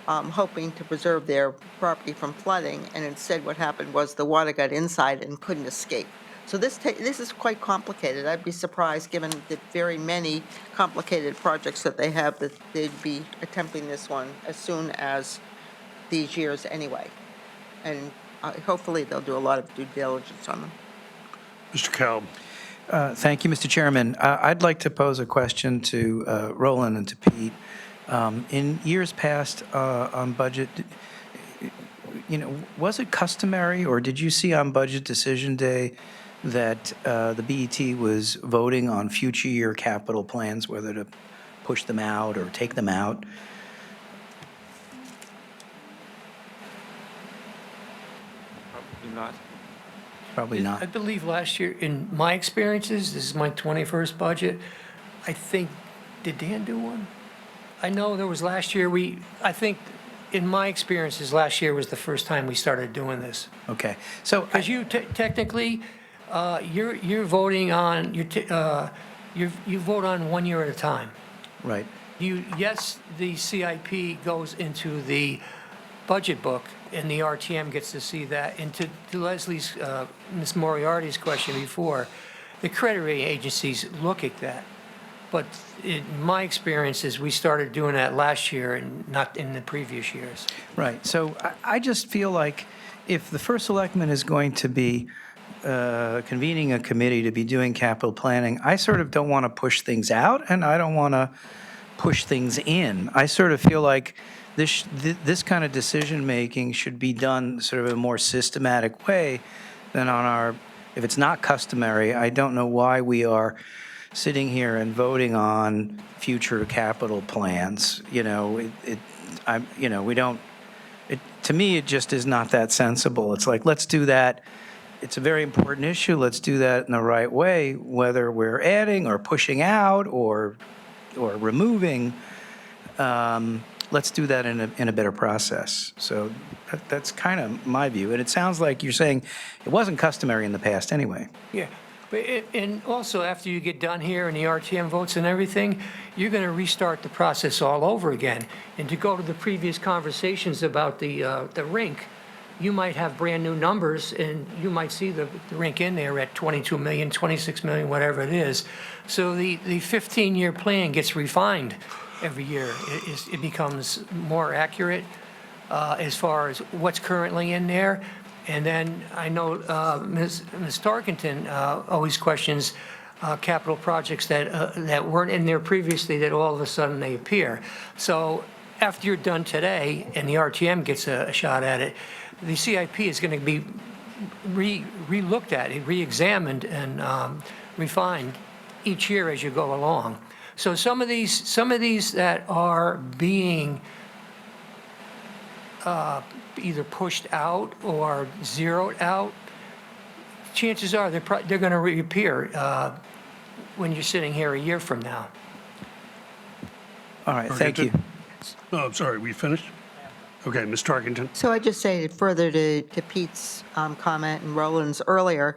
hoping to preserve their property from flooding, and instead what happened was the water got inside and couldn't escape. So this is quite complicated. I'd be surprised, given the very many complicated projects that they have, that they'd be attempting this one as soon as these years anyway. And hopefully they'll do a lot of due diligence on them. Mr. Kalb. Thank you, Mr. Chairman. I'd like to pose a question to Roland and to Pete. In years past on budget, was it customary, or did you see on Budget Decision Day that the BET was voting on future year capital plans, whether to push them out or take them out? Probably not. Probably not. I believe last year, in my experiences, this is my 21st budget, I think, did Dan do one? I know there was last year, I think, in my experiences, last year was the first time we started doing this. Okay. So Because you technically, you're voting on, you vote on 1 year at a time. right. Yes, the CIP goes into the budget book, and the RTM gets to see that. And to Leslie's, Ms. Moriarty's question before, the credit rating agencies look at that. But in my experience is we started doing that last year and not in the previous years. Right. So I just feel like if the first selectman is going to be convening a committee to be doing capital planning, I sort of don't want to push things out, and I don't want to push things in. I sort of feel like this kind of decision-making should be done sort of in a more systematic way than on our, if it's not customary, I don't know why we are sitting here and voting on future capital plans. We don't, to me, it just is not that sensible. It's like, let's do that. It's a very important issue. Let's do that in the right way, whether we're adding or pushing out or removing. Let's do that in a better process. So that's kind of my view. And it sounds like you're saying it wasn't customary in the past anyway. Yeah. And also, after you get done here and the RTM votes and everything, you're going to restart the process all over again. And to go to the previous conversations about the rink, you might have brand-new numbers, and you might see the rink in there at 22 million, 26 million, whatever it is. So the 15-year plan gets refined every year. It becomes more accurate as far as what's currently in there. And then I know Ms. Tarkington always questions capital projects that weren't in there previously that all of a sudden they appear. So after you're done today and the RTM gets a shot at it, the CIP is going to be re-looked at, re-examined and refined each year as you go along. So some of these that are being either pushed out or zeroed out, chances are they're going to reappear when you're sitting here a year from now. All right, thank you. Oh, I'm sorry, we finished? Okay, Ms. Tarkington. So I just say further to Pete's comment and Roland's earlier,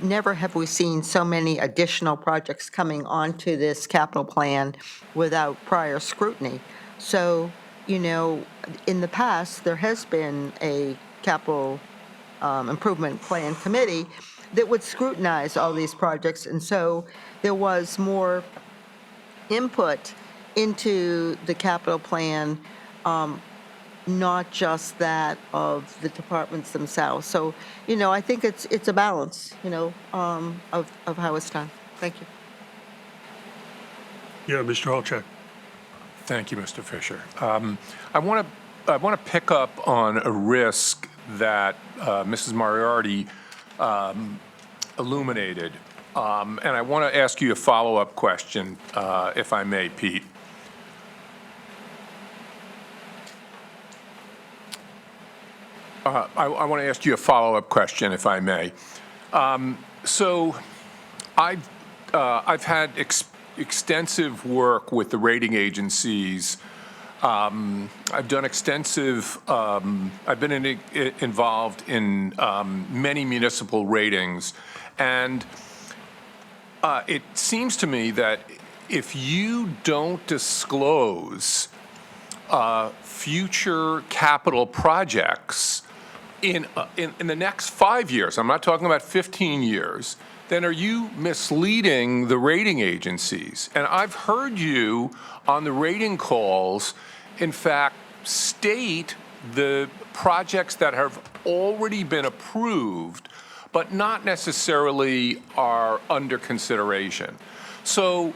never have we seen so many additional projects coming onto this capital plan without prior scrutiny. So, in the past, there has been a capital improvement plan committee that would scrutinize all these projects, and so there was more input into the capital plan not just that of the departments themselves. So, I think it's a balance, of how it's done. Thank you. Yeah, Mr. Holchek. Thank you, Mr. Fisher. I want to pick up on a risk that Mrs. Moriarty illuminated, and I want to ask you a follow-up question, if I may, Pete. I want to ask you a follow-up question, if I may. So I've had extensive work with the rating agencies. I've done extensive, I've been involved in many municipal ratings, and it seems to me that if you don't disclose future capital projects in the next 5 years, I'm not talking about 15 years, then are you misleading the rating agencies? And I've heard you on the rating calls, in fact, state the projects that have already been approved, but not necessarily are under consideration. So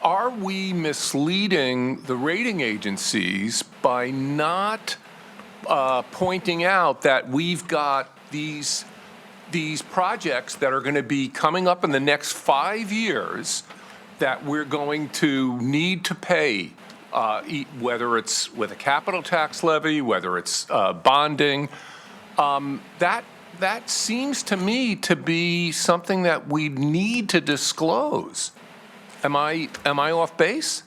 are we misleading the rating agencies by not pointing out that we've got these projects that are going to be coming up in the next 5 years that we're going to need to pay, whether it's with a capital tax levy, whether it's bonding? That seems to me to be something that we need to disclose. Am I off base?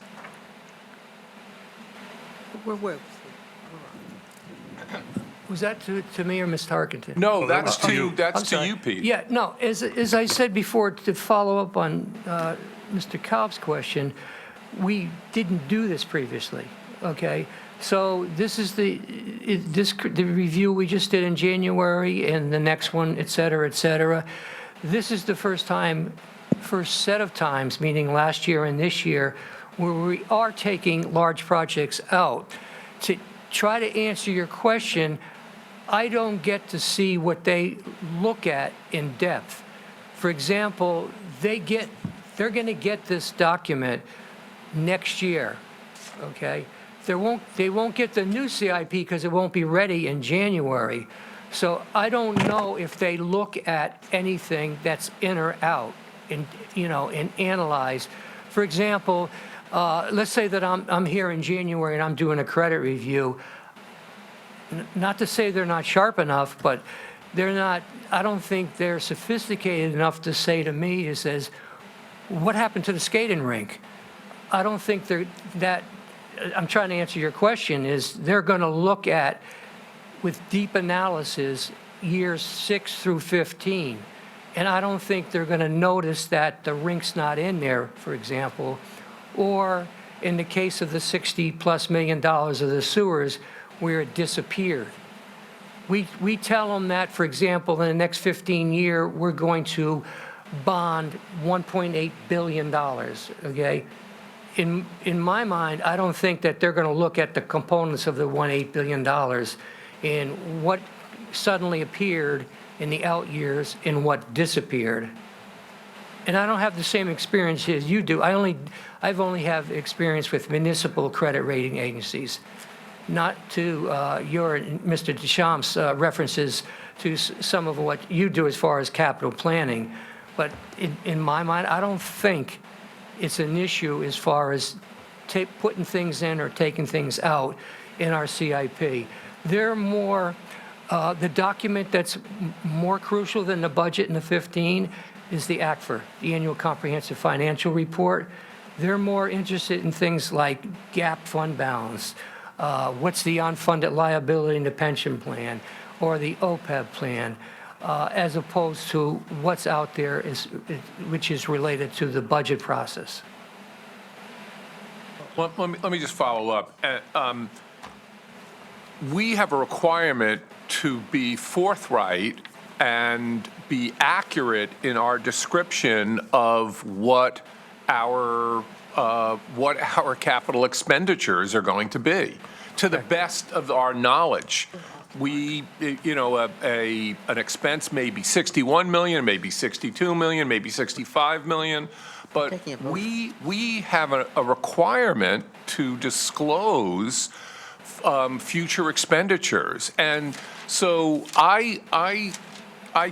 Was that to me or Ms. Tarkenton? No, that was that's to you. that's I'm to sorry. you, Pete. Yeah, no, as I said before, to follow up on Mr. Cobb's question, we didn't do this previously, okay? So this is the review we just did in January, and the next one, et cetera, et cetera. This is the first set of times, meaning last year and this year, where we are taking large projects out. To try to answer your question, I don't get to see what they look at in depth. For example, they're going to get this document next year, okay? They won't get the new CIP because it won't be ready in January. So I don't know if they look at anything that's in or out and analyze. For example, let's say that I'm here in January and I'm doing a credit review. Not to say they're not sharp enough, but I don't think they're sophisticated enough to say to me, it says, what happened to the skating rink? I don't think I'm trying to answer your question, is they're going to look at, with deep analysis, years 6 through 15. And I don't think they're going to notice that the rink's not in there, for example, or in the case of the $60+ million of the sewers, where it disappeared. We tell them that, for example, in the next 15 years, we're going to bond $1.8 billion, okay? In my mind, I don't think that they're going to look at the components of the $1.8 billion and what suddenly appeared in the out years and what disappeared. And I don't have the same experience as you do. I've only have experience with municipal credit rating agencies, not to your Mr. Deschamps' references to some of what you do as far as capital planning. But in my mind, I don't think it's an issue as far as putting things in or taking things out in our CIP. They're more, the document that's more crucial than the budget in the 15 is the ACFR, the Annual Comprehensive Financial Report. They're more interested in things like gap fund balance, what's the unfunded liability in the pension plan, or the OPEB plan, as opposed to what's out there, which is related to the budget process. Well, let me just follow up. We have a requirement to be forthright and be accurate in our description of what our capital expenditures are going to be. to the best of our knowledge. We, an expense may be 61 million, maybe 62 million, maybe 65 million, but Taking a vote. we have a requirement to disclose future expenditures. And so I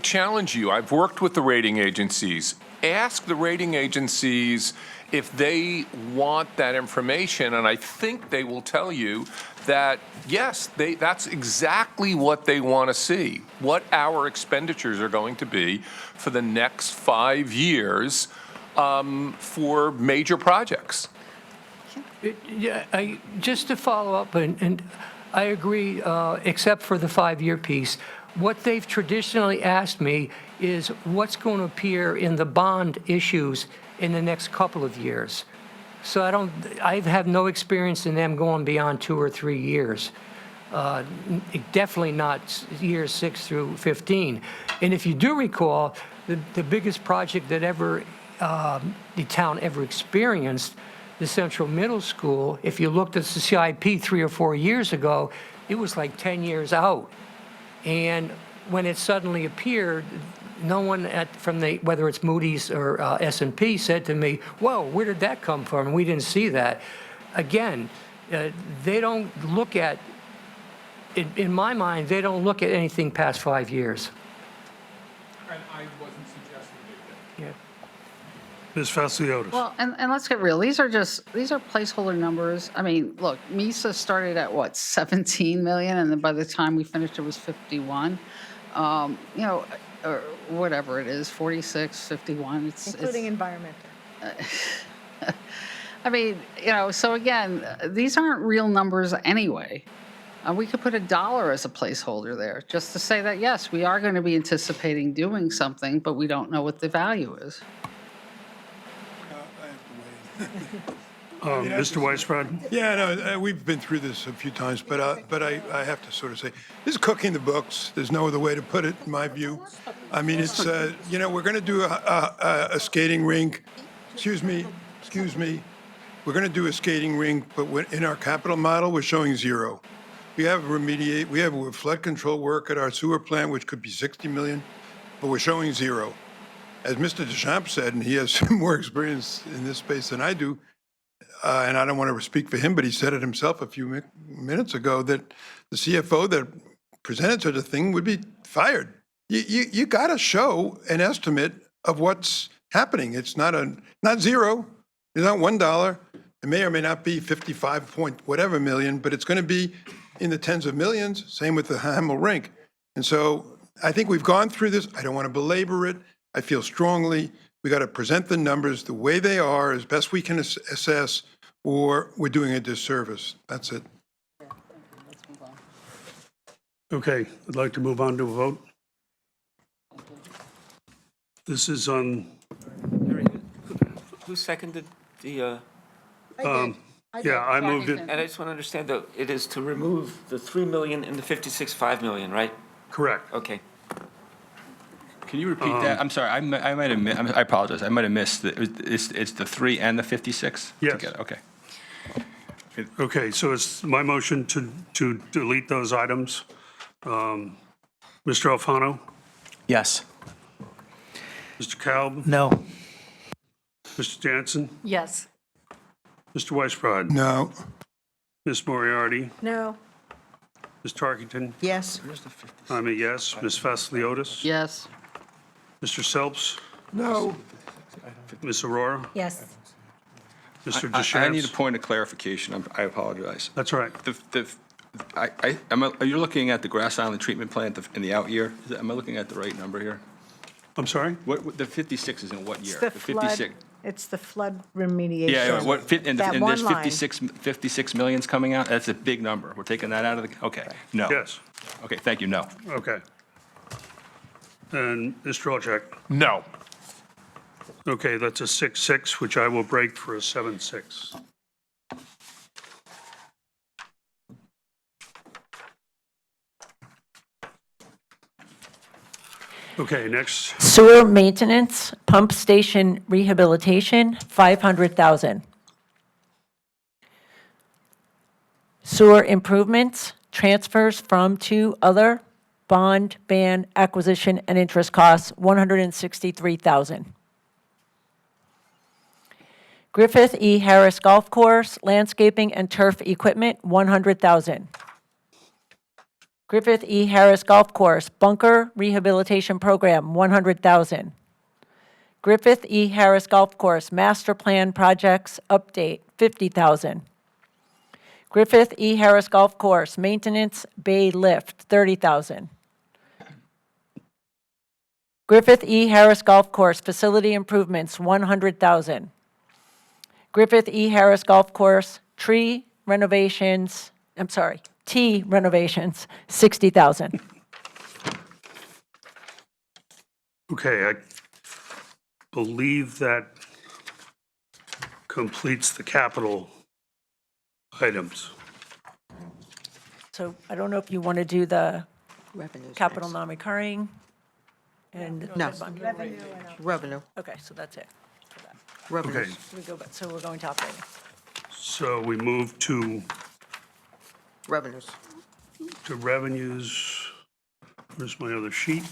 challenge you. I've worked with the rating agencies. Ask the rating agencies if they want that information, and I think they will tell you that, yes, that's exactly what they want to see, what our expenditures are going to be for the next 5 years for major projects. Yeah, just to follow up, and I agree, except for the 5-year piece. What they've traditionally asked me is what's going to appear in the bond issues in the next couple of years. So I have no experience in them going beyond 2 or 3 years. Definitely not years 6 through 15. And if you do recall, the biggest project that the town ever experienced, the Central Middle School, if you looked at the CIP 3 or 4 years ago, it was like 10 years out. And when it suddenly appeared, no one whether it's Moody's or S&P said to me, whoa, where did that come from? And we didn't see that. Again, they don't look at, in my mind, they don't look at anything past 5 years. And I wasn't suggesting they did. Yeah. Ms. Vasiliotis? Well, and let's get real. These are placeholder numbers. I mean, look, MISA started at what, 17 million, and then by the time we finished, it was 51. Or whatever it is, 46, 51. Including environmental. I mean, so again, these aren't real numbers anyway. We could put $1 as a placeholder there, just to say that, yes, we are going to be anticipating doing something, but we don't know what the value is. Mr. Weisbrod? Yeah, no, we've been through this a few times, but I have to sort of say, this is cooking the books. There's no other way to put it, in my view. I mean, it's, we're going to do a skating rink. Excuse me. We're going to do a skating rink, but in our capital model, we're showing 0. We have flood control work at our sewer plant, which could be 60 million, but we're showing 0. As Mr. Deschamps said, and he has more experience in this space than I do, and I don't want to speak for him, but he said it himself a few minutes ago, that the CFO that presented such a thing would be fired. You got to show an estimate of what's happening. It's not 0. It's not $1. It may or may not be 55 point whatever million, but it's going to be in the tens of millions. Same with the Hamel rink. And so I think we've gone through this. I don't want to belabor it. I feel strongly we got to present the numbers the way they are as best we can assess, or we're doing a disservice. That's it. Let's move on. Okay, I'd like to move on to a vote. This is on, Who seconded the, yeah, I moved it, and I just want to understand, though, it is to remove the 3 million and the 56.5 million, right? correct. Okay. Can you repeat that? I'm sorry, I might have, I apologize, I might have missed, it's the 3 and the 56? Yes. Together, okay. Okay, so it's my motion to delete those items. Mr. Alfano, Yes. Mr. Kalb, No. Mr. Jansen, Yes. Mr. Weisbrod, No. Ms. Moriarty, No. Ms. Tarkington, Yes. I'm a yes. Ms. Vasiliotis, Yes. Mr. Selps, No. Ms. Aurora, Yes. Mr. I need a Deschamps. point of clarification, I apologize. That's right. You're looking at the Grass Island treatment plant in the out year? Am I looking at the right number here? I'm sorry? The 56 is in what year? It's the flood, 56. it's the flood remediation. Yeah, and That there's one line. 56 million's coming out? That's a big number. We're taking that out of the, okay, no. Yes. Okay, thank you, no. Okay. And Mr. Olczak. No. Okay, that's a 6-6, which I will break for a 7-6. Okay, next. Sewer maintenance, pump station rehabilitation, $500,000. Sewer improvements, transfers from to other, bond, ban, acquisition, and interest costs, $163,000. Griffith E. Harris Golf Course, landscaping and turf equipment, $100,000. Griffith E. Harris Golf Course, bunker rehabilitation program, $100,000. Griffith E. Harris Golf Course, master plan projects update, $50,000. Griffith E. Harris Golf Course, maintenance bay lift, $30,000. Griffith E. Harris Golf Course, facility improvements, $100,000. Griffith E. Harris Golf Course, T renovations, $60,000. Okay, I believe that completes the capital items. So I don't know if you want to do the Revenues capital next. non-recurring and. No. Revenue, Okay, so that's it. Okay, revenues. So we go back, so we're going to operating. so we move to Revenues. revenues. Where's my other sheet?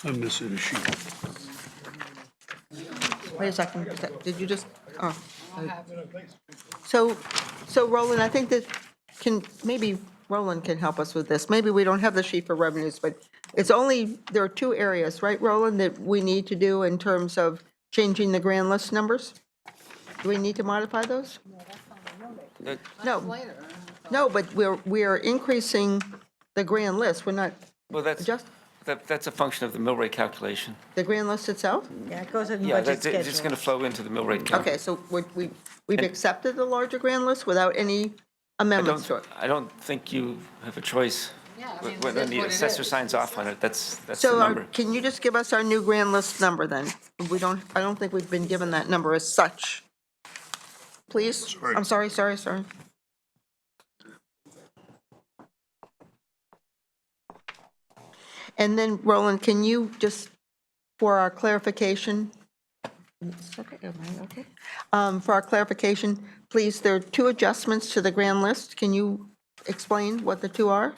I'm missing a sheet. Wait a second, did you just, oh. So, Roland, I think that maybe Roland can help us with this. Maybe we don't have the sheet for revenues, but it's only, there are two areas, right, Roland, that we need to do in terms of changing the grand list numbers? Do we need to modify those? No. No, but we're increasing the grand list, we're not, Well, just, that's a function of the mill rate calculation. the grand list itself? Yeah, it goes in Yeah, budget that's, it's just going to schedule. flow into the mill rate calculation. Okay, so we've accepted the larger grand list without any amendments to it? I don't think you have a choice. Yeah, I mean, When it is the what it assessor is. signs off on it, that's the So number. can you just give us our new grand list number then? I don't think we've been given that number as such. Please? I'm sorry. And then, Roland, can you just, for our clarification, okay? For our clarification, please, there are two adjustments to the grand list. Can you explain what the two are?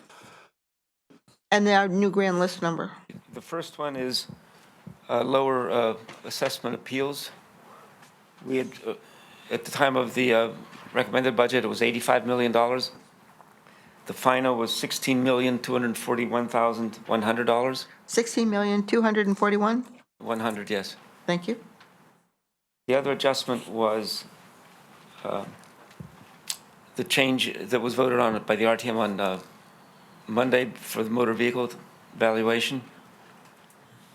And our new grand list number. The first one is lower assessment appeals. We had, at the time of the recommended budget, it was $85 million. The final was $16,241,100. 16,241? 100, yes. Thank you. The other adjustment was the change that was voted on by the RTM on Monday for the motor vehicle valuation.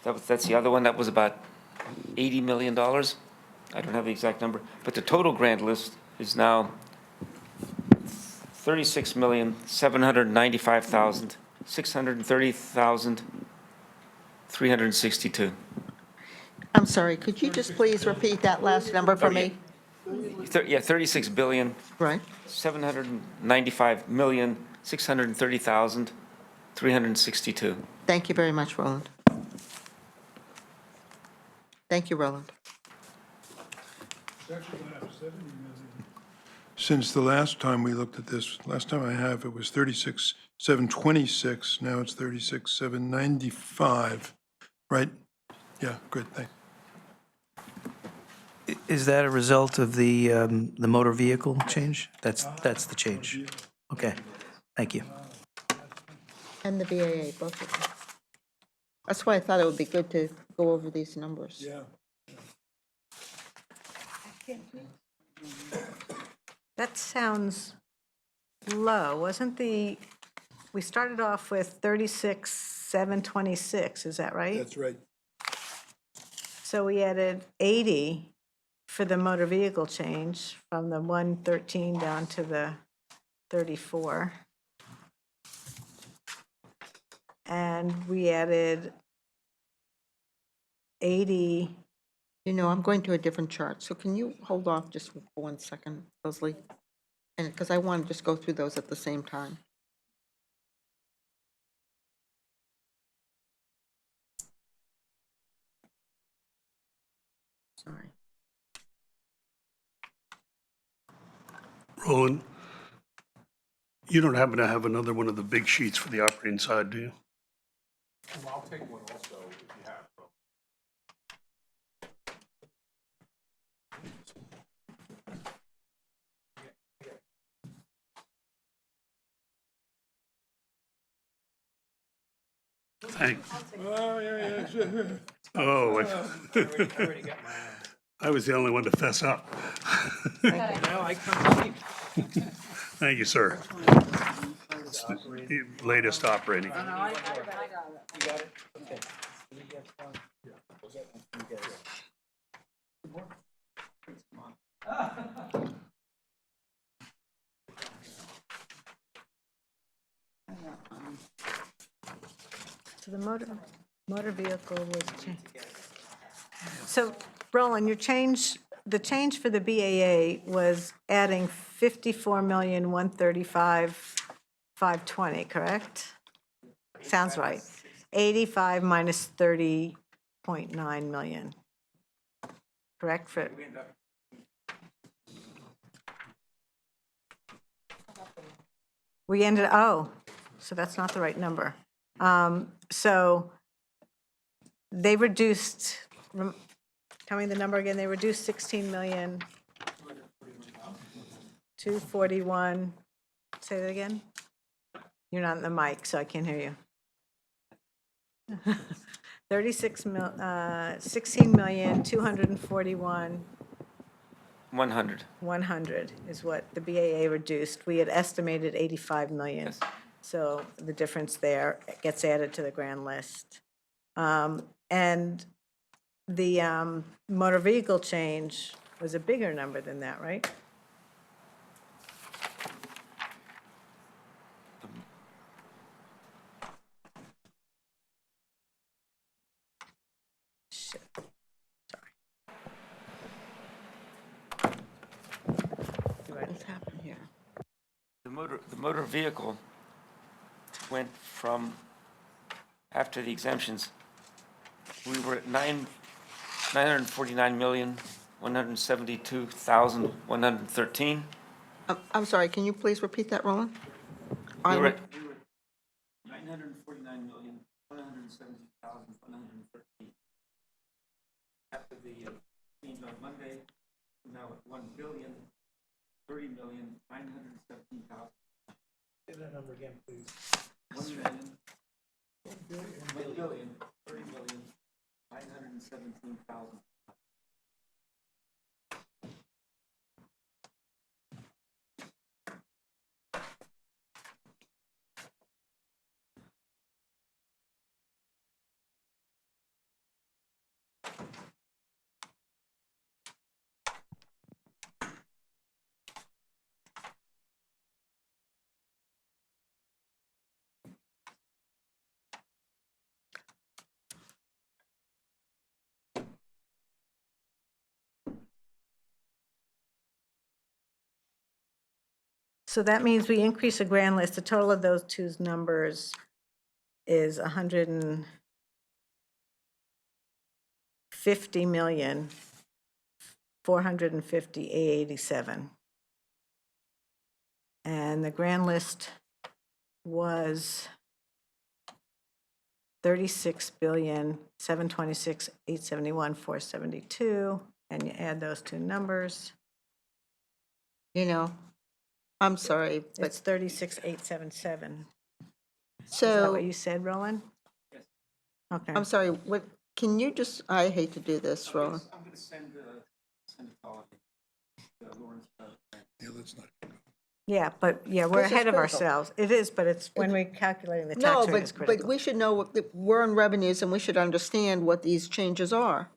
That's the other one. That was about $80 million. I don't have the exact number, but the total grant list is now $36,795,630,362. I'm sorry, could you just please repeat that last number for me? Yeah, 36 billion, Right. 795,630,362. Thank you very much, Roland. Thank you, Roland. Since the last time we looked at this, last time I have, it was 36,726, now it's 36,795, right? Yeah, good, thanks. Is that a result of the motor vehicle change? That's the change. Okay, thank you. And the BAA, both of them. That's why I thought it would be good to go over these numbers. Yeah. That sounds low. We started off with 36,726, is that right? That's right. So we added 80 for the motor vehicle change from the 113 down to the 34. And we added 80. You know, I'm going to a different chart, so can you hold off just for 1 second, Leslie? And, because I want to just go through those at the same time. Sorry. Roland, you don't happen to have another one of the big sheets for the operating side, do you? I'll take one also if you have. Thanks. Oh, yeah, sure. Oh, I was the only one to fess up. Now I come cheap. Thank you, sir. It's the latest operating. So the motor vehicle was changed. So Roland, the change for the BAA was adding 54,135,520, correct? Sounds right. 85 minus 30.9 million. Correct for? We ended, oh, so that's not the right number. So they reduced, tell me the number again, they reduced 16 million, 241, say that again? You're not in the mic, so I can't hear you. 16,241,100 100. is what the BAA reduced. We had estimated 85 million. Yes. So the difference there gets added to the grand list. And the motor vehicle change was a bigger number than that, right? Shit. What's happened here? The motor vehicle went from, after the exemptions, we were at 949,172,113. I'm sorry, can you please repeat that, Roland? We were I- at 949,172,113. After the change on Monday, now at 1,030,917,000. Say that number again, please. 1,030,917,000. So that means we increase the grand list. The total of those two numbers is 150,450,887. And the grand list was 36,726,871,472, and you add those two numbers, You know, I'm sorry, but it's 36,877. Is that so, what you said, Roland? Okay. I'm sorry, what, can you just, I hate to do this, Roland. I'm going to send it all to Lawrence. Yeah, let's not. Yeah, but, yeah, we're This is ahead of critical. ourselves. It is, but it's when we're calculating the No, tax rate is but critical. we should know, we're in revenues and we should understand what these changes are.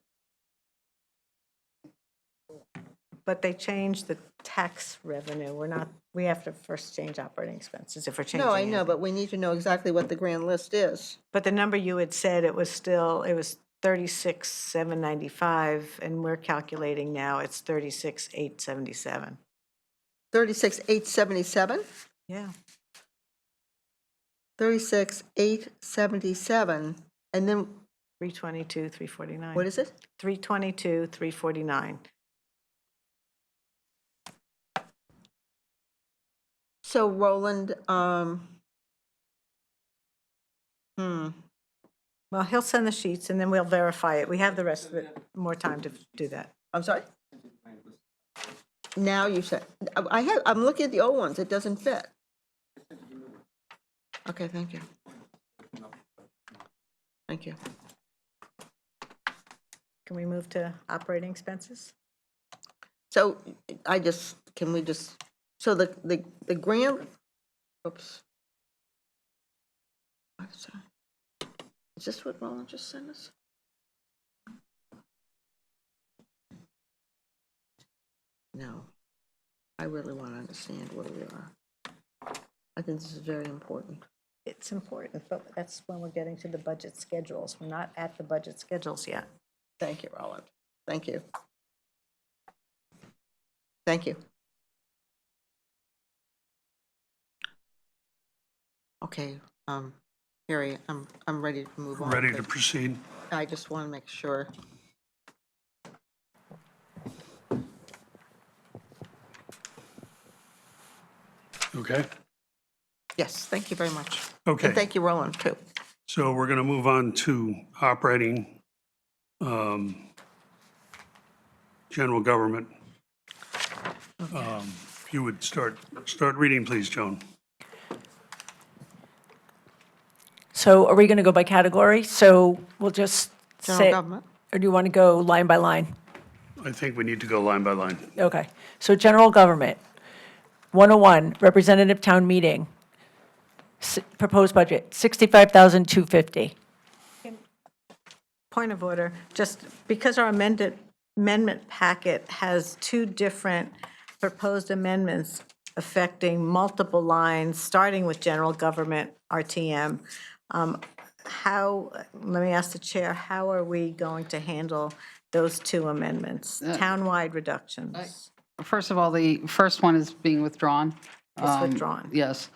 But they changed the tax revenue. We're not, we have to first change operating expenses if we're changing No, I know, anything. but we need to know exactly what the grand list is. But the number you had said, it was 36,795, and we're calculating now it's 36,877. 36,877, Yeah. 36,877, and then, 322, 349. what is it? 322, 349. So Roland, Well, he'll send the sheets, and then we'll verify it. We have the rest of it, more time to do that. I'm sorry? Now you said, I'm looking at the old ones, it doesn't fit. Okay, thank you. Thank you. Can we move to operating expenses? So can we just, so the grant, oops. What's that? Is this what Roland just sent us? No. I really want to understand where we are. I think this is very important. It's important, but that's when we're getting to the budget schedules. We're not at the budget schedules yet. Thank you, Roland. Thank you. Thank you. Okay, Harry, I'm ready to move on. Ready to but proceed? I just want to make sure. Okay. Yes, thank you very much. Okay. And thank you, Roland, too. So we're going to move on to operating general government. If you would start reading, please, Joan. So are we going to go by category? So we'll just General say, government. or do you want to go line by line? I think we need to go line by line. Okay. So general government, 101, representative town meeting, proposed budget, 65,250. Point of order, just because our amendment packet has two different proposed amendments affecting multiple lines, starting with general government, RTM, let me ask the chair, how are we going to handle those two amendments, townwide reductions? First of all, the first one is being withdrawn. It's withdrawn. Yes.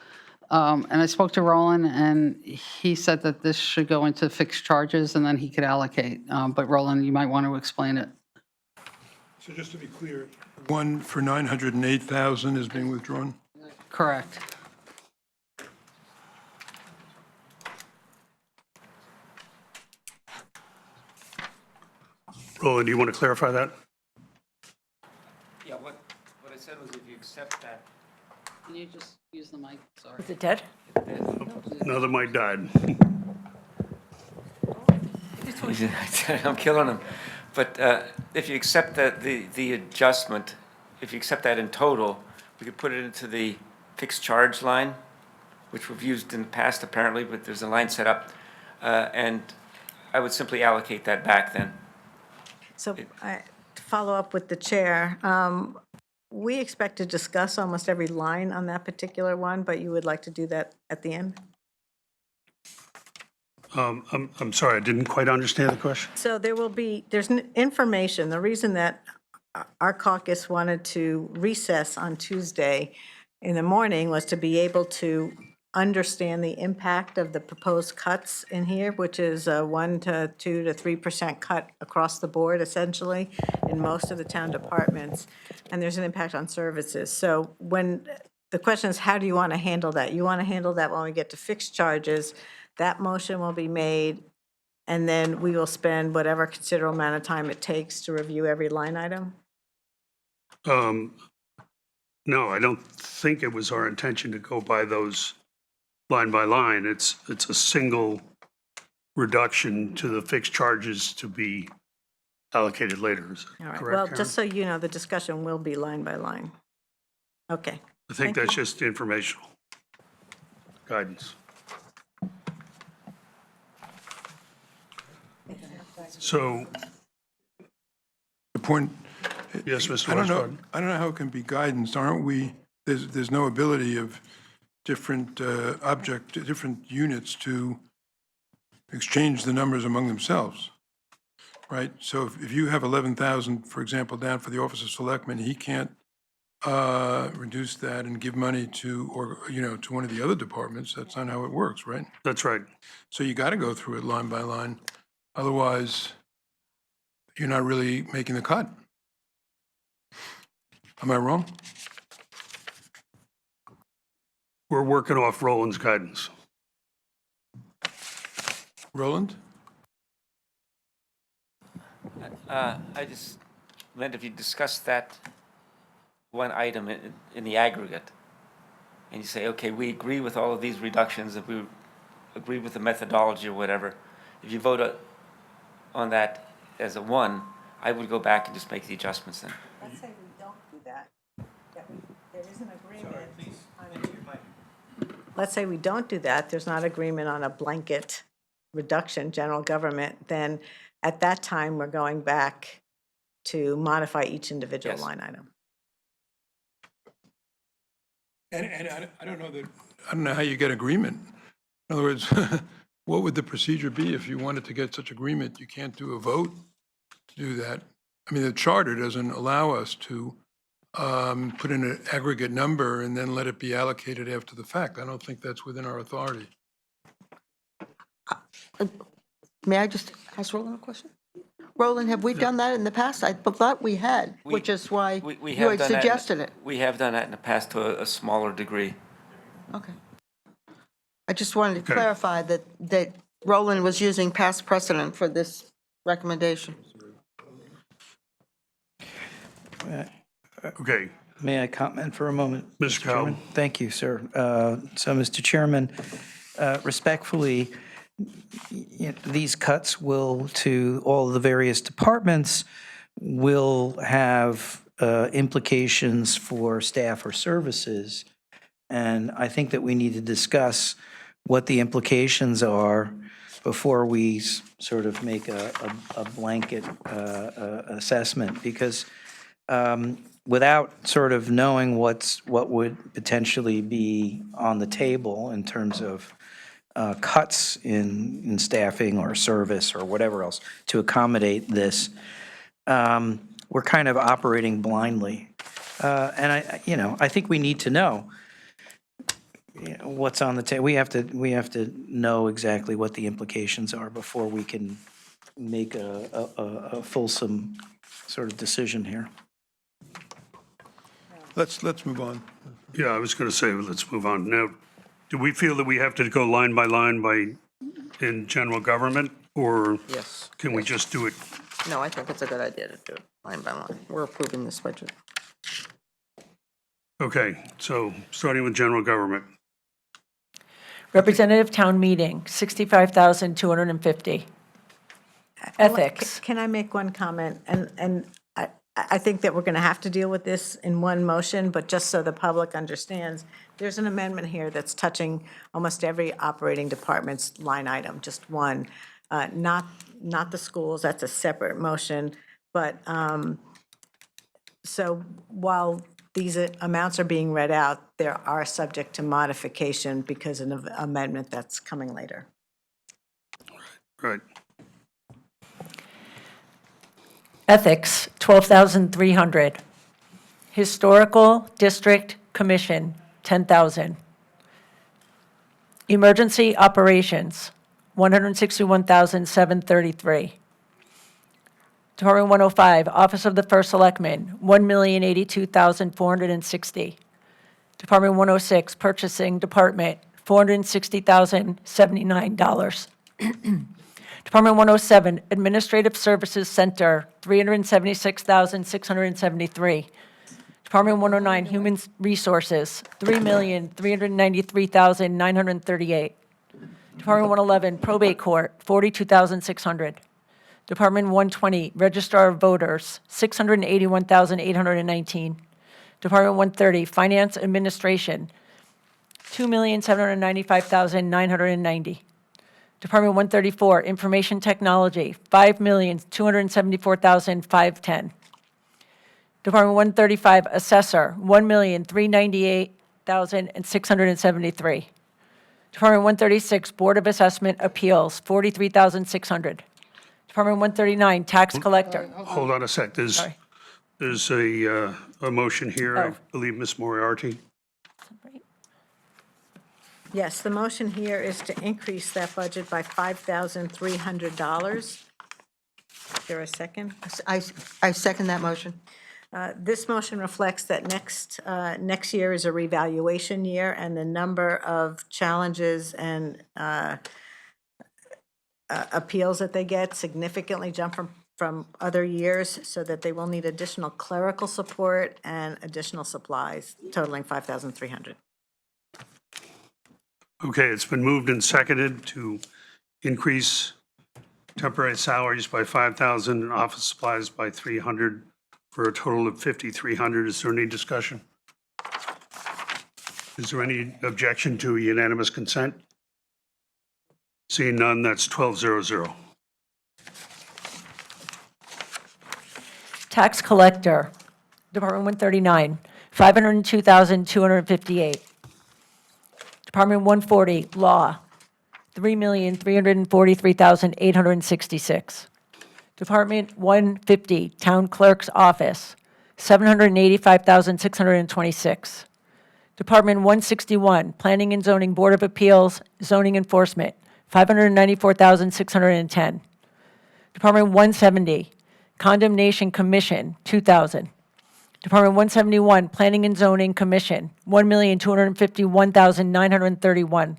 And I spoke to Roland, and he said that this should go into fixed charges, and then he could allocate. But Roland, you might want to explain it. So just to be clear, one for 908,000 is being withdrawn? Correct. Roland, do you want to clarify that? Yeah, what I said was if you accept that. Can you just use the mic? Sorry. Is it dead? No, the mic died. I'm killing him. But if you accept that, the adjustment, if you accept that in total, we could put it into the fixed charge line, which we've used in the past apparently, but there's a line set up. And I would simply allocate that back then. So to follow up with the chair, we expect to discuss almost every line on that particular one, but you would like to do that at the end? I'm sorry, I didn't quite understand the question. So there's information. The reason that our caucus wanted to recess on Tuesday in the morning was to be able to understand the impact of the proposed cuts in here, which is a 1 to 2 to 3% cut across the board, essentially, in most of the town departments, and there's an impact on services. So when the question is, how do you want to handle that? You want to handle that when we get to fixed charges. That motion will be made, and then we will spend whatever considerable amount of time it takes to review every line item? No, I don't think it was our intention to go by those line by line. It's a single reduction to the fixed charges to be allocated later. Is that All right, correct, well, Karen? just so you know, the discussion will be line by line. Okay. I think Thank that's you. just informational guidance. So, The point, yes, Mr. I don't know, Westphal. I don't know how it can be guidance, aren't we? There's no ability of different different units to exchange the numbers among themselves, right? So if you have 11,000, for example, down for the Office of Selectmen, he can't reduce that and give money to, or, to one of the other departments. That's not how it works, right? That's right. So you got to go through it line by line. Otherwise, you're not really making the cut. Am I wrong? We're working off Roland's guidance. Roland? I just, Linda, if you discuss that one item in the aggregate, and you say, okay, we agree with all of these reductions, if we agree with the methodology or whatever, if you vote on that as a one, I would go back and just make the adjustments then. Let's say we don't do that. There is an agreement. Let's say we don't do that, there's not agreement on a blanket reduction, general government, then at that time, we're going back to modify each individual Yes. line item. And I don't know that, I don't know how you get agreement. In other words, what would the procedure be if you wanted to get such agreement? You can't do a vote to do that. I mean, the charter doesn't allow us to put in an aggregate number and then let it be allocated after the fact. I don't think that's within our authority. May I just ask Roland a question? Roland, have we done that in the past? I thought we had, which is why We you have had done that. suggested it. We have done that in the past to a smaller degree. Okay. I just wanted to Okay. clarify that Roland was using past precedent for this recommendation. Okay. May I comment for a moment? Mr. Cowell. Chairman? Thank you, sir. So, Mr. Chairman, respectfully, these cuts will, to all the various departments, will have implications for staff or services. And I think that we need to discuss what the implications are before we sort of make a blanket assessment. Because without sort of knowing what would potentially be on the table in terms of cuts in staffing or service or whatever else to accommodate this, we're kind of operating blindly. And I think we need to know what's on the table. We have to know exactly what the implications are before we can make a fulsome sort of decision here. Let's move on. Yeah, I was going to say, let's move on. Now, do we feel that we have to go line by line in general government, or Yes. can we just do it? No, I think it's a good idea to do it line by line. We're approving this budget. Okay, so starting with general government. Representative Town Meeting, $65,250. Ethics. Can I make one comment? And I think that we're going to have to deal with this in one motion, but just so the public understands, there's an amendment here that's touching almost every operating department's line item, just one. Not the schools, that's a separate motion. But, so while these amounts are being read out, they are subject to modification because of an amendment that's coming later. Right. Ethics, $12,300. Historical District Commission, $10,000. Emergency Operations, $161,733. Department 105, Office of the First Selectman, $1,082,460. Department 106, Purchasing Department, $460,079. Department 107, Administrative Services Center, $376,673. Department 109, Human Resources, $3,393,938. Department 111, Probate Court, $42,600. Department 120, Registrar of Voters, $681,819. Department 130, Finance Administration, $2,795,990. Department 134, Information Technology, $5,274,510. Department 135, Assessor, $1,398,673. Department 136, Board of Assessment Appeals, $43,600. Department 139, Tax Collector. Hold on a sec. Sorry. There's a motion here, I Oh. believe, Ms. Moriarty. Yes, the motion here is to increase that budget by $5,300. Is there a second? I second that motion. This motion reflects that next year is a revaluation year, and the number of challenges and appeals that they get significantly jump from other years, so that they will need additional clerical support and additional supplies totaling $5,300. Okay, it's been moved and seconded to increase temporary salaries by 5,000 and office supplies by 300 for a total of 5,300. Is there any discussion? Is there any objection to unanimous consent? Seeing none, that's 1200. Tax collector, Department 139, 502,258. Department 140, law, 3,343,866. Department 150, town clerk's office, 785,626. Department 161, planning and zoning board of appeals, zoning enforcement, 594,610. Department 170, condemnation commission, 2,000. Department 171, planning and zoning commission, 1,251,931.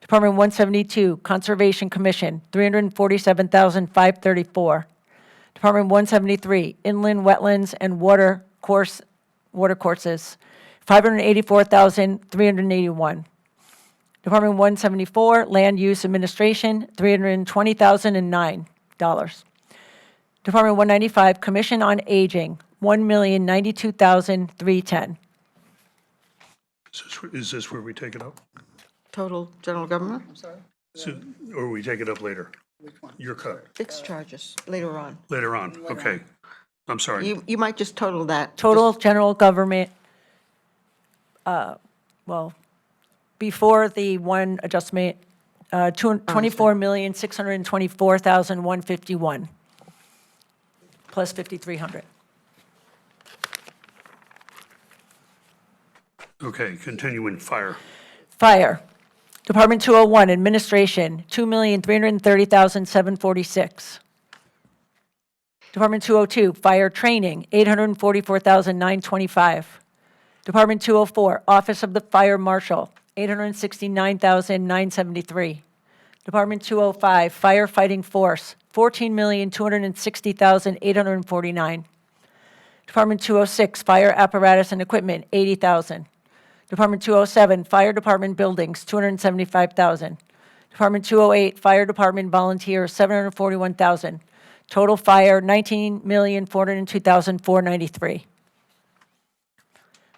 Department 172, conservation commission, 347,534. Department 173, inland wetlands and watercourses, 584,381. Department 174, land use administration, $320,009. Department 195, commission on aging, $1,092,310. Is this where we take it up? Total general government? So, or we take it up later? Your cut, Fixed charges, later on. later on, okay. I'm sorry. You might just total that. Total general government, before the one adjustment, 24,624,151, plus 5,300. Okay, continuing, fire. Fire, Department 201, administration, 2,330,746. Department 202, fire training, 844,925. Department 204, office of the fire marshal, 869,973. Department 205, firefighting force, 14,260,849. Department 206, fire apparatus and equipment, 80,000. Department 207, fire department buildings, 275,000. Department 208, fire department volunteers, 741,000. Total fire, 19,402,493.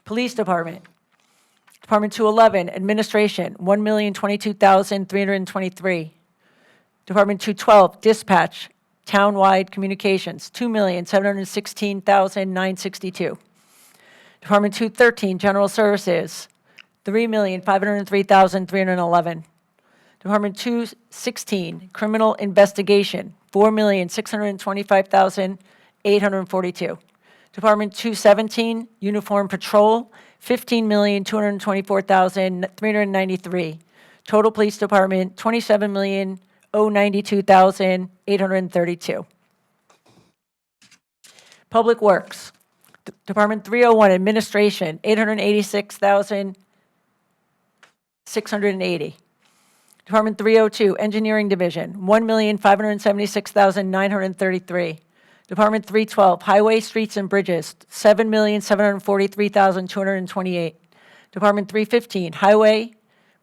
Police department, Department 211, administration, 1,022,323. Department 212, dispatch, townwide communications, 2,716,962. Department 213, general services, 3,503,311. Department 216, criminal investigation, 4,625,842. Department 217, uniform patrol, 15,224,393. Total police department, 27,092,832. Public Works, Department 301, administration, 886,680. Department 302, engineering division, 1,576,933. Department 312, highway, streets, and bridges, 7,743,228. Department 315, highway,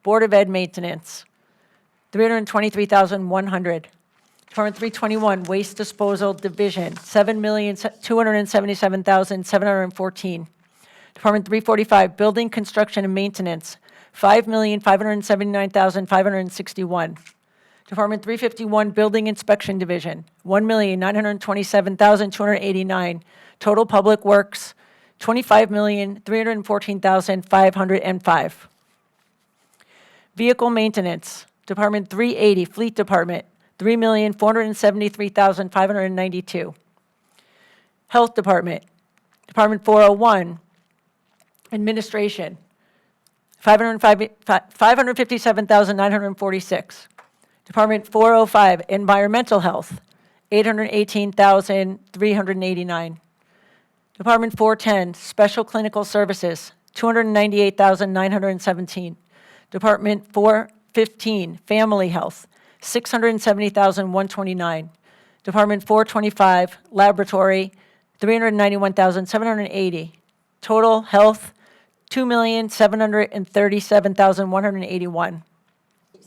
board of ed maintenance, 323,100. Department 321, waste disposal division, 7,277,714. Department 345, building construction and maintenance, 5,579,561. Department 351, building inspection division, 1,927,289. Total public works, 25,314,505. Vehicle maintenance, Department 380, fleet department, 3,473,592. Health department, Department 401, Administration, $557,946. Department 405, Environmental Health, $818,389. Department 410, Special Clinical Services, $298,917. Department 415, Family Health, $670,129. Department 425, Laboratory, $391,780. Total Health, $2,737,181.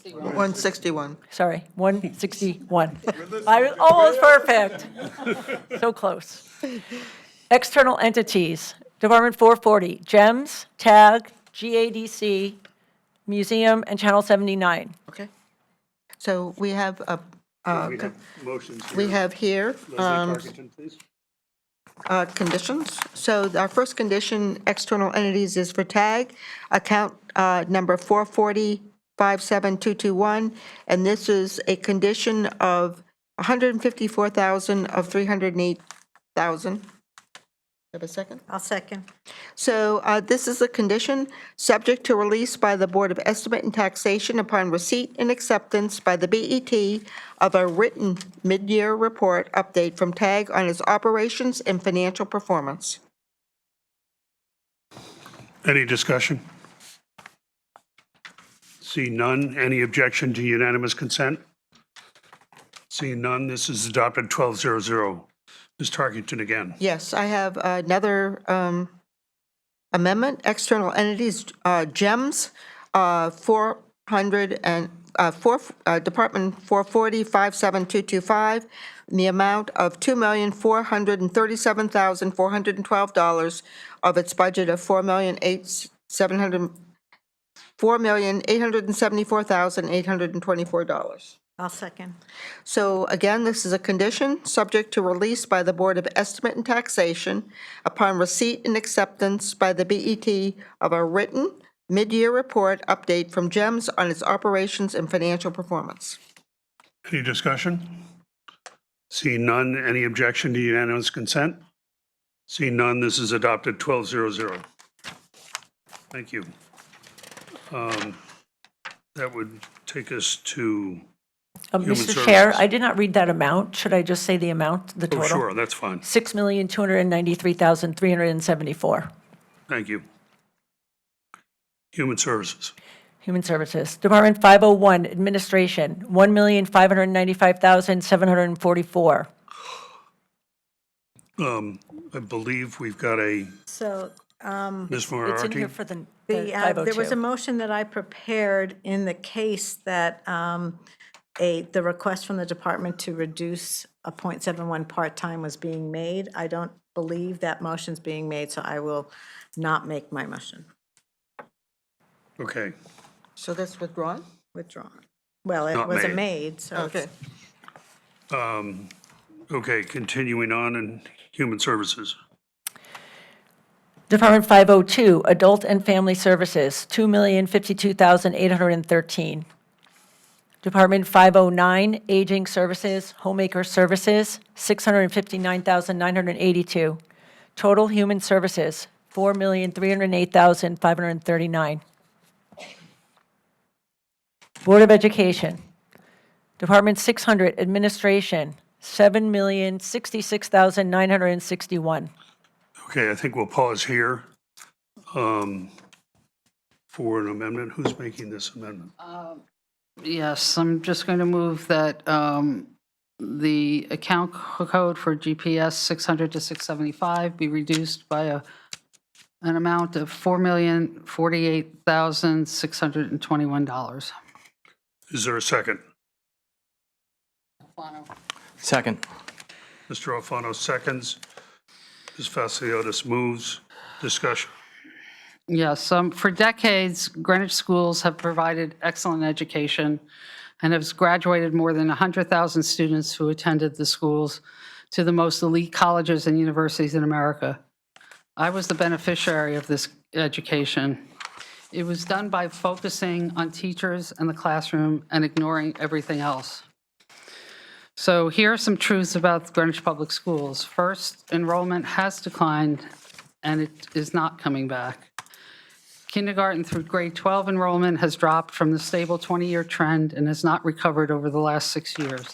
161. Sorry, 161. I was almost perfect. So close. External entities, Department 440, GEMS, TAG, GADC, Museum, and Channel 79. Okay. So we have We have motions here. we have here Leslie Tarkington, please. conditions. So our first condition, external entities, is for TAG, account number 440-57221, and this is a condition of $154,000 of $308,000. Have a second? I'll second. So this is a condition subject to release by the Board of Estimate and Taxation upon receipt and acceptance by the BET of a written mid-year report update from TAG on its operations and financial performance. Any discussion? Seeing none, any objection to unanimous consent? Seeing none, this is adopted 12-0-0. Ms. Tarkington again. Yes, I have another amendment, external entities, GEMS, 400 and, Department 440-57225, in the amount of $2,437,412 of its budget of $4,874,824. I'll second. So again, this is a condition subject to release by the Board of Estimate and Taxation upon receipt and acceptance by the BET of a written mid-year report update from GEMS on its operations and financial performance. Any discussion? Seeing none, any objection to unanimous consent? Seeing none, this is adopted 12-0-0. Thank you. That would take us to Human Mr. Chair, Services. I did not read that amount. Should I just say the amount, the Oh, total? sure, that's fine. $6,293,374. Thank you. Human Services. Human Services. Department 501, Administration, $1,595,744. I believe we've got a, So Ms. It's in Moriarty? here for the there was a 502. motion that I prepared in the case that the request from the department to reduce a .71 part-time was being made. I don't believe that motion's being made, so I will not make my motion. Okay. So that's withdrawn? Withdrawn. Well, it Not wasn't made. made, so. Okay. Okay, continuing on in Human Services. Department 502, Adult and Family Services, $2,052,813. Department 509, Aging Services, Homemaker Services, $659,982. Total Human Services, $4,308,539. Board of Education, Department 600, Administration, $7,066,961. Okay, I think we'll pause here for an amendment. Who's making this amendment? Yes, I'm just going to move that the account code for GPS 600 to 675 be reduced by an amount of $4,048,621. Is there a second? Second. Mr. Alfano seconds. Ms. Faciliotis moves. Discussion. Yes, for decades, Greenwich schools have provided excellent education and has graduated more than 100,000 students who attended the schools to the most elite colleges and universities in America. I was the beneficiary of this education. It was done by focusing on teachers and the classroom and ignoring everything else. So here are some truths about Greenwich Public Schools. First, enrollment has declined and it is not coming back. Kindergarten through grade 12 enrollment has dropped from the stable 20-year trend and has not recovered over the last 6 years.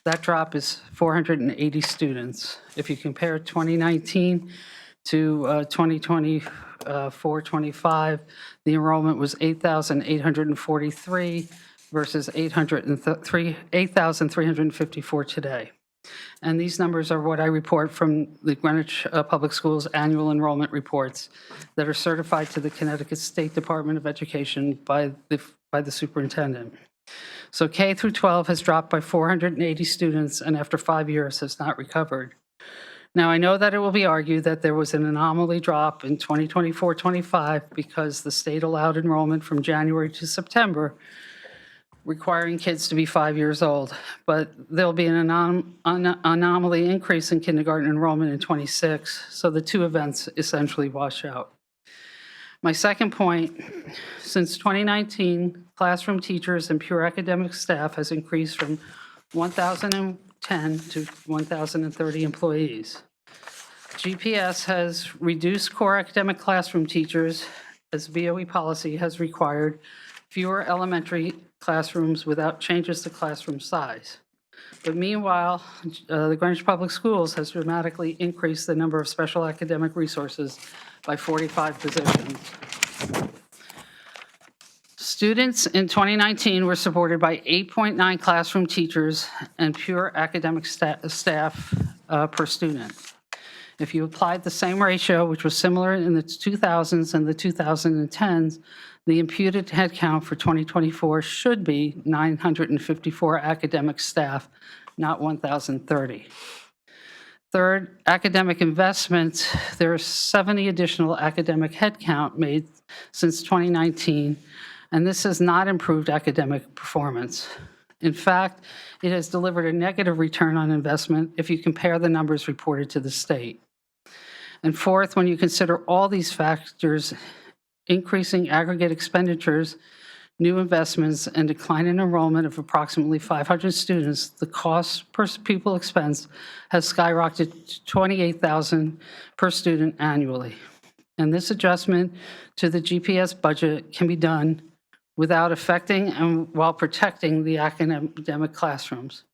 That drop is 480 students. If you compare 2019 to 2024-25, the enrollment was 8,843 versus 8,354 today. And these numbers are what I report from the Greenwich Public Schools annual enrollment reports that are certified to the Connecticut State Department of Education by the superintendent. So K through 12 has dropped by 480 students, and after 5 years has not recovered. Now, I know that it will be argued that there was an anomaly drop in 2024-25 because the state allowed enrollment from January to September, requiring kids to be 5 years old. But there'll be an anomaly increase in kindergarten enrollment in 26, so the two events essentially wash out. My second point, since 2019, classroom teachers and pure academic staff has increased from 1,010 to 1,030 employees. GPS has reduced core academic classroom teachers, as BOE policy has required fewer elementary classrooms without changes to classroom size. But meanwhile, the Greenwich Public Schools has dramatically increased the number of special academic resources by 45 positions. Students in 2019 were supported by 8.9 classroom teachers and pure academic staff per student. If you applied the same ratio, which was similar in the 2000s and the 2010s, the imputed headcount for 2024 should be 954 academic staff, not 1,030. Third, academic investments. There are 70 additional academic headcount made since 2019, and this has not improved academic performance. In fact, it has delivered a negative return on investment if you compare the numbers reported to the state. And fourth, when you consider all these factors, increasing aggregate expenditures, new investments, and decline in enrollment of approximately 500 students, the cost per pupil expense has skyrocketed to $28,000 per student annually. And this adjustment to the GPS budget can be done without affecting and while protecting the academic classrooms.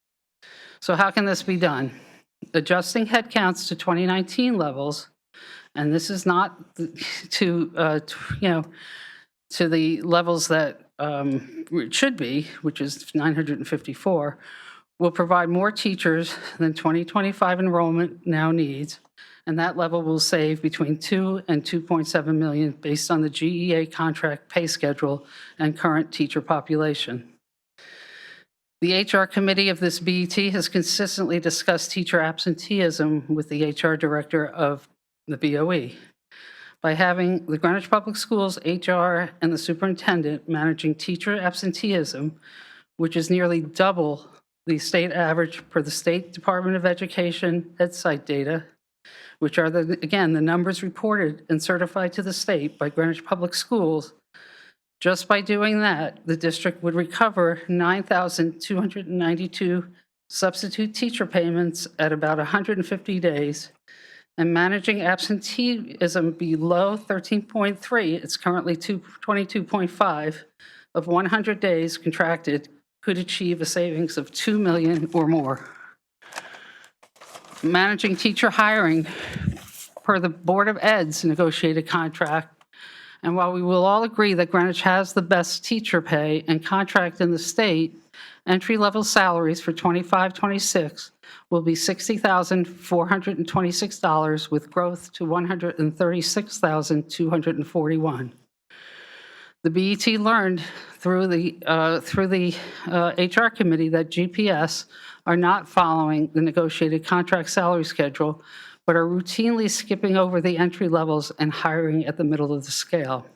So how can this be done? Adjusting headcounts to 2019 levels, and this is not to the levels that it should be, which is 954, will provide more teachers than 2025 enrollment now needs, and that level will save between 2 and 2.7 million based on the GEA contract pay schedule and current teacher population. The HR committee of this BET has consistently discussed teacher absenteeism with the HR director of the BOE. By having the Greenwich Public Schools HR and the superintendent managing teacher absenteeism, which is nearly double the state average per the State Department of Education EdSite data, which are, again, the numbers reported and certified to the state by Greenwich Public Schools. Just by doing that, the district would recover 9,292 substitute teacher payments at about 150 days, and managing absenteeism below 13.3, it's currently 22.5, of 100 days contracted could achieve a savings of $2 million or more. Managing teacher hiring per the Board of Ed's negotiated contract, and while we will all agree that Greenwich has the best teacher pay and contract in the state, entry-level salaries for 25-26 will be $60,426 with growth to $136,241. The BET learned through the HR committee that GPS are not following the negotiated contract salary schedule, but are routinely skipping over the entry levels and hiring at the middle of the scale.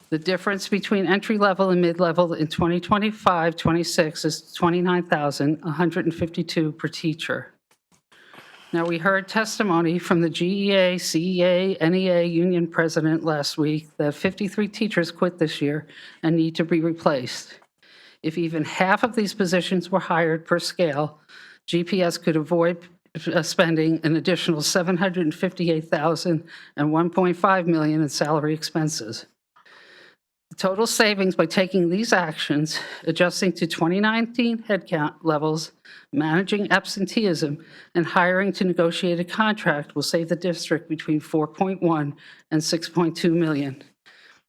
The difference between entry level and mid-level in 2025-26 is $29,152 per teacher. Now, we heard testimony from the GEA, CEA, NEA union president last week that 53 teachers quit this year and need to be replaced. If even half of these positions were hired per scale, GPS could avoid spending an additional $758,000 and $1.5 million in salary expenses. The total savings by taking these actions, adjusting to 2019 headcount levels, managing absenteeism, and hiring to negotiated contract will save the district between $4.1 and $6.2 million.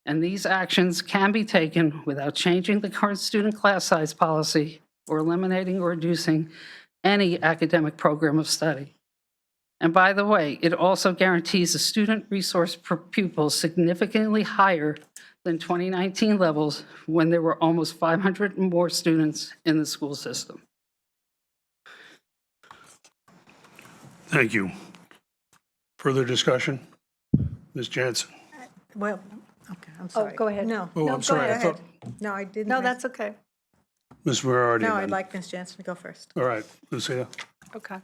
And these actions can be taken without changing the current student class size policy or eliminating or reducing any academic program of study. And by the way, it also guarantees a student resource per pupil significantly higher than 2019 levels when there were almost 500 more students in the school system. Thank you. Further discussion? Ms. Jansen? Well, okay, I'm sorry. go ahead. No. Oh, no, I'm sorry. Go I thought ahead. No, I didn't. No, that's okay. Ms. Verardi. No, then. I'd like Ms. Jansen to go first. All right, Lucia? Okay.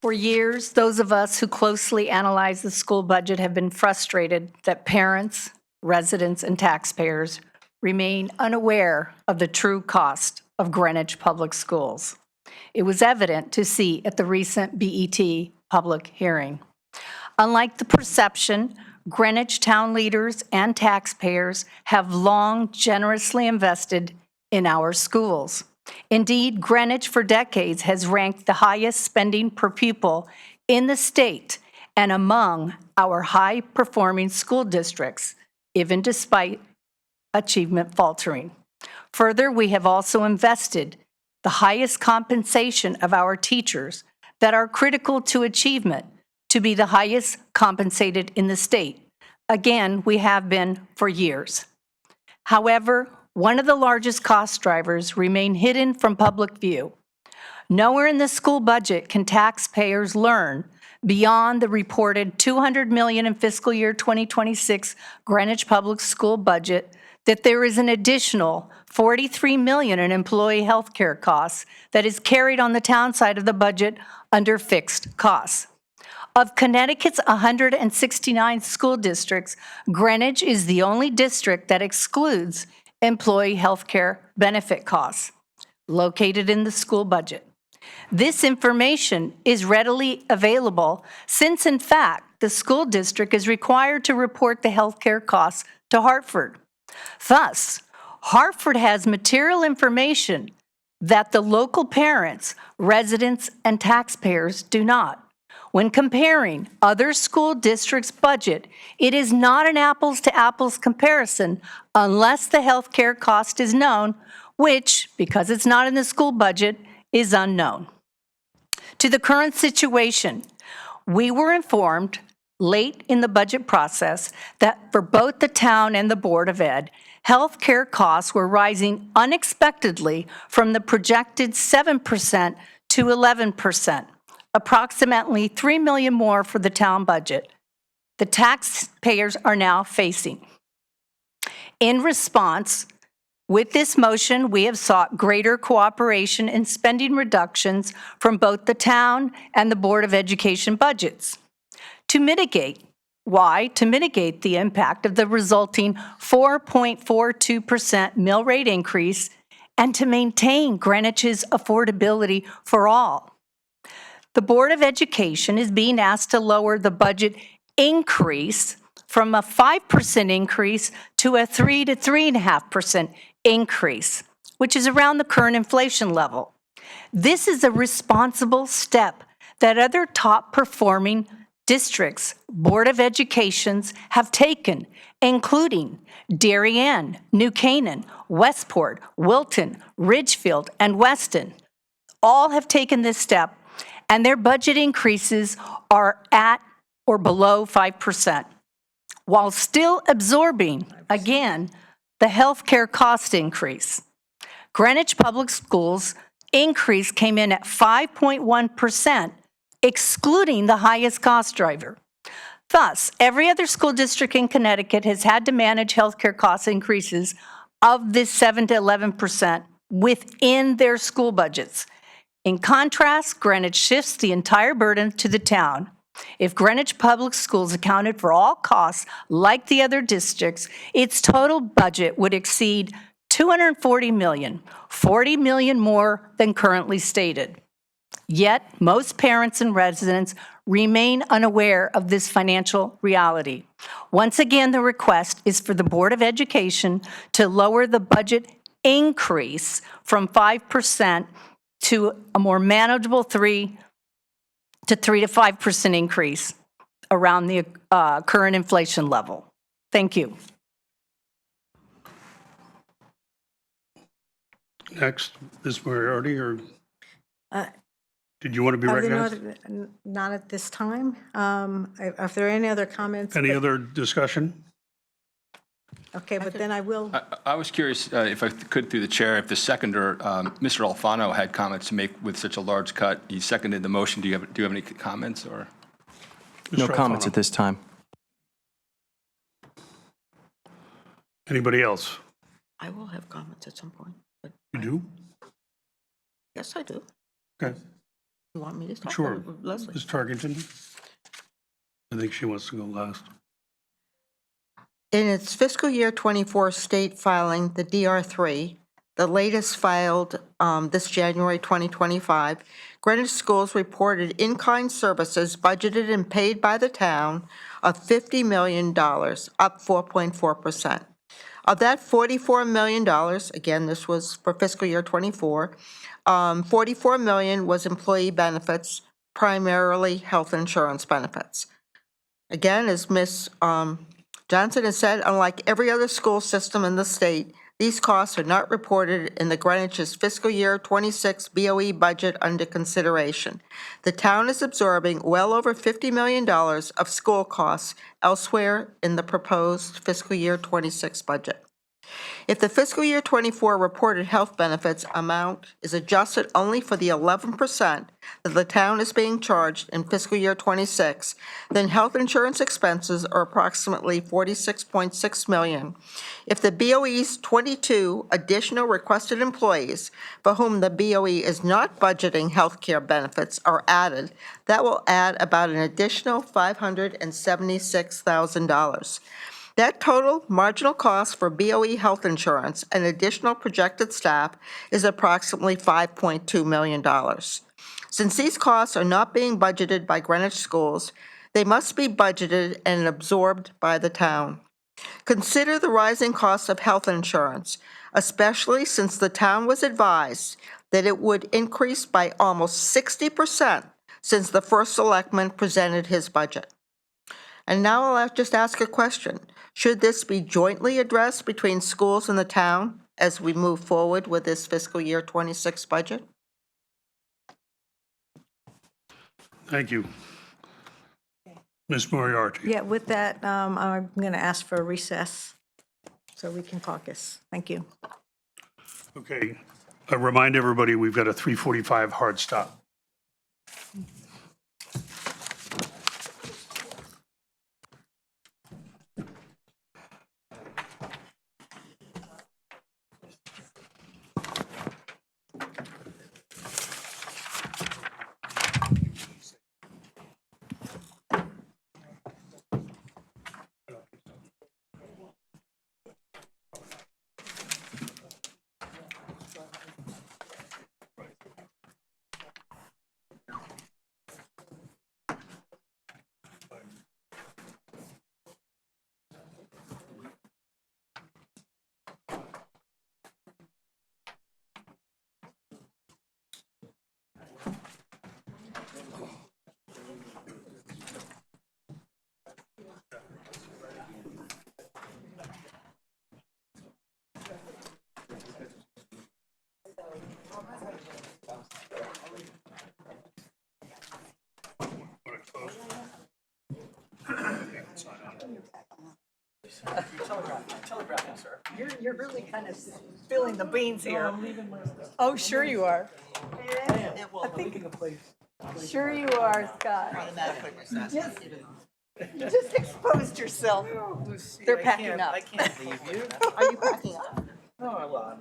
For years, those of us who closely analyze the school budget have been frustrated that parents, residents, and taxpayers remain unaware of the true cost of Greenwich Public Schools. It was evident to see at the recent BET public hearing. Unlike the perception, Greenwich town leaders and taxpayers have long generously invested in our schools. Indeed, Greenwich for decades has ranked the highest spending per pupil in the state and among our high-performing school districts, even despite achievement faltering. Further, we have also invested the highest compensation of our teachers that are critical to achievement to be the highest compensated in the state. Again, we have been for years. However, one of the largest cost drivers remain hidden from public view. Nowhere in the school budget can taxpayers learn beyond the reported $200 million in fiscal year 2026 Greenwich Public School budget that there is an additional $43 million in employee health care costs that is carried on the town side of the budget under fixed costs. Of Connecticut's 169 school districts, Greenwich is the only district that excludes employee health care benefit costs located in the school budget. This information is readily available since, in fact, the school district is required to report the health care costs to Hartford. Thus, Hartford has material information that the local parents, residents, and taxpayers do not. When comparing other school districts' budget, it is not an apples-to-apples comparison unless the health care cost is known, which, because it's not in the school budget, is unknown. To the current situation, we were informed late in the budget process that for both the town and the Board of Ed, health care costs were rising unexpectedly from the projected 7% to 11%. Approximately $3 million more for the town budget. The taxpayers are now facing. In response, with this motion, we have sought greater cooperation in spending reductions from both the town and the Board of Education budgets. To mitigate, why? To mitigate the impact of the resulting 4.42% mill rate increase and to maintain Greenwich's affordability for all. The Board of Education is being asked to lower the budget increase from a 5% increase to a 3 to 3.5% increase, which is around the current inflation level. This is a responsible step that other top-performing districts, Board of Educations have taken, including Darien, New Canaan, Westport, Wilton, Ridgefield, and Weston. All have taken this step, and their budget increases are at or below 5%, while still absorbing, again, the healthcare cost increase. Greenwich Public Schools increase came in at 5.1%, excluding the highest cost driver. Thus, every other school district in Connecticut has had to manage healthcare cost increases of this 7 to 11% within their school budgets. In contrast, Greenwich shifts the entire burden to the town. If Greenwich Public Schools accounted for all costs like the other districts, its total budget would exceed $240 million, $40 million more than currently stated. Yet, most parents and residents remain unaware of this financial reality. Once again, the request is for the Board of Education to lower the budget increase from 5% to a more manageable 3 to 5% increase around the current inflation level. Thank you. Next, Ms. Moriarty, or did you want to be recognized? Not at this time. If there are any other comments? Any other discussion? Okay, but then I will. I was curious, if I could, through the chair, if the seconder, Mr. Alfano, had comments to make with such a large cut. He seconded the motion. Do you have any comments, or? No Mr. comments Alfano. at this time. Anybody else? I will have comments at some point, but You do? yes, I do. Okay, You want me to talk? sure. Or Leslie? Ms. Tarkington? I think she wants to go last. In its fiscal year 24 state filing, the DR3, the latest filed this January 2025, Greenwich Schools reported in-kind services budgeted and paid by the town of $50 million, up 4.4%. Of that $44 million, again, this was for fiscal year 24, $44 million was employee benefits, primarily health insurance benefits. Again, as Ms. Johnson has said, unlike every other school system in the state, these costs are not reported in the Greenwich's fiscal year 26 BOE budget under consideration. The town is absorbing well over $50 million of school costs elsewhere in the proposed fiscal year 26 budget. If the fiscal year 24 reported health benefits amount is adjusted only for the 11% that the town is being charged in fiscal year 26, then health insurance expenses are approximately $46.6 million. If the BOE's 22 additional requested employees for whom the BOE is not budgeting health care benefits are added, that will add about an additional $576,000. That total marginal cost for BOE health insurance and additional projected staff is approximately $5.2 million. Since these costs are not being budgeted by Greenwich Schools, they must be budgeted and absorbed by the town. Consider the rising cost of health insurance, especially since the town was advised that it would increase by almost 60% since the first selectman presented his budget. And now I'll just ask a question. Should this be jointly addressed between schools and the town as we move forward with this fiscal year 26 budget? Thank you. Ms. Moriarty? Yeah, with that, I'm going to ask for a recess so we can caucus. Thank you. Okay. I remind everybody, we've got a 3:45 hard stop. You're really kind of spilling the beans here. Oh, sure you are. I think, sure you are, Scott. You just exposed yourself. They're packing up. I can't leave you. Are you packing up? No, I will.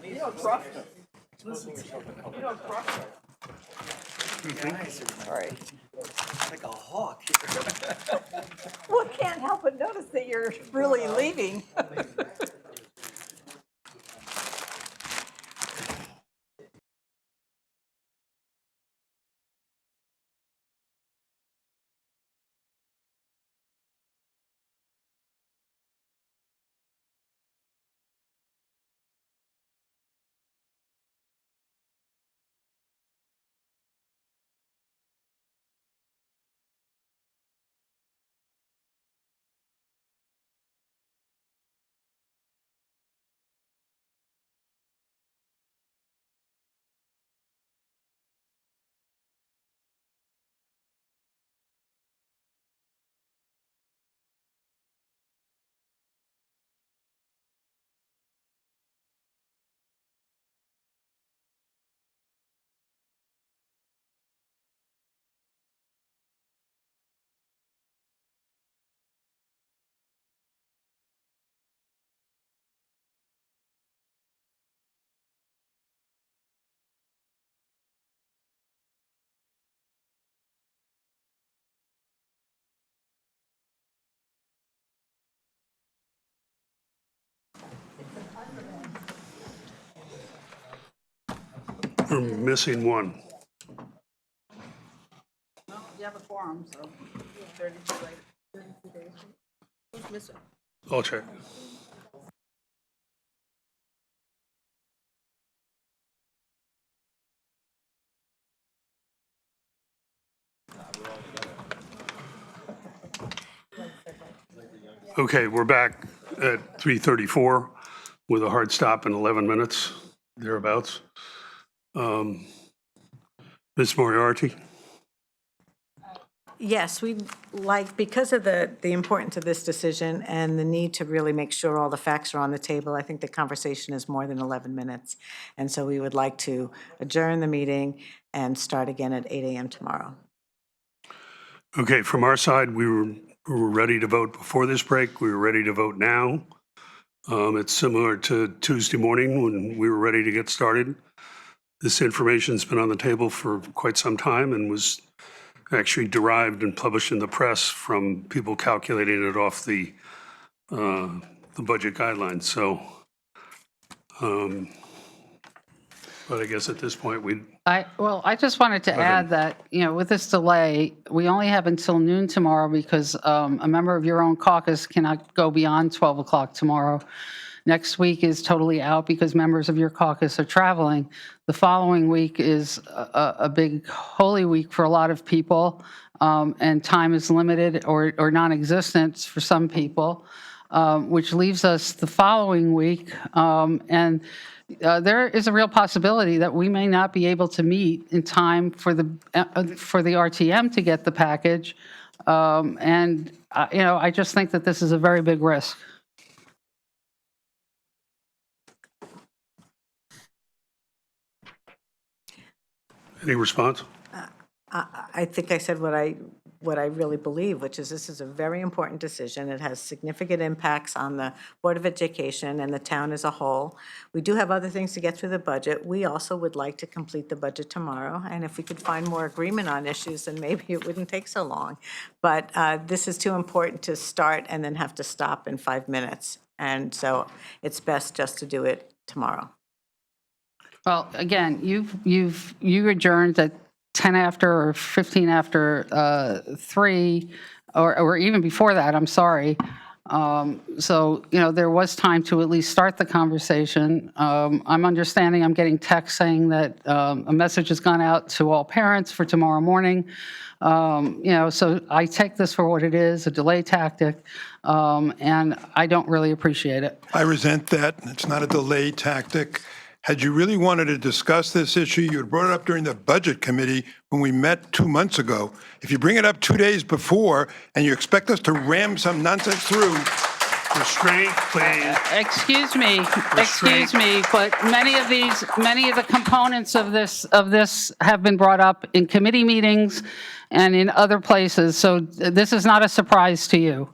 You don't trust them. You don't trust her. Guys All right. are like a hawk. Well, I can't help but notice that you're really leaving. We're missing one. Well, you have a quorum, so 32 days. Who's missing? I'll check. Okay, we're back at 3:34 with a hard stop in 11 minutes, thereabouts. Ms. Moriarty? Yes, we'd like, because of the importance of this decision and the need to really make sure all the facts are on the table, I think the conversation is more than 11 minutes. And so we would like to adjourn the meeting and start again at 8 a.m. tomorrow. Okay, from our side, we were ready to vote before this break. We were ready to vote now. It's similar to Tuesday morning when we were ready to get started. This information's been on the table for quite some time and was actually derived and published in the press from people calculating it off the budget guidelines. So, but I guess at this point, I just wanted to add that, with this delay, we only have until noon tomorrow because a member of your own caucus cannot go beyond 12 o'clock tomorrow. Next week is totally out because members of your caucus are traveling. The following week is a big holy week for a lot of people, and time is limited or non-existent for some people, which leaves us the following week. And there is a real possibility that we may not be able to meet in time for the RTM to get the package. I just think that this is a very big risk. any response? I think I said what I really believe, which is this is a very important decision. It has significant impacts on the Board of Education and the town as a whole. We do have other things to get through the budget. We also would like to complete the budget tomorrow, and if we could find more agreement on issues, then maybe it wouldn't take so long. But this is too important to start and then have to stop in 5 minutes, and so it's best just to do it tomorrow. Well, again, you adjourned at 10 after or 15 after 3, or even before that, I'm sorry. So, there was time to at least start the conversation. I'm understanding, I'm getting text saying that a message has gone out to all parents for tomorrow morning. So I take this for what it is, a delay tactic, and I don't really appreciate it. I resent that. It's not a delay tactic. Had you really wanted to discuss this issue, you had brought it up during the Budget Committee when we met 2 months ago. If you bring it up 2 days before and you expect us to ram some nonsense through, Restraint, please. Excuse me, but many of the components of this have been brought up in committee meetings and in other places, so this is not a surprise to you.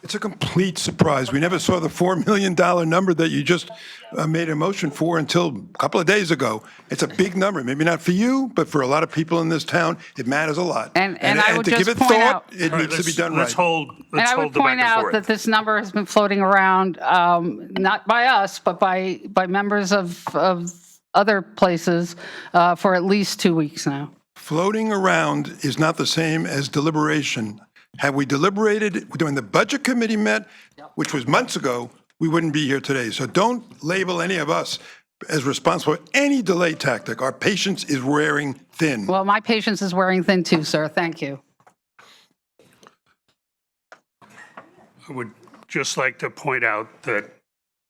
it's a complete surprise. We never saw the $4 million number that you just made a motion for until a couple of days ago. It's a big number, maybe not for you, but for a lot of people in this town, it matters a lot. And I would to give just it point thought, out- it needs to be done right. Let's hold And I would the back point and out forth. that this number has been floating around, not by us, but by members of other places for at least 2 weeks now. Floating around is not the same as deliberation. Had we deliberated during the Budget Committee met, which was months ago, we wouldn't be here today. So don't label any of us as responsible for any delay tactic. Our patience is wearing thin. Well, my patience is wearing thin too, sir. Thank you. I would just like to point out that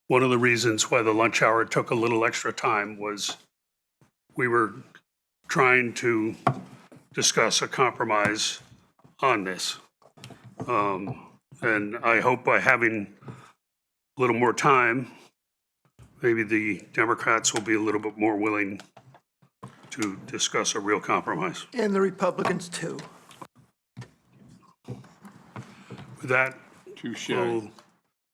one of the reasons why the lunch hour took a little extra time was we were trying to discuss a compromise on this. And I hope by having a little more time, maybe the Democrats will be a little bit more willing to discuss a real compromise. And the Republicans, too. With that, Touche. we'll